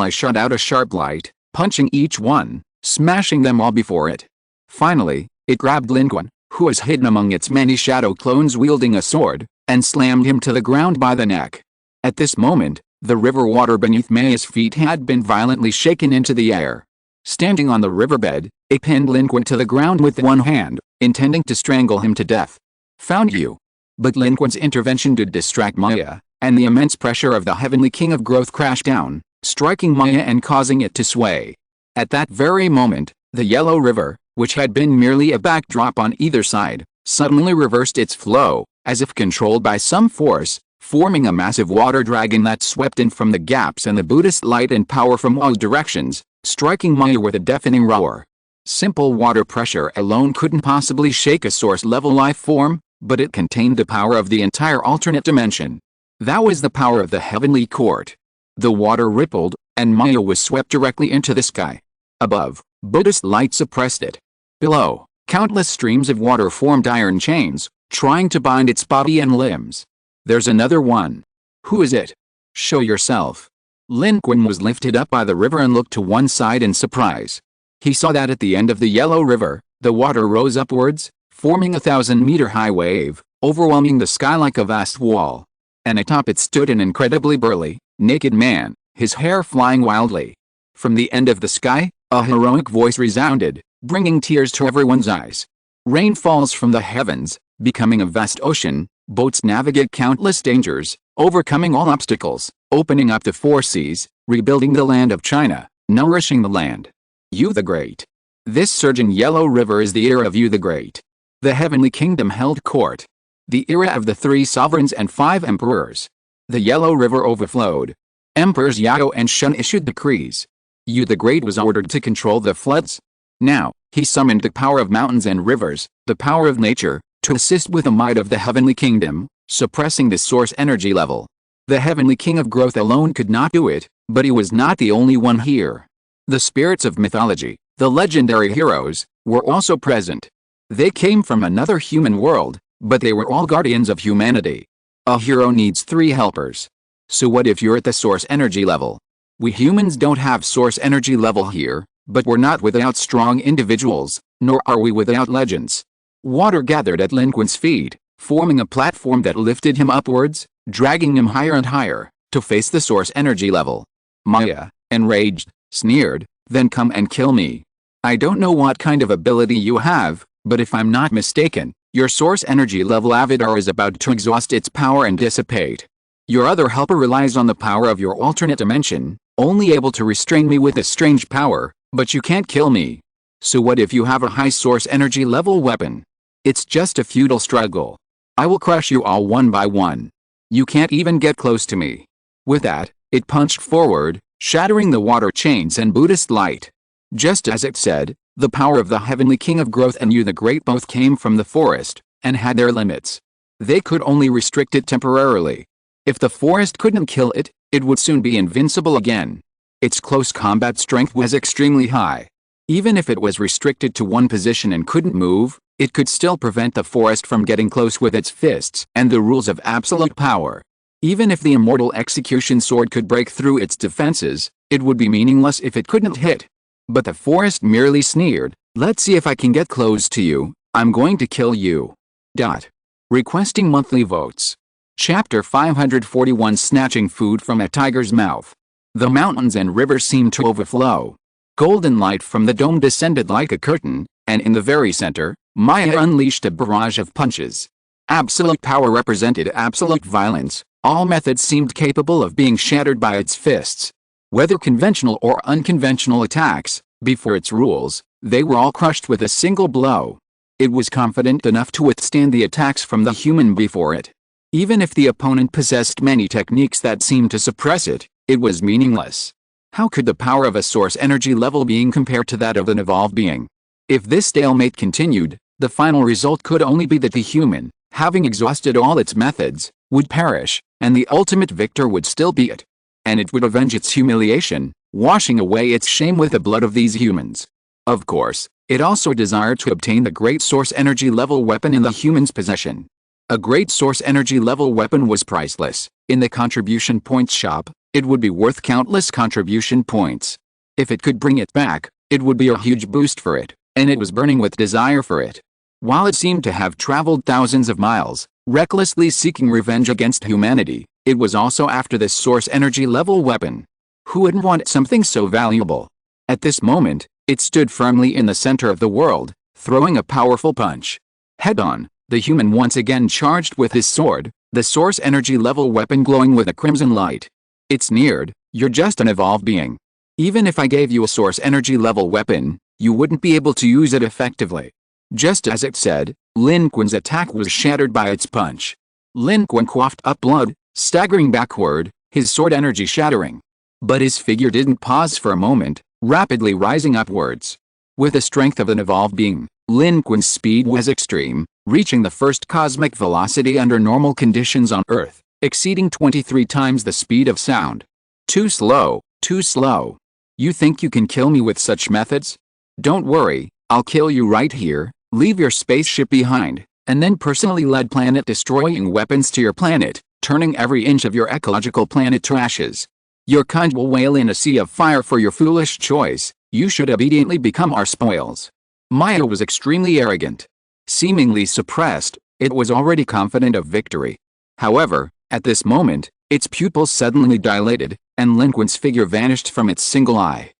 [SPEAKER 1] eye shot out a sharp light, punching each one, smashing them all before it. Finally, it grabbed Lin Qun, who was hidden among its many shadow clones wielding a sword, and slammed him to the ground by the neck. At this moment, the river water beneath Maya's feet had been violently shaken into the air. Standing on the riverbed, it pinned Lin Qun to the ground with one hand, intending to strangle him to death. Found you. But Lin Qun's intervention did distract Maya, and the immense pressure of the Heavenly King of Growth crashed down, striking Maya and causing it to sway. At that very moment, the Yellow River, which had been merely a backdrop on either side, suddenly reversed its flow, as if controlled by some force, forming a massive water dragon that swept in from the gaps in the Buddhist light and power from all directions, striking Maya with a deafening roar. Simple water pressure alone couldn't possibly shake a source-level life form, but it contained the power of the entire alternate dimension. That was the power of the heavenly court. The water rippled, and Maya was swept directly into the sky. Above, Buddhist light suppressed it. Below, countless streams of water formed iron chains, trying to bind its body and limbs. There's another one. Who is it? Show yourself. Lin Qun was lifted up by the river and looked to one side in surprise. He saw that at the end of the Yellow River, the water rose upwards, forming a 1,000-meter-high wave, overwhelming the sky like a vast wall. And atop it stood an incredibly burly, naked man, his hair flying wildly. From the end of the sky, a heroic voice resounded, bringing tears to everyone's eyes. Rain falls from the heavens, becoming a vast ocean. Boats navigate countless dangers, overcoming all obstacles, opening up the 4 seas, rebuilding the land of China, nourishing the land. You the Great. This surging Yellow River is the era of You the Great. The Heavenly Kingdom held court. The era of the 3 sovereigns and 5 emperors. The Yellow River overflowed. Emperors Yao and Shun issued decrees. You the Great was ordered to control the floods. Now, he summoned the power of mountains and rivers, the power of nature, to assist with the might of the Heavenly Kingdom, suppressing the source energy level. The Heavenly King of Growth alone could not do it, but he was not the only one here. The spirits of mythology, the legendary heroes, were also present. They came from another human world, but they were all guardians of humanity. A hero needs 3 helpers. So what if you're at the source energy level? We humans don't have source energy level here, but we're not without strong individuals, nor are we without legends. Water gathered at Lin Qun's feet, forming a platform that lifted him upwards, dragging him higher and higher, to face the source energy level. Maya, enraged, sneered, "Then come and kill me. I don't know what kind of ability you have, but if I'm not mistaken, your source energy level avatar is about to exhaust its power and dissipate. Your other helper relies on the power of your alternate dimension, only able to restrain me with a strange power, but you can't kill me. So what if you have a high source energy level weapon? It's just a futile struggle. I will crush you all one by one. You can't even get close to me." With that, it punched forward, shattering the water chains and Buddhist light. Just as it said, the power of the Heavenly King of Growth and You the Great both came from the forest, and had their limits. They could only restrict it temporarily. If the forest couldn't kill it, it would soon be invincible again. Its close combat strength was extremely high. Even if it was restricted to one position and couldn't move, it could still prevent the forest from getting close with its fists and the rules of absolute power. Even if the immortal execution sword could break through its defenses, it would be meaningless if it couldn't hit. But the forest merely sneered, "Let's see if I can get close to you, I'm going to kill you." Requesting monthly votes. Chapter 541 Snatching Food from a Tiger's Mouth. The mountains and rivers seemed to overflow. Golden light from the dome descended like a curtain, and in the very center, Maya unleashed a barrage of punches. Absolute power represented absolute violence. All methods seemed capable of being shattered by its fists. Whether conventional or unconventional attacks, before its rules, they were all crushed with a single blow. It was confident enough to withstand the attacks from the human before it. Even if the opponent possessed many techniques that seemed to suppress it, it was meaningless. How could the power of a source energy level being compare to that of an evolved being? If this stalemate continued, the final result could only be that the human, having exhausted all its methods, would perish, and the ultimate victor would still be it. And it would avenge its humiliation, washing away its shame with the blood of these humans. Of course, it also desired to obtain the great source energy level weapon in the human's possession. A great source energy level weapon was priceless. In the contribution points shop, it would be worth countless contribution points. If it could bring it back, it would be a huge boost for it, and it was burning with desire for it. While it seemed to have traveled thousands of miles, recklessly seeking revenge against humanity, it was also after this source energy level weapon. Who wouldn't want something so valuable? At this moment, it stood firmly in the center of the world, throwing a powerful punch. Head-on, the human once again charged with his sword, the source energy level weapon glowing with a crimson light. It sneered, "You're just an evolved being. Even if I gave you a source energy level weapon, you wouldn't be able to use it effectively." Just as it said, Lin Qun's attack was shattered by its punch. Lin Qun coughed up blood, staggering backward, his sword energy shattering. But his figure didn't pause for a moment, rapidly rising upwards. With the strength of an evolved being, Lin Qun's speed was extreme, reaching the first cosmic velocity under normal conditions on Earth, exceeding 23 times the speed of sound. Too slow, too slow. You think you can kill me with such methods? Don't worry, I'll kill you right here, leave your spaceship behind, and then personally lead planet-destroying weapons to your planet, turning every inch of your ecological planet to ashes. Your kind will wail in a sea of fire for your foolish choice. You should obediently become our spoils. Maya was extremely arrogant. Seemingly suppressed, it was already confident of victory. However, at this moment, its pupils suddenly dilated, and Lin Qun's figure vanished from its single eye.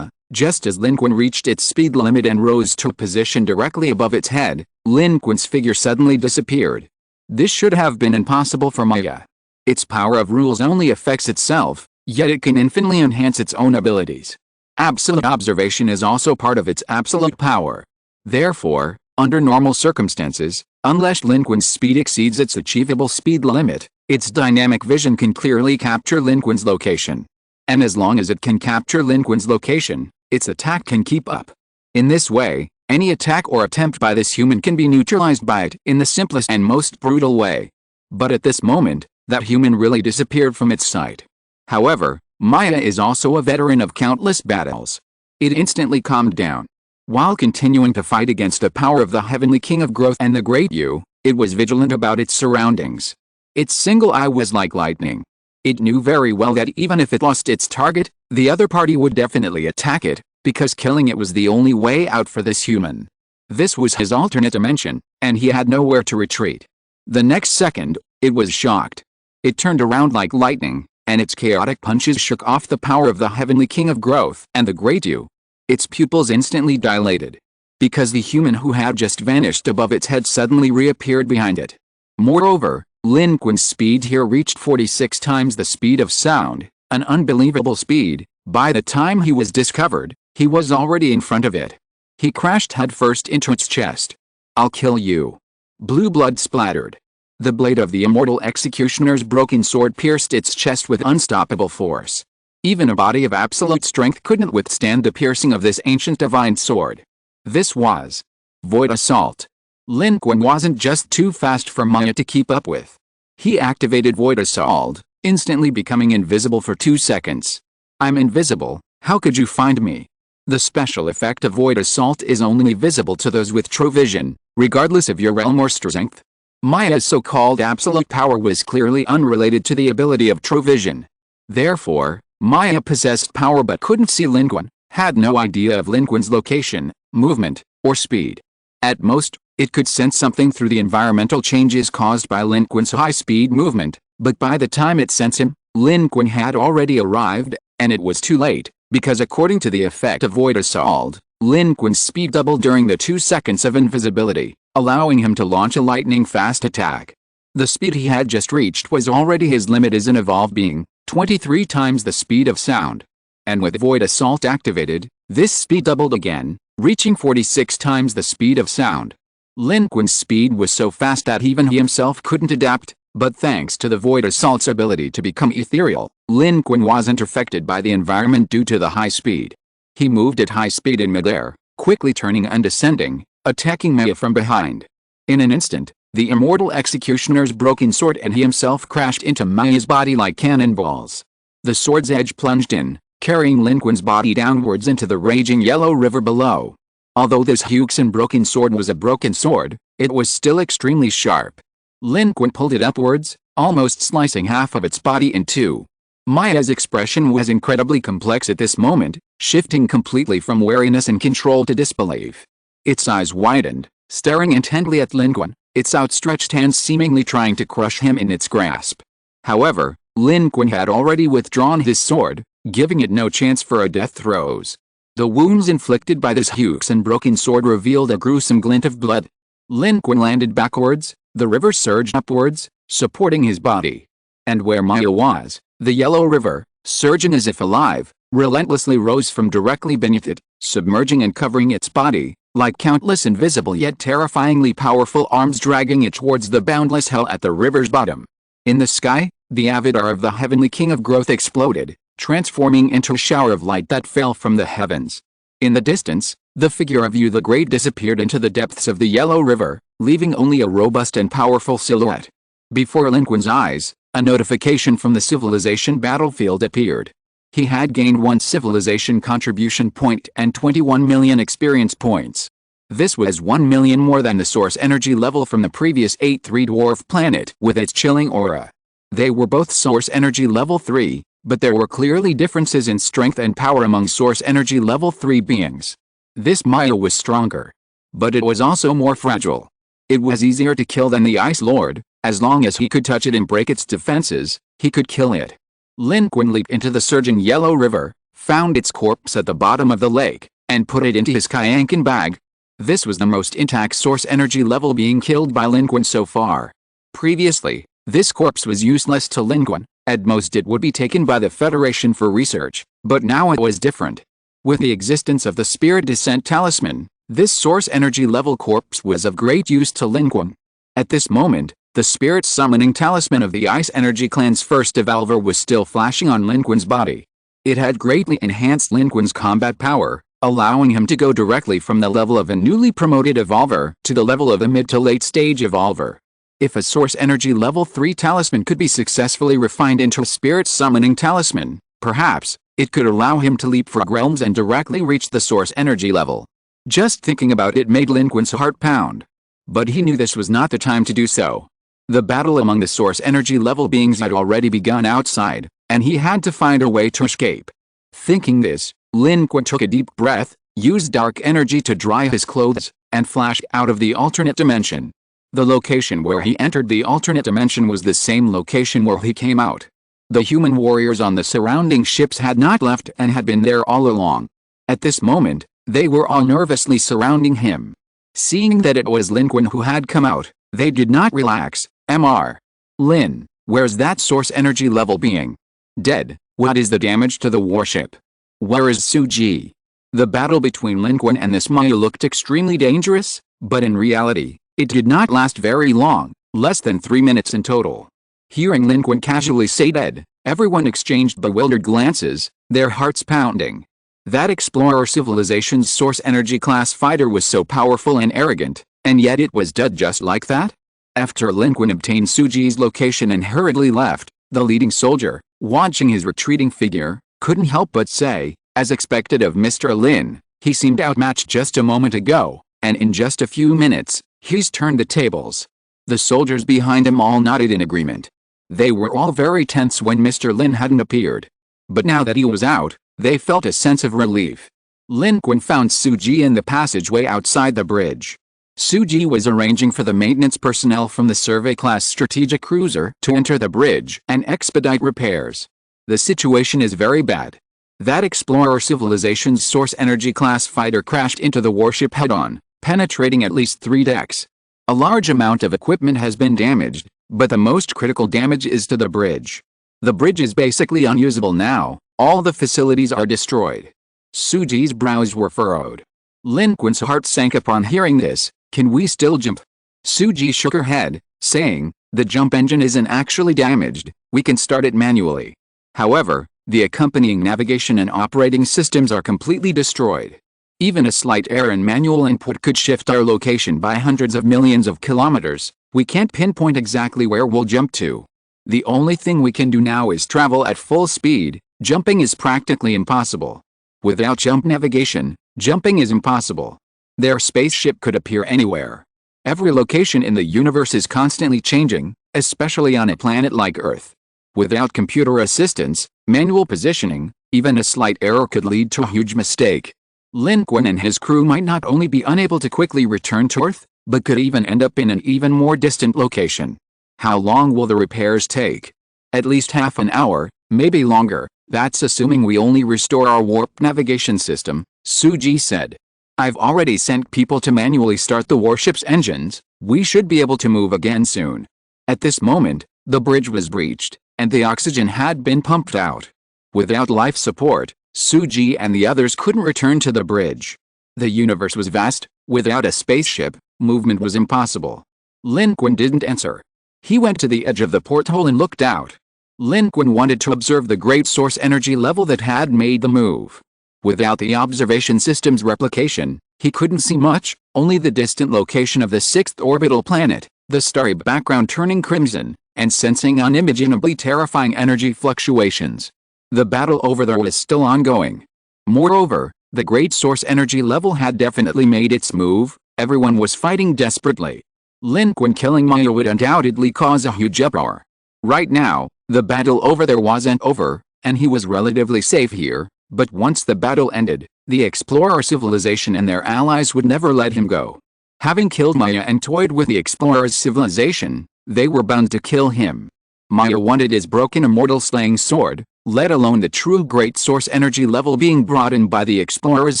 [SPEAKER 1] Just as Lin Qun reached its speed limit and rose to a position directly above its head, Lin Qun's figure suddenly disappeared. This should have been impossible for Maya. Its power of rules only affects itself, yet it can infinitely enhance its own abilities. Absolute observation is also part of its absolute power. Therefore, under normal circumstances, unless Lin Qun's speed exceeds its achievable speed limit, its dynamic vision can clearly capture Lin Qun's location. And as long as it can capture Lin Qun's location, its attack can keep up. In this way, any attack or attempt by this human can be neutralized by it in the simplest and most brutal way. But at this moment, that human really disappeared from its sight. However, Maya is also a veteran of countless battles. It instantly calmed down. While continuing to fight against the power of the Heavenly King of Growth and the Great You, it was vigilant about its surroundings. Its single eye was like lightning. It knew very well that even if it lost its target, the other party would definitely attack it, because killing it was the only way out for this human. This was his alternate dimension, and he had nowhere to retreat. The next second, it was shocked. It turned around like lightning, and its chaotic punches shook off the power of the Heavenly King of Growth and the Great You. Its pupils instantly dilated, because the human who had just vanished above its head suddenly reappeared behind it. Moreover, Lin Qun's speed here reached 46 times the speed of sound, an unbelievable speed. By the time he was discovered, he was already in front of it. He crashed headfirst into its chest. "I'll kill you." Blue blood splattered. The blade of the immortal executioner's broken sword pierced its chest with unstoppable force. Even a body of absolute strength couldn't withstand the piercing of this ancient divine sword. This was Void Assault. Lin Qun wasn't just too fast for Maya to keep up with. He activated Void Assault, instantly becoming invisible for 2 seconds. "I'm invisible, how could you find me?" The special effect of Void Assault is only visible to those with true vision, regardless of your realm or strength. Maya's so-called absolute power was clearly unrelated to the ability of true vision. Therefore, Maya possessed power but couldn't see Lin Qun, had no idea of Lin Qun's location, movement, or speed. At most, it could sense something through the environmental changes caused by Lin Qun's high-speed movement, but by the time it sensed him, Lin Qun had already arrived, and it was too late, because according to the effect of void assault, Lin Qun's speed doubled during the 2 seconds of invisibility, allowing him to launch a lightning-fast attack. The speed he had just reached was already his limit as an evolved being, 23 times the speed of sound. And with void assault activated, this speed doubled again, reaching 46 times the speed of sound. Lin Qun's speed was so fast that even he himself couldn't adapt, but thanks to the void assault's ability to become ethereal, Lin Qun wasn't affected by the environment due to the high speed. He moved at high speed in midair, quickly turning and descending, attacking Maya from behind. In an instant, the immortal executioner's broken sword and he himself crashed into Maya's body like cannonballs. The sword's edge plunged in, carrying Lin Qun's body downwards into the raging yellow river below. Although this Huxin broken sword was a broken sword, it was still extremely sharp. Lin Qun pulled it upwards, almost slicing half of its body in two. Maya's expression was incredibly complex at this moment, shifting completely from wariness and control to disbelief. Its eyes widened, staring intently at Lin Qun, its outstretched hands seemingly trying to crush him in its grasp. However, Lin Qun had already withdrawn his sword, giving it no chance for a death throes. The wounds inflicted by this Huxin broken sword revealed a gruesome glint of blood. Lin Qun landed backwards, the river surged upwards, supporting his body. And where Maya was, the yellow river, surging as if alive, relentlessly rose from directly beneath it, submerging and covering its body, like countless invisible yet terrifyingly powerful arms dragging it towards the boundless hell at the river's bottom. In the sky, the avatar of the heavenly king of growth exploded, transforming into a shower of light that fell from the heavens. In the distance, the figure of Yu the Great disappeared into the depths of the yellow river, leaving only a robust and powerful silhouette. Before Lin Qun's eyes, a notification from the civilization battlefield appeared. He had gained 1 civilization contribution point and 21 million experience points. This was 1 million more than the source energy level from the previous 8-3 dwarf planet with its chilling aura. They were both source energy level 3, but there were clearly differences in strength and power among source energy level 3 beings. This Maya was stronger. But it was also more fragile. It was easier to kill than the Ice Lord. As long as he could touch it and break its defenses, he could kill it. Lin Qun leaped into the surging yellow river, found its corpse at the bottom of the lake, and put it into his Kayankan bag. This was the most intact source energy level being killed by Lin Qun so far. Previously, this corpse was useless to Lin Qun, at most it would be taken by the Federation for research, but now it was different. With the existence of the Spirit Descent Talisman, this source energy level corpse was of great use to Lin Qun. At this moment, the Spirit Summoning Talisman of the Ice Energy Clan's first evolver was still flashing on Lin Qun's body. It had greatly enhanced Lin Qun's combat power, allowing him to go directly from the level of a newly promoted evolver to the level of a mid to late stage evolver. If a source energy level 3 talisman could be successfully refined into a Spirit Summoning Talisman, perhaps, it could allow him to leapfrog realms and directly reach the source energy level. Just thinking about it made Lin Qun's heart pound. But he knew this was not the time to do so. The battle among the source energy level beings had already begun outside, and he had to find a way to escape. Thinking this, Lin Qun took a deep breath, used dark energy to dry his clothes, and flashed out of the alternate dimension. The location where he entered the alternate dimension was the same location where he came out. The human warriors on the surrounding ships had not left and had been there all along. At this moment, they were all nervously surrounding him. Seeing that it was Lin Qun who had come out, they did not relax. Mr. Lin, where's that source energy level being? Dead. What is the damage to the warship? Where is Suji? The battle between Lin Qun and this Maya looked extremely dangerous, but in reality, it did not last very long, less than 3 minutes in total. Hearing Lin Qun casually say dead, everyone exchanged bewildered glances, their hearts pounding. That explorer civilization's source energy class fighter was so powerful and arrogant, and yet it was dead just like that? After Lin Qun obtained Suji's location and hurriedly left, the leading soldier, watching his retreating figure, couldn't help but say, as expected of Mr. Lin, he seemed outmatched just a moment ago, and in just a few minutes, he's turned the tables. The soldiers behind him all nodded in agreement. They were all very tense when Mr. Lin hadn't appeared. But now that he was out, they felt a sense of relief. Lin Qun found Suji in the passageway outside the bridge. Suji was arranging for the maintenance personnel from the survey-class strategic cruiser to enter the bridge and expedite repairs. The situation is very bad. That explorer civilization's source energy class fighter crashed into the warship head-on, penetrating at least 3 decks. A large amount of equipment has been damaged, but the most critical damage is to the bridge. The bridge is basically unusable now, all the facilities are destroyed. Suji's brows were furrowed. Lin Qun's heart sank upon hearing this. Can we still jump? Suji shook her head, saying, the jump engine isn't actually damaged, we can start it manually. However, the accompanying navigation and operating systems are completely destroyed. Even a slight error in manual input could shift our location by hundreds of millions of kilometers. We can't pinpoint exactly where we'll jump to. The only thing we can do now is travel at full speed. Jumping is practically impossible. Without jump navigation, jumping is impossible. Their spaceship could appear anywhere. Every location in the universe is constantly changing, especially on a planet like Earth. Without computer assistance, manual positioning, even a slight error could lead to a huge mistake. Lin Qun and his crew might not only be unable to quickly return to Earth, but could even end up in an even more distant location. How long will the repairs take? At least half an hour, maybe longer. That's assuming we only restore our warp navigation system, Suji said. I've already sent people to manually start the warship's engines. We should be able to move again soon. At this moment, the bridge was breached, and the oxygen had been pumped out. Without life support, Suji and the others couldn't return to the bridge. The universe was vast. Without a spaceship, movement was impossible. Lin Qun didn't answer. He went to the edge of the porthole and looked out. Lin Qun wanted to observe the great source energy level that had made the move. Without the observation system's replication, he couldn't see much, only the distant location of the 6th orbital planet, the starry background turning crimson, and sensing unimaginably terrifying energy fluctuations. The battle over there was still ongoing. Moreover, the great source energy level had definitely made its move. Everyone was fighting desperately. Lin Qun killing Maya would undoubtedly cause a huge uproar. Right now, the battle over there wasn't over, and he was relatively safe here, but once the battle ended, the explorer civilization and their allies would never let him go. Having killed Maya and toyed with the explorer's civilization, they were bound to kill him. Maya wanted his broken immortal slaying sword, let alone the true great source energy level being brought in by the explorer's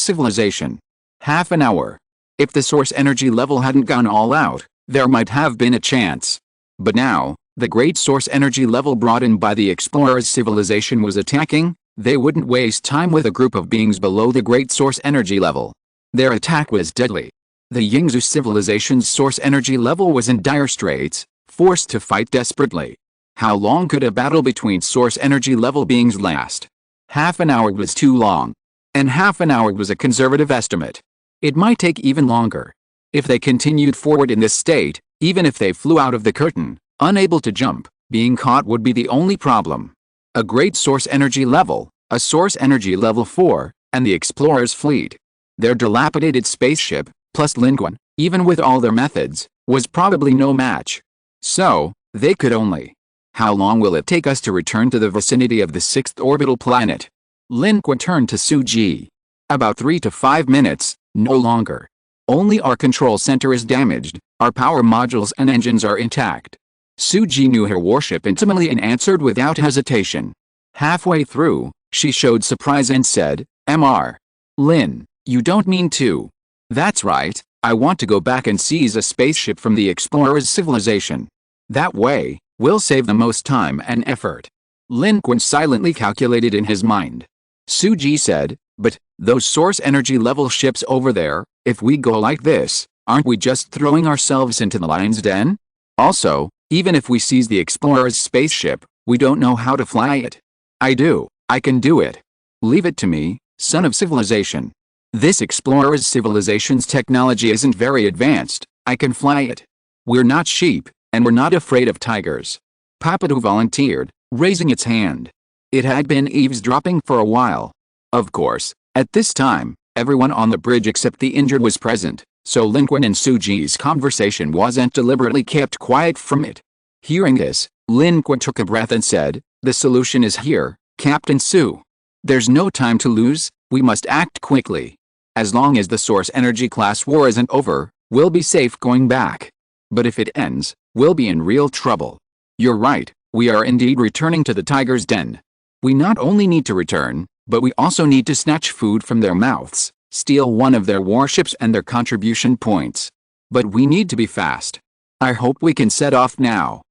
[SPEAKER 1] civilization. Half an hour. If the source energy level hadn't gone all out, there might have been a chance. But now, the great source energy level brought in by the explorer's civilization was attacking. They wouldn't waste time with a group of beings below the great source energy level. Their attack was deadly. The Yingzhou civilization's source energy level was in dire straits, forced to fight desperately. How long could a battle between source energy level beings last? Half an hour was too long. And half an hour was a conservative estimate. It might take even longer. If they continued forward in this state, even if they flew out of the curtain, unable to jump, being caught would be the only problem. A great source energy level, a source energy level 4, and the explorer's fleet. Their dilapidated spaceship, plus Lin Qun, even with all their methods, was probably no match. So, they could only. How long will it take us to return to the vicinity of the 6th orbital planet? Lin Qun turned to Suji. About 3 to 5 minutes, no longer. Only our control center is damaged, our power modules and engines are intact. Suji knew her warship intimately and answered without hesitation. Halfway through, she showed surprise and said, Mr. Lin, you don't mean to. That's right, I want to go back and seize a spaceship from the explorer's civilization. That way, we'll save the most time and effort. Lin Qun silently calculated in his mind. Suji said, but, those source energy level ships over there, if we go like this, aren't we just throwing ourselves into the lion's den? Also, even if we seize the explorer's spaceship, we don't know how to fly it. I do, I can do it. Leave it to me, son of civilization. This explorer's civilization's technology isn't very advanced, I can fly it. We're not sheep, and we're not afraid of tigers. Papadu volunteered, raising its hand. It had been eavesdropping for a while. Of course, at this time, everyone on the bridge except the injured was present, so Lin Qun and Suji's conversation wasn't deliberately kept quiet from it. Hearing this, Lin Qun took a breath and said, the solution is here, Captain Su. There's no time to lose, we must act quickly. As long as the source energy class war isn't over, we'll be safe going back. But if it ends, we'll be in real trouble. You're right, we are indeed returning to the tiger's den. We not only need to return, but we also need to snatch food from their mouths, steal one of their warships and their contribution points. But we need to be fast. I hope we can set off now.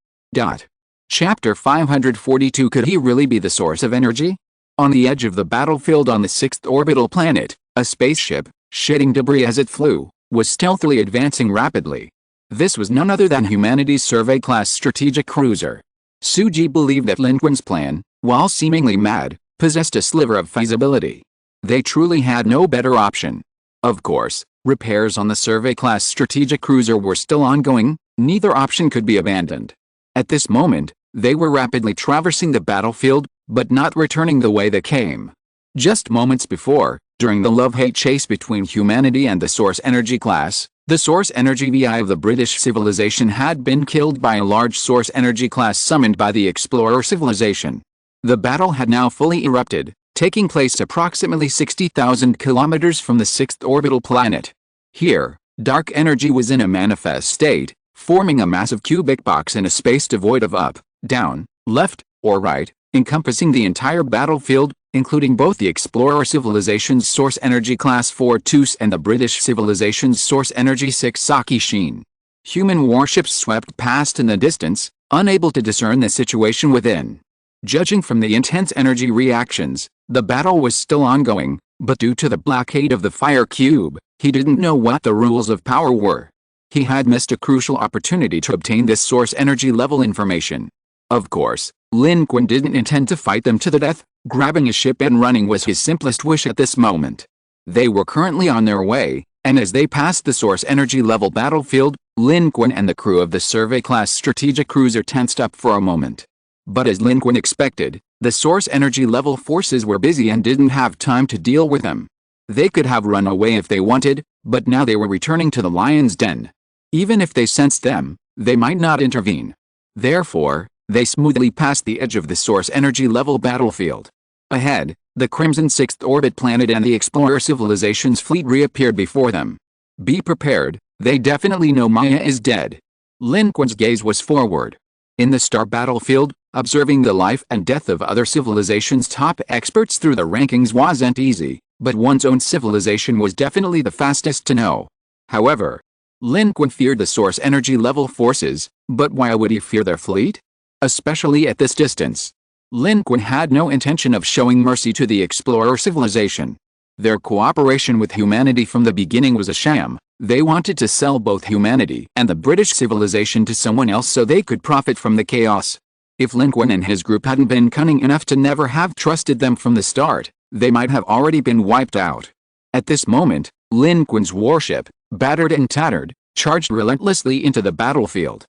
[SPEAKER 1] Chapter 542. Could he really be the source of energy? On the edge of the battlefield on the 6th orbital planet, a spaceship, shedding debris as it flew, was stealthily advancing rapidly. This was none other than humanity's survey-class strategic cruiser. Suji believed that Lin Qun's plan, while seemingly mad, possessed a sliver of feasibility. They truly had no better option. Of course, repairs on the survey-class strategic cruiser were still ongoing, neither option could be abandoned. At this moment, they were rapidly traversing the battlefield, but not returning the way they came. Just moments before, during the love-hate chase between humanity and the Source Energy class, the Source Energy VI of the British civilization had been killed by a large Source Energy class summoned by the Explorer civilization. The battle had now fully erupted, taking place approximately 60,000 kilometers from the 6th orbital planet. Here, dark energy was in a manifest state, forming a massive cubic box in a space devoid of up, down, left, or right, encompassing the entire battlefield, including both the Explorer civilization's Source Energy Class 4 Toos and the British civilization's Source Energy 6 Saki Shin. Human warships swept past in the distance, unable to discern the situation within. Judging from the intense energy reactions, the battle was still ongoing, but due to the blockade of the fire cube, he didn't know what the rules of power were. He had missed a crucial opportunity to obtain this source energy level information. Of course, Lin Qun didn't intend to fight them to the death. Grabbing a ship and running was his simplest wish at this moment. They were currently on their way, and as they passed the source energy level battlefield, Lin Qun and the crew of the survey-class strategic cruiser tensed up for a moment. But as Lin Qun expected, the source energy level forces were busy and didn't have time to deal with them. They could have run away if they wanted, but now they were returning to the lion's den. Even if they sensed them, they might not intervene. Therefore, they smoothly passed the edge of the source energy level battlefield. Ahead, the Crimson 6th orbit planet and the Explorer civilization's fleet reappeared before them. Be prepared, they definitely know Maya is dead. Lin Qun's gaze was forward. In the star battlefield, observing the life and death of other civilizations' top experts through the rankings wasn't easy, but one's own civilization was definitely the fastest to know. However, Lin Qun feared the source energy level forces, but why would he fear their fleet? Especially at this distance. Lin Qun had no intention of showing mercy to the Explorer civilization. Their cooperation with humanity from the beginning was a sham. They wanted to sell both humanity and the British civilization to someone else so they could profit from the chaos. If Lin Qun and his group hadn't been cunning enough to never have trusted them from the start, they might have already been wiped out. At this moment, Lin Qun's warship, battered and tattered, charged relentlessly into the battlefield.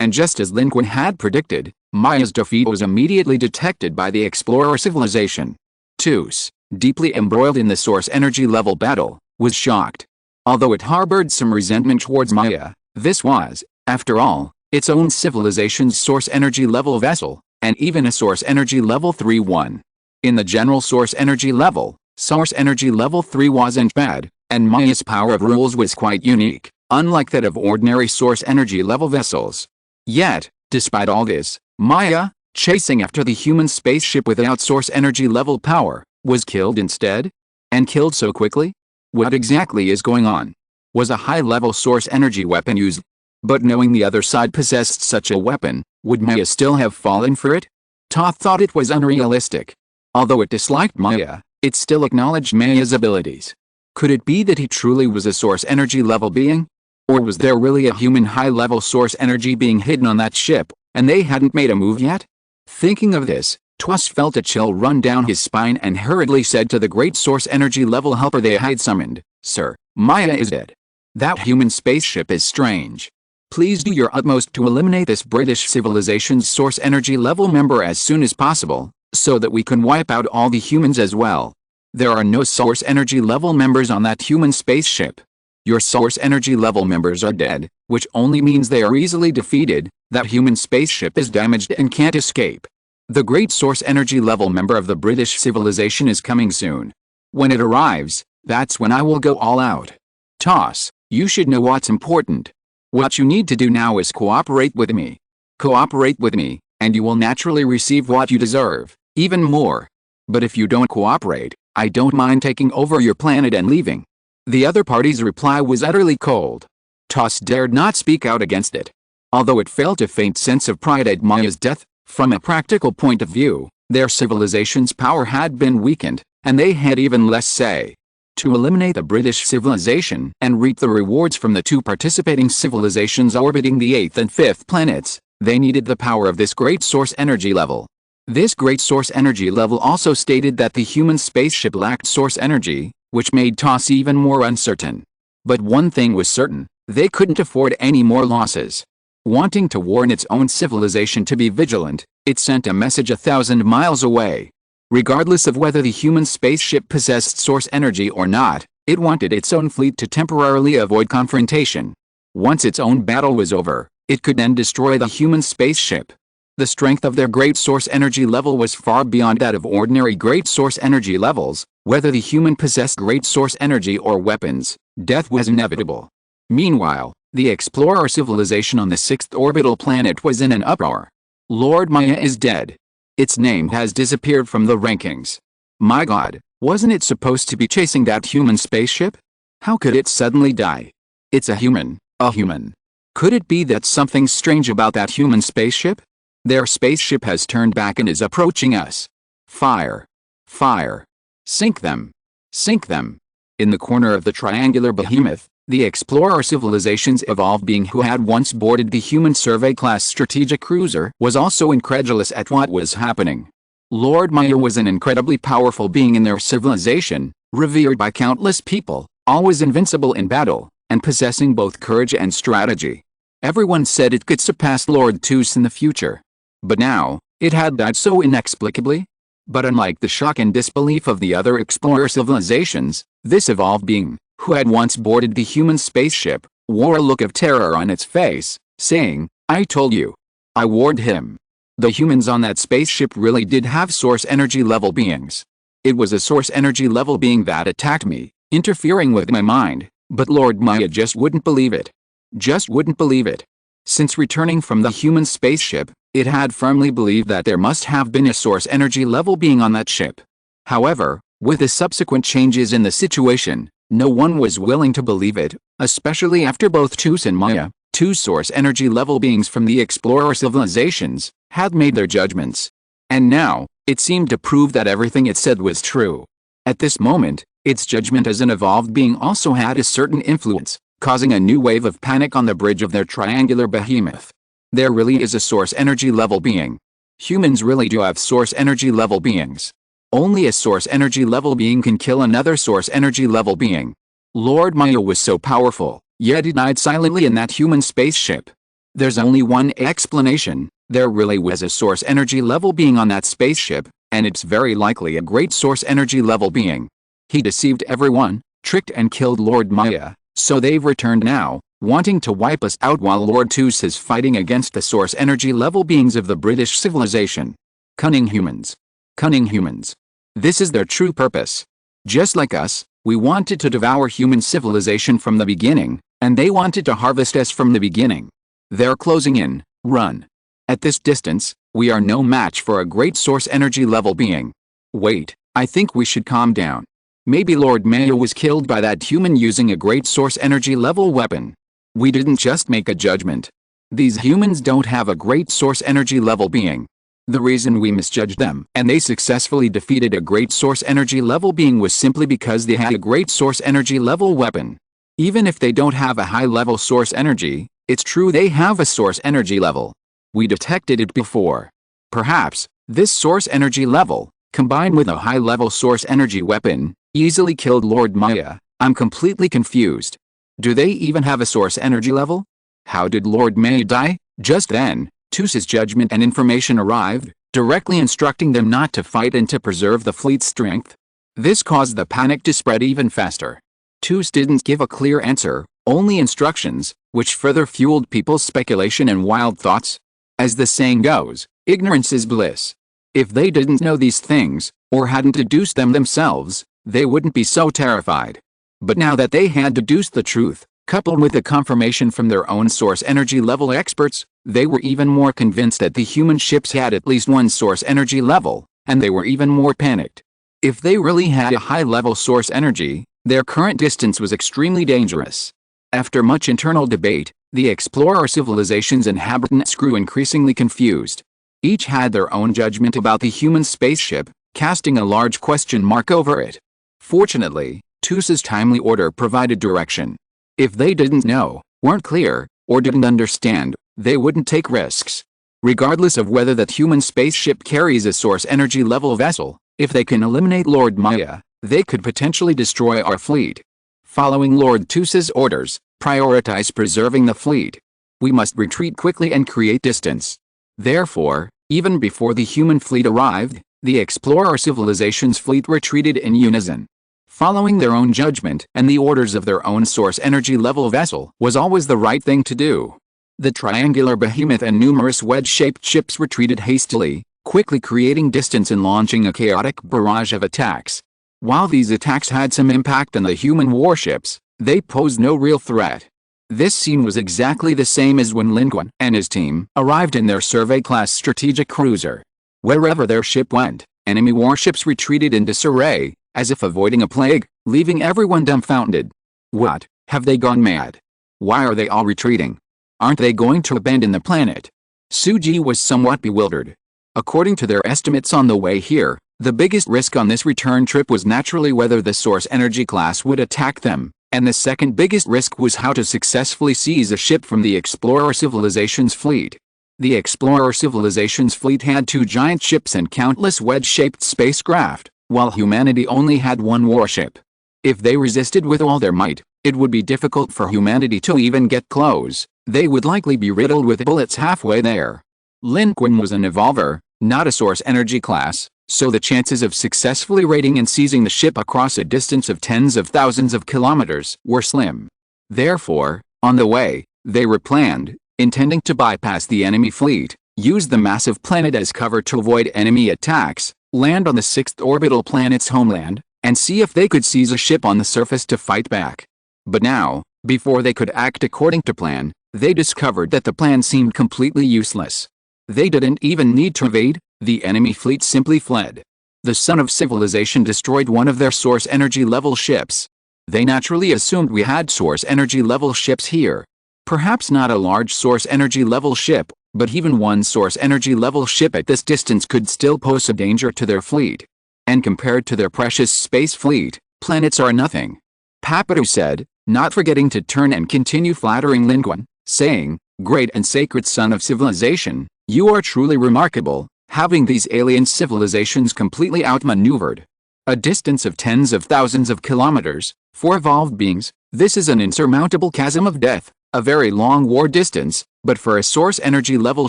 [SPEAKER 1] And just as Lin Qun had predicted, Maya's defeat was immediately detected by the Explorer civilization. Toos, deeply embroiled in the source energy level battle, was shocked. Although it harbored some resentment towards Maya, this was, after all, its own civilization's source energy level vessel, and even a source energy level 3-1. In the general source energy level 3 wasn't bad, and Maya's power of rules was quite unique, unlike that of ordinary source energy level vessels. Yet, despite all this, Maya, chasing after the human spaceship without source energy level power, was killed instead? And killed so quickly? What exactly is going on? Was a high-level source energy weapon used? But knowing the other side possessed such a weapon, would Maya still have fallen for it? Toth thought it was unrealistic. Although it disliked Maya, it still acknowledged Maya's abilities. Could it be that he truly was a source energy level being? Or was there really a human high-level source energy being hidden on that ship, and they hadn't made a move yet? Thinking of this, Twas felt a chill run down his spine and hurriedly said to the great source energy level helper they had summoned, "Sir, Maya is dead. That human spaceship is strange. Please do your utmost to eliminate this British civilization's source energy level member as soon as possible, so that we can wipe out all the humans as well. There are no source energy level members on that human spaceship. Your source energy level members are dead, which only means they are easily defeated. That human spaceship is damaged and can't escape. The great source energy level member of the British civilization is coming soon. When it arrives, that's when I will go all out." Toss, You should know what's important. What you need to do now is cooperate with me. Cooperate with me, and you will naturally receive what you deserve, even more. But if you don't cooperate, I don't mind taking over your planet and leaving." The other party's reply was utterly cold. Toss dared not speak out against it. Although it felt a faint sense of pride at Maya's death, from a practical point of view, their civilization's power had been weakened, and they had even less say. To eliminate the British civilization and reap the rewards from the two participating civilizations orbiting the 8th and 5th planets, they needed the power of this great source energy level. This great source energy level also stated that the human spaceship lacked source energy, which made TOS even more uncertain. But one thing was certain, they couldn't afford any more losses. Wanting to warn its own civilization to be vigilant, it sent a message 1,000 miles away. Regardless of whether the human spaceship possessed source energy or not, it wanted its own fleet to temporarily avoid confrontation. Once its own battle was over, it could then destroy the human spaceship. The strength of their great source energy level was far beyond that of ordinary great source energy levels. Whether the human possessed great source energy or weapons, death was inevitable. Meanwhile, the explorer civilization on the 6th orbital planet was in an uproar. Lord Maya is dead. Its name has disappeared from the rankings. My God, wasn't it supposed to be chasing that human spaceship? How could it suddenly die? It's a human, a human. Could it be that something's strange about that human spaceship? Their spaceship has turned back and is approaching us. Fire! Fire! Sink them! Sink them! In the corner of the triangular behemoth, the explorer civilization's evolved being who had once boarded the human survey-class strategic cruiser was also incredulous at what was happening. Lord Maya was an incredibly powerful being in their civilization, revered by countless people, always invincible in battle, and possessing both courage and strategy. Everyone said it could surpass Lord Tus in the future. But now, it had died so inexplicably. But unlike the shock and disbelief of the other explorer civilizations, this evolved being, who had once boarded the human spaceship, wore a look of terror on its face, saying, "I told you. I warned him. The humans on that spaceship really did have source energy level beings. It was a source energy level being that attacked me, interfering with my mind, but Lord Maya just wouldn't believe it. Just wouldn't believe it." Since returning from the human spaceship, it had firmly believed that there must have been a source energy level being on that ship. However, with the subsequent changes in the situation, no one was willing to believe it, especially after both Tus and Maya, two source energy level beings from the explorer civilizations, had made their judgments. And now, it seemed to prove that everything it said was true. At this moment, its judgment as an evolved being also had a certain influence, causing a new wave of panic on the bridge of their triangular behemoth. There really is a source energy level being. Humans really do have source energy level beings. Only a source energy level being can kill another source energy level being. Lord Maya was so powerful, yet he died silently in that human spaceship. There's only one explanation: there really was a source energy level being on that spaceship, and it's very likely a great source energy level being. He deceived everyone, tricked and killed Lord Maya, so they've returned now, wanting to wipe us out while Lord Tus is fighting against the source energy level beings of the British civilization. Cunning humans. Cunning humans. This is their true purpose. Just like us, we wanted to devour human civilization from the beginning, and they wanted to harvest us from the beginning. They're closing in. Run. At this distance, we are no match for a great source energy level being. Wait, I think we should calm down. Maybe Lord Maya was killed by that human using a great source energy level weapon. We didn't just make a judgment. These humans don't have a great source energy level being. The reason we misjudged them and they successfully defeated a great source energy level being was simply because they had a great source energy level weapon. Even if they don't have a high level source energy, it's true they have a source energy level. We detected it before. Perhaps, this source energy level, combined with a high level source energy weapon, easily killed Lord Maya. I'm completely confused. Do they even have a source energy level? How did Lord Maya die? Just then, Tus's judgment and information arrived, directly instructing them not to fight and to preserve the fleet's strength. This caused the panic to spread even faster. Tus didn't give a clear answer, only instructions, which further fueled people's speculation and wild thoughts. As the saying goes, ignorance is bliss. If they didn't know these things, or hadn't deduced them themselves, they wouldn't be so terrified. But now that they had deduced the truth, Coupled with the confirmation from their own source energy level experts, they were even more convinced that the human ships had at least one source energy level, and they were even more panicked. If they really had a high-level source energy, their current distance was extremely dangerous. After much internal debate, the explorer civilization's inhabitants grew increasingly confused. Each had their own judgment about the human spaceship, casting a large question mark over it. Fortunately, Tus's timely order provided direction. If they didn't know, weren't clear, or didn't understand, they wouldn't take risks. Regardless of whether that human spaceship carries a source energy level vessel, if they can eliminate Lord Maya, they could potentially destroy our fleet. Following Lord Tus's orders, prioritize preserving the fleet. We must retreat quickly and create distance. Therefore, even before the human fleet arrived, the explorer civilization's fleet retreated in unison. Following their own judgment and the orders of their own source energy level vessel was always the right thing to do. The triangular behemoth and numerous wedge-shaped ships retreated hastily, quickly creating distance and launching a chaotic barrage of attacks. While these attacks had some impact on the human warships, they posed no real threat. This scene was exactly the same as when Lin Qun and his team arrived in their survey-class strategic cruiser. Wherever their ship went, enemy warships retreated in disarray, as if avoiding a plague, leaving everyone dumbfounded. What? Have they gone mad? Why are they all retreating? Aren't they going to abandon the planet? Suji was somewhat bewildered. According to their estimates on the way here, the biggest risk on this return trip was naturally whether the source energy class would attack them, and the second biggest risk was how to successfully seize a ship from the explorer civilization's fleet. The explorer civilization's fleet had 2 giant ships and countless wedge-shaped spacecraft, while humanity only had 1 warship. If they resisted with all their might, it would be difficult for humanity to even get close. They would likely be riddled with bullets halfway there. Lin Qun was an evolver, not a source energy class, so the chances of successfully raiding and seizing the ship across a distance of tens of thousands of kilometers were slim. Therefore, on the way, they replanned, intending to bypass the enemy fleet, use the massive planet as cover to avoid enemy attacks, land on the 6th orbital planet's homeland, and see if they could seize a ship on the surface to fight back. But now, before they could act according to plan, they discovered that the plan seemed completely useless. They didn't even need to evade, the enemy fleet simply fled. The Son of Civilization destroyed one of their source energy level ships. They naturally assumed we had source energy level ships here. Perhaps not a large source energy level ship, but even one source energy level ship at this distance could still pose a danger to their fleet. And compared to their precious space fleet, planets are nothing. Papadu said, not forgetting to turn and continue flattering Lin Qun, saying, "Great and sacred Son of Civilization, you are truly remarkable, having these alien civilizations completely outmaneuvered. A distance of tens of thousands of kilometers, for evolved beings, this is an insurmountable chasm of death, a very long war distance, but for a source energy level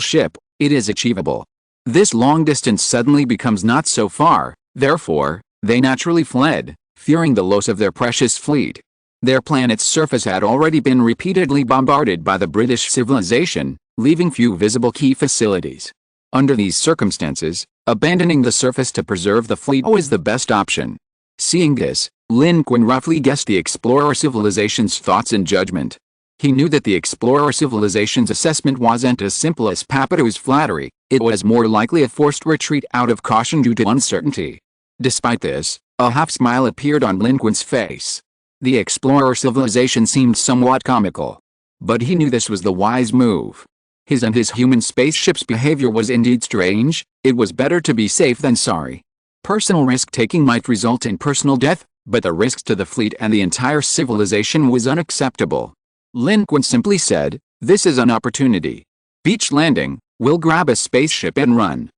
[SPEAKER 1] ship, it is achievable. This long distance suddenly becomes not so far, therefore, they naturally fled, fearing the loss of their precious fleet. Their planet's surface had already been repeatedly bombarded by the British civilization, leaving few visible key facilities. Under these circumstances, abandoning the surface to preserve the fleet was the best option." Seeing this, Lin Qun roughly guessed the explorer civilization's thoughts and judgment. He knew that the explorer civilization's assessment wasn't as simple as Papadu's flattery, it was more likely a forced retreat out of caution due to uncertainty. Despite this, a half-smile appeared on Lin Qun's face. The explorer civilization seemed somewhat comical. But he knew this was the wise move. His and his human spaceship's behavior was indeed strange, it was better to be safe than sorry. Personal risk-taking might result in personal death, but the risks to the fleet and the entire civilization was unacceptable. Lin Qun simply said, "This is an opportunity. Beach landing, we'll grab a spaceship and run."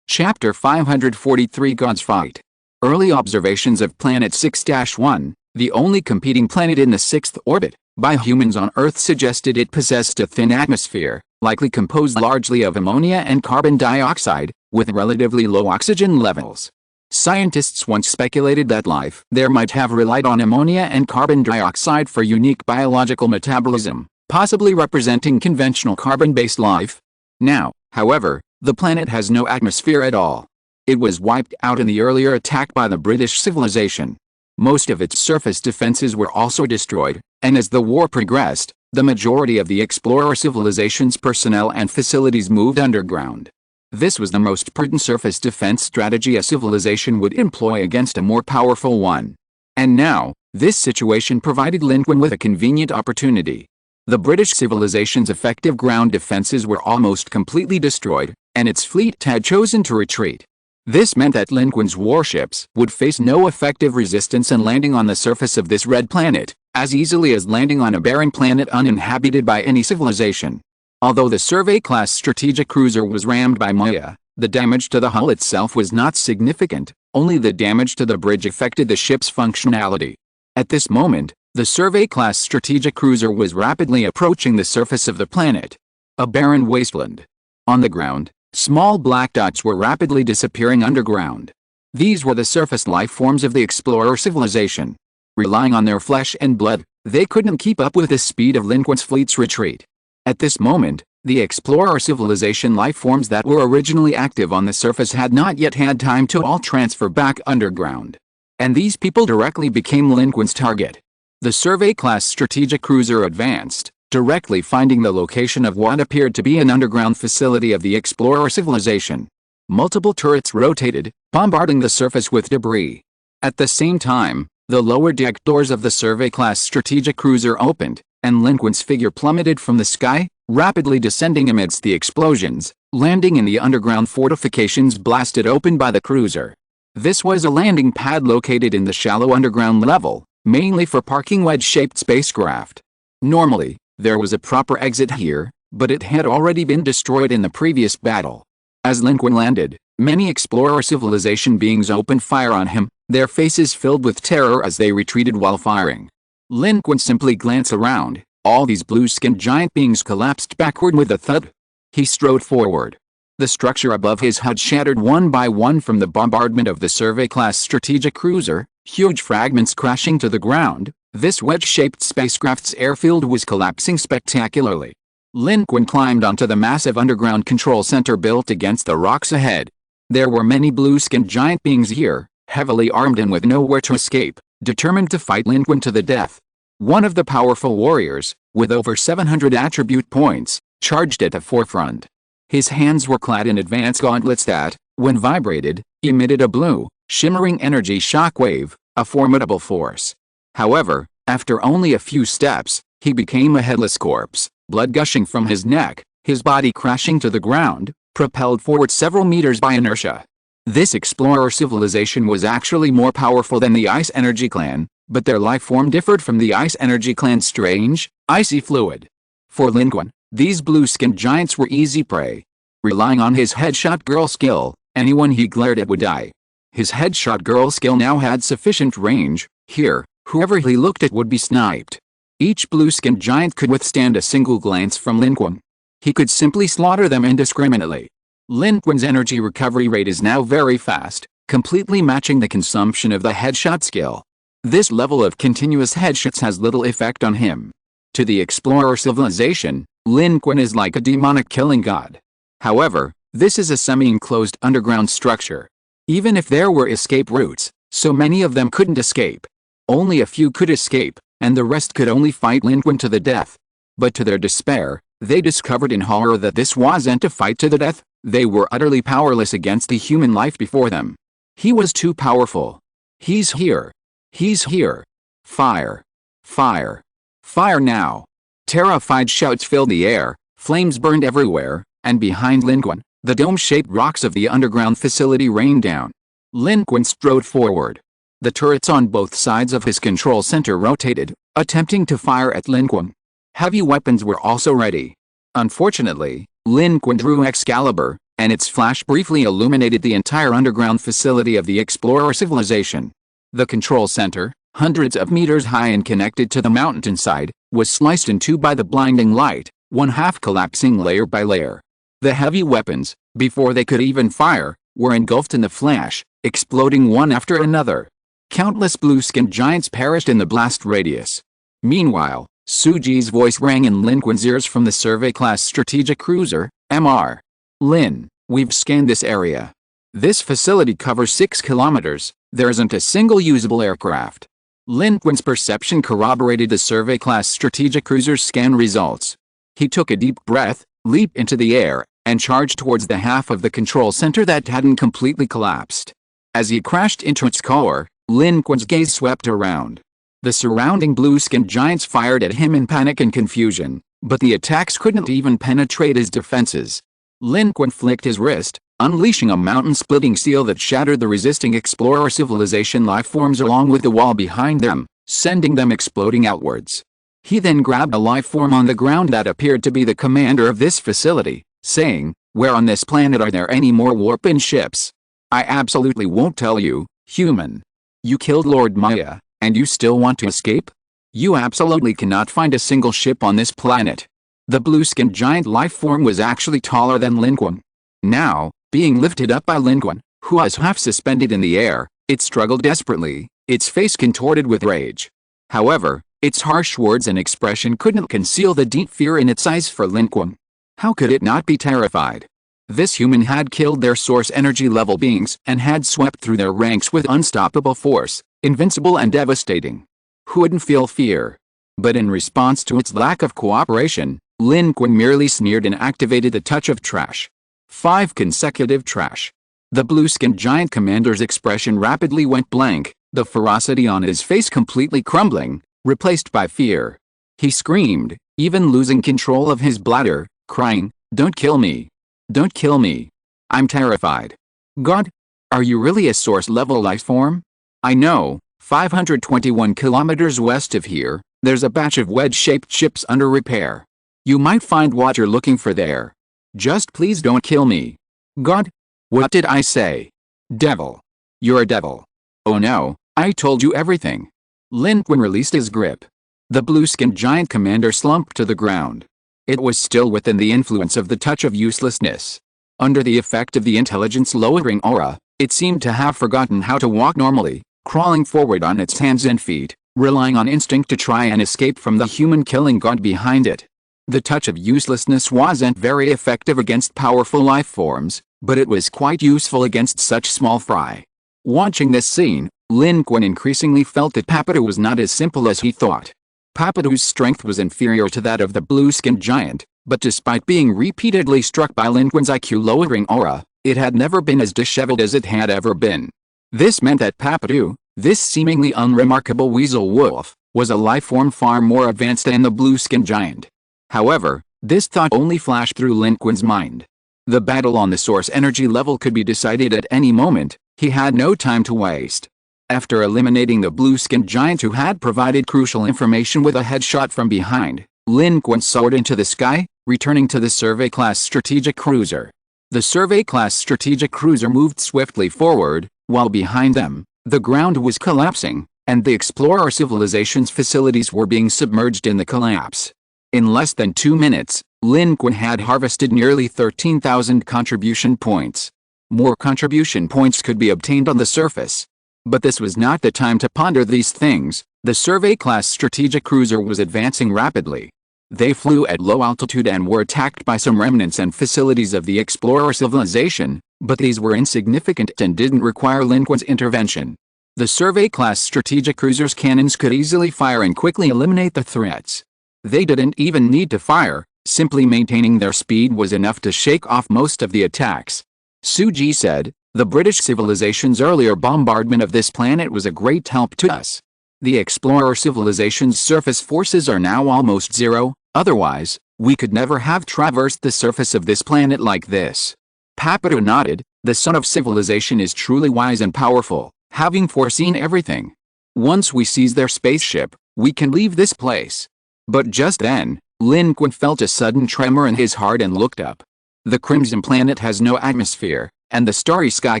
[SPEAKER 1] Chapter 543 God's Fight. Early observations of Planet 6-1, the only competing planet in the 6th orbit, by humans on Earth suggested it possessed a thin atmosphere, likely composed largely of ammonia and carbon dioxide, with relatively low oxygen levels. Scientists once speculated that life there might have relied on ammonia and carbon dioxide for unique biological metabolism, possibly representing conventional carbon-based life. Now, however, the planet has no atmosphere at all. It was wiped out in the earlier attack by the British civilization. Most of its surface defenses were also destroyed, and as the war progressed, the majority of the explorer civilization's personnel and facilities moved underground. This was the most prudent surface defense strategy a civilization would employ against a more powerful one. And now, this situation provided Lin Qun with a convenient opportunity. The British civilization's effective ground defenses were almost completely destroyed, and its fleet had chosen to retreat. This meant that Lin Qun's warships would face no effective resistance in landing on the surface of this red planet, as easily as landing on a barren planet uninhabited by any civilization. Although the Survey-class strategic cruiser was rammed by Maya, the damage to the hull itself was not significant, only the damage to the bridge affected the ship's functionality. At this moment, the Survey-class strategic cruiser was rapidly approaching the surface of the planet. A barren wasteland. On the ground, small black dots were rapidly disappearing underground. These were the surface life forms of the explorer civilization. Relying on their flesh and blood, they couldn't keep up with the speed of Lin Qun's fleet's retreat. At this moment, the explorer civilization life forms that were originally active on the surface had not yet had time to all transfer back underground. And these people directly became Lin Qun's target. The Survey-class strategic cruiser advanced, directly finding the location of what appeared to be an underground facility of the explorer civilization. Multiple turrets rotated, bombarding the surface with debris. At the same time, the lower deck doors of the Survey-class strategic cruiser opened, and Lin Qun's figure plummeted from the sky, rapidly descending amidst the explosions, landing in the underground fortifications blasted open by the cruiser. This was a landing pad located in the shallow underground level, mainly for parking wedge-shaped spacecraft. Normally, there was a proper exit here, but it had already been destroyed in the previous battle. As Lin Qun landed, many explorer civilization beings opened fire on him, their faces filled with terror as they retreated while firing. Lin Qun simply glanced around. All these blue-skinned giant beings collapsed backward with a thud. He strode forward. The structure above his HUD shattered one by one from the bombardment of the Survey-class strategic cruiser, huge fragments crashing to the ground. This wedge-shaped spacecraft's airfield was collapsing spectacularly. Lin Qun climbed onto the massive underground control center built against the rocks ahead. There were many blue-skinned giant beings here, heavily armed and with nowhere to escape, determined to fight Lin Qun to the death. One of the powerful warriors, with over 700 attribute points, charged at the forefront. His hands were clad in advanced gauntlets that, when vibrated, emitted a blue, shimmering energy shockwave, a formidable force. However, after only a few steps, he became a headless corpse, blood gushing from his neck, his body crashing to the ground, propelled forward several meters by inertia. This explorer civilization was actually more powerful than the Ice Energy Clan, but their life form differed from the Ice Energy Clan's strange, icy fluid. For Lin Qun, these blue-skinned giants were easy prey. Relying on his headshot girl skill, anyone he glared at would die. His headshot girl skill now had sufficient range. Here, whoever he looked at would be sniped. Each blue-skinned giant could withstand a single glance from Lin Qun. He could simply slaughter them indiscriminately. Lin Qun's energy recovery rate is now very fast, completely matching the consumption of the headshot skill. This level of continuous headshots has little effect on him. To the explorer civilization, Lin Qun is like a demonic killing god. However, this is a semi-enclosed underground structure. Even if there were escape routes, so many of them couldn't escape. Only a few could escape, and the rest could only fight Lin Qun to the death. But to their despair, they discovered in horror that this wasn't a fight to the death. They were utterly powerless against the human life before them. He was too powerful. He's here. He's here. Fire. Fire. Fire now. Terrified shouts filled the air, flames burned everywhere, and behind Lin Qun, the dome-shaped rocks of the underground facility rained down. Lin Qun strode forward. The turrets on both sides of his control center rotated, attempting to fire at Lin Qun. Heavy weapons were also ready. Unfortunately, Lin Qun drew Excalibur, and its flash briefly illuminated the entire underground facility of the explorer civilization. The control center, hundreds of meters high and connected to the mountainside, was sliced in two by the blinding light, one half collapsing layer by layer. The heavy weapons, before they could even fire, were engulfed in the flash, exploding one after another. Countless blue-skinned giants perished in the blast radius. Meanwhile, Suji's voice rang in Lin Qun's ears from the Survey-class strategic cruiser, Mr. Lin, we've scanned this area. This facility covers 6 kilometers. There isn't a single usable aircraft. Lin Qun's perception corroborated the survey-class strategic cruiser's scan results. He took a deep breath, leaped into the air, and charged towards the half of the control center that hadn't completely collapsed. As he crashed into its core, Lin Qun's gaze swept around. The surrounding blue-skinned giants fired at him in panic and confusion, but the attacks couldn't even penetrate his defenses. Lin Qun flicked his wrist, unleashing a mountain-splitting seal that shattered the resisting explorer civilization lifeforms along with the wall behind them, sending them exploding outwards. He then grabbed a lifeform on the ground that appeared to be the commander of this facility, saying, "Where on this planet are there any more warp-in ships? I absolutely won't tell you, human. You killed Lord Maya, and you still want to escape? You absolutely cannot find a single ship on this planet." The blue-skinned giant lifeform was actually taller than Lin Qun. Now, being lifted up by Lin Qun, who was half suspended in the air, it struggled desperately, its face contorted with rage. However, its harsh words and expression couldn't conceal the deep fear in its eyes for Lin Qun. How could it not be terrified? This human had killed their source energy level beings and had swept through their ranks with unstoppable force, invincible and devastating. Who wouldn't feel fear? But in response to its lack of cooperation, Lin Qun merely sneered and activated the touch of trash. 5 consecutive trash. The blue-skinned giant commander's expression rapidly went blank, the ferocity on his face completely crumbling, replaced by fear. He screamed, even losing control of his bladder, crying, "Don't kill me! Don't kill me! I'm terrified! God! Are you really a source-level lifeform? I know, 521 kilometers west of here, there's a batch of wedge-shaped ships under repair. You might find what you're looking for there. Just please don't kill me. God! What did I say? Devil! You're a devil! Oh no, I told you everything!" Lin Qun released his grip. The blue-skinned giant commander slumped to the ground. It was still within the influence of the touch of uselessness. Under the effect of the intelligence-lowering aura, it seemed to have forgotten how to walk normally, crawling forward on its hands and feet, relying on instinct to try and escape from the human-killing god behind it. The touch of uselessness wasn't very effective against powerful life forms, but it was quite useful against such small fry. Watching this scene, Lin Qun increasingly felt that Papadu was not as simple as he thought. Papadu's strength was inferior to that of the blue-skinned giant, but despite being repeatedly struck by Lin Qun's IQ-lowering aura, it had never been as disheveled as it had ever been. This meant that Papadu, this seemingly unremarkable weasel wolf, was a lifeform far more advanced than the blue-skinned giant. However, this thought only flashed through Lin Qun's mind. The battle on the source energy level could be decided at any moment. He had no time to waste. After eliminating the blue-skinned giant who had provided crucial information with a headshot from behind, Lin Qun soared into the sky, returning to the survey-class strategic cruiser. The survey-class strategic cruiser moved swiftly forward, while behind them, the ground was collapsing, and the explorer civilization's facilities were being submerged in the collapse. In less than 2 minutes, Lin Qun had harvested nearly 13,000 contribution points. More contribution points could be obtained on the surface. But this was not the time to ponder these things. The survey-class strategic cruiser was advancing rapidly. They flew at low altitude and were attacked by some remnants and facilities of the explorer civilization, but these were insignificant and didn't require Lin Qun's intervention. The survey-class strategic cruiser's cannons could easily fire and quickly eliminate the threats. They didn't even need to fire, simply maintaining their speed was enough to shake off most of the attacks. Suji said, "The British civilization's earlier bombardment of this planet was a great help to us. The explorer civilization's surface forces are now almost zero, otherwise, we could never have traversed the surface of this planet like this." Papadu nodded. "The son of civilization is truly wise and powerful, having foreseen everything. Once we seize their spaceship, we can leave this place." But just then, Lin Qun felt a sudden tremor in his heart and looked up. The Crimson Planet has no atmosphere, and the starry sky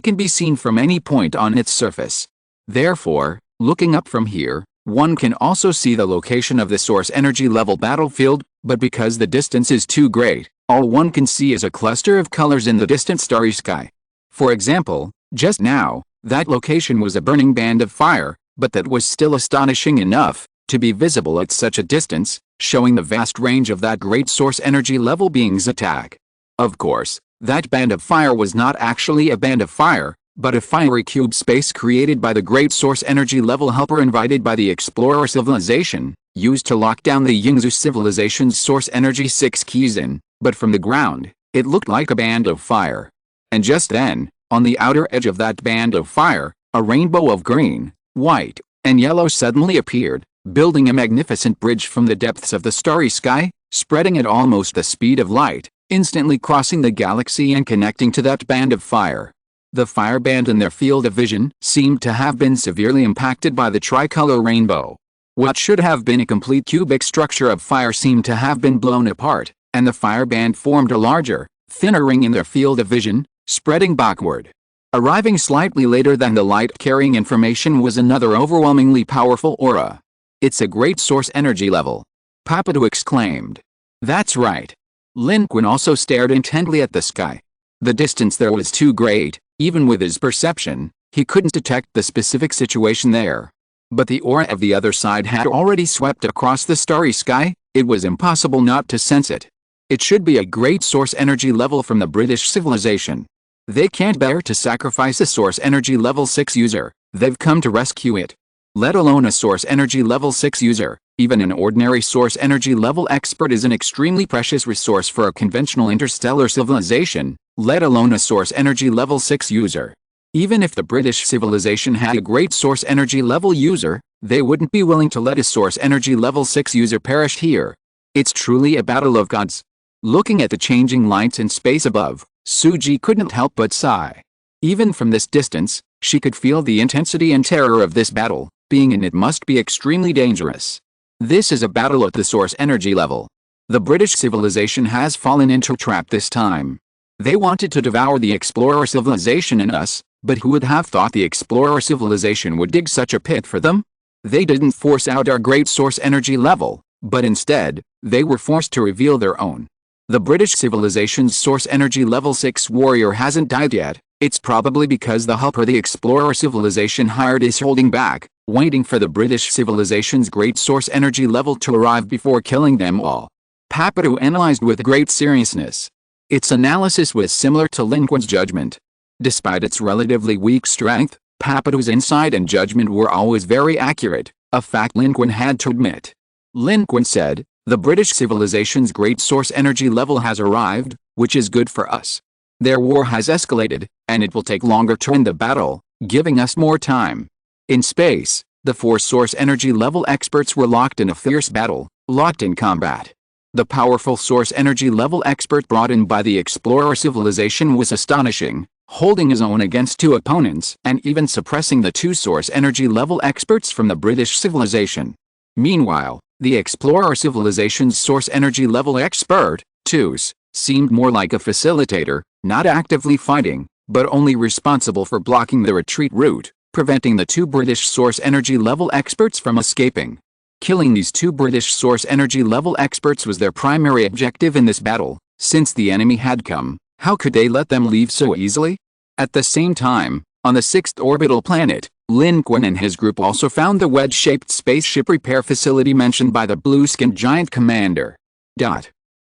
[SPEAKER 1] can be seen from any point on its surface. Therefore, looking up from here, one can also see the location of the source energy level battlefield, but because the distance is too great, all one can see is a cluster of colors in the distant starry sky. For example, just now, that location was a burning band of fire, but that was still astonishing enough to be visible at such a distance, showing the vast range of that great source energy level being's attack. Of course, that band of fire was not actually a band of fire, but a fiery cube space created by the Great Source Energy Level Helper invited by the Explorer civilization, used to lock down the Yingzhou civilization's Source Energy 6 keys in, but from the ground, it looked like a band of fire. And just then, on the outer edge of that band of fire, a rainbow of green, white, and yellow suddenly appeared, building a magnificent bridge from the depths of the starry sky, spreading at almost the speed of light, instantly crossing the galaxy and connecting to that band of fire. The fire band in their field of vision seemed to have been severely impacted by the tricolor rainbow. What should have been a complete cubic structure of fire seemed to have been blown apart, and the fire band formed a larger, thinner ring in their field of vision, spreading backward. Arriving slightly later than the light carrying information was another overwhelmingly powerful aura. "It's a great source energy level," Papadu exclaimed. "That's right." Lin Qun also stared intently at the sky. The distance there was too great, even with his perception, he couldn't detect the specific situation there. But the aura of the other side had already swept across the starry sky, it was impossible not to sense it. It should be a great source energy level from the British civilization. They can't bear to sacrifice a source energy level 6 user, they've come to rescue it. Let alone a source energy level 6 user, even an ordinary source energy level expert is an extremely precious resource for a conventional interstellar civilization, let alone a source energy level 6 user. Even if the British civilization had a great source energy level user, they wouldn't be willing to let a source energy level 6 user perish here. It's truly a battle of gods. Looking at the changing lights in space above, Suji couldn't help but sigh. Even from this distance, she could feel the intensity and terror of this battle. Being in it must be extremely dangerous. This is a battle at the source energy level. The British civilization has fallen into a trap this time. They wanted to devour the Explorer civilization and us, but who would have thought the Explorer civilization would dig such a pit for them? They didn't force out our great source energy level, but instead, they were forced to reveal their own. The British civilization's source energy level 6 warrior hasn't died yet. It's probably because the helper the Explorer civilization hired is holding back, waiting for the British civilization's great source energy level to arrive before killing them all. Papadu analyzed with great seriousness. Its analysis was similar to Lin Qun's judgment. Despite its relatively weak strength, Papadu's insight and judgment were always very accurate, a fact Lin Qun had to admit. Lin Qun said, "The British civilization's great source energy level has arrived, which is good for us. Their war has escalated, and it will take longer to end the battle, giving us more time." In space, the 4 source energy level experts were locked in a fierce battle, locked in combat. The powerful source energy level expert brought in by the Explorer civilization was astonishing, holding his own against 2 opponents and even suppressing the 2 source energy level experts from the British civilization. Meanwhile, the Explorer civilization's source energy level expert, Tus, seemed more like a facilitator, not actively fighting, but only responsible for blocking the retreat route, preventing the 2 British source energy level experts from escaping. Killing these 2 British source energy level experts was their primary objective in this battle. Since the enemy had come, how could they let them leave so easily? At the same time, on the 6th orbital planet, Lin Qun and his group also found the wedge-shaped spaceship repair facility mentioned by the blue-skinned giant commander.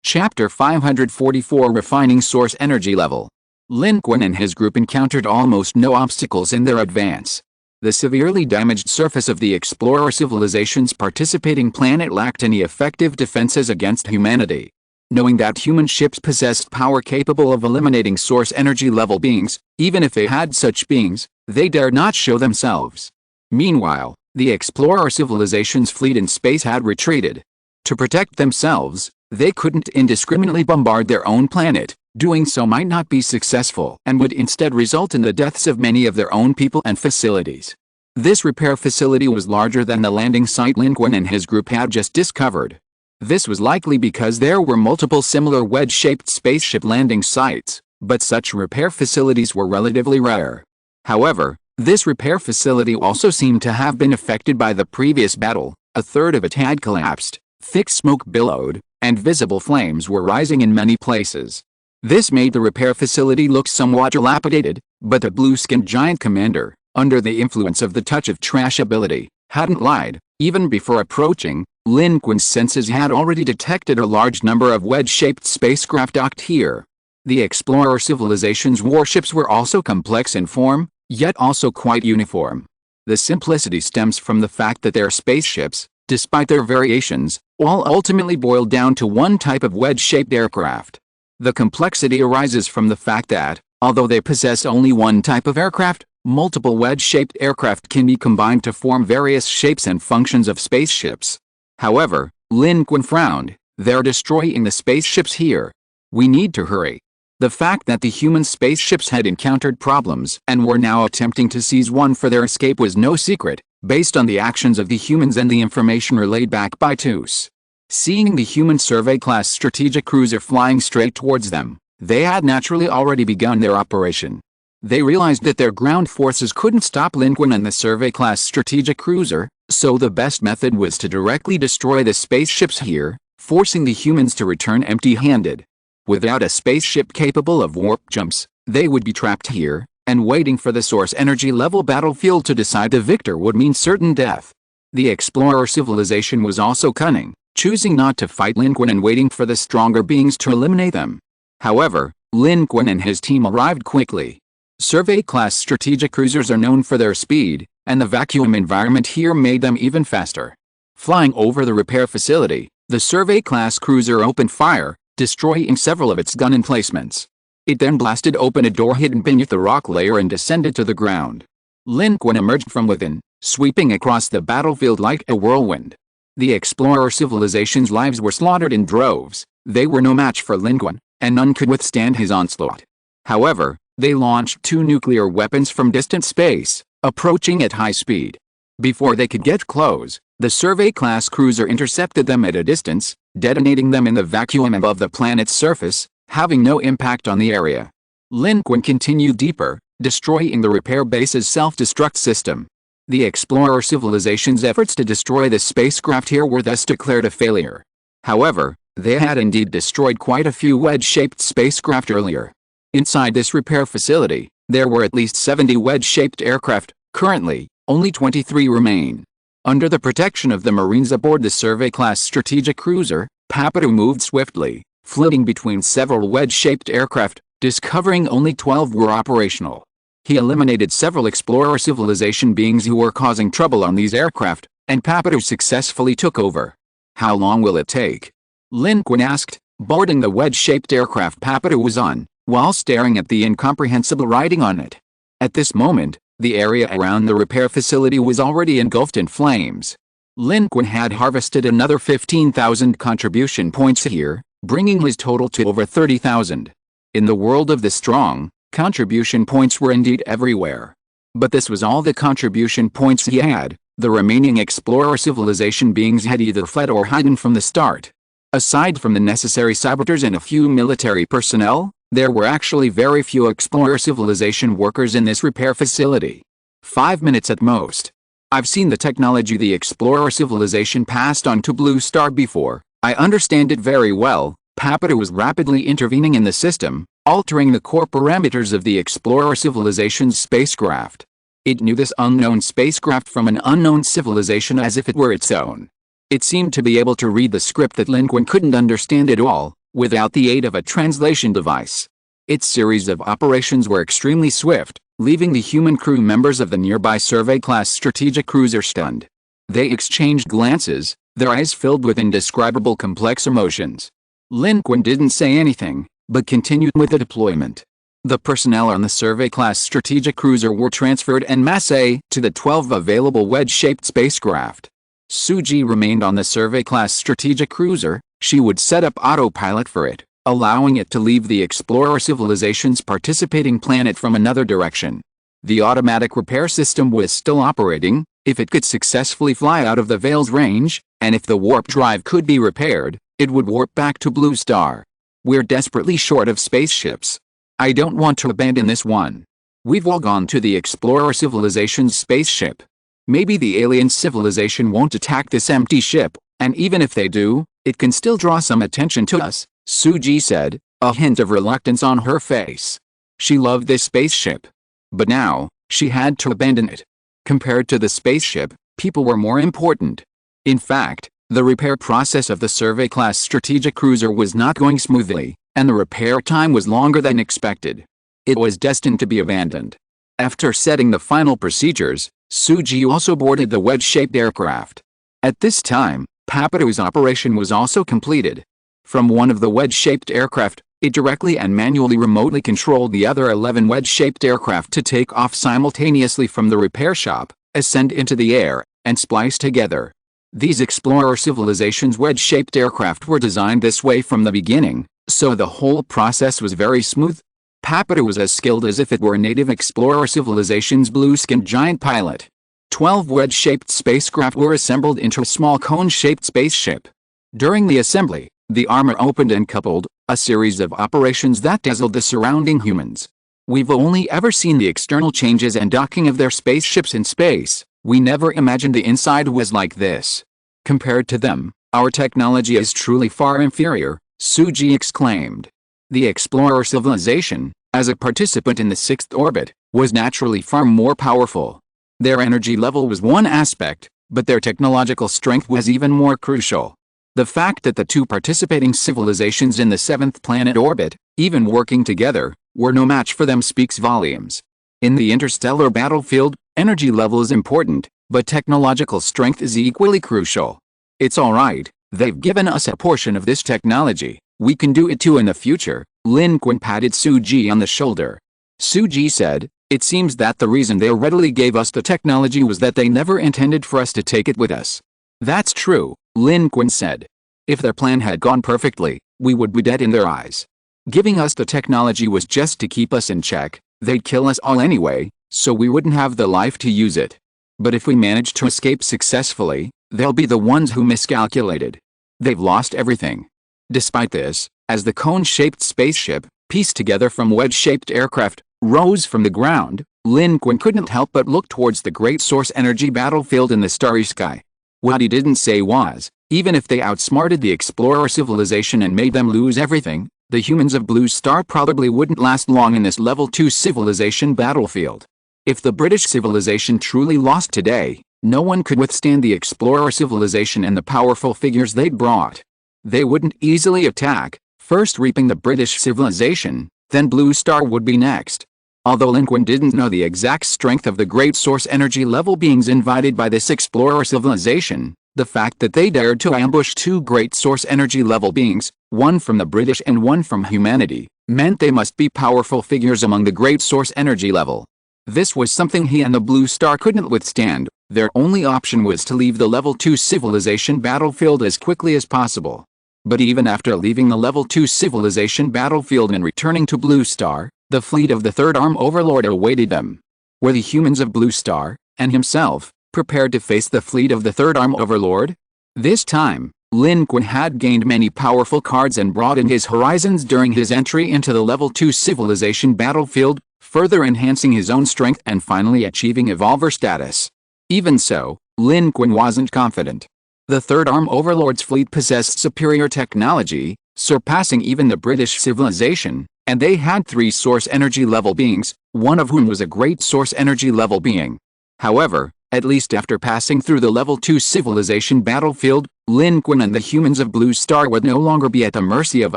[SPEAKER 1] Chapter 544 Refining Source Energy Level. Lin Qun and his group encountered almost no obstacles in their advance. The severely damaged surface of the Explorer civilization's participating planet lacked any effective defenses against humanity. Knowing that human ships possessed power capable of eliminating source energy level beings, even if they had such beings, they dared not show themselves. Meanwhile, the Explorer civilization's fleet in space had retreated. To protect themselves, they couldn't indiscriminately bombard their own planet. Doing so might not be successful and would instead result in the deaths of many of their own people and facilities. This repair facility was larger than the landing site Lin Qun and his group had just discovered. This was likely because there were multiple similar wedge-shaped spaceship landing sites, but such repair facilities were relatively rare. However, this repair facility also seemed to have been affected by the previous battle. A third of it had collapsed, thick smoke billowed, and visible flames were rising in many places. This made the repair facility look somewhat dilapidated, but the blue-skinned giant commander, under the influence of the touch of trash ability, hadn't lied. Even before approaching, Lin Qun's senses had already detected a large number of wedge-shaped spacecraft docked here. The Explorer civilization's warships were also complex in form, yet also quite uniform. The simplicity stems from the fact that their spaceships, despite their variations, all ultimately boil down to one type of wedge-shaped aircraft. The complexity arises from the fact that, although they possess only one type of aircraft, multiple wedge-shaped aircraft can be combined to form various shapes and functions of spaceships. However, Lin Qun frowned. They're destroying the spaceships here. We need to hurry. The fact that the human spaceships had encountered problems and were now attempting to seize one for their escape was no secret, based on the actions of the humans and the information relayed back by TUS. Seeing the human survey-class strategic cruiser flying straight towards them, they had naturally already begun their operation. They realized that their ground forces couldn't stop Lin Qun and the survey-class strategic cruiser, so the best method was to directly destroy the spaceships here, forcing the humans to return empty-handed. Without a spaceship capable of warp jumps, they would be trapped here, and waiting for the source energy level battlefield to decide the victor would mean certain death. The explorer civilization was also cunning, choosing not to fight Lin Qun and waiting for the stronger beings to eliminate them. However, Lin Qun and his team arrived quickly. Survey-class strategic cruisers are known for their speed, and the vacuum environment here made them even faster. Flying over the repair facility, the survey-class cruiser opened fire, destroying several of its gun emplacements. It then blasted open a door hidden beneath the rock layer and descended to the ground. Lin Qun emerged from within, sweeping across the battlefield like a whirlwind. The explorer civilization's lives were slaughtered in droves. They were no match for Lin Qun, and none could withstand his onslaught. However, they launched 2 nuclear weapons from distant space, approaching at high speed. Before they could get close, the survey-class cruiser intercepted them at a distance, detonating them in the vacuum above the planet's surface, having no impact on the area. Lin Qun continued deeper, destroying the repair base's self-destruct system. The explorer civilization's efforts to destroy the spacecraft here were thus declared a failure. However, they had indeed destroyed quite a few wedge-shaped spacecraft earlier. Inside this repair facility, there were at least 70 wedge-shaped aircraft. Currently, only 23 remain. Under the protection of the Marines aboard the survey-class strategic cruiser, Papadu moved swiftly, flitting between several wedge-shaped aircraft, discovering only 12 were operational. He eliminated several explorer civilization beings who were causing trouble on these aircraft, and Papadu successfully took over. How long will it take? Lin Qun asked, boarding the wedge-shaped aircraft Papadu was on, while staring at the incomprehensible writing on it. At this moment, the area around the repair facility was already engulfed in flames. Lin Qun had harvested another 15,000 contribution points here, bringing his total to over 30,000. In the world of the strong, contribution points were indeed everywhere. But this was all the contribution points he had. The remaining explorer civilization beings had either fled or hidden from the start. Aside from the necessary saboteurs and a few military personnel, there were actually very few explorer civilization workers in this repair facility. 5 minutes at most. I've seen the technology the explorer civilization passed on to Blue Star before. I understand it very well. Papadu was rapidly intervening in the system, altering the core parameters of the explorer civilization's spacecraft. It knew this unknown spacecraft from an unknown civilization as if it were its own. It seemed to be able to read the script that Lin Qun couldn't understand at all, without the aid of a translation device. Its series of operations were extremely swift, leaving the human crew members of the nearby survey-class strategic cruiser stunned. They exchanged glances, their eyes filled with indescribable complex emotions. Lin Qun didn't say anything, but continued with the deployment. The personnel on the survey-class strategic cruiser were transferred en masse to the 12 available wedge-shaped spacecraft. Suji remained on the survey-class strategic cruiser. She would set up autopilot for it, allowing it to leave the explorer civilization's participating planet from another direction. The automatic repair system was still operating. If it could successfully fly out of the Veil's range, and if the warp drive could be repaired, it would warp back to Blue Star. We're desperately short of spaceships. I don't want to abandon this one. We've all gone to the explorer civilization's spaceship. Maybe the alien civilization won't attack this empty ship, and even if they do, it can still draw some attention to us, Suji said, a hint of reluctance on her face. She loved this spaceship. But now, she had to abandon it. Compared to the spaceship, people were more important. In fact, the repair process of the survey-class strategic cruiser was not going smoothly, and the repair time was longer than expected. It was destined to be abandoned. After setting the final procedures, Suji also boarded the wedge-shaped aircraft. At this time, Papadu's operation was also completed. From one of the wedge-shaped aircraft, it directly and manually remotely controlled the other 11 wedge-shaped aircraft to take off simultaneously from the repair shop, ascend into the air, and splice together. These explorer civilizations' wedge-shaped aircraft were designed this way from the beginning, so the whole process was very smooth. Papadu was as skilled as if it were a native explorer civilization's blue-skinned giant pilot. 12 wedge-shaped spacecraft were assembled into a small cone-shaped spaceship. During the assembly, the armor opened and coupled, a series of operations that dazzled the surrounding humans. We've only ever seen the external changes and docking of their spaceships in space. We never imagined the inside was like this. Compared to them, our technology is truly far inferior, Suji exclaimed. The explorer civilization, as a participant in the 6th orbit, was naturally far more powerful. Their energy level was one aspect, but their technological strength was even more crucial. The fact that the two participating civilizations in the 7th planet orbit, even working together, were no match for them speaks volumes. In the interstellar battlefield, energy level is important, but technological strength is equally crucial. It's alright, they've given us a portion of this technology, we can do it too in the future, Lin Qun patted Suji on the shoulder. Suji said, it seems that the reason they readily gave us the technology was that they never intended for us to take it with us. That's true, Lin Qun said. If their plan had gone perfectly, we would be dead in their eyes. Giving us the technology was just to keep us in check, they'd kill us all anyway, so we wouldn't have the life to use it. But if we manage to escape successfully, they'll be the ones who miscalculated. They've lost everything. Despite this, as the cone-shaped spaceship, pieced together from wedge-shaped aircraft, rose from the ground, Lin Qun couldn't help but look towards the great source energy battlefield in the starry sky. What he didn't say was, even if they outsmarted the explorer civilization and made them lose everything, the humans of Blue Star probably wouldn't last long in this level 2 civilization battlefield. If the British civilization truly lost today, no one could withstand the explorer civilization and the powerful figures they brought. They wouldn't easily attack, first reaping the British civilization, then Blue Star would be next. Although Lin Qun didn't know the exact strength of the great source energy level beings invited by this explorer civilization, the fact that they dared to ambush 2 great source energy level beings, one from the British and one from humanity, meant they must be powerful figures among the great source energy level. This was something he and the Blue Star couldn't withstand. Their only option was to leave the level 2 civilization battlefield as quickly as possible. But even after leaving the level 2 civilization battlefield and returning to Blue Star, the fleet of the Third Arm Overlord awaited them. Were the humans of Blue Star, and himself, prepared to face the fleet of the Third Arm Overlord? This time, Lin Qun had gained many powerful cards and broadened his horizons during his entry into the level 2 civilization battlefield, further enhancing his own strength and finally achieving Evolver status. Even so, Lin Qun wasn't confident. The Third Arm Overlord's fleet possessed superior technology, surpassing even the British civilization, and they had 3 source energy level beings, one of whom was a great source energy level being. However, at least after passing through the level 2 civilization battlefield, Lin Qun and the humans of Blue Star would no longer be at the mercy of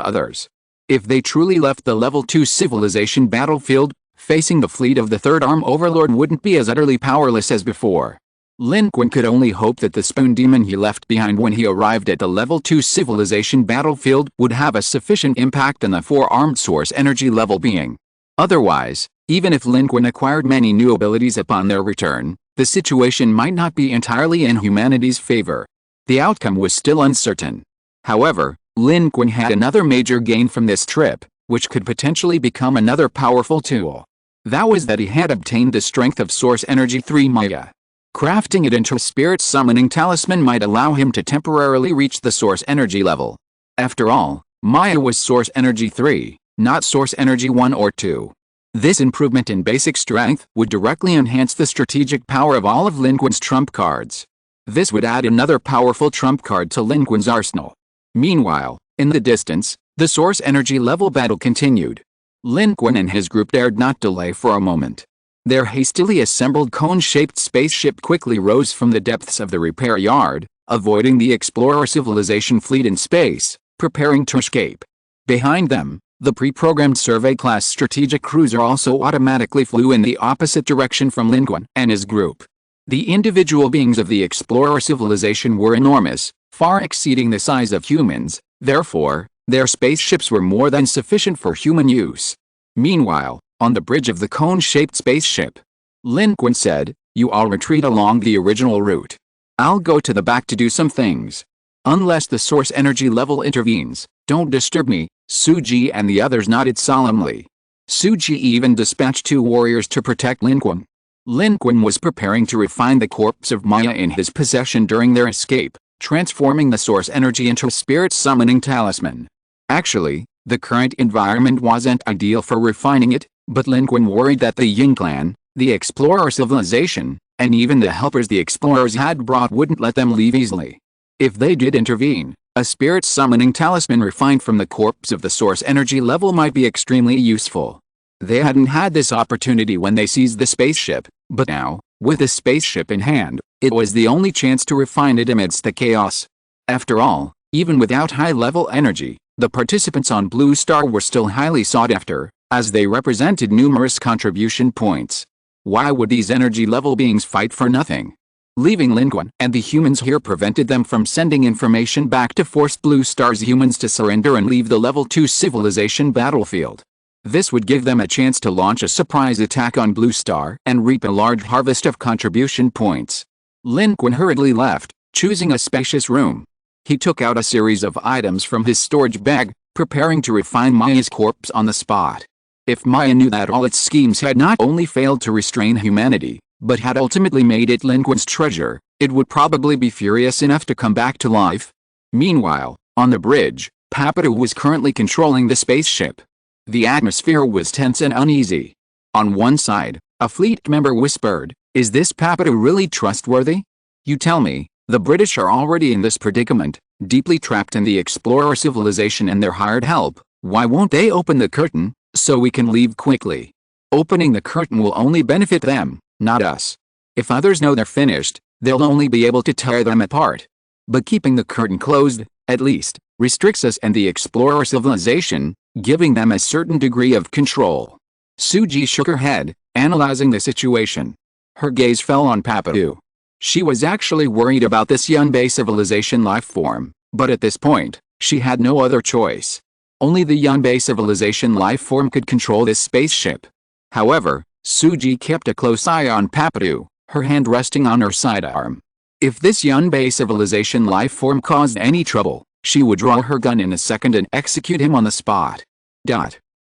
[SPEAKER 1] others. If they truly left the level 2 civilization battlefield, facing the fleet of the Third Arm Overlord wouldn't be as utterly powerless as before. Lin Qun could only hope that the spoon demon he left behind when he arrived at the level 2 civilization battlefield would have a sufficient impact on the 4-armed source energy level being. Otherwise, even if Lin Qun acquired many new abilities upon their return, the situation might not be entirely in humanity's favor. The outcome was still uncertain. However, Lin Qun had another major gain from this trip, which could potentially become another powerful tool. That was that he had obtained the strength of Source Energy 3 Maya. Crafting it into a spirit summoning talisman might allow him to temporarily reach the Source Energy level. After all, Maya was Source Energy 3, not Source Energy 1 or 2. This improvement in basic strength would directly enhance the strategic power of all of Lin Qun's trump cards. This would add another powerful trump card to Lin Qun's arsenal. Meanwhile, in the distance, the Source Energy level battle continued. Lin Qun and his group dared not delay for a moment. Their hastily assembled cone-shaped spaceship quickly rose from the depths of the repair yard, avoiding the explorer civilization fleet in space, preparing to escape. Behind them, The pre-programmed survey-class strategic cruiser also automatically flew in the opposite direction from Lin Qun and his group. The individual beings of the explorer civilization were enormous, far exceeding the size of humans, therefore, their spaceships were more than sufficient for human use. Meanwhile, on the bridge of the cone-shaped spaceship, Lin Qun said, "You all retreat along the original route. I'll go to the back to do some things. Unless the source energy level intervenes, don't disturb me." Suji and the others nodded solemnly. Suji even dispatched 2 warriors to protect Lin Qun. Lin Qun was preparing to refine the corpse of Maya in his possession during their escape, transforming the source energy into a spirit summoning talisman. Actually, the current environment wasn't ideal for refining it, but Lin Qun worried that the Yin clan, the explorer civilization, and even the helpers the explorers had brought wouldn't let them leave easily. If they did intervene, a spirit summoning talisman refined from the corpse of the source energy level might be extremely useful. They hadn't had this opportunity when they seized the spaceship, but now, with the spaceship in hand, it was the only chance to refine it amidst the chaos. After all, even without high-level energy, the participants on Blue Star were still highly sought after, as they represented numerous contribution points. Why would these energy-level beings fight for nothing? Leaving Lin Qun and the humans here prevented them from sending information back to force Blue Star's humans to surrender and leave the Level 2 civilization battlefield. This would give them a chance to launch a surprise attack on Blue Star and reap a large harvest of contribution points. Lin Qun hurriedly left, choosing a spacious room. He took out a series of items from his storage bag, preparing to refine Maya's corpse on the spot. If Maya knew that all its schemes had not only failed to restrain humanity, but had ultimately made it Lin Qun's treasure, it would probably be furious enough to come back to life. Meanwhile, on the bridge, Papadu was currently controlling the spaceship. The atmosphere was tense and uneasy. On one side, a fleet member whispered, "Is this Papadu really trustworthy? You tell me, the British are already in this predicament, deeply trapped in the explorer civilization and their hired help. Why won't they open the curtain, so we can leave quickly? Opening the curtain will only benefit them, not us. If others know they're finished, they'll only be able to tear them apart. But keeping the curtain closed, at least, restricts us and the explorer civilization, giving them a certain degree of control." Suji shook her head, analyzing the situation. Her gaze fell on Papadu. She was actually worried about this Yunbei civilization life form, but at this point, she had no other choice. Only the Yunbei civilization life form could control this spaceship. However, Suji kept a close eye on Papadu, her hand resting on her sidearm. If this Yunbei civilization life form caused any trouble, she would draw her gun in a second and execute him on the spot.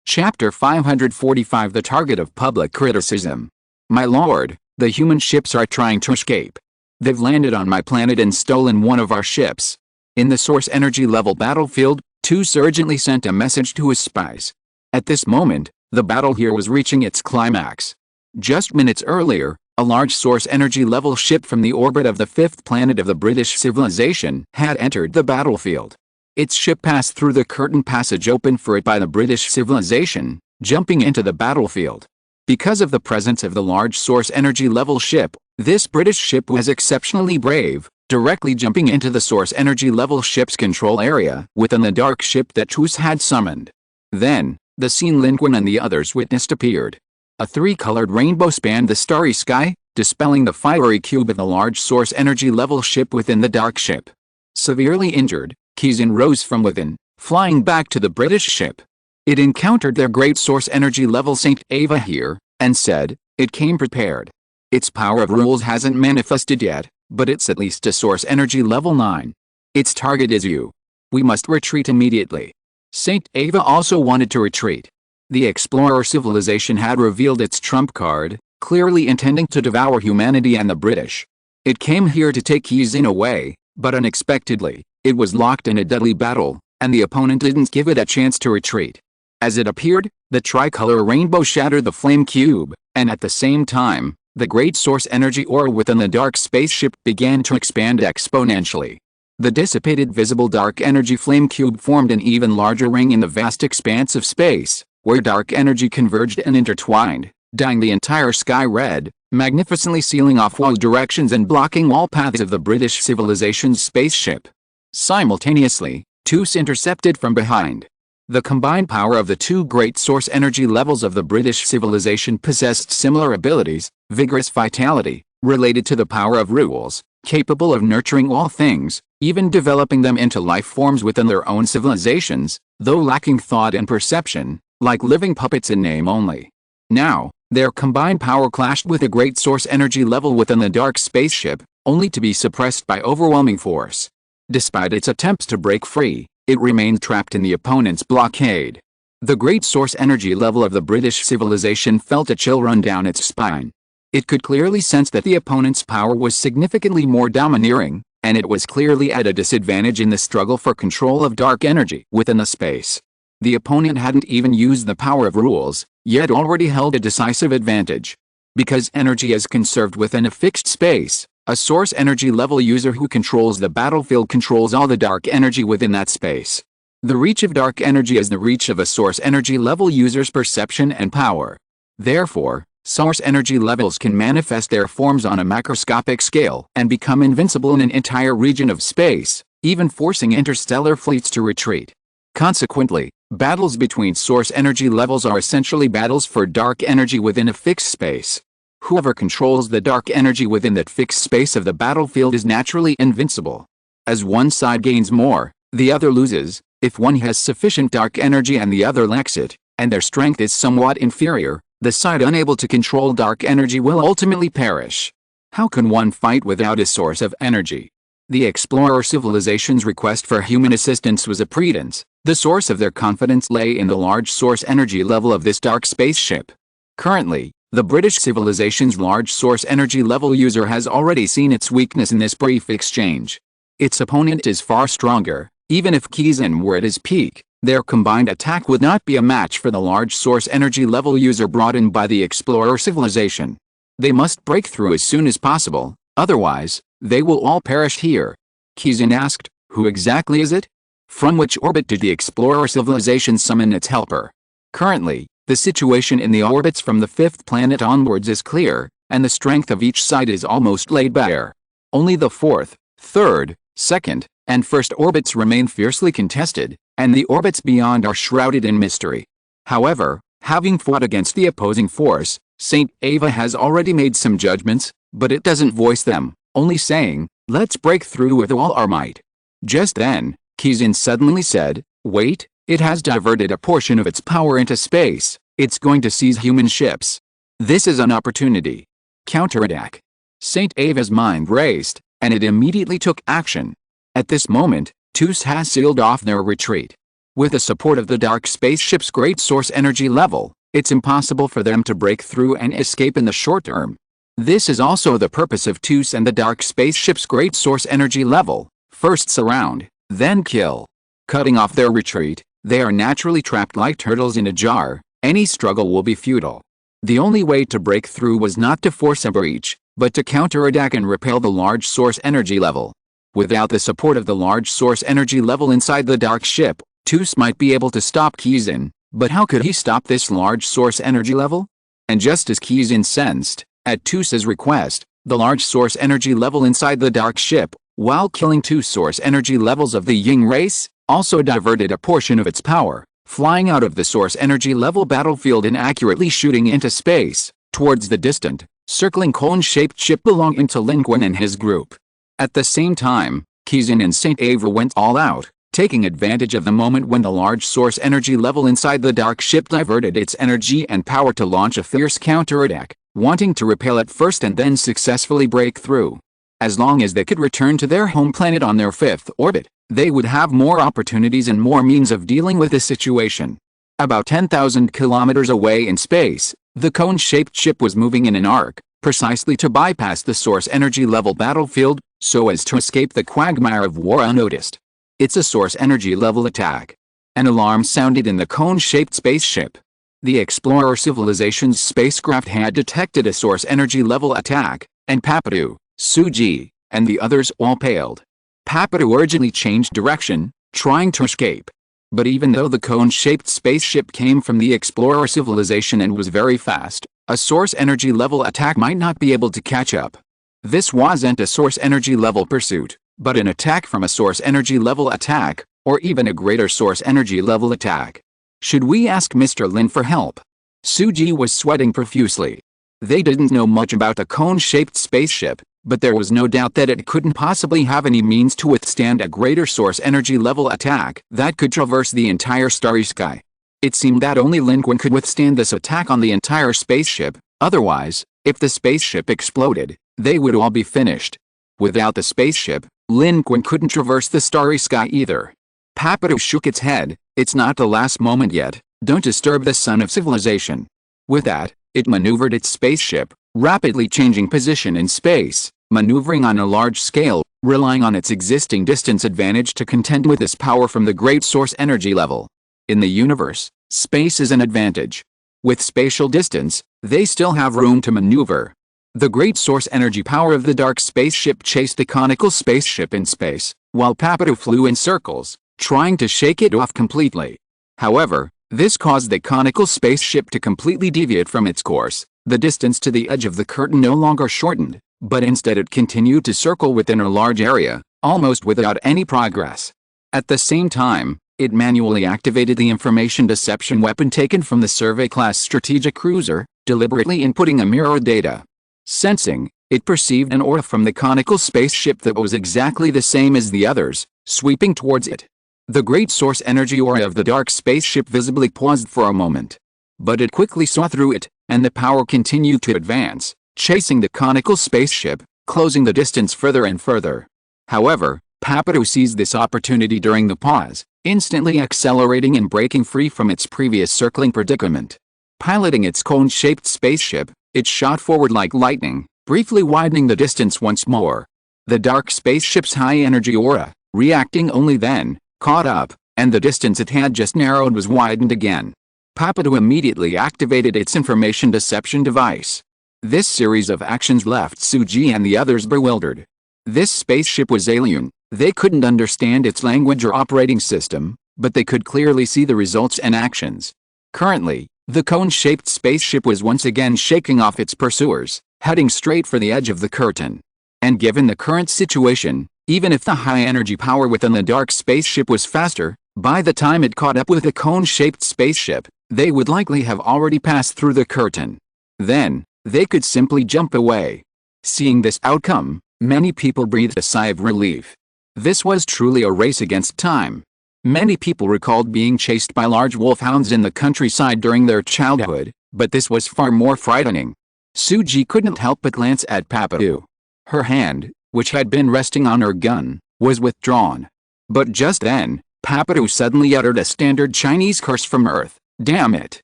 [SPEAKER 1] Chapter 545 The Target of Public Criticism. My lord, the human ships are trying to escape. They've landed on my planet and stolen one of our ships. In the source energy level battlefield, Tus urgently sent a message to his spies. At this moment, the battle here was reaching its climax. Just minutes earlier, a large source energy level ship from the orbit of the 5th planet of the British civilization had entered the battlefield. Its ship passed through the curtain passage opened for it by the British civilization, jumping into the battlefield. Because of the presence of the large source energy level ship, this British ship was exceptionally brave, directly jumping into the source energy level ship's control area within the dark ship that Tus had summoned. Then, the scene Lin Qun and the others witnessed appeared. A 3-colored rainbow spanned the starry sky, dispelling the fiery cube of the large source energy level ship within the dark ship. Severely injured, Kizan rose from within, flying back to the British ship. It encountered their great source energy level Saint Ava here, and said, it came prepared. Its power of rules hasn't manifested yet, but it's at least a source energy level 9. Its target is you. We must retreat immediately. Saint Ava also wanted to retreat. The explorer civilization had revealed its trump card, clearly intending to devour humanity and the British. It came here to take Kizan away, but unexpectedly, it was locked in a deadly battle, and the opponent didn't give it a chance to retreat. As it appeared, the tricolor rainbow shattered the flame cube, and at the same time, the great source energy aura within the dark spaceship began to expand exponentially. The dissipated visible dark energy flame cube formed an even larger ring in the vast expanse of space, where dark energy converged and intertwined, dyeing the entire sky red, magnificently sealing off all directions and blocking all paths of the British civilization's spaceship. Simultaneously, Tus intercepted from behind. The combined power of the two great source energy levels of the British civilization possessed similar abilities: vigorous vitality, related to the power of rules, capable of nurturing all things, even developing them into life forms within their own civilizations, though lacking thought and perception, like living puppets in name only. Now, their combined power clashed with a great source energy level within the dark spaceship, only to be suppressed by overwhelming force. Despite its attempts to break free, it remained trapped in the opponent's blockade. The great source energy level of the British civilization felt a chill run down its spine. It could clearly sense that the opponent's power was significantly more domineering, and it was clearly at a disadvantage in the struggle for control of dark energy within the space. The opponent hadn't even used the power of rules, yet already held a decisive advantage. Because energy is conserved within a fixed space, a source energy level user who controls the battlefield controls all the dark energy within that space. The reach of dark energy is the reach of a source energy level user's perception and power. Therefore, source energy levels can manifest their forms on a macroscopic scale and become invincible in an entire region of space, even forcing interstellar fleets to retreat. Consequently, battles between source energy levels are essentially battles for dark energy within a fixed space. Whoever controls the dark energy within that fixed space of the battlefield is naturally invincible. As one side gains more, the other loses. If one has sufficient dark energy and the other lacks it, and their strength is somewhat inferior, the side unable to control dark energy will ultimately perish. How can one fight without a source of energy? The explorer civilization's request for human assistance was a pretense. The source of their confidence lay in the large source energy level of this dark spaceship. Currently, the British civilization's large source energy level user has already seen its weakness in this brief exchange. Its opponent is far stronger. Even if Kizin were at his peak, their combined attack would not be a match for the large source energy level user brought in by the explorer civilization. They must break through as soon as possible, otherwise, they will all perish here. Kizin asked, "Who exactly is it? From which orbit did the explorer civilization summon its helper?" Currently, the situation in the orbits from the fifth planet onwards is clear, and the strength of each side is almost laid bare. Only the fourth, third, second, and first orbits remain fiercely contested, and the orbits beyond are shrouded in mystery. However, having fought against the opposing force, St. Ava has already made some judgments, but it doesn't voice them, only saying, "Let's break through with all our might." Just then, Kizin suddenly said, "Wait, it has diverted a portion of its power into space. It's going to seize human ships. This is an opportunity. Counterattack." St. Ava's mind raced, and it immediately took action. At this moment, TUS has sealed off their retreat. With the support of the dark spaceship's great source energy level, it's impossible for them to break through and escape in the short term. This is also the purpose of TUS and the dark spaceship's great source energy level: first surround, then kill. Cutting off their retreat, they are naturally trapped like turtles in a jar. Any struggle will be futile. The only way to break through was not to force a breach, but to counterattack and repel the large source energy level. Without the support of the large source energy level inside the dark ship, TUS might be able to stop Kizin, but how could he stop this large source energy level? And just as Kizin sensed, at TUS's request, the large source energy level inside the dark ship, while killing two source energy levels of the Ying race, also diverted a portion of its power, flying out of the source energy level battlefield and accurately shooting into space, towards the distant, circling cone-shaped ship belonging to Lin Qun and his group. At the same time, Kizin and St. Ava went all out, taking advantage of the moment when the large source energy level inside the dark ship diverted its energy and power to launch a fierce counterattack, wanting to repel it first and then successfully break through. As long as they could return to their home planet on their fifth orbit, they would have more opportunities and more means of dealing with the situation. About 10,000 kilometers away in space, the cone-shaped ship was moving in an arc, precisely to bypass the source energy level battlefield, so as to escape the quagmire of war unnoticed. It's a source energy level attack. An alarm sounded in the cone-shaped spaceship. The explorer civilization's spacecraft had detected a source energy level attack, and Papadu, Suji, and the others all paled. Papadu urgently changed direction, trying to escape. But even though the cone-shaped spaceship came from the explorer civilization and was very fast, a source energy level attack might not be able to catch up. This wasn't a source energy level pursuit, but an attack from a source energy level attack, or even a greater source energy level attack. Should we ask Mr. Lin for help? Suji was sweating profusely. They didn't know much about the cone-shaped spaceship, but there was no doubt that it couldn't possibly have any means to withstand a greater source energy level attack that could traverse the entire starry sky. It seemed that only Lin Qun could withstand this attack on the entire spaceship, otherwise, if the spaceship exploded, they would all be finished. Without the spaceship, Lin Qun couldn't traverse the starry sky either. Papadu shook its head. It's not the last moment yet, don't disturb the sun of civilization. With that, it maneuvered its spaceship, rapidly changing position in space, maneuvering on a large scale, relying on its existing distance advantage to contend with this power from the great source energy level. In the universe, space is an advantage. With spatial distance, they still have room to maneuver. The great source energy power of the dark spaceship chased the conical spaceship in space, while Papadu flew in circles, trying to shake it off completely. However, this caused the conical spaceship to completely deviate from its course. The distance to the edge of the curtain no longer shortened, but instead it continued to circle within a large area, almost without any progress. At the same time, it manually activated the information deception weapon taken from the survey-class strategic cruiser, deliberately inputting a mirror data. Sensing, it perceived an aura from the conical spaceship that was exactly the same as the others, sweeping towards it. The great source energy aura of the dark spaceship visibly paused for a moment. But it quickly saw through it, and the power continued to advance, chasing the conical spaceship, closing the distance further and further. However, Papadu seized this opportunity during the pause, instantly accelerating and breaking free from its previous circling predicament. Piloting its cone-shaped spaceship, it shot forward like lightning, briefly widening the distance once more. The dark spaceship's high-energy aura, reacting only then, caught up, and the distance it had just narrowed was widened again. Papadu immediately activated its information deception device. This series of actions left Suji and the others bewildered. This spaceship was alien. They couldn't understand its language or operating system, but they could clearly see the results and actions. Currently, the cone-shaped spaceship was once again shaking off its pursuers, heading straight for the edge of the curtain. And given the current situation, even if the high-energy power within the dark spaceship was faster, by the time it caught up with the cone-shaped spaceship, they would likely have already passed through the curtain. Then, they could simply jump away. Seeing this outcome, many people breathed a sigh of relief. This was truly a race against time. Many people recalled being chased by large wolfhounds in the countryside during their childhood, but this was far more frightening. Suji couldn't help but glance at Papadu. Her hand, which had been resting on her gun, was withdrawn. But just then, Papadu suddenly uttered a standard Chinese curse from Earth. Damn it!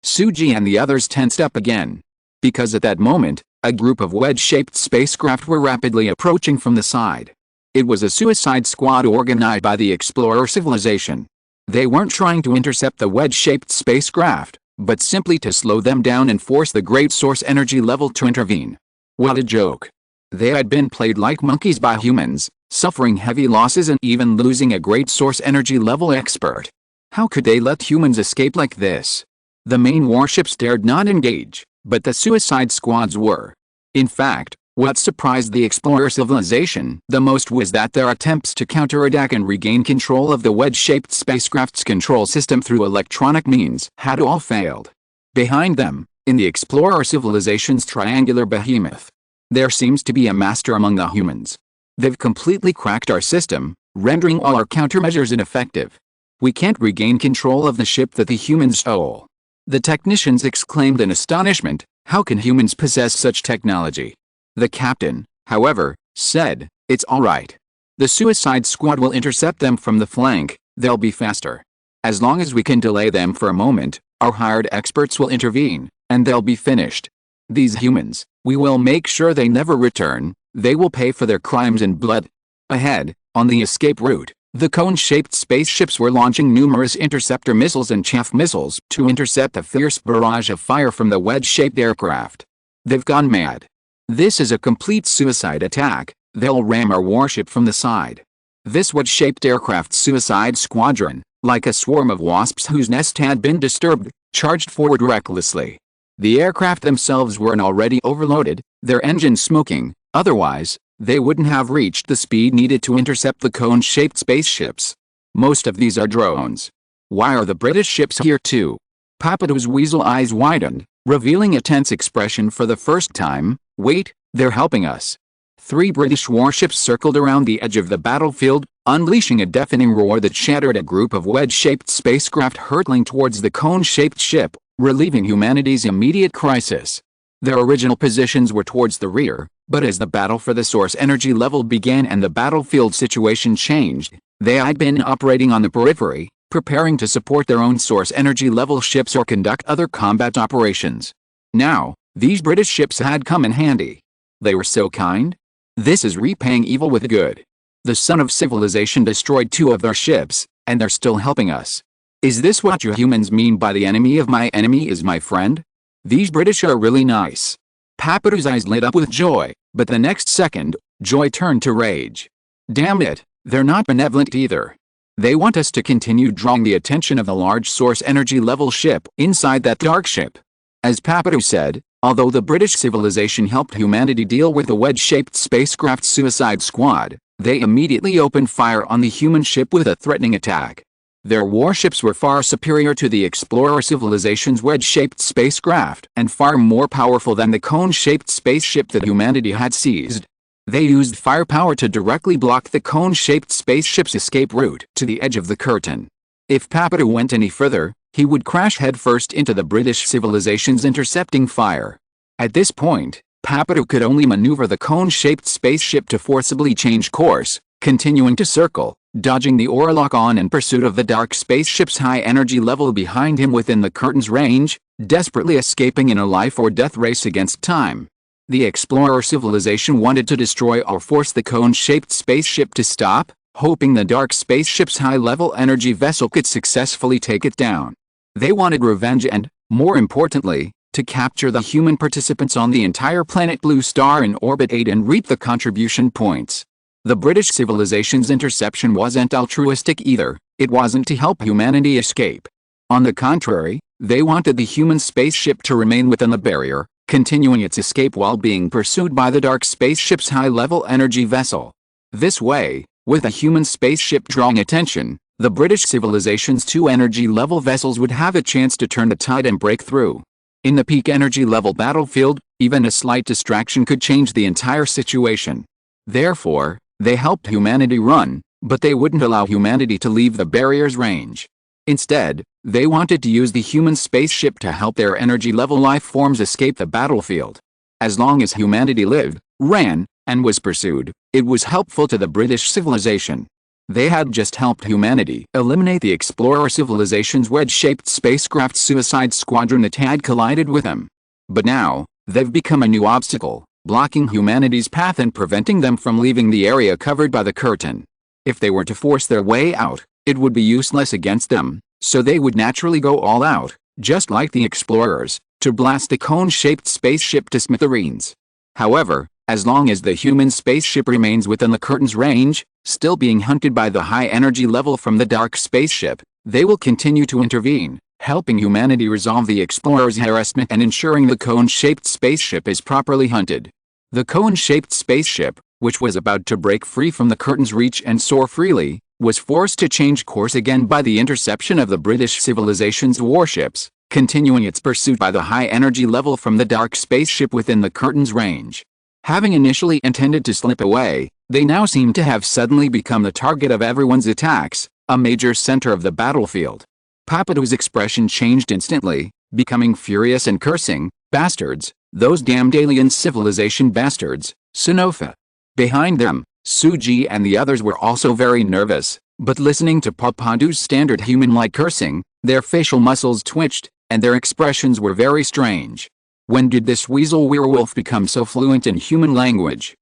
[SPEAKER 1] Suji and the others tensed up again. Because at that moment, a group of wedge-shaped spacecraft were rapidly approaching from the side. It was a suicide squad organized by the explorer civilization. They weren't trying to intercept the wedge-shaped spacecraft, but simply to slow them down and force the great source energy level to intervene. What a joke! They had been played like monkeys by humans, suffering heavy losses and even losing a great source energy level expert. How could they let humans escape like this? The main warships dared not engage, but the suicide squads were. In fact, what surprised the explorer civilization the most was that their attempts to counterattack and regain control of the wedge-shaped spacecraft's control system through electronic means had all failed. Behind them, in the explorer civilization's triangular behemoth, there seems to be a master among the humans. They've completely cracked our system, rendering all our countermeasures ineffective. We can't regain control of the ship that the humans stole. The technicians exclaimed in astonishment, how can humans possess such technology? The captain, however, said, it's all right. The suicide squad will intercept them from the flank, they'll be faster. As long as we can delay them for a moment, our hired experts will intervene, and they'll be finished. These humans, we will make sure they never return, they will pay for their crimes in blood. Ahead, on the escape route, the cone-shaped spaceships were launching numerous interceptor missiles and chaff missiles to intercept a fierce barrage of fire from the wedge-shaped aircraft. They've gone mad. This is a complete suicide attack, they'll ram our warship from the side. This wedge-shaped aircraft suicide squadron, like a swarm of wasps whose nest had been disturbed, charged forward recklessly. The aircraft themselves weren't already overloaded, their engines smoking, otherwise, they wouldn't have reached the speed needed to intercept the cone-shaped spaceships. Most of these are drones. Why are the British ships here too? Papatou's weasel eyes widened, revealing a tense expression for the first time. Wait, they're helping us. 3 British warships circled around the edge of the battlefield, unleashing a deafening roar that shattered a group of wedge-shaped spacecraft hurtling towards the cone-shaped ship, relieving humanity's immediate crisis. Their original positions were towards the rear, but as the battle for the source energy level began and the battlefield situation changed, they had been operating on the periphery, preparing to support their own source energy level ships or conduct other combat operations. Now, these British ships had come in handy. They were so kind. This is repaying evil with good. The son of civilization destroyed 2 of their ships, and they're still helping us. Is this what you humans mean by the enemy of my enemy is my friend? These British are really nice. Papatou's eyes lit up with joy, but the next second, joy turned to rage. Damn it, they're not benevolent either. They want us to continue drawing the attention of the large source energy level ship inside that dark ship. As Papatou said, although the British civilization helped humanity deal with the wedge-shaped spacecraft Suicide Squad, they immediately opened fire on the human ship with a threatening attack. Their warships were far superior to the explorer civilization's wedge-shaped spacecraft and far more powerful than the cone-shaped spaceship that humanity had seized. They used firepower to directly block the cone-shaped spaceship's escape route to the edge of the curtain. If Papatou went any further, he would crash headfirst into the British civilization's intercepting fire. At this point, Papatou could only maneuver the cone-shaped spaceship to forcibly change course, continuing to circle, dodging the airlock on in pursuit of the dark spaceship's high energy level behind him within the curtain's range, desperately escaping in a life-or-death race against time. The explorer civilization wanted to destroy or force the cone-shaped spaceship to stop, hoping the dark spaceship's high-level energy vessel could successfully take it down. They wanted revenge and, more importantly, to capture the human participants on the entire planet Blue Star in orbit 8 and reap the contribution points. The British civilization's interception wasn't altruistic either. It wasn't to help humanity escape. On the contrary, they wanted the human spaceship to remain within the barrier, continuing its escape while being pursued by the dark spaceship's high-level energy vessel. This way, with a human spaceship drawing attention, the British civilization's 2 energy-level vessels would have a chance to turn the tide and break through. In the peak energy-level battlefield, even a slight distraction could change the entire situation. Therefore, they helped humanity run, but they wouldn't allow humanity to leave the barrier's range. Instead, they wanted to use the human spaceship to help their energy-level life forms escape the battlefield. As long as humanity lived, ran, and was pursued, it was helpful to the British civilization. They had just helped humanity eliminate the explorer civilization's wedge-shaped spacecraft Suicide Squadron that had collided with them. But now, they've become a new obstacle, blocking humanity's path and preventing them from leaving the area covered by the curtain. If they were to force their way out, it would be useless against them, so they would naturally go all out, just like the explorers, to blast the cone-shaped spaceship to smithereens. However, as long as the human spaceship remains within the curtain's range, still being hunted by the high energy level from the dark spaceship, they will continue to intervene, helping humanity resolve the explorer's harassment and ensuring the cone-shaped spaceship is properly hunted. The cone-shaped spaceship, which was about to break free from the curtain's reach and soar freely, was forced to change course again by the interception of the British civilization's warships, continuing its pursuit by the high energy level from the dark spaceship within the curtain's range. Having initially intended to slip away, they now seem to have suddenly become the target of everyone's attacks, a major center of the battlefield. Papatou's expression changed instantly, becoming furious and cursing, "Bastards, those damned alien civilization bastards, SYNOPSIS." Behind them, Suji and the others were also very nervous, but listening to Papatou's standard human-like cursing, their facial muscles twitched, and their expressions were very strange. When did this weasel werewolf become so fluent in human language?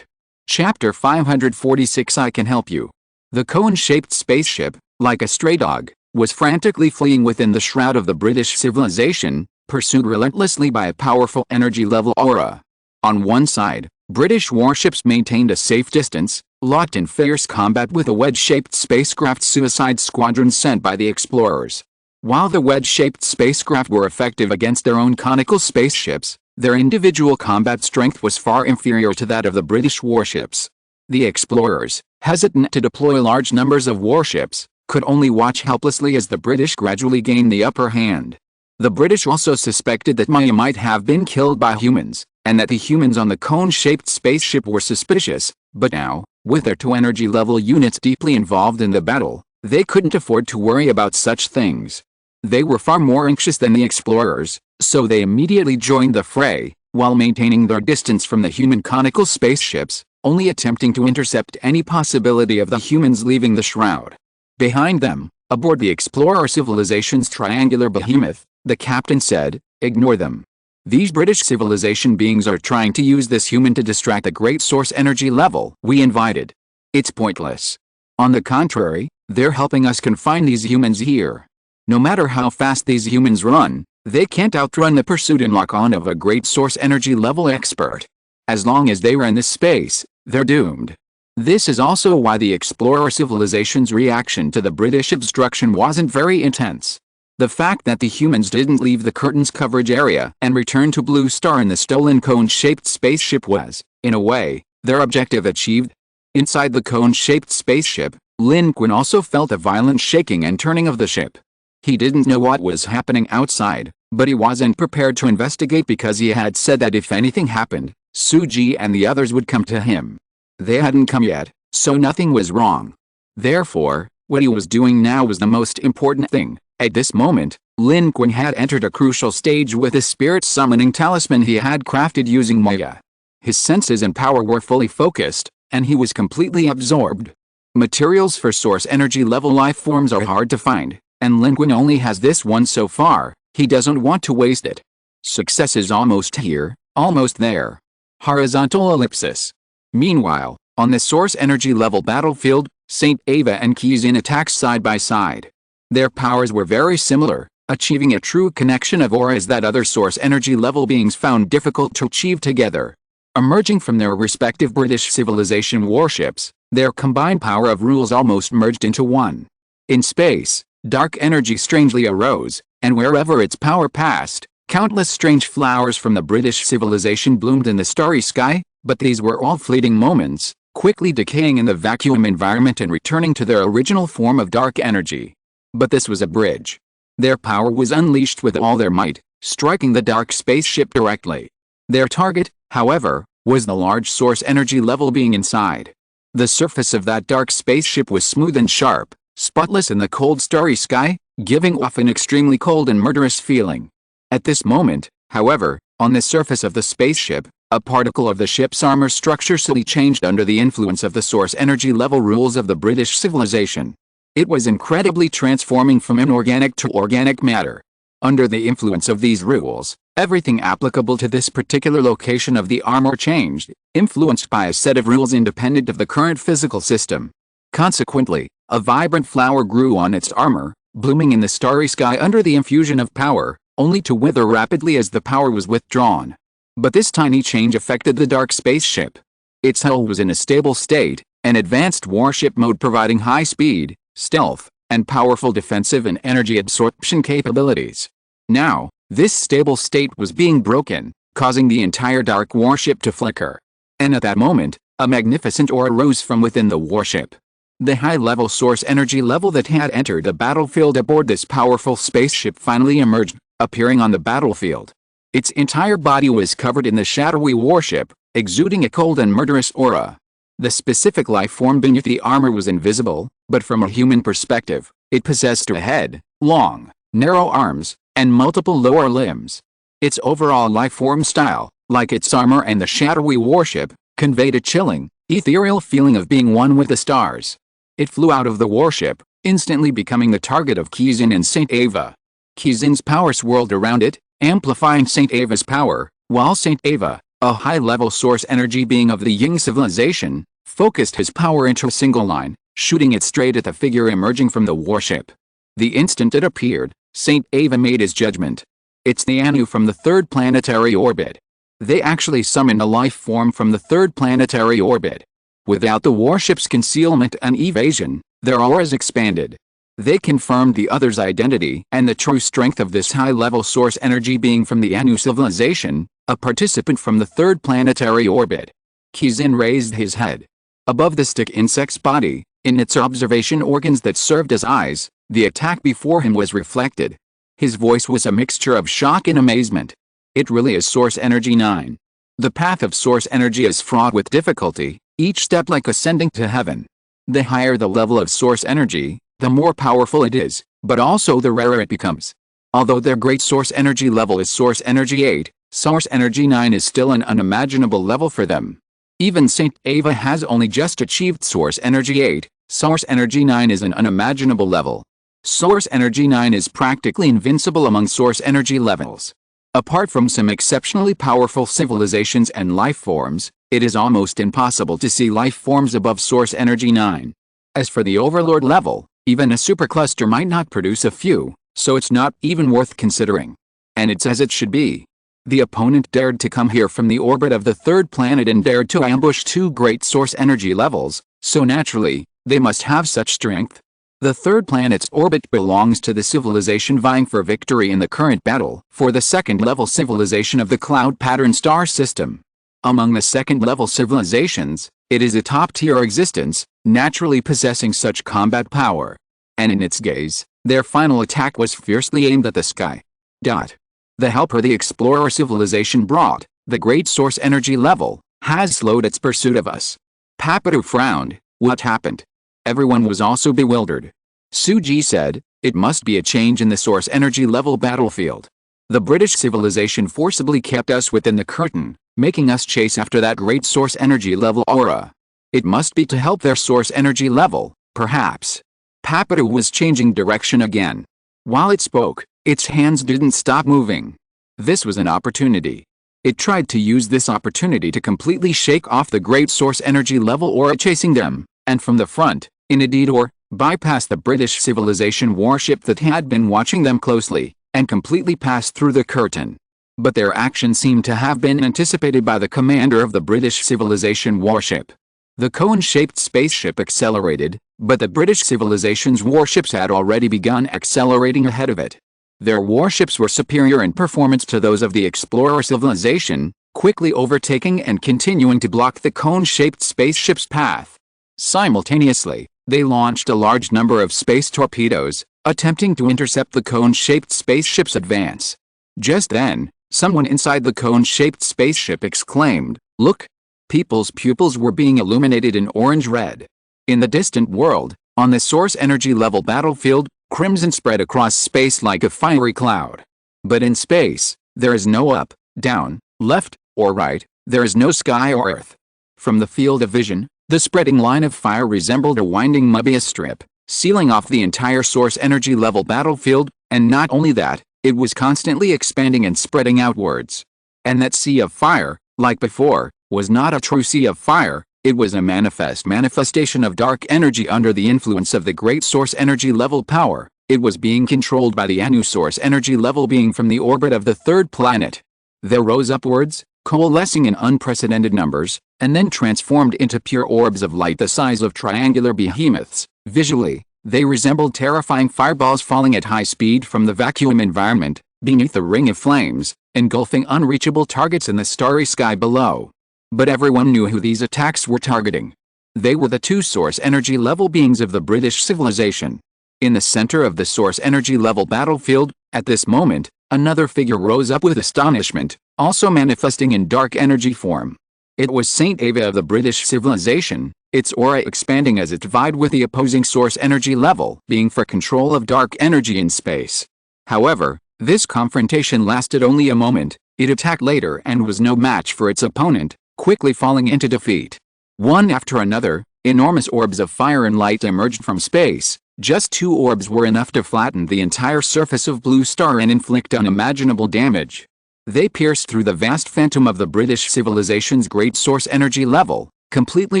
[SPEAKER 1] Chapter 546 I Can Help You. The cone-shaped spaceship, like a stray dog, was frantically fleeing within the shroud of the British civilization, pursued relentlessly by a powerful energy-level aura. On one side, British warships maintained a safe distance, locked in fierce combat with a wedge-shaped spacecraft Suicide Squadron sent by the explorers. While the wedge-shaped spacecraft were effective against their own conical spaceships, their individual combat strength was far inferior to that of the British warships. The explorers, hesitant to deploy large numbers of warships, could only watch helplessly as the British gradually gained the upper hand. The British also suspected that Maya might have been killed by humans, and that the humans on the cone-shaped spaceship were suspicious, but now, with their 2 energy level units deeply involved in the battle, they couldn't afford to worry about such things. They were far more anxious than the explorers, so they immediately joined the fray, while maintaining their distance from the human conical spaceships, only attempting to intercept any possibility of the humans leaving the shroud. Behind them, aboard the explorer civilization's triangular behemoth, the captain said, "Ignore them. These British civilization beings are trying to use this human to distract the great source energy level we invited. It's pointless. On the contrary, they're helping us confine these humans here. No matter how fast these humans run, they can't outrun the pursuit and lock-on of a great source energy level expert. As long as they are in this space, they're doomed." This is also why the explorer civilization's reaction to the British obstruction wasn't very intense. The fact that the humans didn't leave the curtain's coverage area and return to Blue Star in the stolen cone-shaped spaceship was, in a way, their objective achieved. Inside the cone-shaped spaceship, Lin Qun also felt a violent shaking and turning of the ship. He didn't know what was happening outside, but he wasn't prepared to investigate because he had said that if anything happened, Suji and the others would come to him. They hadn't come yet, so nothing was wrong. Therefore, what he was doing now was the most important thing. At this moment, Lin Qun had entered a crucial stage with the spirit summoning talisman he had crafted using Maya. His senses and power were fully focused, and he was completely absorbed. Materials for source energy level life forms are hard to find, and Lin Qun only has this one so far. He doesn't want to waste it. Success is almost here, almost there. Horizontal ellipsis. Meanwhile, on the source energy level battlefield, Saint Ava and Qin attacked side by side. Their powers were very similar, achieving a true connection of auras that other source energy level beings found difficult to achieve together. Emerging from their respective British civilization warships, their combined power of rules almost merged into one. In space, dark energy strangely arose, and wherever its power passed, countless strange flowers from the British civilization bloomed in the starry sky, but these were all fleeting moments, quickly decaying in the vacuum environment and returning to their original form of dark energy. But this was a bridge. Their power was unleashed with all their might, striking the dark spaceship directly. Their target, however, was the large source energy level being inside. The surface of that dark spaceship was smooth and sharp, spotless in the cold starry sky, giving off an extremely cold and murderous feeling. At this moment, however, on the surface of the spaceship, a particle of the ship's armor structure subtly changed under the influence of the source energy level rules of the British civilization. It was incredibly transforming from inorganic to organic matter. Under the influence of these rules, everything applicable to this particular location of the armor changed, influenced by a set of rules independent of the current physical system. Consequently, a vibrant flower grew on its armor, blooming in the starry sky under the infusion of power, only to wither rapidly as the power was withdrawn. But this tiny change affected the dark spaceship. Its hull was in a stable state, an advanced warship mode providing high speed, stealth, and powerful defensive and energy absorption capabilities. Now, this stable state was being broken, causing the entire dark warship to flicker. And at that moment, a magnificent aura rose from within the warship. The high-level source energy level that had entered the battlefield aboard this powerful spaceship finally emerged, appearing on the battlefield. Its entire body was covered in the shadowy warship, exuding a cold and murderous aura. The specific life form beneath the armor was invisible, but from a human perspective, it possessed a head, long, narrow arms, and multiple lower limbs. Its overall life form style, like its armor and the shadowy warship, conveyed a chilling, ethereal feeling of being one with the stars. It flew out of the warship, instantly becoming the target of Qin and Saint Ava. Qizin's power swirled around it, amplifying Saint Ava's power, while Saint Ava, a high-level source energy being of the Ying civilization, focused his power into a single line, shooting it straight at the figure emerging from the warship. The instant it appeared, Saint Ava made his judgment. It's the Anu from the third planetary orbit. They actually summoned a life form from the third planetary orbit. Without the warship's concealment and evasion, their auras expanded. They confirmed the other's identity and the true strength of this high-level source energy being from the Anu civilization, a participant from the third planetary orbit. Qin raised his head. Above the stick insect's body, in its observation organs that served as eyes, the attack before him was reflected. His voice was a mixture of shock and amazement. It really is Source Energy 9. The path of Source Energy is fraught with difficulty, each step like ascending to heaven. The higher the level of Source Energy, the more powerful it is, but also the rarer it becomes. Although their great Source Energy level is Source Energy 8, Source Energy 9 is still an unimaginable level for them. Even Saint Ava has only just achieved Source Energy 8, Source Energy 9 is an unimaginable level. Source Energy 9 is practically invincible among Source Energy levels. Apart from some exceptionally powerful civilizations and life forms, it is almost impossible to see life forms above Source Energy 9. As for the Overlord level, even a supercluster might not produce a few, so it's not even worth considering. And it's as it should be. The opponent dared to come here from the orbit of the third planet and dared to ambush two great Source Energy levels, so naturally, they must have such strength. The third planet's orbit belongs to the civilization vying for victory in the current battle for the second-level civilization of the Cloud Pattern star system. Among the second-level civilizations, it is a top-tier existence, naturally possessing such combat power. And in its gaze, their final attack was fiercely aimed at the sky. The helper the Explorer civilization brought, the great Source Energy level, has slowed its pursuit of us. Papadu frowned. What happened? Everyone was also bewildered. Suji said, it must be a change in the Source Energy level battlefield. The British civilization forcibly kept us within the curtain, making us chase after that great Source Energy level aura. It must be to help their Source Energy level, perhaps. Papadu was changing direction again. While it spoke, its hands didn't stop moving. This was an opportunity. It tried to use this opportunity to completely shake off the great Source Energy level aura chasing them, and from the front, in a detour, bypass the British civilization warship that had been watching them closely, and completely pass through the curtain. But their action seemed to have been anticipated by the commander of the British civilization warship. The cone-shaped spaceship accelerated, but the British civilization's warships had already begun accelerating ahead of it. Their warships were superior in performance to those of the Explorer civilization, quickly overtaking and continuing to block the cone-shaped spaceship's path. Simultaneously, they launched a large number of space torpedoes, attempting to intercept the cone-shaped spaceship's advance. Just then, someone inside the cone-shaped spaceship exclaimed, "Look!" People's pupils were being illuminated in orange-red. In the distant world, on the Source Energy level battlefield, crimson spread across space like a fiery cloud. But in space, there is no up, down, left, or right, there is no sky or earth. From the field of vision, the spreading line of fire resembled a winding Mobius strip, sealing off the entire Source Energy level battlefield, and not only that, it was constantly expanding and spreading outwards. And that sea of fire, like before, was not a true sea of fire, it was a manifestation of dark energy under the influence of the great Source Energy level power. It was being controlled by the Anu Source Energy level being from the orbit of the third planet. They rose upwards, coalescing in unprecedented numbers, and then transformed into pure orbs of light the size of triangular behemoths. Visually, they resembled terrifying fireballs falling at high speed from the vacuum environment, beneath a ring of flames, engulfing unreachable targets in the starry sky below. But everyone knew who these attacks were targeting. They were the two Source Energy level beings of the British civilization. In the center of the Source Energy level battlefield, at this moment, another figure rose up with astonishment, also manifesting in dark energy form. It was Saint Ava of the British civilization, its aura expanding as it vied with the opposing Source Energy level being for control of dark energy in space. However, this confrontation lasted only a moment. It attacked later and was no match for its opponent, quickly falling into defeat. One after another, enormous orbs of fire and light emerged from space. Just two orbs were enough to flatten the entire surface of Blue Star and inflict unimaginable damage. They pierced through the vast phantom of the British civilization's great Source Energy level, completely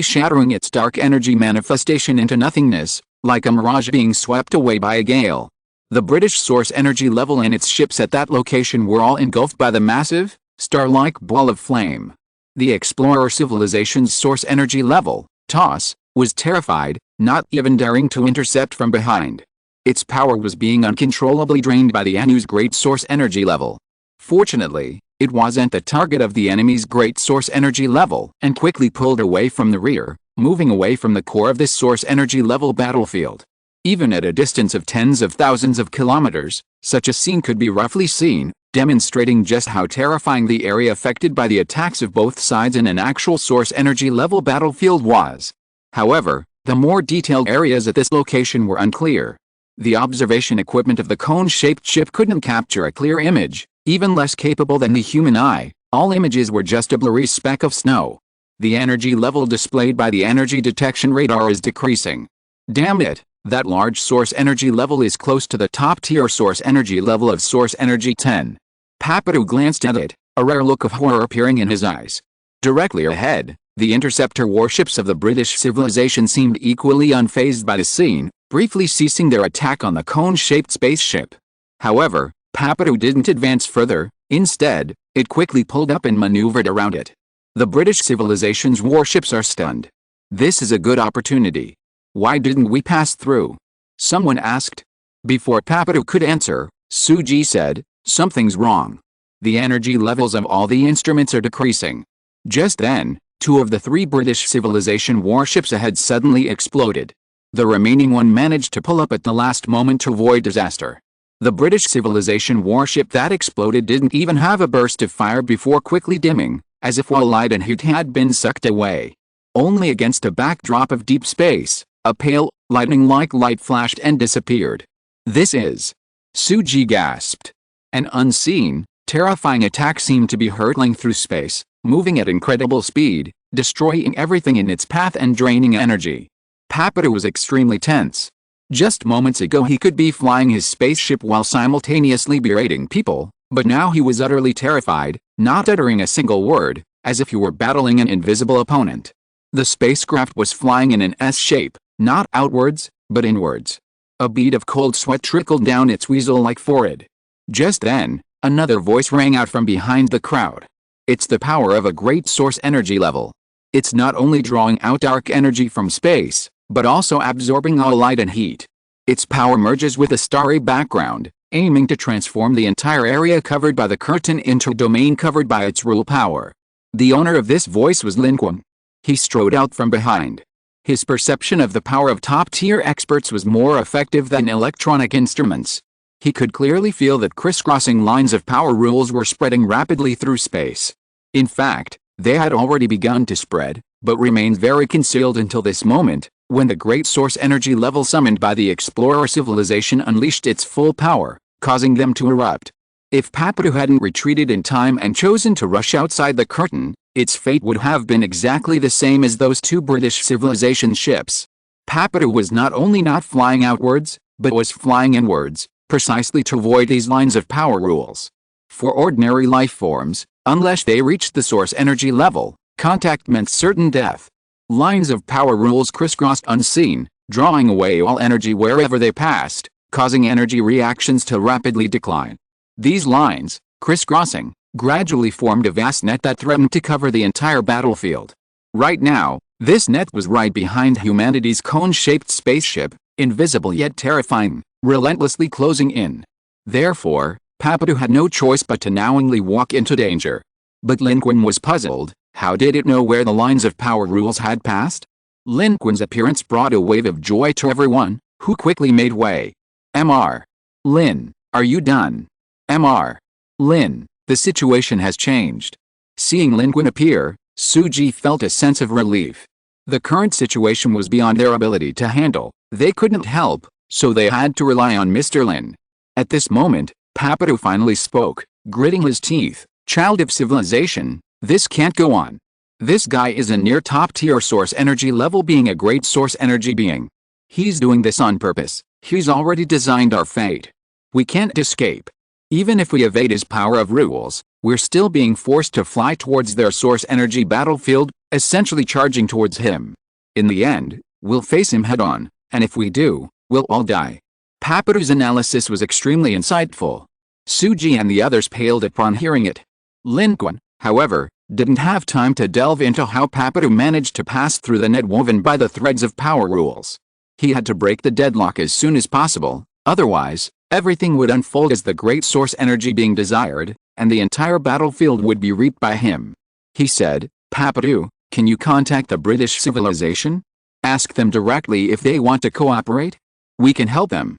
[SPEAKER 1] shattering its dark energy manifestation into nothingness, like a mirage being swept away by a gale. The British Source Energy level and its ships at that location were all engulfed by the massive, star-like ball of flame. The Explorer civilization's Source Energy level, TOS, was terrified, not even daring to intercept from behind. Its power was being uncontrollably drained by the Anu's great Source Energy level. Fortunately, it wasn't the target of the enemy's great Source Energy level and quickly pulled away from the rear, moving away from the core of this source energy level battlefield. Even at a distance of tens of thousands of kilometers, such a scene could be roughly seen, demonstrating just how terrifying the area affected by the attacks of both sides in an actual source energy level battlefield was. However, the more detailed areas at this location were unclear. The observation equipment of the cone-shaped ship couldn't capture a clear image, even less capable than the human eye. All images were just a blurry speck of snow. The energy level displayed by the energy detection radar is decreasing. Damn it, that large source energy level is close to the top-tier source energy level of source energy 10. Papineau glanced at it, a rare look of horror appearing in his eyes. Directly ahead, the interceptor warships of the British civilization seemed equally unfazed by the scene, briefly ceasing their attack on the cone-shaped spaceship. However, Papineau didn't advance further. Instead, it quickly pulled up and maneuvered around it. The British civilization's warships are stunned. This is a good opportunity. Why didn't we pass through? Someone asked. Before Papineau could answer, Suji said, something's wrong. The energy levels of all the instruments are decreasing. Just then, two of the three British civilization warships ahead suddenly exploded. The remaining one managed to pull up at the last moment to avoid disaster. The British civilization warship that exploded didn't even have a burst of fire before quickly dimming, as if all light and heat had been sucked away. Only against a backdrop of deep space, a pale, lightning-like light flashed and disappeared. This is... Suji gasped. An unseen, terrifying attack seemed to be hurtling through space, moving at incredible speed, destroying everything in its path and draining energy. Papineau was extremely tense. Just moments ago he could be flying his spaceship while simultaneously berating people, but now he was utterly terrified, not uttering a single word, as if he were battling an invisible opponent. The spacecraft was flying in an S shape, not outwards, but inwards. A bead of cold sweat trickled down its weasel-like forehead. Just then, another voice rang out from behind the crowd. It's the power of a great source energy level. It's not only drawing out dark energy from space, but also absorbing all light and heat. Its power merges with a starry background, aiming to transform the entire area covered by the curtain into a domain covered by its rule power. The owner of this voice was Lin Qun. He strode out from behind. His perception of the power of top-tier experts was more effective than electronic instruments. He could clearly feel that crisscrossing lines of power rules were spreading rapidly through space. In fact, they had already begun to spread, but remained very concealed until this moment, when the great source energy level summoned by the explorer civilization unleashed its full power, causing them to erupt. If Papineau hadn't retreated in time and chosen to rush outside the curtain, its fate would have been exactly the same as those two British civilization ships. Papineau was not only not flying outwards, but was flying inwards, precisely to avoid these lines of power rules. For ordinary life forms, unless they reached the source energy level, contact meant certain death. Lines of power rules crisscrossed unseen, drawing away all energy wherever they passed, causing energy reactions to rapidly decline. These lines, crisscrossing, gradually formed a vast net that threatened to cover the entire battlefield. Right now, this net was right behind humanity's cone-shaped spaceship, invisible yet terrifying, relentlessly closing in. Therefore, Papineau had no choice but to knowingly walk into danger. But Lin Qun was puzzled. How did it know where the lines of power rules had passed? Lin Qun's appearance brought a wave of joy to everyone, who quickly made way. Mr. Lin, are you done? Mr. Lin, the situation has changed. Seeing Lin Qun appear, Suji felt a sense of relief. The current situation was beyond their ability to handle. They couldn't help, so they had to rely on Mr. Lin. At this moment, Papineau finally spoke, gritting his teeth. Child of civilization, this can't go on. This guy is a near top-tier source energy level being, a great source energy being. He's doing this on purpose. He's already designed our fate. We can't escape. Even if we evade his power of rules, we're still being forced to fly towards their source energy battlefield, essentially charging towards him. In the end, we'll face him head-on, and if we do, we'll all die. Papineau's analysis was extremely insightful. Suji and the others paled upon hearing it. Lin Qun, however, didn't have time to delve into how Papineau managed to pass through the net woven by the threads of power rules. He had to break the deadlock as soon as possible, otherwise, everything would unfold as the great source energy being desired, and the entire battlefield would be reaped by him. He said, Papineau, Can you contact the British civilization? Ask them directly if they want to cooperate? We can help them.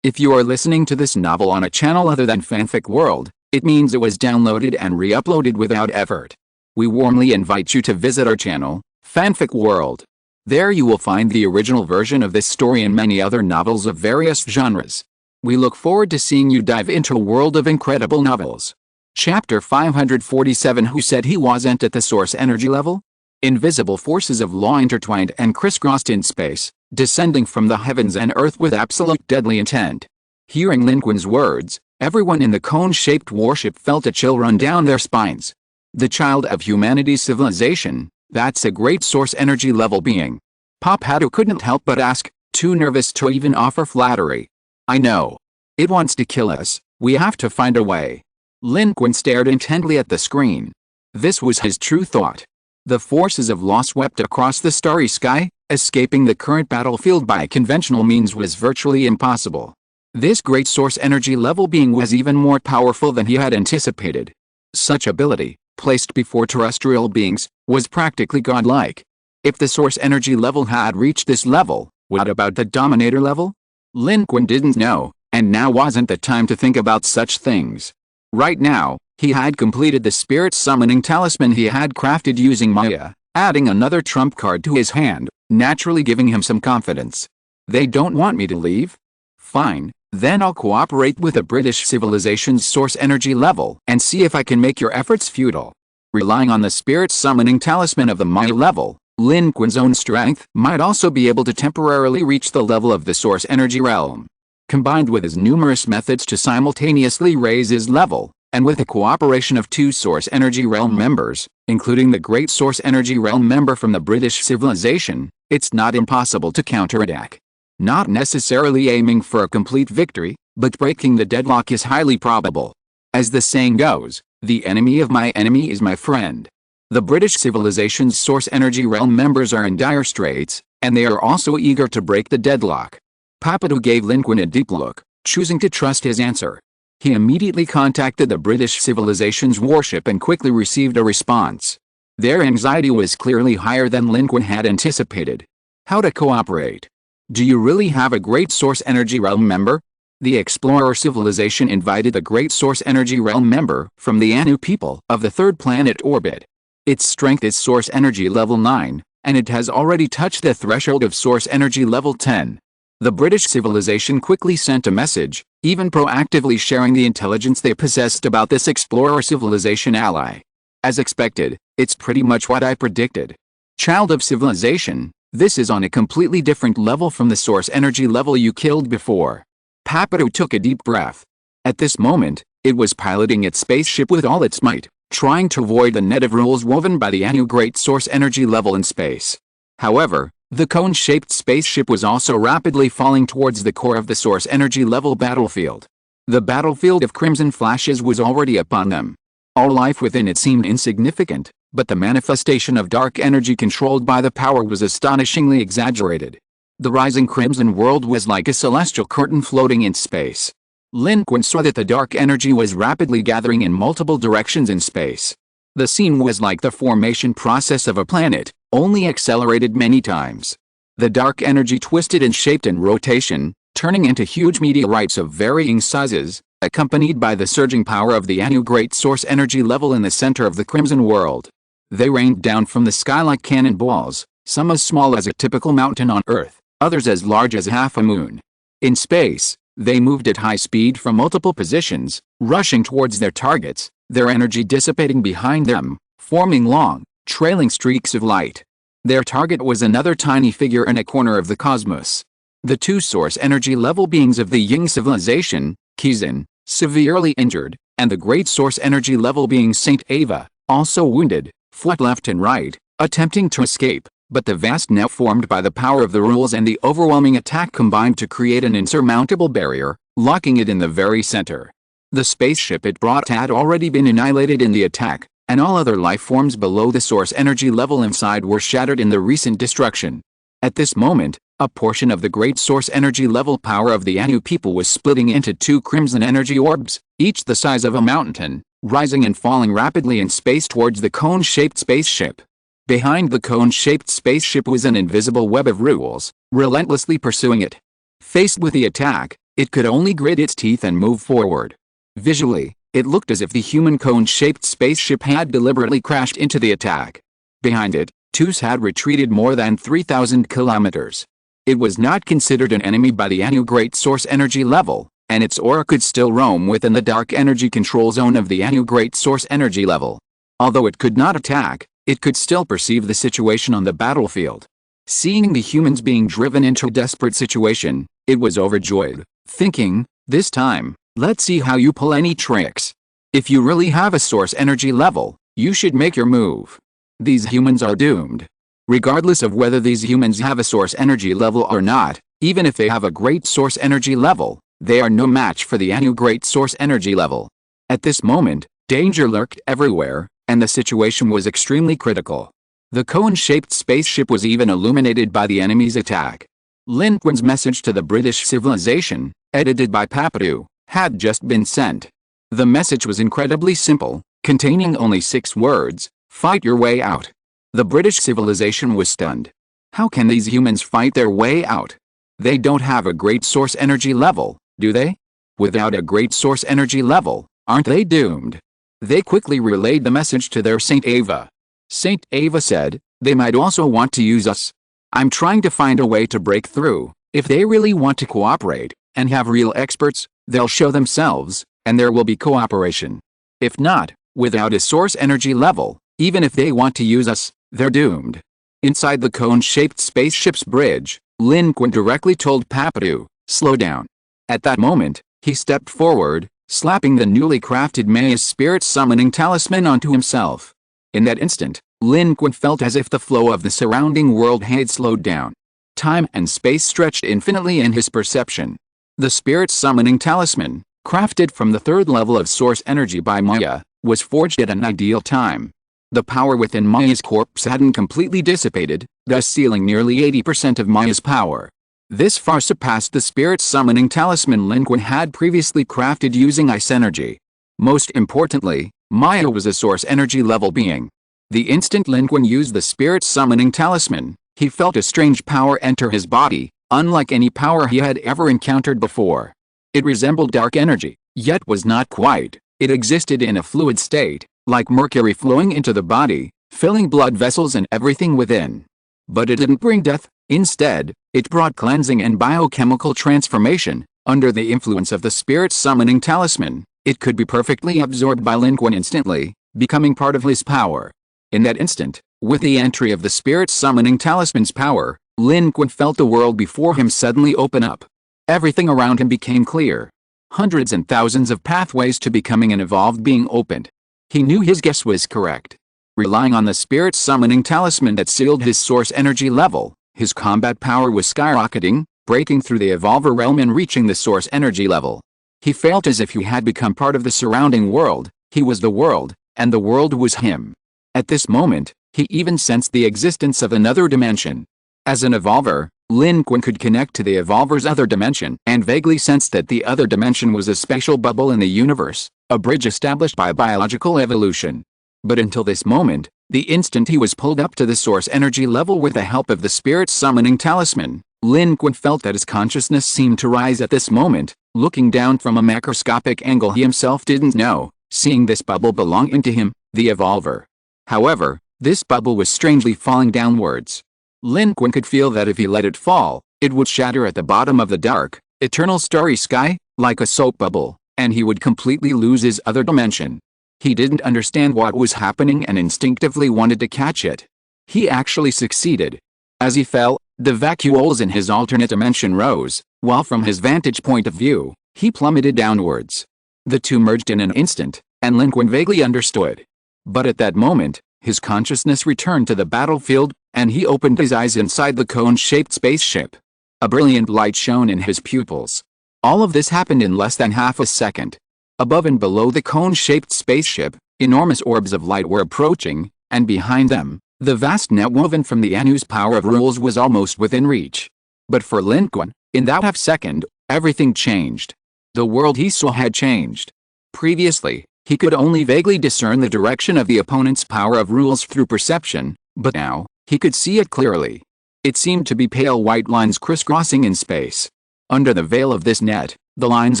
[SPEAKER 1] If you are listening to this novel on a channel other than Fanfic World, it means it was downloaded and re-uploaded without effort. We warmly invite you to visit our channel, Fanfic World. There you will find the original version of this story and many other novels of various genres. We look forward to seeing you dive into a world of incredible novels. Chapter 547. Who said he wasn't at the source energy level? Invisible forces of law intertwined and crisscrossed in space, descending from the heavens and earth with absolute deadly intent. Hearing Lin Qun's words, everyone in the cone-shaped warship felt a chill run down their spines. The child of humanity's civilization, that's a great source energy level being. Papado couldn't help but ask, too nervous to even offer flattery. I know. It wants to kill us, we have to find a way. Lin Qun stared intently at the screen. This was his true thought. The forces of law swept across the starry sky, escaping the current battlefield by conventional means was virtually impossible. This great source energy level being was even more powerful than he had anticipated. Such ability, placed before terrestrial beings, was practically godlike. If the source energy level had reached this level, what about the dominator level? Lin Qun didn't know, and now wasn't the time to think about such things. Right now, he had completed the spirit summoning talisman he had crafted using Maya, adding another trump card to his hand, naturally giving him some confidence. They don't want me to leave? Fine, then I'll cooperate with the British civilization's source energy level and see if I can make your efforts futile. Relying on the spirit summoning talisman of the Maya level, Lin Qun's own strength might also be able to temporarily reach the level of the source energy realm. Combined with his numerous methods to simultaneously raise his level, and with the cooperation of 2 Source Energy Realm members, including the Great Source Energy Realm member from the British civilization, it's not impossible to counterattack. Not necessarily aiming for a complete victory, but breaking the deadlock is highly probable. As the saying goes, the enemy of my enemy is my friend. The British civilization's Source Energy Realm members are in dire straits, and they are also eager to break the deadlock. Papado gave Lin Qun a deep look, choosing to trust his answer. He immediately contacted the British civilization's warship and quickly received a response. Their anxiety was clearly higher than Lin Qun had anticipated. How to cooperate? Do you really have a Great Source Energy Realm member? The Explorer civilization invited the Great Source Energy Realm member from the Anu people of the 3rd planet orbit. Its strength is Source Energy level 9, and it has already touched the threshold of Source Energy level 10. The British civilization quickly sent a message, even proactively sharing the intelligence they possessed about this Explorer civilization ally. As expected, it's pretty much what I predicted. Child of civilization, this is on a completely different level from the source energy level you killed before. Papado took a deep breath. At this moment, it was piloting its spaceship with all its might, trying to avoid the net of rules woven by the Anu Great Source Energy level in space. However, the cone-shaped spaceship was also rapidly falling towards the core of the source energy level battlefield. The battlefield of crimson flashes was already upon them. All life within it seemed insignificant, but the manifestation of dark energy controlled by the power was astonishingly exaggerated. The rising crimson world was like a celestial curtain floating in space. Lin Qun saw that the dark energy was rapidly gathering in multiple directions in space. The scene was like the formation process of a planet, only accelerated many times. The dark energy twisted and shaped in rotation, turning into huge meteorites of varying sizes, accompanied by the surging power of the Anu Great Source Energy level in the center of the Crimson World. They rained down from the sky like cannonballs, some as small as a typical mountain on Earth, others as large as half a moon. In space, they moved at high speed from multiple positions, rushing towards their targets, their energy dissipating behind them, forming long, trailing streaks of light. Their target was another tiny figure in a corner of the cosmos. The 2 source energy level beings of the Ying civilization, Qizan, severely injured, and the great source energy level being Saint Ava, also wounded, fought left and right, attempting to escape, but the vast net formed by the power of the rules and the overwhelming attack combined to create an insurmountable barrier, locking it in the very center. The spaceship it brought had already been annihilated in the attack, and all other life forms below the source energy level inside were shattered in the recent destruction. At this moment, a portion of the great source energy level power of the Anu people was splitting into 2 crimson energy orbs, each the size of a mountain, rising and falling rapidly in space towards the cone-shaped spaceship. Behind the cone-shaped spaceship was an invisible web of rules, relentlessly pursuing it. Faced with the attack, it could only grit its teeth and move forward. Visually, it looked as if the human cone-shaped spaceship had deliberately crashed into the attack. Behind it, Tus had retreated more than 3,000 kilometers. It was not considered an enemy by the Anu Great Source energy level, and its aura could still roam within the dark energy control zone of the Anu Great Source energy level. Although it could not attack, it could still perceive the situation on the battlefield. Seeing the humans being driven into a desperate situation, it was overjoyed, thinking, "This time, let's see how you pull any tricks. If you really have a source energy level, you should make your move. These humans are doomed." Regardless of whether these humans have a source energy level or not, even if they have a great source energy level, they are no match for the Anu Great Source energy level. At this moment, danger lurked everywhere, and the situation was extremely critical. The cone-shaped spaceship was even illuminated by the enemy's attack. Lin Qun's message to the British civilization, edited by Papadu, had just been sent. The message was incredibly simple, containing only 6 words: "Fight your way out." The British civilization was stunned. How can these humans fight their way out? They don't have a great source energy level, do they? Without a great source energy level, aren't they doomed? They quickly relayed the message to their Saint Ava. Saint Ava said, "They might also want to use us. I'm trying to find a way to break through. If they really want to cooperate, and have real experts, they'll show themselves, and there will be cooperation. If not, without a source energy level, even if they want to use us, they're doomed." Inside the cone-shaped spaceship's bridge, Lin Qun directly told Papadu, "Slow down." At that moment, he stepped forward, slapping the newly crafted Maya's spirit summoning talisman onto himself. In that instant, Lin Qun felt as if the flow of the surrounding world had slowed down. Time and space stretched infinitely in his perception. The spirit summoning talisman, crafted from the 3rd level of source energy by Maya, was forged at an ideal time. The power within Maya's corpse hadn't completely dissipated, thus sealing nearly 80% of Maya's power. This far surpassed the spirit summoning talisman Lin Qun had previously crafted using ice energy. Most importantly, Maya was a source energy level being. The instant Lin Qun used the spirit summoning talisman, he felt a strange power enter his body, unlike any power he had ever encountered before. It resembled dark energy, yet was not quite. It existed in a fluid state, like mercury flowing into the body, filling blood vessels and everything within. But it didn't bring death. Instead, it brought cleansing and biochemical transformation. Under the influence of the spirit summoning talisman, it could be perfectly absorbed by Lin Qun instantly, becoming part of his power. In that instant, with the entry of the spirit summoning talisman's power, Lin Qun felt the world before him suddenly open up. Everything around him became clear. Hundreds and thousands of pathways to becoming an evolved being opened. He knew his guess was correct. Relying on the spirit summoning talisman that sealed his source energy level, his combat power was skyrocketing, breaking through the evolver realm and reaching the source energy level. He felt as if he had become part of the surrounding world. He was the world, and the world was him. At this moment, he even sensed the existence of another dimension. As an evolver, Lin Qun could connect to the evolver's other dimension and vaguely sensed that the other dimension was a spatial bubble in the universe, a bridge established by biological evolution. But until this moment, the instant he was pulled up to the source energy level with the help of the spirit summoning talisman, Lin Qun felt that his consciousness seemed to rise at this moment, looking down from a macroscopic angle he himself didn't know, seeing this bubble belonging to him, the evolver. However, this bubble was strangely falling downwards. Lin Qun could feel that if he let it fall, it would shatter at the bottom of the dark, eternal starry sky, like a soap bubble, and he would completely lose his other dimension. He didn't understand what was happening and instinctively wanted to catch it. He actually succeeded. As he fell, the vacuoles in his alternate dimension rose, while from his vantage point of view, he plummeted downwards. The two merged in an instant, and Lin Qun vaguely understood. But at that moment, his consciousness returned to the battlefield, and he opened his eyes inside the cone-shaped spaceship. A brilliant light shone in his pupils. All of this happened in less than half a second. Above and below the cone-shaped spaceship, enormous orbs of light were approaching, and behind them, the vast net woven from the Anu's power of rules was almost within reach. But for Lin Qun, in that half-second, everything changed. The world he saw had changed. Previously, he could only vaguely discern the direction of the opponent's power of rules through perception, But now, he could see it clearly. It seemed to be pale white lines crisscrossing in space. Under the veil of this net, the lines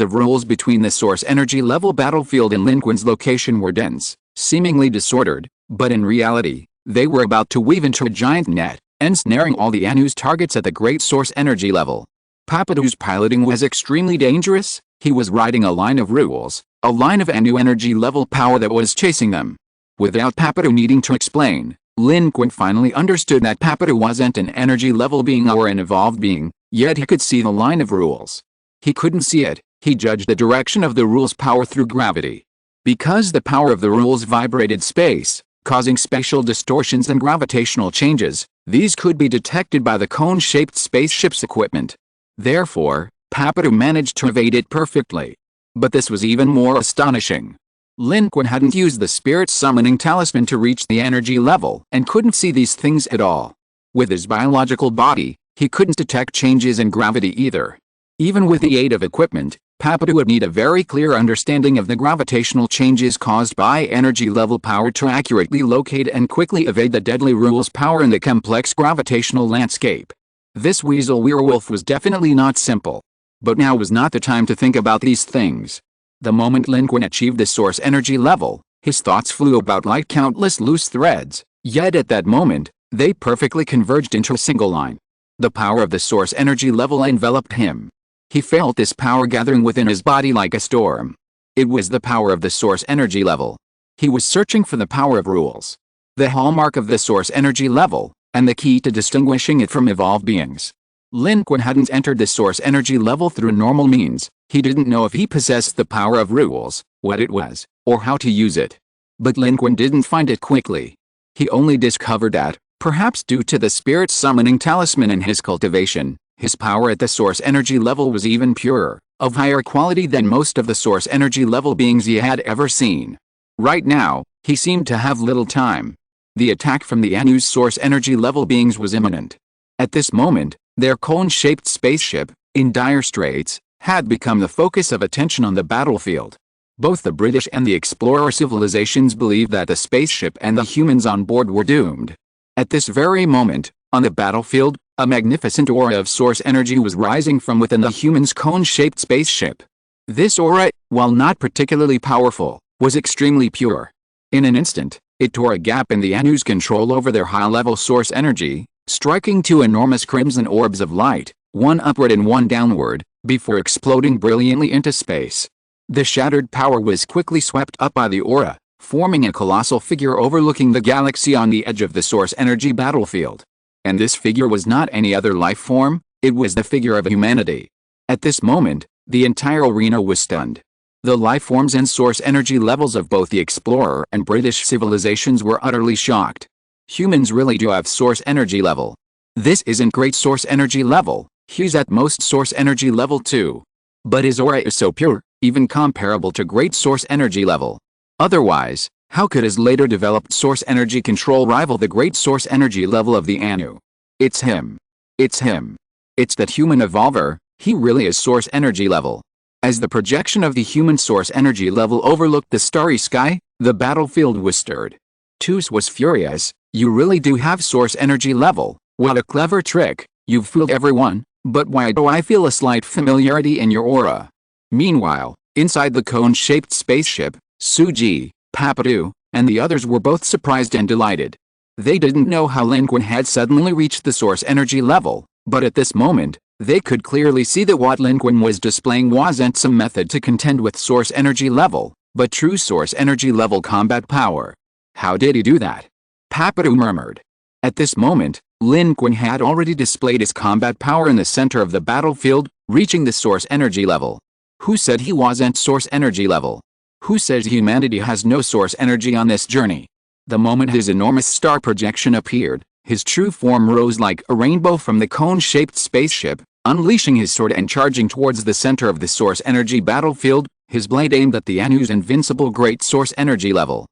[SPEAKER 1] of rules between the source energy level battlefield and Lin Qun's location were dense, seemingly disordered, but in reality, they were about to weave into a giant net, ensnaring all the Anu's targets at the great source energy level. Papadu's piloting was extremely dangerous. He was riding a line of rules, a line of Anu energy level power that was chasing them. Without Papadu needing to explain, Lin Qun finally understood that Papadu wasn't an energy level being or an evolved being, yet he could see the line of rules. He couldn't see it, he judged the direction of the rules' power through gravity. Because the power of the rules vibrated space, causing spatial distortions and gravitational changes, these could be detected by the cone-shaped spaceship's equipment. Therefore, Papadu managed to evade it perfectly. But this was even more astonishing. Lin Qun hadn't used the spirit summoning talisman to reach the energy level and couldn't see these things at all. With his biological body, he couldn't detect changes in gravity either. Even with the aid of equipment, Papadu would need a very clear understanding of the gravitational changes caused by energy level power to accurately locate and quickly evade the deadly rules power in the complex gravitational landscape. This weasel werewolf was definitely not simple. But now was not the time to think about these things. The moment Lin Qun achieved the source energy level, his thoughts flew about like countless loose threads, yet at that moment, they perfectly converged into a single line. The power of the source energy level enveloped him. He felt this power gathering within his body like a storm. It was the power of the source energy level. He was searching for the power of rules. The hallmark of the source energy level, and the key to distinguishing it from evolved beings. Lin Qun hadn't entered the source energy level through normal means. He didn't know if he possessed the power of rules, what it was, or how to use it. But Lin Qun didn't find it quickly. He only discovered that, perhaps due to the spirit summoning talisman and his cultivation, his power at the source energy level was even purer, of higher quality than most of the source energy level beings he had ever seen. Right now, he seemed to have little time. The attack from the Anu's source energy level beings was imminent. At this moment, their cone-shaped spaceship, in dire straits, had become the focus of attention on the battlefield. Both the British and the explorer civilizations believed that the spaceship and the humans on board were doomed. At this very moment, on the battlefield, a magnificent aura of source energy was rising from within the humans' cone-shaped spaceship. This aura, while not particularly powerful, was extremely pure. In an instant, it tore a gap in the Anu's control over their high-level source energy, striking two enormous crimson orbs of light, one upward and one downward, before exploding brilliantly into space. The shattered power was quickly swept up by the aura, forming a colossal figure overlooking the galaxy on the edge of the source energy battlefield. And this figure was not any other life form, it was the figure of humanity. At this moment, the entire arena was stunned. The life forms and source energy levels of both the explorer and British civilizations were utterly shocked. Humans really do have source energy level. This isn't great source energy level, he's at most source energy level 2. But his aura is so pure, even comparable to great source energy level. Otherwise, how could his later developed source energy control rival the great source energy level of the Anu? It's him. It's him. It's that human evolver, he really is source energy level. As the projection of the human source energy level overlooked the starry sky, the battlefield was stirred. Tus was furious. You really do have source energy level, what a clever trick, you've fooled everyone, but why do I feel a slight familiarity in your aura? Meanwhile, inside the cone-shaped spaceship, Suji, Papadu, and the others were both surprised and delighted. They didn't know how Lin Qun had suddenly reached the source energy level, but at this moment, they could clearly see that what Lin Qun was displaying wasn't some method to contend with source energy level, but true source energy level combat power. How did he do that? Papadu murmured. At this moment, Lin Qun had already displayed his combat power in the center of the battlefield, reaching the source energy level. Who said he wasn't source energy level? Who says humanity has no source energy on this journey? The moment his enormous star projection appeared, his true form rose like a rainbow from the cone-shaped spaceship, unleashing his sword and charging towards the center of the source energy battlefield, his blade aimed at the Anu's invincible great source energy level.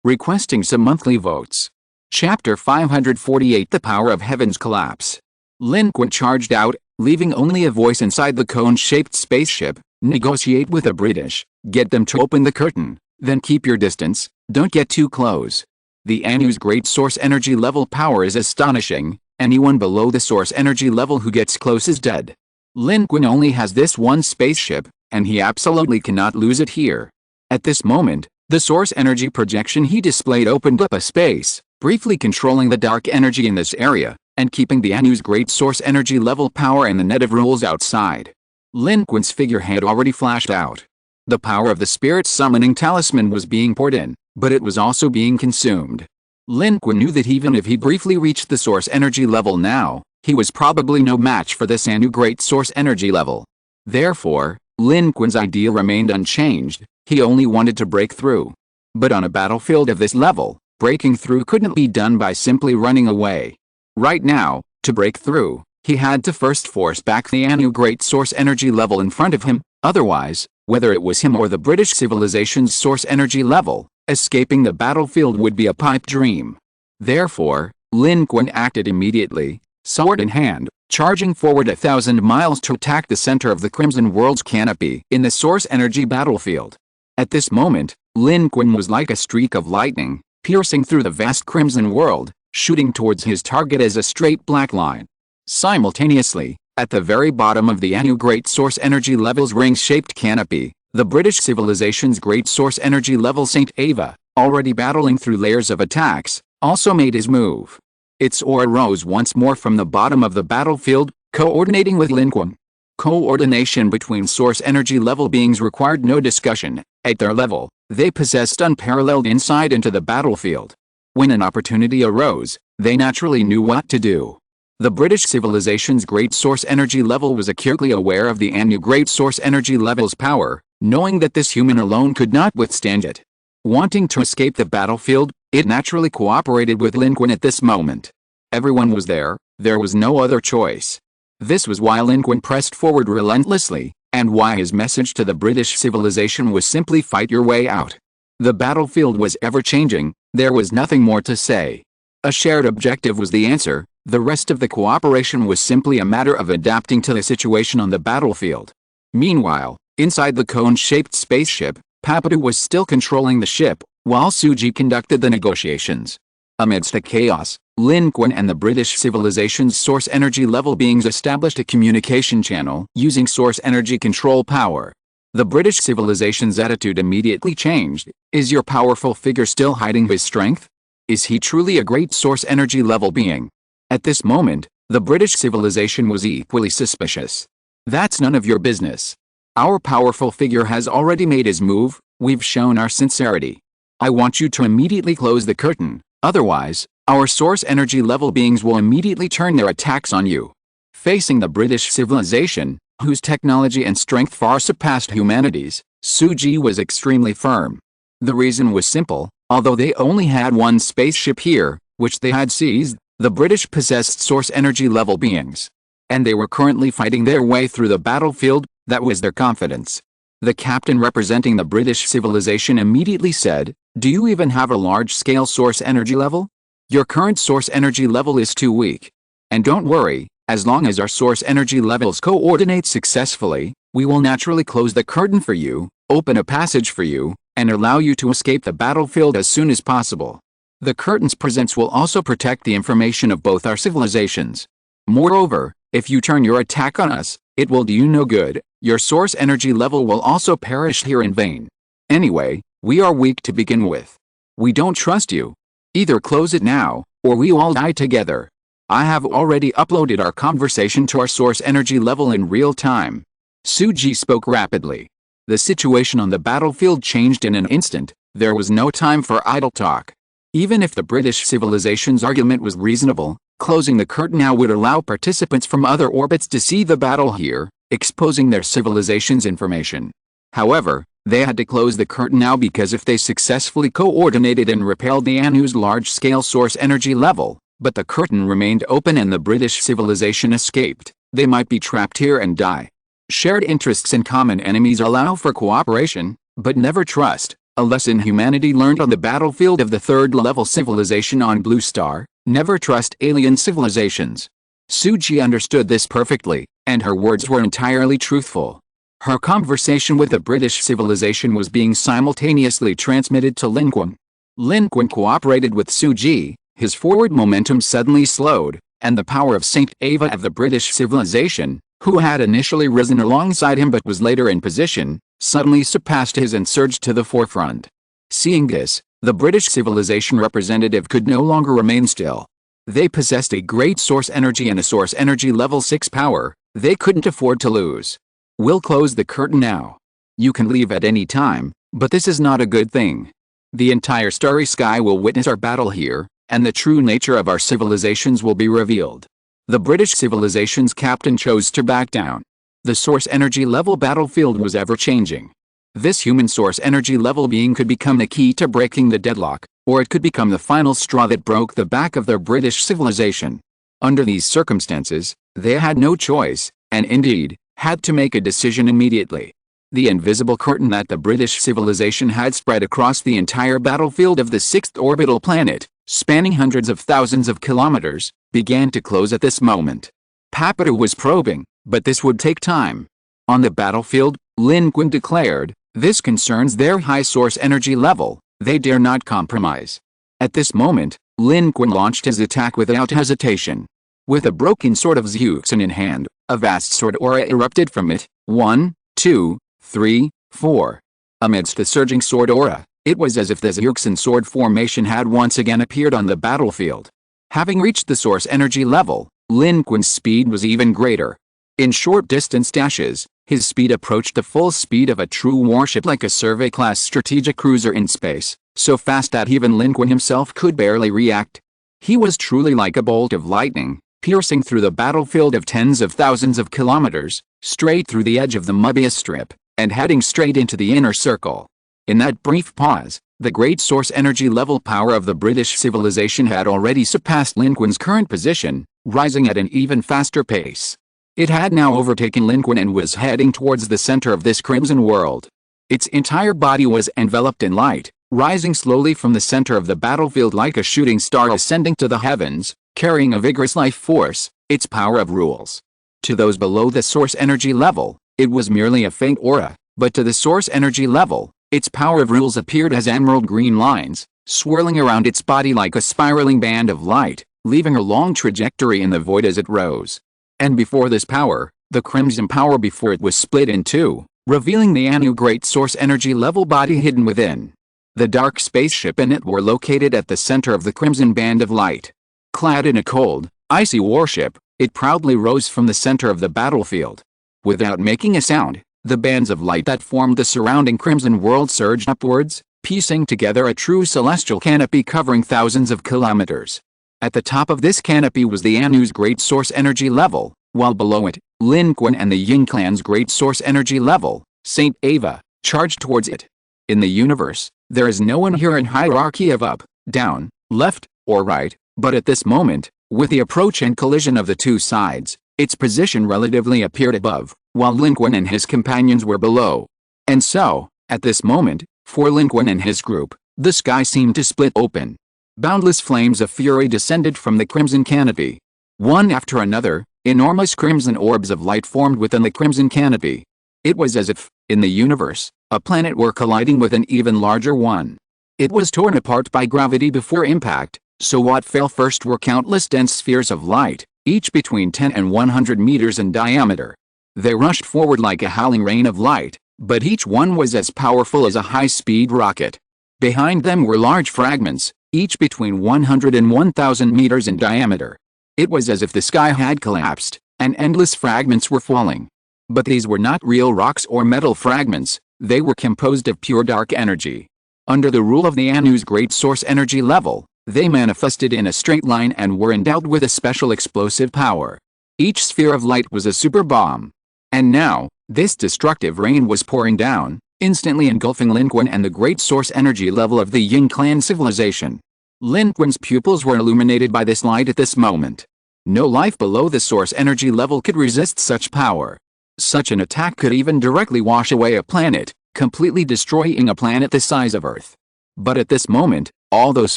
[SPEAKER 1] Requesting some monthly votes. Chapter 548 The Power of Heaven's Collapse. Lin Qun charged out, leaving only a voice inside the cone-shaped spaceship. Negotiate with the British, get them to open the curtain, then keep your distance, don't get too close. The ANU's great source energy level power is astonishing. Anyone below the source energy level who gets close is dead. Lin Qun only has this one spaceship, and he absolutely cannot lose it here. At this moment, the source energy projection he displayed opened up a space, briefly controlling the dark energy in this area, and keeping the ANU's great source energy level power and the net of rules outside. Lin Qun's figure had already flashed out. The power of the spirit summoning talisman was being poured in, but it was also being consumed. Lin Qun knew that even if he briefly reached the source energy level now, he was probably no match for this ANU great source energy level. Therefore, Lin Qun's idea remained unchanged. He only wanted to break through. But on a battlefield of this level, breaking through couldn't be done by simply running away. Right now, to break through, he had to first force back the ANU great source energy level in front of him. Otherwise, whether it was him or the British civilization's source energy level, escaping the battlefield would be a pipe dream. Therefore, Lin Qun acted immediately, sword in hand, charging forward 1,000 miles to attack the center of the Crimson World's canopy in the source energy battlefield. At this moment, Lin Qun was like a streak of lightning, piercing through the vast Crimson World, shooting towards his target as a straight black line. Simultaneously, at the very bottom of the ANU great source energy level's ring-shaped canopy, the British civilization's great source energy level St. Ava, already battling through layers of attacks, also made his move. Its aura rose once more from the bottom of the battlefield, coordinating with Lin Qun. Coordination between source energy level beings required no discussion. At their level, they possessed unparalleled insight into the battlefield. When an opportunity arose, they naturally knew what to do. The British civilization's great source energy level was acutely aware of the ANU great source energy level's power, knowing that this human alone could not withstand it. Wanting to escape the battlefield, it naturally cooperated with Lin Qun at this moment. Everyone was there was no other choice. This was why Lin Qun pressed forward relentlessly, and why his message to the British civilization was simply fight your way out. The battlefield was ever-changing, there was nothing more to say. A shared objective was the answer, the rest of the cooperation was simply a matter of adapting to the situation on the battlefield. Meanwhile, inside the cone-shaped spaceship, Papadu was still controlling the ship, while Suji conducted the negotiations. Amidst the chaos, Lin Qun and the British civilization's source energy level beings established a communication channel using source energy control power. The British civilization's attitude immediately changed. Is your powerful figure still hiding his strength? Is he truly a great source energy level being? At this moment, the British civilization was equally suspicious. That's none of your business. Our powerful figure has already made his move, we've shown our sincerity. I want you to immediately close the curtain, otherwise, our source energy level beings will immediately turn their attacks on you. Facing the British civilization, whose technology and strength far surpassed humanity's, Suji was extremely firm. The reason was simple, although they only had one spaceship here, which they had seized, the British possessed source energy level beings. And they were currently fighting their way through the battlefield, that was their confidence. The captain representing the British civilization immediately said, "Do you even have a large-scale source energy level? Your current source energy level is too weak. And don't worry, as long as our source energy levels coordinate successfully, we will naturally close the curtain for you, open a passage for you, and allow you to escape the battlefield as soon as possible. The curtain's presence will also protect the information of both our civilizations. Moreover, if you turn your attack on us, it will do you no good, your source energy level will also perish here in vain. Anyway, we are weak to begin with. We don't trust you. Either close it now, or we all die together. I have already uploaded our conversation to our source energy level in real time." Suji spoke rapidly. The situation on the battlefield changed in an instant, there was no time for idle talk. Even if the British civilization's argument was reasonable, closing the curtain now would allow participants from other orbits to see the battle here, exposing their civilization's information. However, they had to close the curtain now because if they successfully coordinated and repelled the ANU's large-scale source energy level, but the curtain remained open and the British civilization escaped, they might be trapped here and die. Shared interests and common enemies allow for cooperation, but never trust. A lesson humanity learned on the battlefield of the third-level civilization on Blue Star: never trust alien civilizations. Suji understood this perfectly, and her words were entirely truthful. Her conversation with the British civilization was being simultaneously transmitted to Lin Qun. Lin Qun cooperated with Suji, his forward momentum suddenly slowed, and the power of Saint Ava of the British civilization, who had initially risen alongside him but was later in position, suddenly surpassed his and surged to the forefront. Seeing this, the British civilization representative could no longer remain still. They possessed a great source energy and a source energy level 6 power. They couldn't afford to lose. We'll close the curtain now. You can leave at any time, but this is not a good thing. The entire starry sky will witness our battle here, and the true nature of our civilizations will be revealed. The British civilization's captain chose to back down. The source energy level battlefield was ever-changing. This human source energy level being could become the key to breaking the deadlock, or it could become the final straw that broke the back of their British civilization. Under these circumstances, they had no choice, and indeed, had to make a decision immediately. The invisible curtain that the British civilization had spread across the entire battlefield of the sixth orbital planet, spanning hundreds of thousands of kilometers, began to close at this moment. Papadu was probing, but this would take time. On the battlefield, Lin Qun declared, "This concerns their high source energy level, they dare not compromise." At this moment, Lin Qun launched his attack without hesitation. With a broken sword of Zeuxin in hand, a vast sword aura erupted from it. 1, 2, 3, 4. Amidst the surging sword aura, it was as if the Zeuxin sword formation had once again appeared on the battlefield. Having reached the source energy level, Lin Qun's speed was even greater. In short distance dashes, his speed approached the full speed of a true warship, like a survey-class strategic cruiser in space, so fast that even Lin Qun himself could barely react. He was truly like a bolt of lightning, piercing through the battlefield of tens of thousands of kilometers, straight through the edge of the Mobius strip, and heading straight into the inner circle. In that brief pause, the great source energy level power of the British civilization had already surpassed Lin Qun's current position, rising at an even faster pace. It had now overtaken Lin Qun and was heading towards the center of this crimson world. Its entire body was enveloped in light, rising slowly from the center of the battlefield like a shooting star ascending to the heavens, carrying a vigorous life force, its power of rules. To those below the source energy level, it was merely a faint aura, but to the source energy level, its power of rules appeared as emerald green lines, swirling around its body like a spiraling band of light, leaving a long trajectory in the void as it rose. And before this power, the crimson power before it was split in two, revealing the Anu great source energy level body hidden within. The dark spaceship and it were located at the center of the crimson band of light. Clad in a cold, icy warship, it proudly rose from the center of the battlefield. Without making a sound, the bands of light that formed the surrounding crimson world surged upwards, piecing together a true celestial canopy covering thousands of kilometers. At the top of this canopy was the Anu's great source energy level, while below it, Lin Qun and the Ying clan's great source energy level, Saint Ava, charged towards it. In the universe, there is no inherent hierarchy of up, down, left, or right, but at this moment, with the approach and collision of the two sides, its position relatively appeared above, while Lin Qun and his companions were below. And so, at this moment, for Lin Qun and his group, the sky seemed to split open. Boundless flames of fury descended from the crimson canopy. One after another, enormous crimson orbs of light formed within the crimson canopy. It was as if, in the universe, a planet were colliding with an even larger one. It was torn apart by gravity before impact, so what fell first were countless dense spheres of light, each between 10 and 100 meters in diameter. They rushed forward like a howling rain of light, but each one was as powerful as a high-speed rocket. Behind them were large fragments, each between 100 and 1,000 meters in diameter. It was as if the sky had collapsed, and endless fragments were falling. But these were not real rocks or metal fragments, they were composed of pure dark energy. Under the rule of the Anu's great source energy level, they manifested in a straight line and were endowed with a special explosive power. Each sphere of light was a super bomb. And now, this destructive rain was pouring down, instantly engulfing Lin Qun and the great source energy level of the Ying clan civilization. Lin Qun's pupils were illuminated by this light at this moment. No life below the source energy level could resist such power. Such an attack could even directly wash away a planet, completely destroying a planet the size of Earth. But at this moment, all those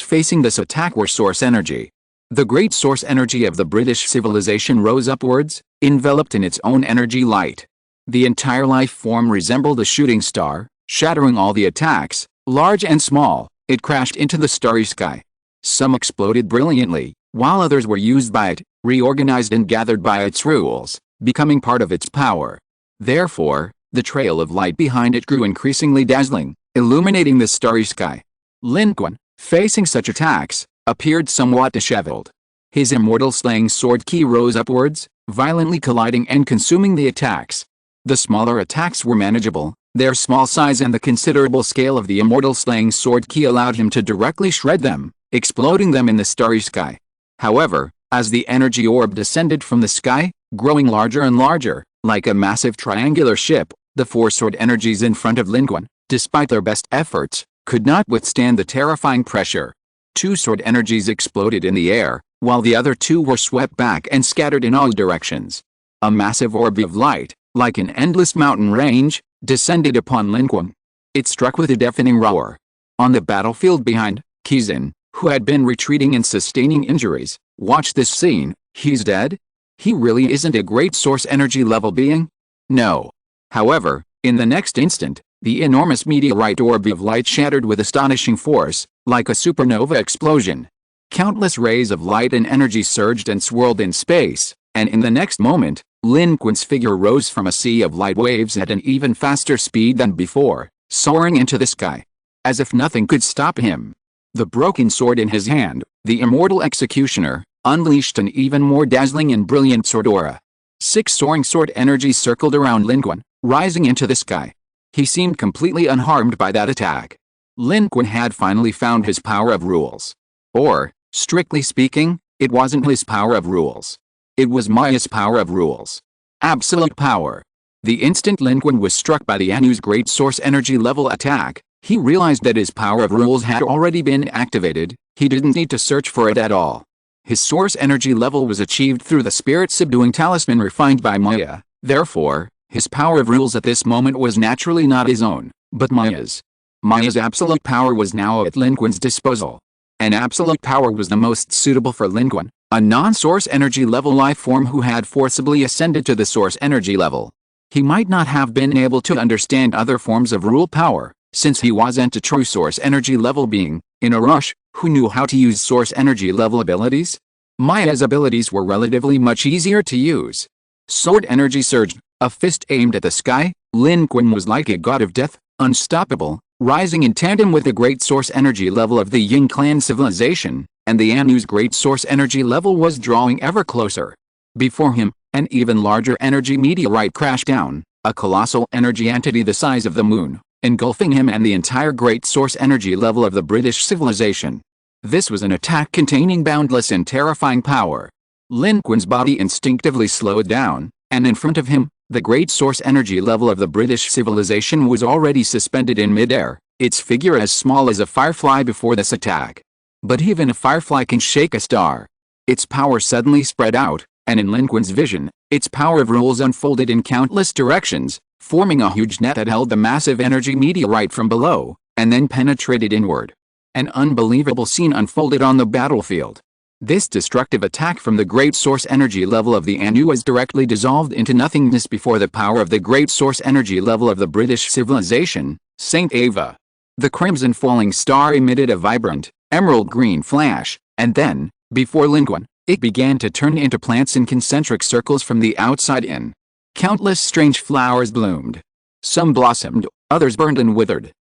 [SPEAKER 1] facing this attack were source energy. The great source energy of the British civilization rose upwards, enveloped in its own energy light. The entire life form resembled a shooting star, shattering all the attacks, large and small, It crashed into the starry sky. Some exploded brilliantly, while others were used by it, reorganized and gathered by its rules, becoming part of its power. Therefore, the trail of light behind it grew increasingly dazzling, illuminating the starry sky. Lin Qun, facing such attacks, appeared somewhat disheveled. His immortal slaying sword ki rose upwards, violently colliding and consuming the attacks. The smaller attacks were manageable. Their small size and the considerable scale of the immortal slaying sword ki allowed him to directly shred them, exploding them in the starry sky. However, as the energy orb descended from the sky, growing larger and larger, like a massive triangular ship, the four sword energies in front of Lin Qun, despite their best efforts, could not withstand the terrifying pressure. Two sword energies exploded in the air, while the other two were swept back and scattered in all directions. A massive orb of light, like an endless mountain range, descended upon Lin Qun. It struck with a deafening roar. On the battlefield behind, Qizhen, who had been retreating and sustaining injuries, watched this scene. He's dead? He really isn't a great source energy level being? No. However, in the next instant, the enormous meteorite orb of light shattered with astonishing force, like a supernova explosion. Countless rays of light and energy surged and swirled in space, and in the next moment, Lin Qun's figure rose from a sea of light waves at an even faster speed than before, soaring into the sky. As if nothing could stop him. The broken sword in his hand, the immortal executioner, unleashed an even more dazzling and brilliant sword aura. 6 soaring sword energies circled around Lin Qun, rising into the sky. He seemed completely unharmed by that attack. Lin Qun had finally found his power of rules. Or, strictly speaking, it wasn't his power of rules. It was Maya's power of rules. Absolute power. The instant Lin Qun was struck by the Anu's great source energy level attack, he realized that his power of rules had already been activated. He didn't need to search for it at all. His source energy level was achieved through the spirit subduing talisman refined by Maya. Therefore, his power of rules at this moment was naturally not his own, but Maya's. Maya's absolute power was now at Lin Qun's disposal. And absolute power was the most suitable for Lin Qun, a non-source energy level life form who had forcibly ascended to the source energy level. He might not have been able to understand other forms of rule power, since he wasn't a true source energy level being, in a rush, who knew how to use source energy level abilities. Maya's abilities were relatively much easier to use. Sword energy surged, a fist aimed at the sky. Lin Qun was like a god of death, unstoppable, rising in tandem with the great source energy level of the Ying clan civilization, and the Anu's great source energy level was drawing ever closer. Before him, an even larger energy meteorite crashed down, a colossal energy entity the size of the moon, engulfing him and the entire great source energy level of the British civilization. This was an attack containing boundless and terrifying power. Lin Qun's body instinctively slowed down, and in front of him, the great source energy level of the British civilization was already suspended in midair, its figure as small as a firefly before this attack. But even a firefly can shake a star. Its power suddenly spread out, and in Lin Qun's vision, its power of rules unfolded in countless directions, forming a huge net that held the massive energy meteorite from below, and then penetrated inward. An unbelievable scene unfolded on the battlefield. This destructive attack from the great source energy level of the Anu was directly dissolved into nothingness before the power of the great source energy level of the British civilization, Saint Ava. The crimson falling star emitted a vibrant, emerald green flash, and then, before Lin Qun, it began to turn into plants in concentric circles from the outside in. Countless strange flowers bloomed. Some blossomed, others burned and withered.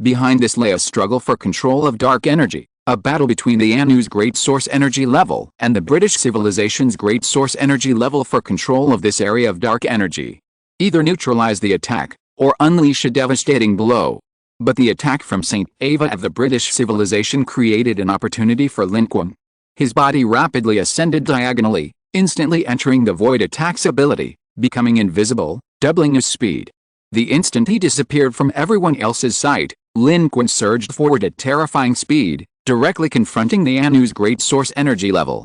[SPEAKER 1] Behind this lay a struggle for control of dark energy, a battle between the Anu's great source energy level and the British civilization's great source energy level for control of this area of dark energy. Either neutralize the attack, or unleash a devastating blow. But the attack from Saint Ava of the British civilization created an opportunity for Lin Qun. His body rapidly ascended diagonally, instantly entering the void attack's ability, becoming invisible, doubling his speed. The instant he disappeared from everyone else's sight, Lin Qun surged forward at terrifying speed, directly confronting the Anu's great source energy level.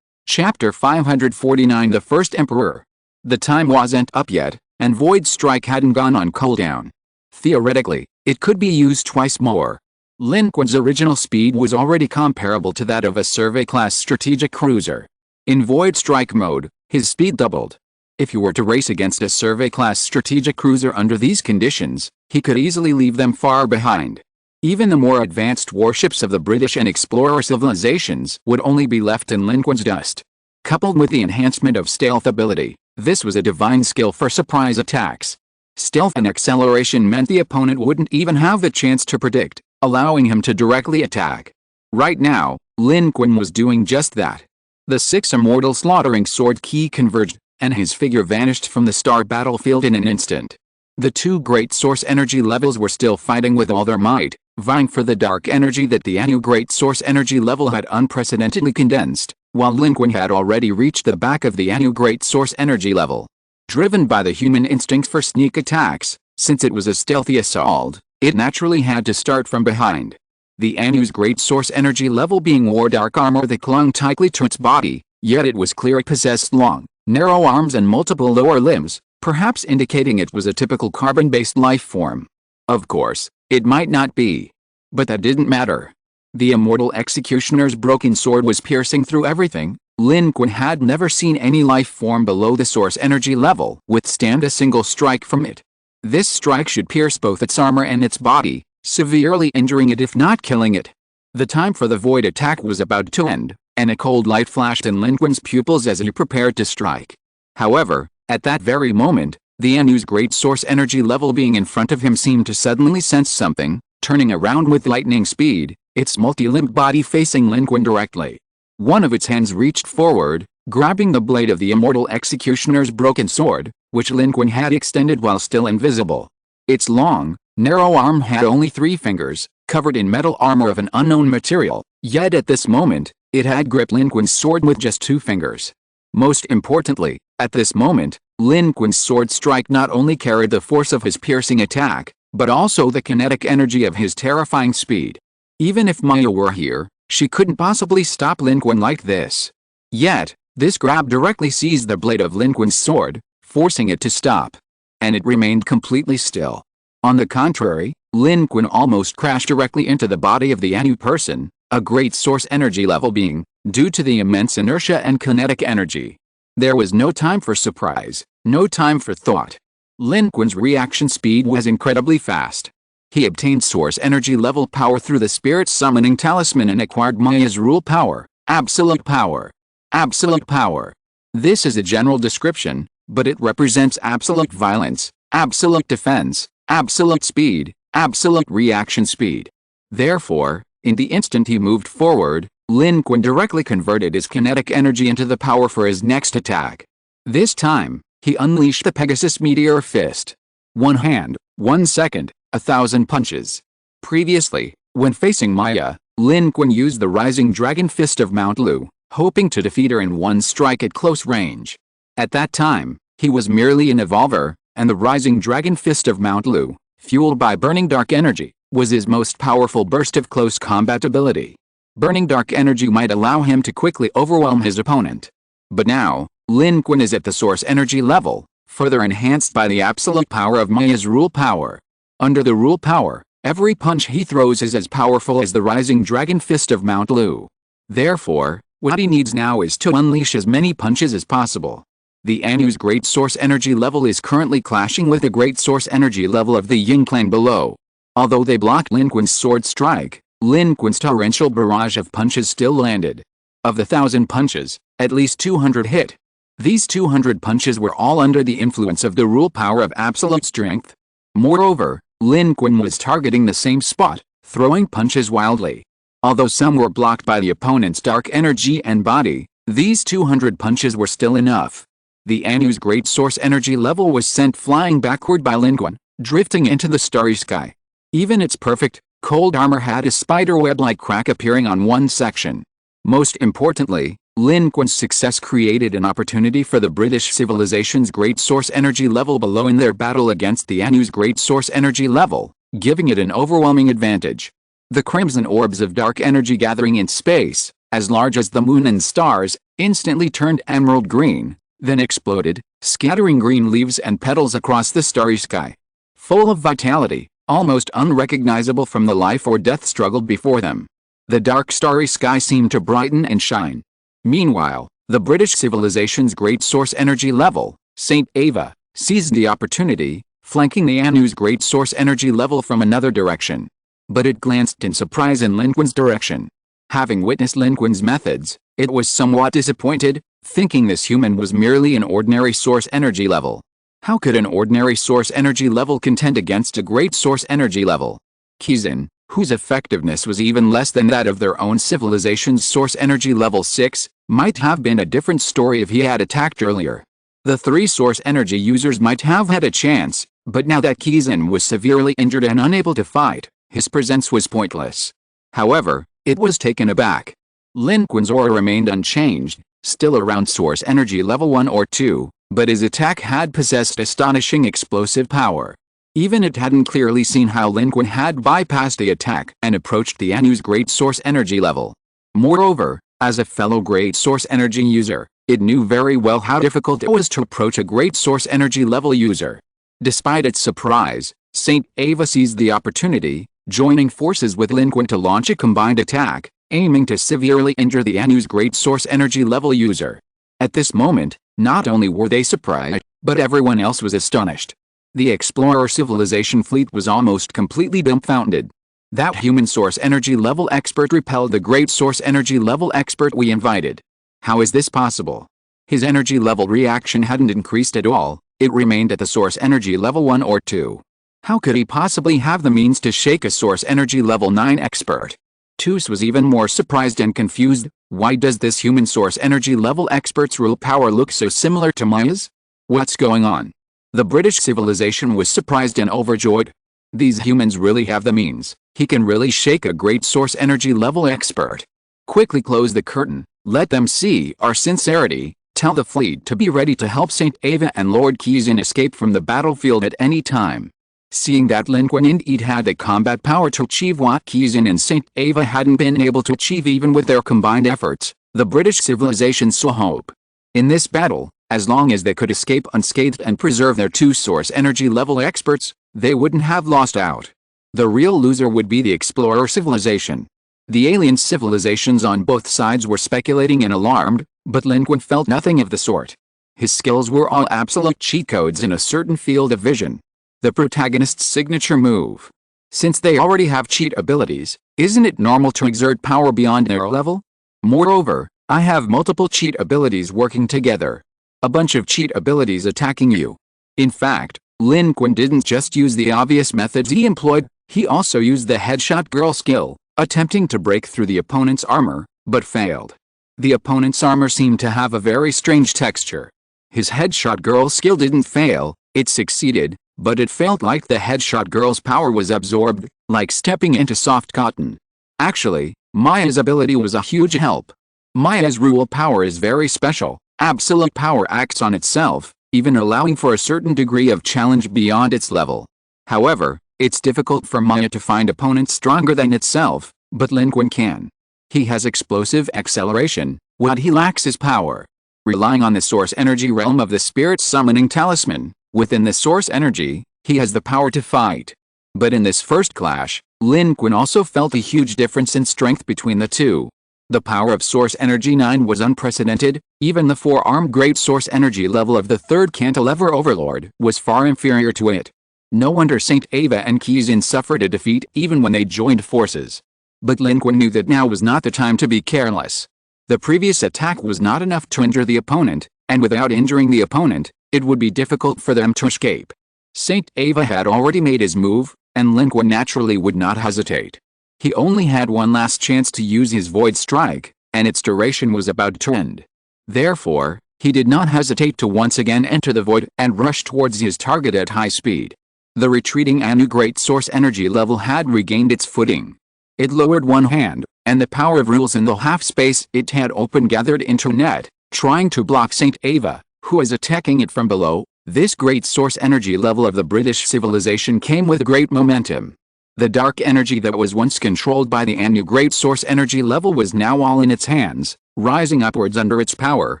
[SPEAKER 1] Chapter 549 The First Emperor. The time wasn't up yet, and Void Strike hadn't gone on cooldown. Theoretically, it could be used twice more. Lin Qun's original speed was already comparable to that of a survey-class strategic cruiser. In Void Strike mode, his speed doubled. If he were to race against a survey-class strategic cruiser under these conditions, he could easily leave them far behind. Even the more advanced warships of the British and explorer civilizations would only be left in Lin Qun's dust. Coupled with the enhancement of stealth ability, this was a divine skill for surprise attacks. Stealth and acceleration meant the opponent wouldn't even have the chance to predict, allowing him to directly attack. Right now, Lin Qun was doing just that. The 6 immortal slaughtering sword key converged, and his figure vanished from the star battlefield in an instant. The 2 great source energy levels were still fighting with all their might, vying for the dark energy that the Anu great source energy level had unprecedentedly condensed, while Lin Qun had already reached the back of the Anu great source energy level. Driven by the human instinct for sneak attacks, since it was a stealthy assault, it naturally had to start from behind. The Anu's great source energy level being wore dark armor that clung tightly to its body, yet it was clear it possessed long, narrow arms and multiple lower limbs, perhaps indicating it was a typical carbon-based life form. Of course, it might not be. But that didn't matter. The immortal executioner's broken sword was piercing through everything. Lin Qun had never seen any life form below the source energy level withstand a single strike from it. This strike should pierce both its armor and its body, severely injuring it if not killing it. The time for the void attack was about to end, and a cold light flashed in Lin Qun's pupils as he prepared to strike. However, at that very moment, the Anu's great source energy level being in front of him seemed to suddenly sense something, turning around with lightning speed, its multi-limbed body facing Lin Qun directly. One of its hands reached forward, grabbing the blade of the immortal executioner's broken sword, which Lin Qun had extended while still invisible. Its long, narrow arm had only 3 fingers, covered in metal armor of an unknown material, yet at this moment, it had gripped Lin Qun's sword with just 2 fingers. Most importantly, at this moment, Lin Qun's sword strike not only carried the force of his piercing attack, but also the kinetic energy of his terrifying speed. Even if Maya were here, she couldn't possibly stop Lin Qun like this. Yet, this grab directly seized the blade of Lin Qun's sword, forcing it to stop. And it remained completely still. On the contrary, Lin Qun almost crashed directly into the body of the Anu person, a great source energy level being, due to the immense inertia and kinetic energy. There was no time for surprise, no time for thought. Lin Qun's reaction speed was incredibly fast. He obtained source energy level power through the spirit summoning talisman and acquired Maya's rule power, absolute power. Absolute power. This is a general description, but it represents absolute violence, absolute defense, absolute speed, absolute reaction speed. Therefore, in the instant he moved forward, Lin Qun directly converted his kinetic energy into the power for his next attack. This time, he unleashed the Pegasus Meteor Fist. 1 hand, 1 second, 1,000 punches. Previously, when facing Maya, Lin Qun used the Rising Dragon Fist of Mount Lu, hoping to defeat her in one strike at close range. At that time, he was merely an evolver, and the Rising Dragon Fist of Mount Lu, fueled by Burning Dark Energy, was his most powerful burst of close combat ability. Burning Dark Energy might allow him to quickly overwhelm his opponent. But now, Lin Qun is at the source energy level, further enhanced by the absolute power of Maya's rule power. Under the rule power, every punch he throws is as powerful as the Rising Dragon Fist of Mount Lu. Therefore, what he needs now is to unleash as many punches as possible. The Anu's great source energy level is currently clashing with the great source energy level of the Ying clan below. Although they blocked Lin Qun's sword strike, Lin Qun's torrential barrage of punches still landed. Of the 1,000 punches, at least 200 hit. These 200 punches were all under the influence of the rule power of absolute strength. Moreover, Lin Qun was targeting the same spot, throwing punches wildly. Although some were blocked by the opponent's dark energy and body, these 200 punches were still enough. The Anu's great source energy level was sent flying backward by Lin Qun, drifting into the starry sky. Even its perfect, cold armor had a spiderweb-like crack appearing on one section. Most importantly, Lin Qun's success created an opportunity for the British civilization's great source energy level below in their battle against the Anu's great source energy level, giving it an overwhelming advantage. The crimson orbs of dark energy gathering in space, as large as the moon and stars, instantly turned emerald green, then exploded, scattering green leaves and petals across the starry sky. Full of vitality, almost unrecognizable from the life or death struggle before them. The dark starry sky seemed to brighten and shine. Meanwhile, the British civilization's great source energy level, St. Ava, seized the opportunity, flanking the Anu's great source energy level from another direction. but it glanced in surprise in Lin Qun's direction. Having witnessed Lin Qun's methods, it was somewhat disappointed, thinking this human was merely an ordinary source energy level. How could an ordinary source energy level contend against a great source energy level? Qin, whose effectiveness was even less than that of their own civilization's source energy level 6, might have been a different story if he had attacked earlier. The three source energy users might have had a chance, but now that Qin was severely injured and unable to fight, his presence was pointless. However, it was taken aback. Lin Qun's aura remained unchanged, still around source energy level 1 or 2, but his attack had possessed astonishing explosive power. Even it hadn't clearly seen how Lin Qun had bypassed the attack and approached the Anu's great source energy level. Moreover, as a fellow great source energy user, it knew very well how difficult it was to approach a great source energy level user. Despite its surprise, Saint Ava seized the opportunity, joining forces with Lin Qun to launch a combined attack, aiming to severely injure the Anu's great source energy level user. At this moment, not only were they surprised, but everyone else was astonished. The explorer civilization fleet was almost completely dumbfounded. That human source energy level expert repelled the great source energy level expert we invited. How is this possible? His energy level reaction hadn't increased at all, it remained at the source energy level 1 or 2. How could he possibly have the means to shake a source energy level 9 expert? Tus was even more surprised and confused. Why does this human source energy level expert's rule power look so similar to Maya's? What's going on? The British civilization was surprised and overjoyed. These humans really have the means. He can really shake a great source energy level expert. Quickly close the curtain, let them see our sincerity, tell the fleet to be ready to help Saint Ava and Lord Qin escape from the battlefield at any time. Seeing that Lin Qun indeed had the combat power to achieve what Qin and Saint Ava hadn't been able to achieve even with their combined efforts, the British civilization saw hope. In this battle, as long as they could escape unscathed and preserve their two source energy level experts, they wouldn't have lost out. The real loser would be the explorer civilization. The alien civilizations on both sides were speculating and alarmed, but Lin Qun felt nothing of the sort. His skills were all absolute cheat codes in a certain field of vision. The protagonist's signature move. Since they already have cheat abilities, isn't it normal to exert power beyond their level? Moreover, I have multiple cheat abilities working together. A bunch of cheat abilities attacking you. In fact, Lin Qun didn't just use the obvious methods he employed, he also used the headshot girl skill, attempting to break through the opponent's armor, but failed. The opponent's armor seemed to have a very strange texture. His headshot girl skill didn't fail, it succeeded, but it felt like the headshot girl's power was absorbed, like stepping into soft cotton. Actually, Maya's ability was a huge help. Maya's rule power is very special. Absolute power acts on itself, even allowing for a certain degree of challenge beyond its level. However, it's difficult for Maya to find opponents stronger than itself, but Lin Qun can. He has explosive acceleration, what he lacks is power. Relying on the source energy realm of the spirit summoning talisman, within the source energy, he has the power to fight. But in this first clash, Lin Qun also felt a huge difference in strength between the two. The power of source energy 9 was unprecedented, even the four-armed great source energy level of the third cantilever overlord was far inferior to it. No wonder Saint Ava and Qin suffered a defeat even when they joined forces. But Lin Qun knew that now was not the time to be careless. The previous attack was not enough to injure the opponent, and without injuring the opponent, it would be difficult for them to escape. Saint Ava had already made his move, and Lin Qun naturally would not hesitate. He only had one last chance to use his void strike, and its duration was about to end. Therefore, he did not hesitate to once again enter the void and rush towards his target at high speed. The retreating Anu great source energy level had regained its footing. It lowered one hand, and the power of rules in the half space it had opened gathered into a net, trying to block Saint Ava, who was attacking it from below. This great source energy level of the British civilization came with great momentum. The dark energy that was once controlled by the Anu great source energy level was now all in its hands, rising upwards under its power,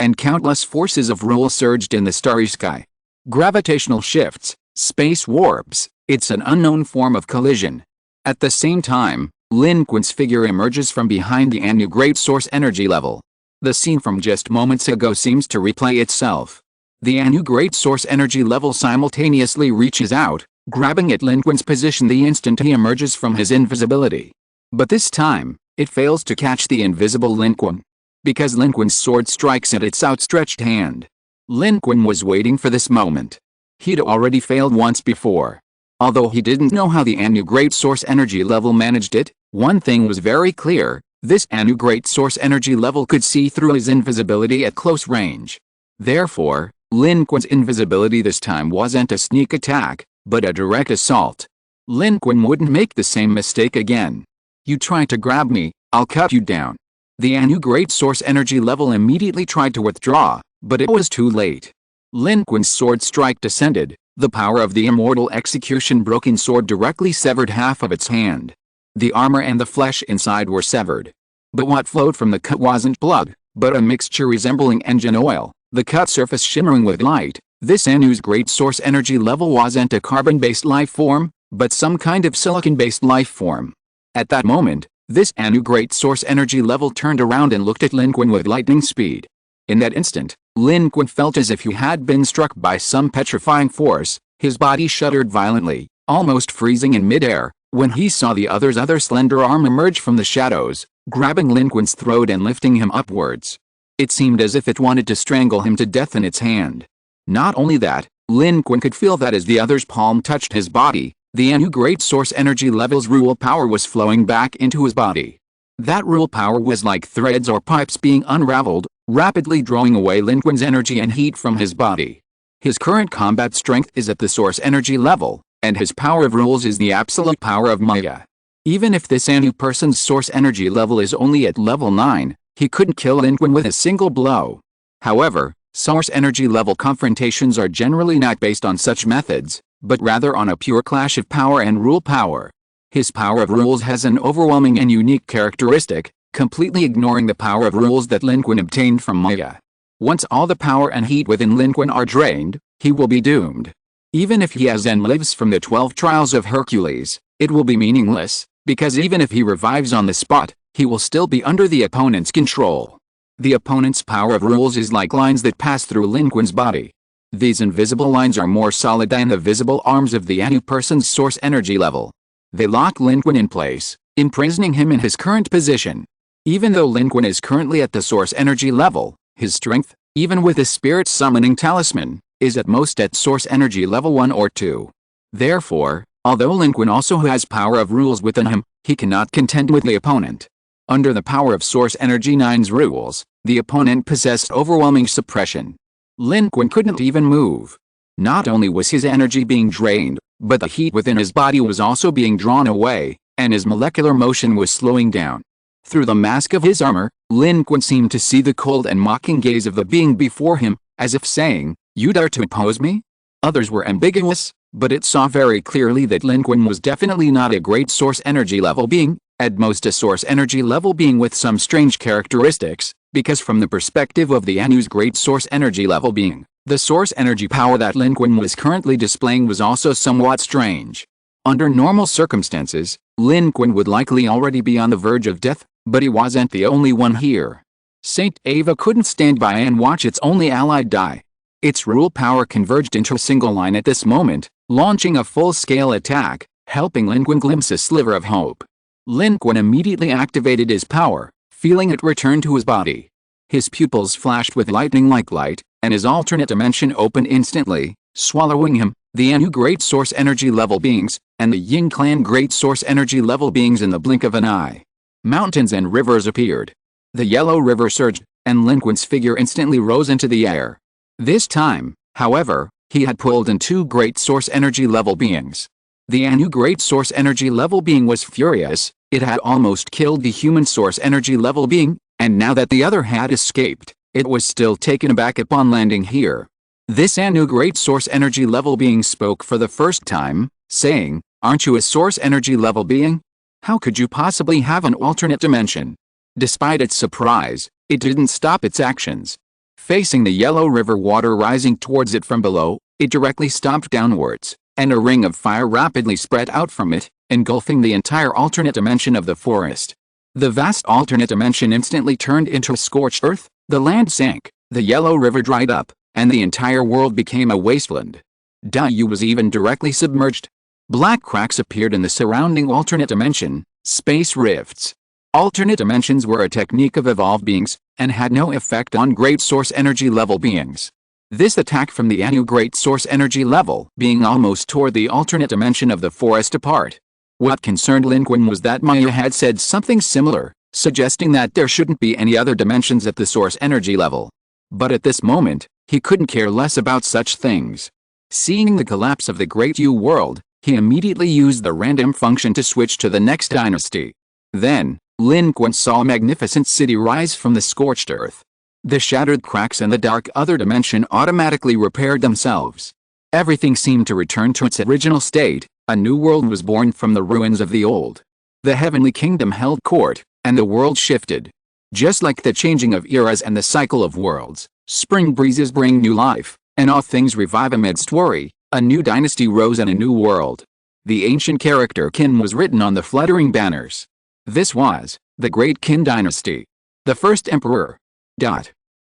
[SPEAKER 1] and countless forces of rule surged in the starry sky. Gravitational shifts, space warps, it's an unknown form of collision. At the same time, Lin Qun's figure emerges from behind the Anu great source energy level. The scene from just moments ago seems to replay itself. The Anu great source energy level simultaneously reaches out, grabbing at Lin Qun's position the instant he emerges from his invisibility. But this time, it fails to catch the invisible Lin Qun, because Lin Qun's sword strikes at its outstretched hand. Lin Qun was waiting for this moment. He'd already failed once before. Although he didn't know how the Anu Great Source Energy level managed it, one thing was very clear: this Anu Great Source Energy level could see through his invisibility at close range. Therefore, Lin Qun's invisibility this time wasn't a sneak attack, but a direct assault. Lin Qun wouldn't make the same mistake again. "You try to grab me, I'll cut you down." The Anu Great Source Energy level immediately tried to withdraw, but it was too late. Lin Qun's sword strike descended. The power of the immortal execution-broken sword directly severed half of its hand. The armor and the flesh inside were severed. But what flowed from the cut wasn't blood, but a mixture resembling engine oil, the cut surface shimmering with light. This Anu's Great Source Energy level wasn't a carbon-based life form, but some kind of silicon-based life form. At that moment, this Anu Great Source Energy level turned around and looked at Lin Qun with lightning speed. In that instant, Lin Qun felt as if he had been struck by some petrifying force. His body shuddered violently, almost freezing in midair, when he saw the other's slender arm emerge from the shadows, grabbing Lin Qun's throat and lifting him upwards. It seemed as if it wanted to strangle him to death in its hand. Not only that, Lin Qun could feel that as the other's palm touched his body, the Anu Great Source Energy level's rule power was flowing back into his body. That rule power was like threads or pipes being unraveled, rapidly drawing away Lin Qun's energy and heat from his body. His current combat strength is at the source energy level, and his power of rules is the absolute power of Maya. Even if this Anu person's source energy level is only at level 9, he couldn't kill Lin Qun with a single blow. However, source energy level confrontations are generally not based on such methods, but rather on a pure clash of power and rule power. His power of rules has an overwhelming and unique characteristic, completely ignoring the power of rules that Lin Qun obtained from Maya. Once all the power and heat within Lin Qun are drained, he will be doomed. Even if he has and lives from the 12 trials of Hercules, it will be meaningless, because even if he revives on the spot, he will still be under the opponent's control. The opponent's power of rules is like lines that pass through Lin Qun's body. These invisible lines are more solid than the visible arms of the Anu person's source energy level. They lock Lin Qun in place, imprisoning him in his current position. Even though Lin Qun is currently at the source energy level, his strength, even with his spirit summoning talisman, is at most at source energy level 1 or 2. Therefore, although Lin Qun also has power of rules within him, he cannot contend with the opponent. Under the power of source energy 9's rules, the opponent possessed overwhelming suppression. Lin Qun couldn't even move. Not only was his energy being drained, but the heat within his body was also being drawn away, and his molecular motion was slowing down. Through the mask of his armor, Lin Qun seemed to see the cold and mocking gaze of the being before him, as if saying, "You dare to oppose me?" Others were ambiguous, but it saw very clearly that Lin Qun was definitely not a great source energy level being, at most a source energy level being with some strange characteristics, because from the perspective of the Anu's great source energy level being, the source energy power that Lin Qun was currently displaying was also somewhat strange. Under normal circumstances, Lin Qun would likely already be on the verge of death, but he wasn't the only one here. Saint Ava couldn't stand by and watch its only ally die. Its rule power converged into a single line at this moment, launching a full-scale attack, helping Lin Qun glimpse a sliver of hope. Lin Qun immediately activated his power, feeling it return to his body. His pupils flashed with lightning-like light, and his alternate dimension opened instantly, swallowing him, the Anu Great Source Energy level beings, and the Yin Clan Great Source Energy level beings in the blink of an eye. Mountains and rivers appeared. The Yellow River surged, and Lin Qun's figure instantly rose into the air. This time, however, he had pulled in 2 Great Source Energy level beings. The Anu Great Source Energy level being was furious. It had almost killed the human Source Energy level being, and now that the other had escaped, it was still taken aback upon landing here. This Anu Great Source Energy level being spoke for the first time, saying, "Aren't you a Source Energy level being? How could you possibly have an alternate dimension?" Despite its surprise, it didn't stop its actions. Facing the Yellow River water rising towards it from below, it directly stomped downwards, and a ring of fire rapidly spread out from it, engulfing the entire alternate dimension of the forest. The vast alternate dimension instantly turned into a scorched earth, the land sank, the Yellow River dried up, and the entire world became a wasteland. Dayu was even directly submerged, Black cracks appeared in the surrounding alternate dimension, space rifts. Alternate dimensions were a technique of evolved beings, and had no effect on great source energy level beings. This attack from the Anu great source energy level being almost tore the alternate dimension of the forest apart. What concerned Lin Qun was that Maya had said something similar, suggesting that there shouldn't be any other dimensions at the source energy level. But at this moment, he couldn't care less about such things. Seeing the collapse of the Great U world, he immediately used the random function to switch to the next dynasty. Then, Lin Qun saw a magnificent city rise from the scorched earth. The shattered cracks in the dark other dimension automatically repaired themselves. Everything seemed to return to its original state. A new world was born from the ruins of the old. The heavenly kingdom held court, and the world shifted. Just like the changing of eras and the cycle of worlds, spring breezes bring new life, and all things revive amidst worry. A new dynasty rose and a new world. The ancient character Qin was written on the fluttering banners. This was the Great Qin dynasty. The first emperor.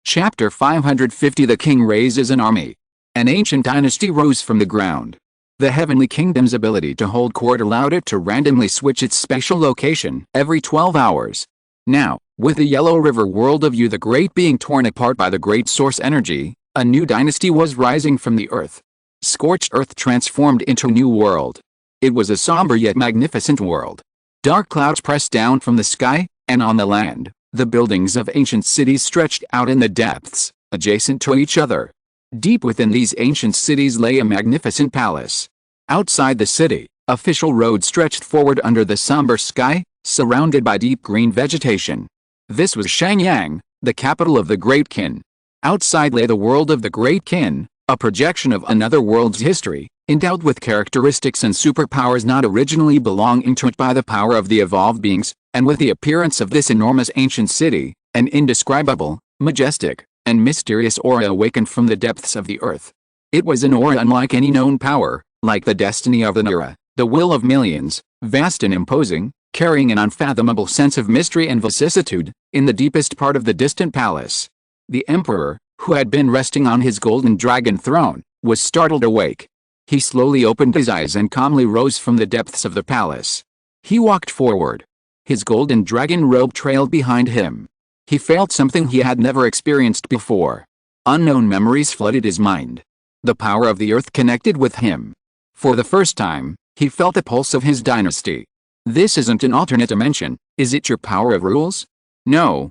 [SPEAKER 1] Chapter 550. The king raises an army. An ancient dynasty rose from the ground. The heavenly kingdom's ability to hold court allowed it to randomly switch its spatial location every 12 hours. Now, with the Yellow River world of you the great being torn apart by the great source energy, a new dynasty was rising from the earth. Scorched earth transformed into a new world. It was a somber yet magnificent world. Dark clouds pressed down from the sky, and on the land, the buildings of ancient cities stretched out in the depths, adjacent to each other. Deep within these ancient cities lay a magnificent palace. Outside the city, official road stretched forward under the somber sky, surrounded by deep green vegetation. This was Shenyang, the capital of the Great Qin. Outside lay the world of the Great Qin, a projection of another world's history, endowed with characteristics and superpowers not originally belonging to it by the power of the evolved beings, and with the appearance of this enormous ancient city, an indescribable, majestic, and mysterious aura awakened from the depths of the earth. It was an aura unlike any known power, like the destiny of an era, the will of millions, vast and imposing, carrying an unfathomable sense of mystery and vicissitude, in the deepest part of the distant palace. The emperor, who had been resting on his golden dragon throne, was startled awake. He slowly opened his eyes and calmly rose from the depths of the palace. He walked forward. His golden dragon robe trailed behind him. He felt something he had never experienced before. Unknown memories flooded his mind. The power of the earth connected with him. For the first time, he felt the pulse of his dynasty. This isn't an alternate dimension, is it your power of rules? No,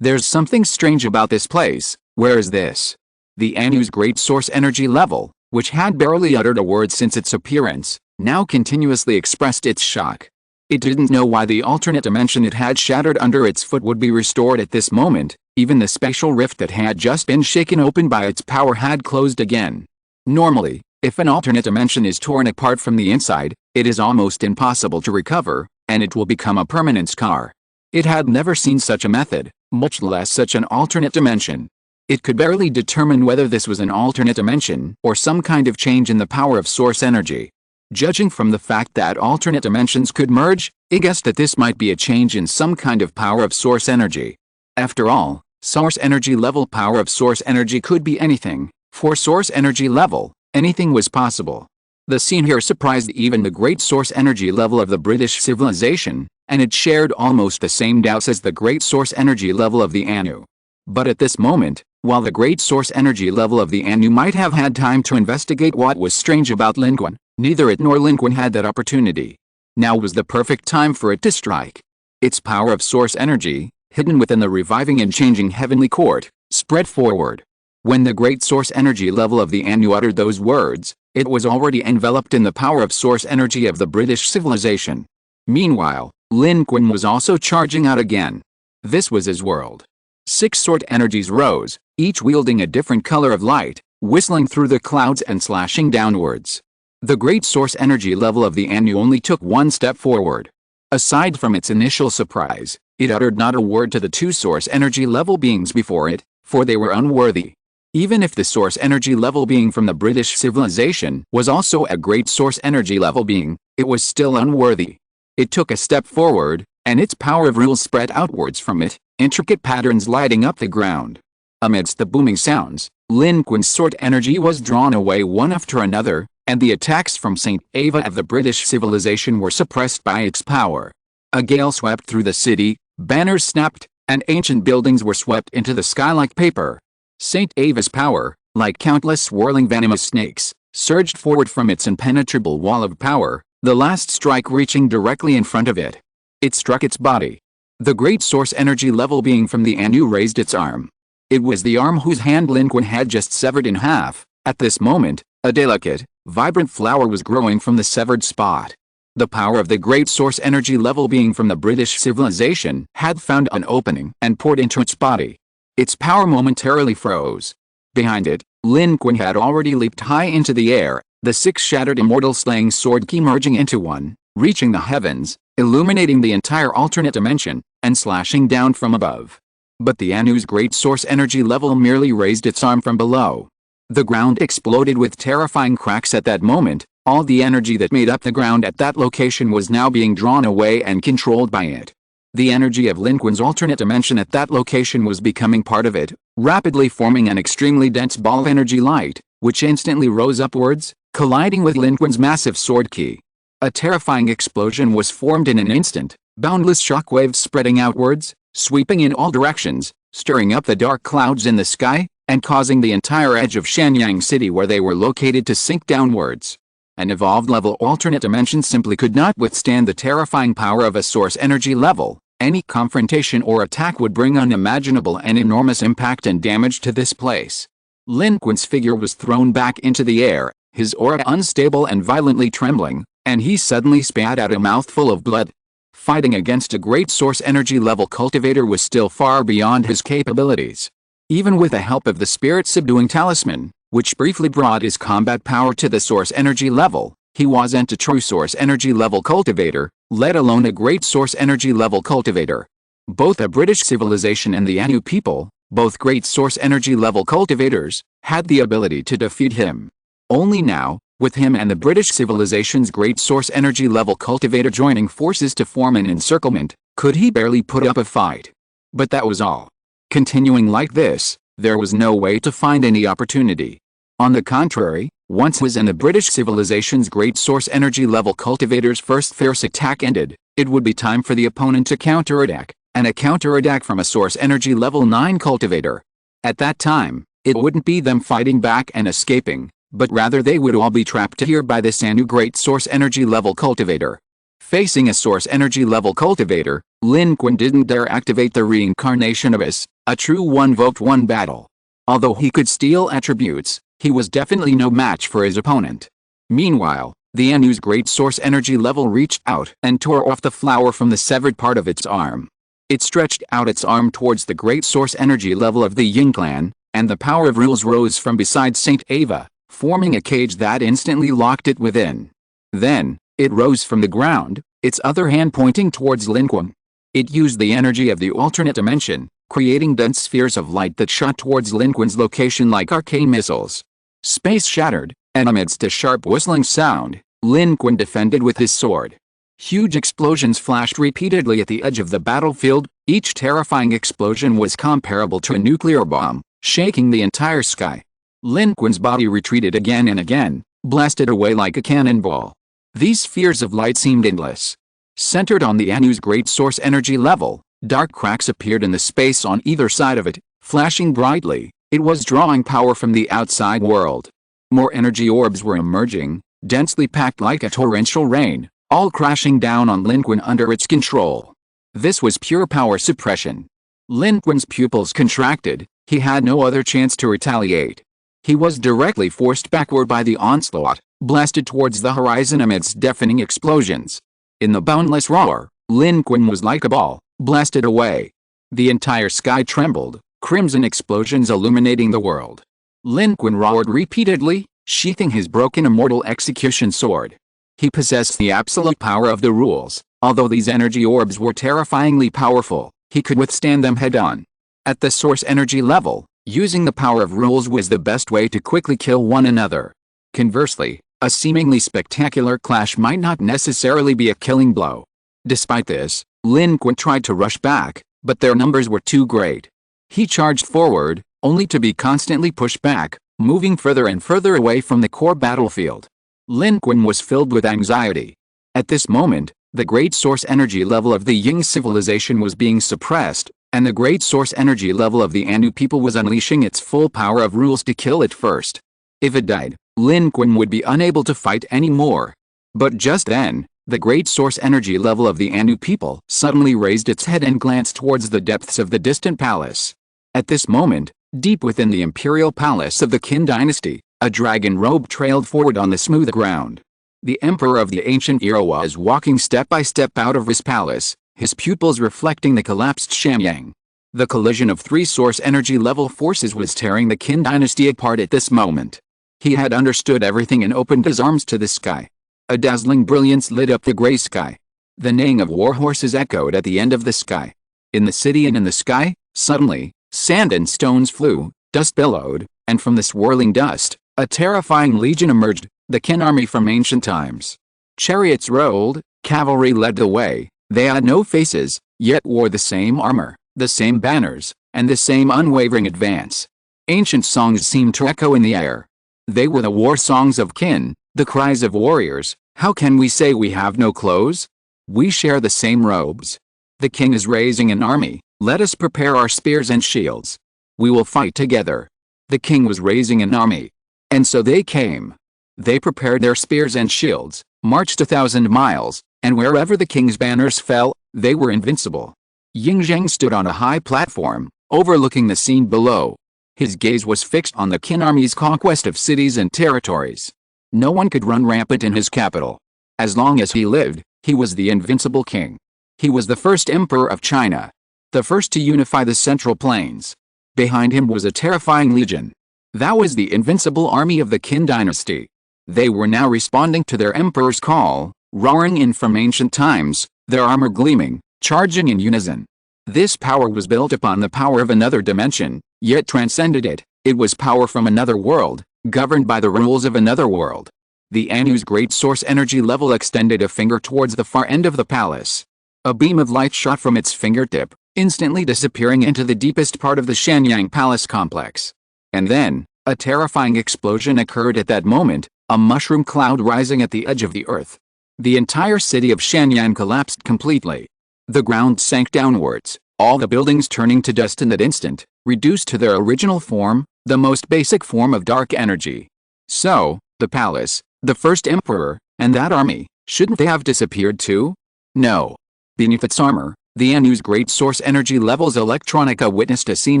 [SPEAKER 1] there's something strange about this place. Where is this? The Anu's great source energy level, which had barely uttered a word since its appearance, now continuously expressed its shock. It didn't know why the alternate dimension it had shattered under its foot would be restored at this moment. Even the spatial rift that had just been shaken open by its power had closed again. Normally, if an alternate dimension is torn apart from the inside, it is almost impossible to recover, and it will become a permanent scar. It had never seen such a method, much less such an alternate dimension. It could barely determine whether this was an alternate dimension or some kind of change in the power of source energy. Judging from the fact that alternate dimensions could merge, it guessed that this might be a change in some kind of power of source energy. After all, source energy level power of source energy could be anything. For source energy level, anything was possible. The scene here surprised even the great source energy level of the British civilization, and it shared almost the same doubts as the great source energy level of the Anu. But at this moment, while the great source energy level of the Anu might have had time to investigate what was strange about Lin Qun, neither it nor Lin Qun had that opportunity. Now was the perfect time for it to strike. Its power of source energy, hidden within the reviving and changing heavenly court, spread forward. When the great source energy level of the Anu uttered those words, it was already enveloped in the power of source energy of the British civilization. Meanwhile, Lin Qun was also charging out again. This was his world. 6 sword energies rose, each wielding a different color of light, whistling through the clouds and slashing downwards. The great source energy level of the Anu only took one step forward. Aside from its initial surprise, it uttered not a word to the 2 source energy level beings before it, for they were unworthy. Even if the source energy level being from the British civilization was also a great source energy level being, it was still unworthy. It took a step forward, and its power of rule spread outwards from it, intricate patterns lighting up the ground. Amidst the booming sounds, Lin Qun's sword energy was drawn away one after another, and the attacks from St. Ava of the British civilization were suppressed by its power. A gale swept through the city, banners snapped, and ancient buildings were swept into the sky like paper. St. Ava's power, like countless swirling venomous snakes, surged forward from its impenetrable wall of power, the last strike reaching directly in front of it. It struck its body. The great source energy level being from the Anu raised its arm. It was the arm whose hand Lin Qun had just severed in half. At this moment, a delicate, vibrant flower was growing from the severed spot. The power of the great source energy level being from the British civilization had found an opening and poured into its body. Its power momentarily froze. Behind it, Lin Qun had already leaped high into the air, the six shattered immortal slaying sword key merging into one, reaching the heavens, illuminating the entire alternate dimension, and slashing down from above. But the Anu's great source energy level merely raised its arm from below. The ground exploded with terrifying cracks at that moment. All the energy that made up the ground at that location was now being drawn away and controlled by it. The energy of Lin Qun's alternate dimension at that location was becoming part of it, rapidly forming an extremely dense ball of energy light, which instantly rose upwards, colliding with Lin Qun's massive sword key. A terrifying explosion was formed in an instant, boundless shockwaves spreading outwards, sweeping in all directions, stirring up the dark clouds in the sky, and causing the entire edge of Shanyang City where they were located to sink downwards. An evolved level alternate dimension simply could not withstand the terrifying power of a source energy level. Any confrontation or attack would bring unimaginable and enormous impact and damage to this place. Lin Qun's figure was thrown back into the air, his aura unstable and violently trembling, and he suddenly spat out a mouthful of blood. Fighting against a great source energy level cultivator was still far beyond his capabilities. Even with the help of the spirit subduing talisman, which briefly brought his combat power to the source energy level, he wasn't a true source energy level cultivator, let alone a great source energy level cultivator. Both a British civilization and the Anu people, both great source energy level cultivators, had the ability to defeat him. Only now, with him and the British civilization's great source energy level cultivator joining forces to form an encirclement, could he barely put up a fight. But that was all. Continuing like this, there was no way to find any opportunity. On the contrary, once his and the British civilization's great source energy level cultivator's first fierce attack ended, it would be time for the opponent to counterattack, and a counterattack from a source energy level 9 cultivator. At that time, it wouldn't be them fighting back and escaping, but rather they would all be trapped here by this Anu great source energy level cultivator. Facing a source energy level cultivator, Lin Qun didn't dare activate the reincarnation abyss, a true one-vote-one battle. Although he could steal attributes, he was definitely no match for his opponent. Meanwhile, the Anu's great source energy level reached out and tore off the flower from the severed part of its arm. It stretched out its arm towards the great source energy level of the Ying clan, and the power of rules rose from beside St. Ava, forming a cage that instantly locked it within. Then, it rose from the ground, its other hand pointing towards Lin Qun. It used the energy of the alternate dimension, creating dense spheres of light that shot towards Lin Qun's location like arcane missiles. Space shattered, and amidst a sharp whistling sound, Lin Qun defended with his sword. Huge explosions flashed repeatedly at the edge of the battlefield. Each terrifying explosion was comparable to a nuclear bomb, shaking the entire sky. Lin Qun's body retreated again and again, blasted away like a cannonball. These spheres of light seemed endless. Centered on the Anu's great source energy level, dark cracks appeared in the space on either side of it, flashing brightly. It was drawing power from the outside world. More energy orbs were emerging, densely packed like a torrential rain, all crashing down on Lin Qun under its control. This was pure power suppression. Lin Qun's pupils contracted. He had no other chance to retaliate. He was directly forced backward by the onslaught, blasted towards the horizon amidst deafening explosions. In the boundless roar, Lin Qun was like a ball, blasted away. The entire sky trembled, crimson explosions illuminating the world. Lin Qun roared repeatedly, sheathing his broken immortal execution sword. He possessed the absolute power of the rules. Although these energy orbs were terrifyingly powerful, he could withstand them head-on. At the source energy level, using the power of rules was the best way to quickly kill one another. Conversely, a seemingly spectacular clash might not necessarily be a killing blow. Despite this, Lin Qun tried to rush back, but their numbers were too great. He charged forward, only to be constantly pushed back, moving further and further away from the core battlefield. Lin Qun was filled with anxiety. At this moment, the great source energy level of the Ying civilization was being suppressed, and the great source energy level of the Anu people was unleashing its full power of rules to kill it first. If it died, Lin Qun would be unable to fight anymore. But just then, the great source energy level of the Anu people suddenly raised its head and glanced towards the depths of the distant palace. At this moment, deep within the imperial palace of the Qin dynasty, a dragon robe trailed forward on the smooth ground. The emperor of the ancient era was walking step by step out of his palace, his pupils reflecting the collapsed Shamyang. The collision of three source energy level forces was tearing the Qin dynasty apart at this moment. He had understood everything and opened his arms to the sky. A dazzling brilliance lit up the gray sky. The neighing of war horses echoed at the end of the sky. In the city and in the sky, suddenly, sand and stones flew, dust billowed, and from the swirling dust, a terrifying legion emerged, the Qin army from ancient times. Chariots rolled, cavalry led the way. They had no faces, yet wore the same armor, the same banners, and the same unwavering advance. Ancient songs seemed to echo in the air. They were the war songs of Qin, the cries of warriors. How can we say we have no clothes? We share the same robes. The king is raising an army. Let us prepare our spears and shields. We will fight together. The king was raising an army. And so they came. They prepared their spears and shields, marched 1,000 miles, and wherever the king's banners fell, they were invincible. Ying Zheng stood on a high platform, overlooking the scene below. His gaze was fixed on the Qin army's conquest of cities and territories. No one could run rampant in his capital. As long as he lived, he was the invincible king. He was the first emperor of China. The first to unify the Central Plains. Behind him was a terrifying legion. That was the invincible army of the Qin dynasty. They were now responding to their emperor's call, roaring in from ancient times, their armor gleaming, charging in unison. This power was built upon the power of another dimension, yet transcended it. It was power from another world, governed by the rules of another world. The Anu's great source energy level extended a finger towards the far end of the palace. A beam of light shot from its fingertip, instantly disappearing into the deepest part of the Shanyang Palace complex. And then, a terrifying explosion occurred at that moment, a mushroom cloud rising at the edge of the earth. The entire city of Shanyang collapsed completely. The ground sank downwards, all the buildings turning to dust in that instant, reduced to their original form, the most basic form of dark energy. So, the palace, the first emperor, and that army, shouldn't they have disappeared too? No. Beneath its armor, the Anu's great source energy levels electronica witnessed a scene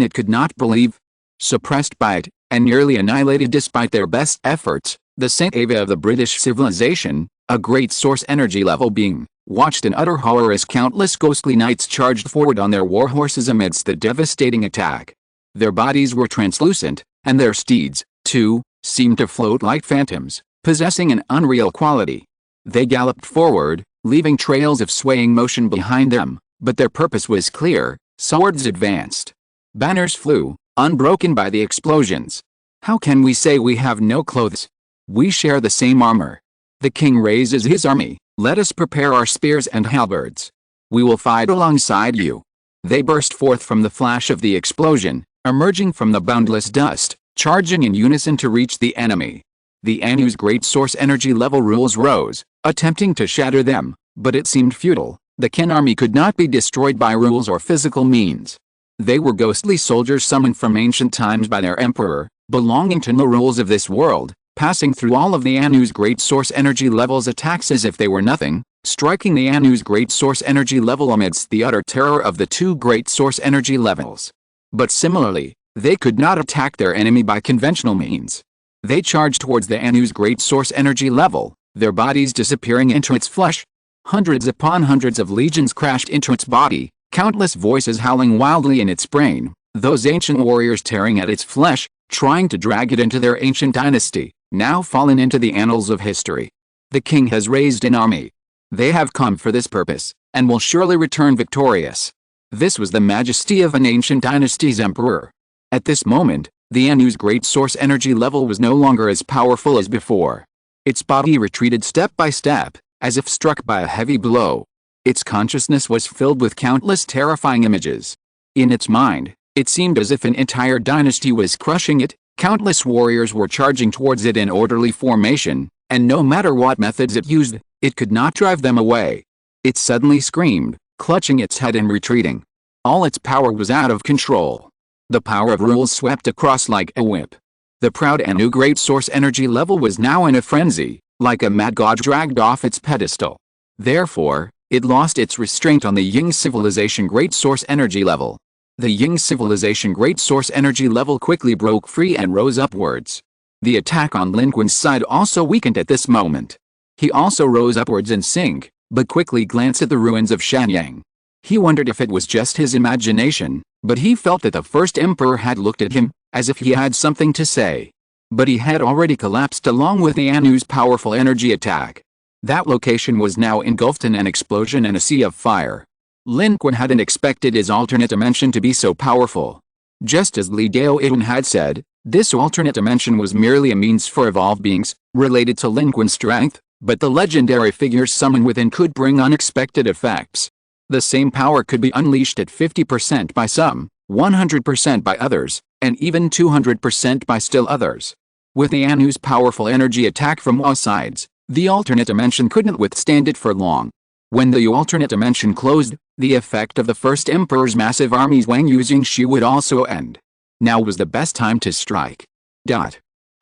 [SPEAKER 1] it could not believe. Suppressed by it, and nearly annihilated despite their best efforts, the Saint Ava of the British civilization, a great source energy level being, watched in utter horror as countless ghostly knights charged forward on their war horses amidst the devastating attack. Their bodies were translucent, and their steeds, too, seemed to float like phantoms, possessing an unreal quality. They galloped forward, leaving trails of swaying motion behind them, but their purpose was clear. Swords advanced. Banners flew, unbroken by the explosions. How can we say we have no clothes? We share the same armor. The king raises his army. Let us prepare our spears and halberds. We will fight alongside you. They burst forth from the flash of the explosion, emerging from the boundless dust, charging in unison to reach the enemy. The Anu's great source energy level rules rose, attempting to shatter them, but it seemed futile. The Qin army could not be destroyed by rules or physical means. They were ghostly soldiers summoned from ancient times by their emperor, belonging to no rules of this world, passing through all of the Anu's great source energy levels attacks as if they were nothing, striking the Anu's great source energy level amidst the utter terror of the two great source energy levels. But similarly, they could not attack their enemy by conventional means. They charged towards the Anu's great source energy level, their bodies disappearing into its flesh. Hundreds upon hundreds of legions crashed into its body, countless voices howling wildly in its brain, those ancient warriors tearing at its flesh, trying to drag it into their ancient dynasty, now fallen into the annals of history. The king has raised an army. They have come for this purpose, and will surely return victorious. This was the majesty of an ancient dynasty's emperor. At this moment, the Anu's great source energy level was no longer as powerful as before. Its body retreated step by step, as if struck by a heavy blow. Its consciousness was filled with countless terrifying images. In its mind, it seemed as if an entire dynasty was crushing it. Countless warriors were charging towards it in orderly formation, And no matter what methods it used, it could not drive them away. It suddenly screamed, clutching its head and retreating. All its power was out of control. The power of rules swept across like a whip. The proud and new great source energy level was now in a frenzy, like a mad god dragged off its pedestal. Therefore, it lost its restraint on the Ying civilization great source energy level. The Ying civilization great source energy level quickly broke free and rose upwards. The attack on Lin Qun's side also weakened at this moment. He also rose upwards in sync, but quickly glanced at the ruins of Shanyang. He wondered if it was just his imagination, but he felt that the first emperor had looked at him, as if he had something to say. But he had already collapsed along with the Anu's powerful energy attack. That location was now engulfed in an explosion and a sea of fire. Lin Qun hadn't expected his alternate dimension to be so powerful. Just as Li Daoyun had said, this alternate dimension was merely a means for evolved beings, related to Lin Qun's strength, but the legendary figures summoned within could bring unexpected effects. The same power could be unleashed at 50% by some, 100% by others, and even 200% by still others. With the Anu's powerful energy attack from all sides, the alternate dimension couldn't withstand it for long. When the alternate dimension closed, the effect of the first emperor's massive armies Wang using Shi would also end. Now was the best time to strike.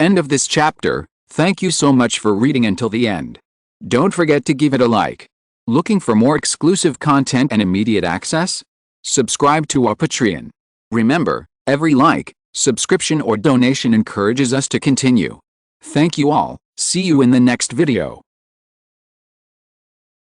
[SPEAKER 1] End of this chapter. Thank you so much for reading until the end. Don't forget to give it a like. Looking for more exclusive content and immediate access? Subscribe to our Patreon. Remember, every like, subscription or donation encourages us to continue. Thank you all. See you in the next video.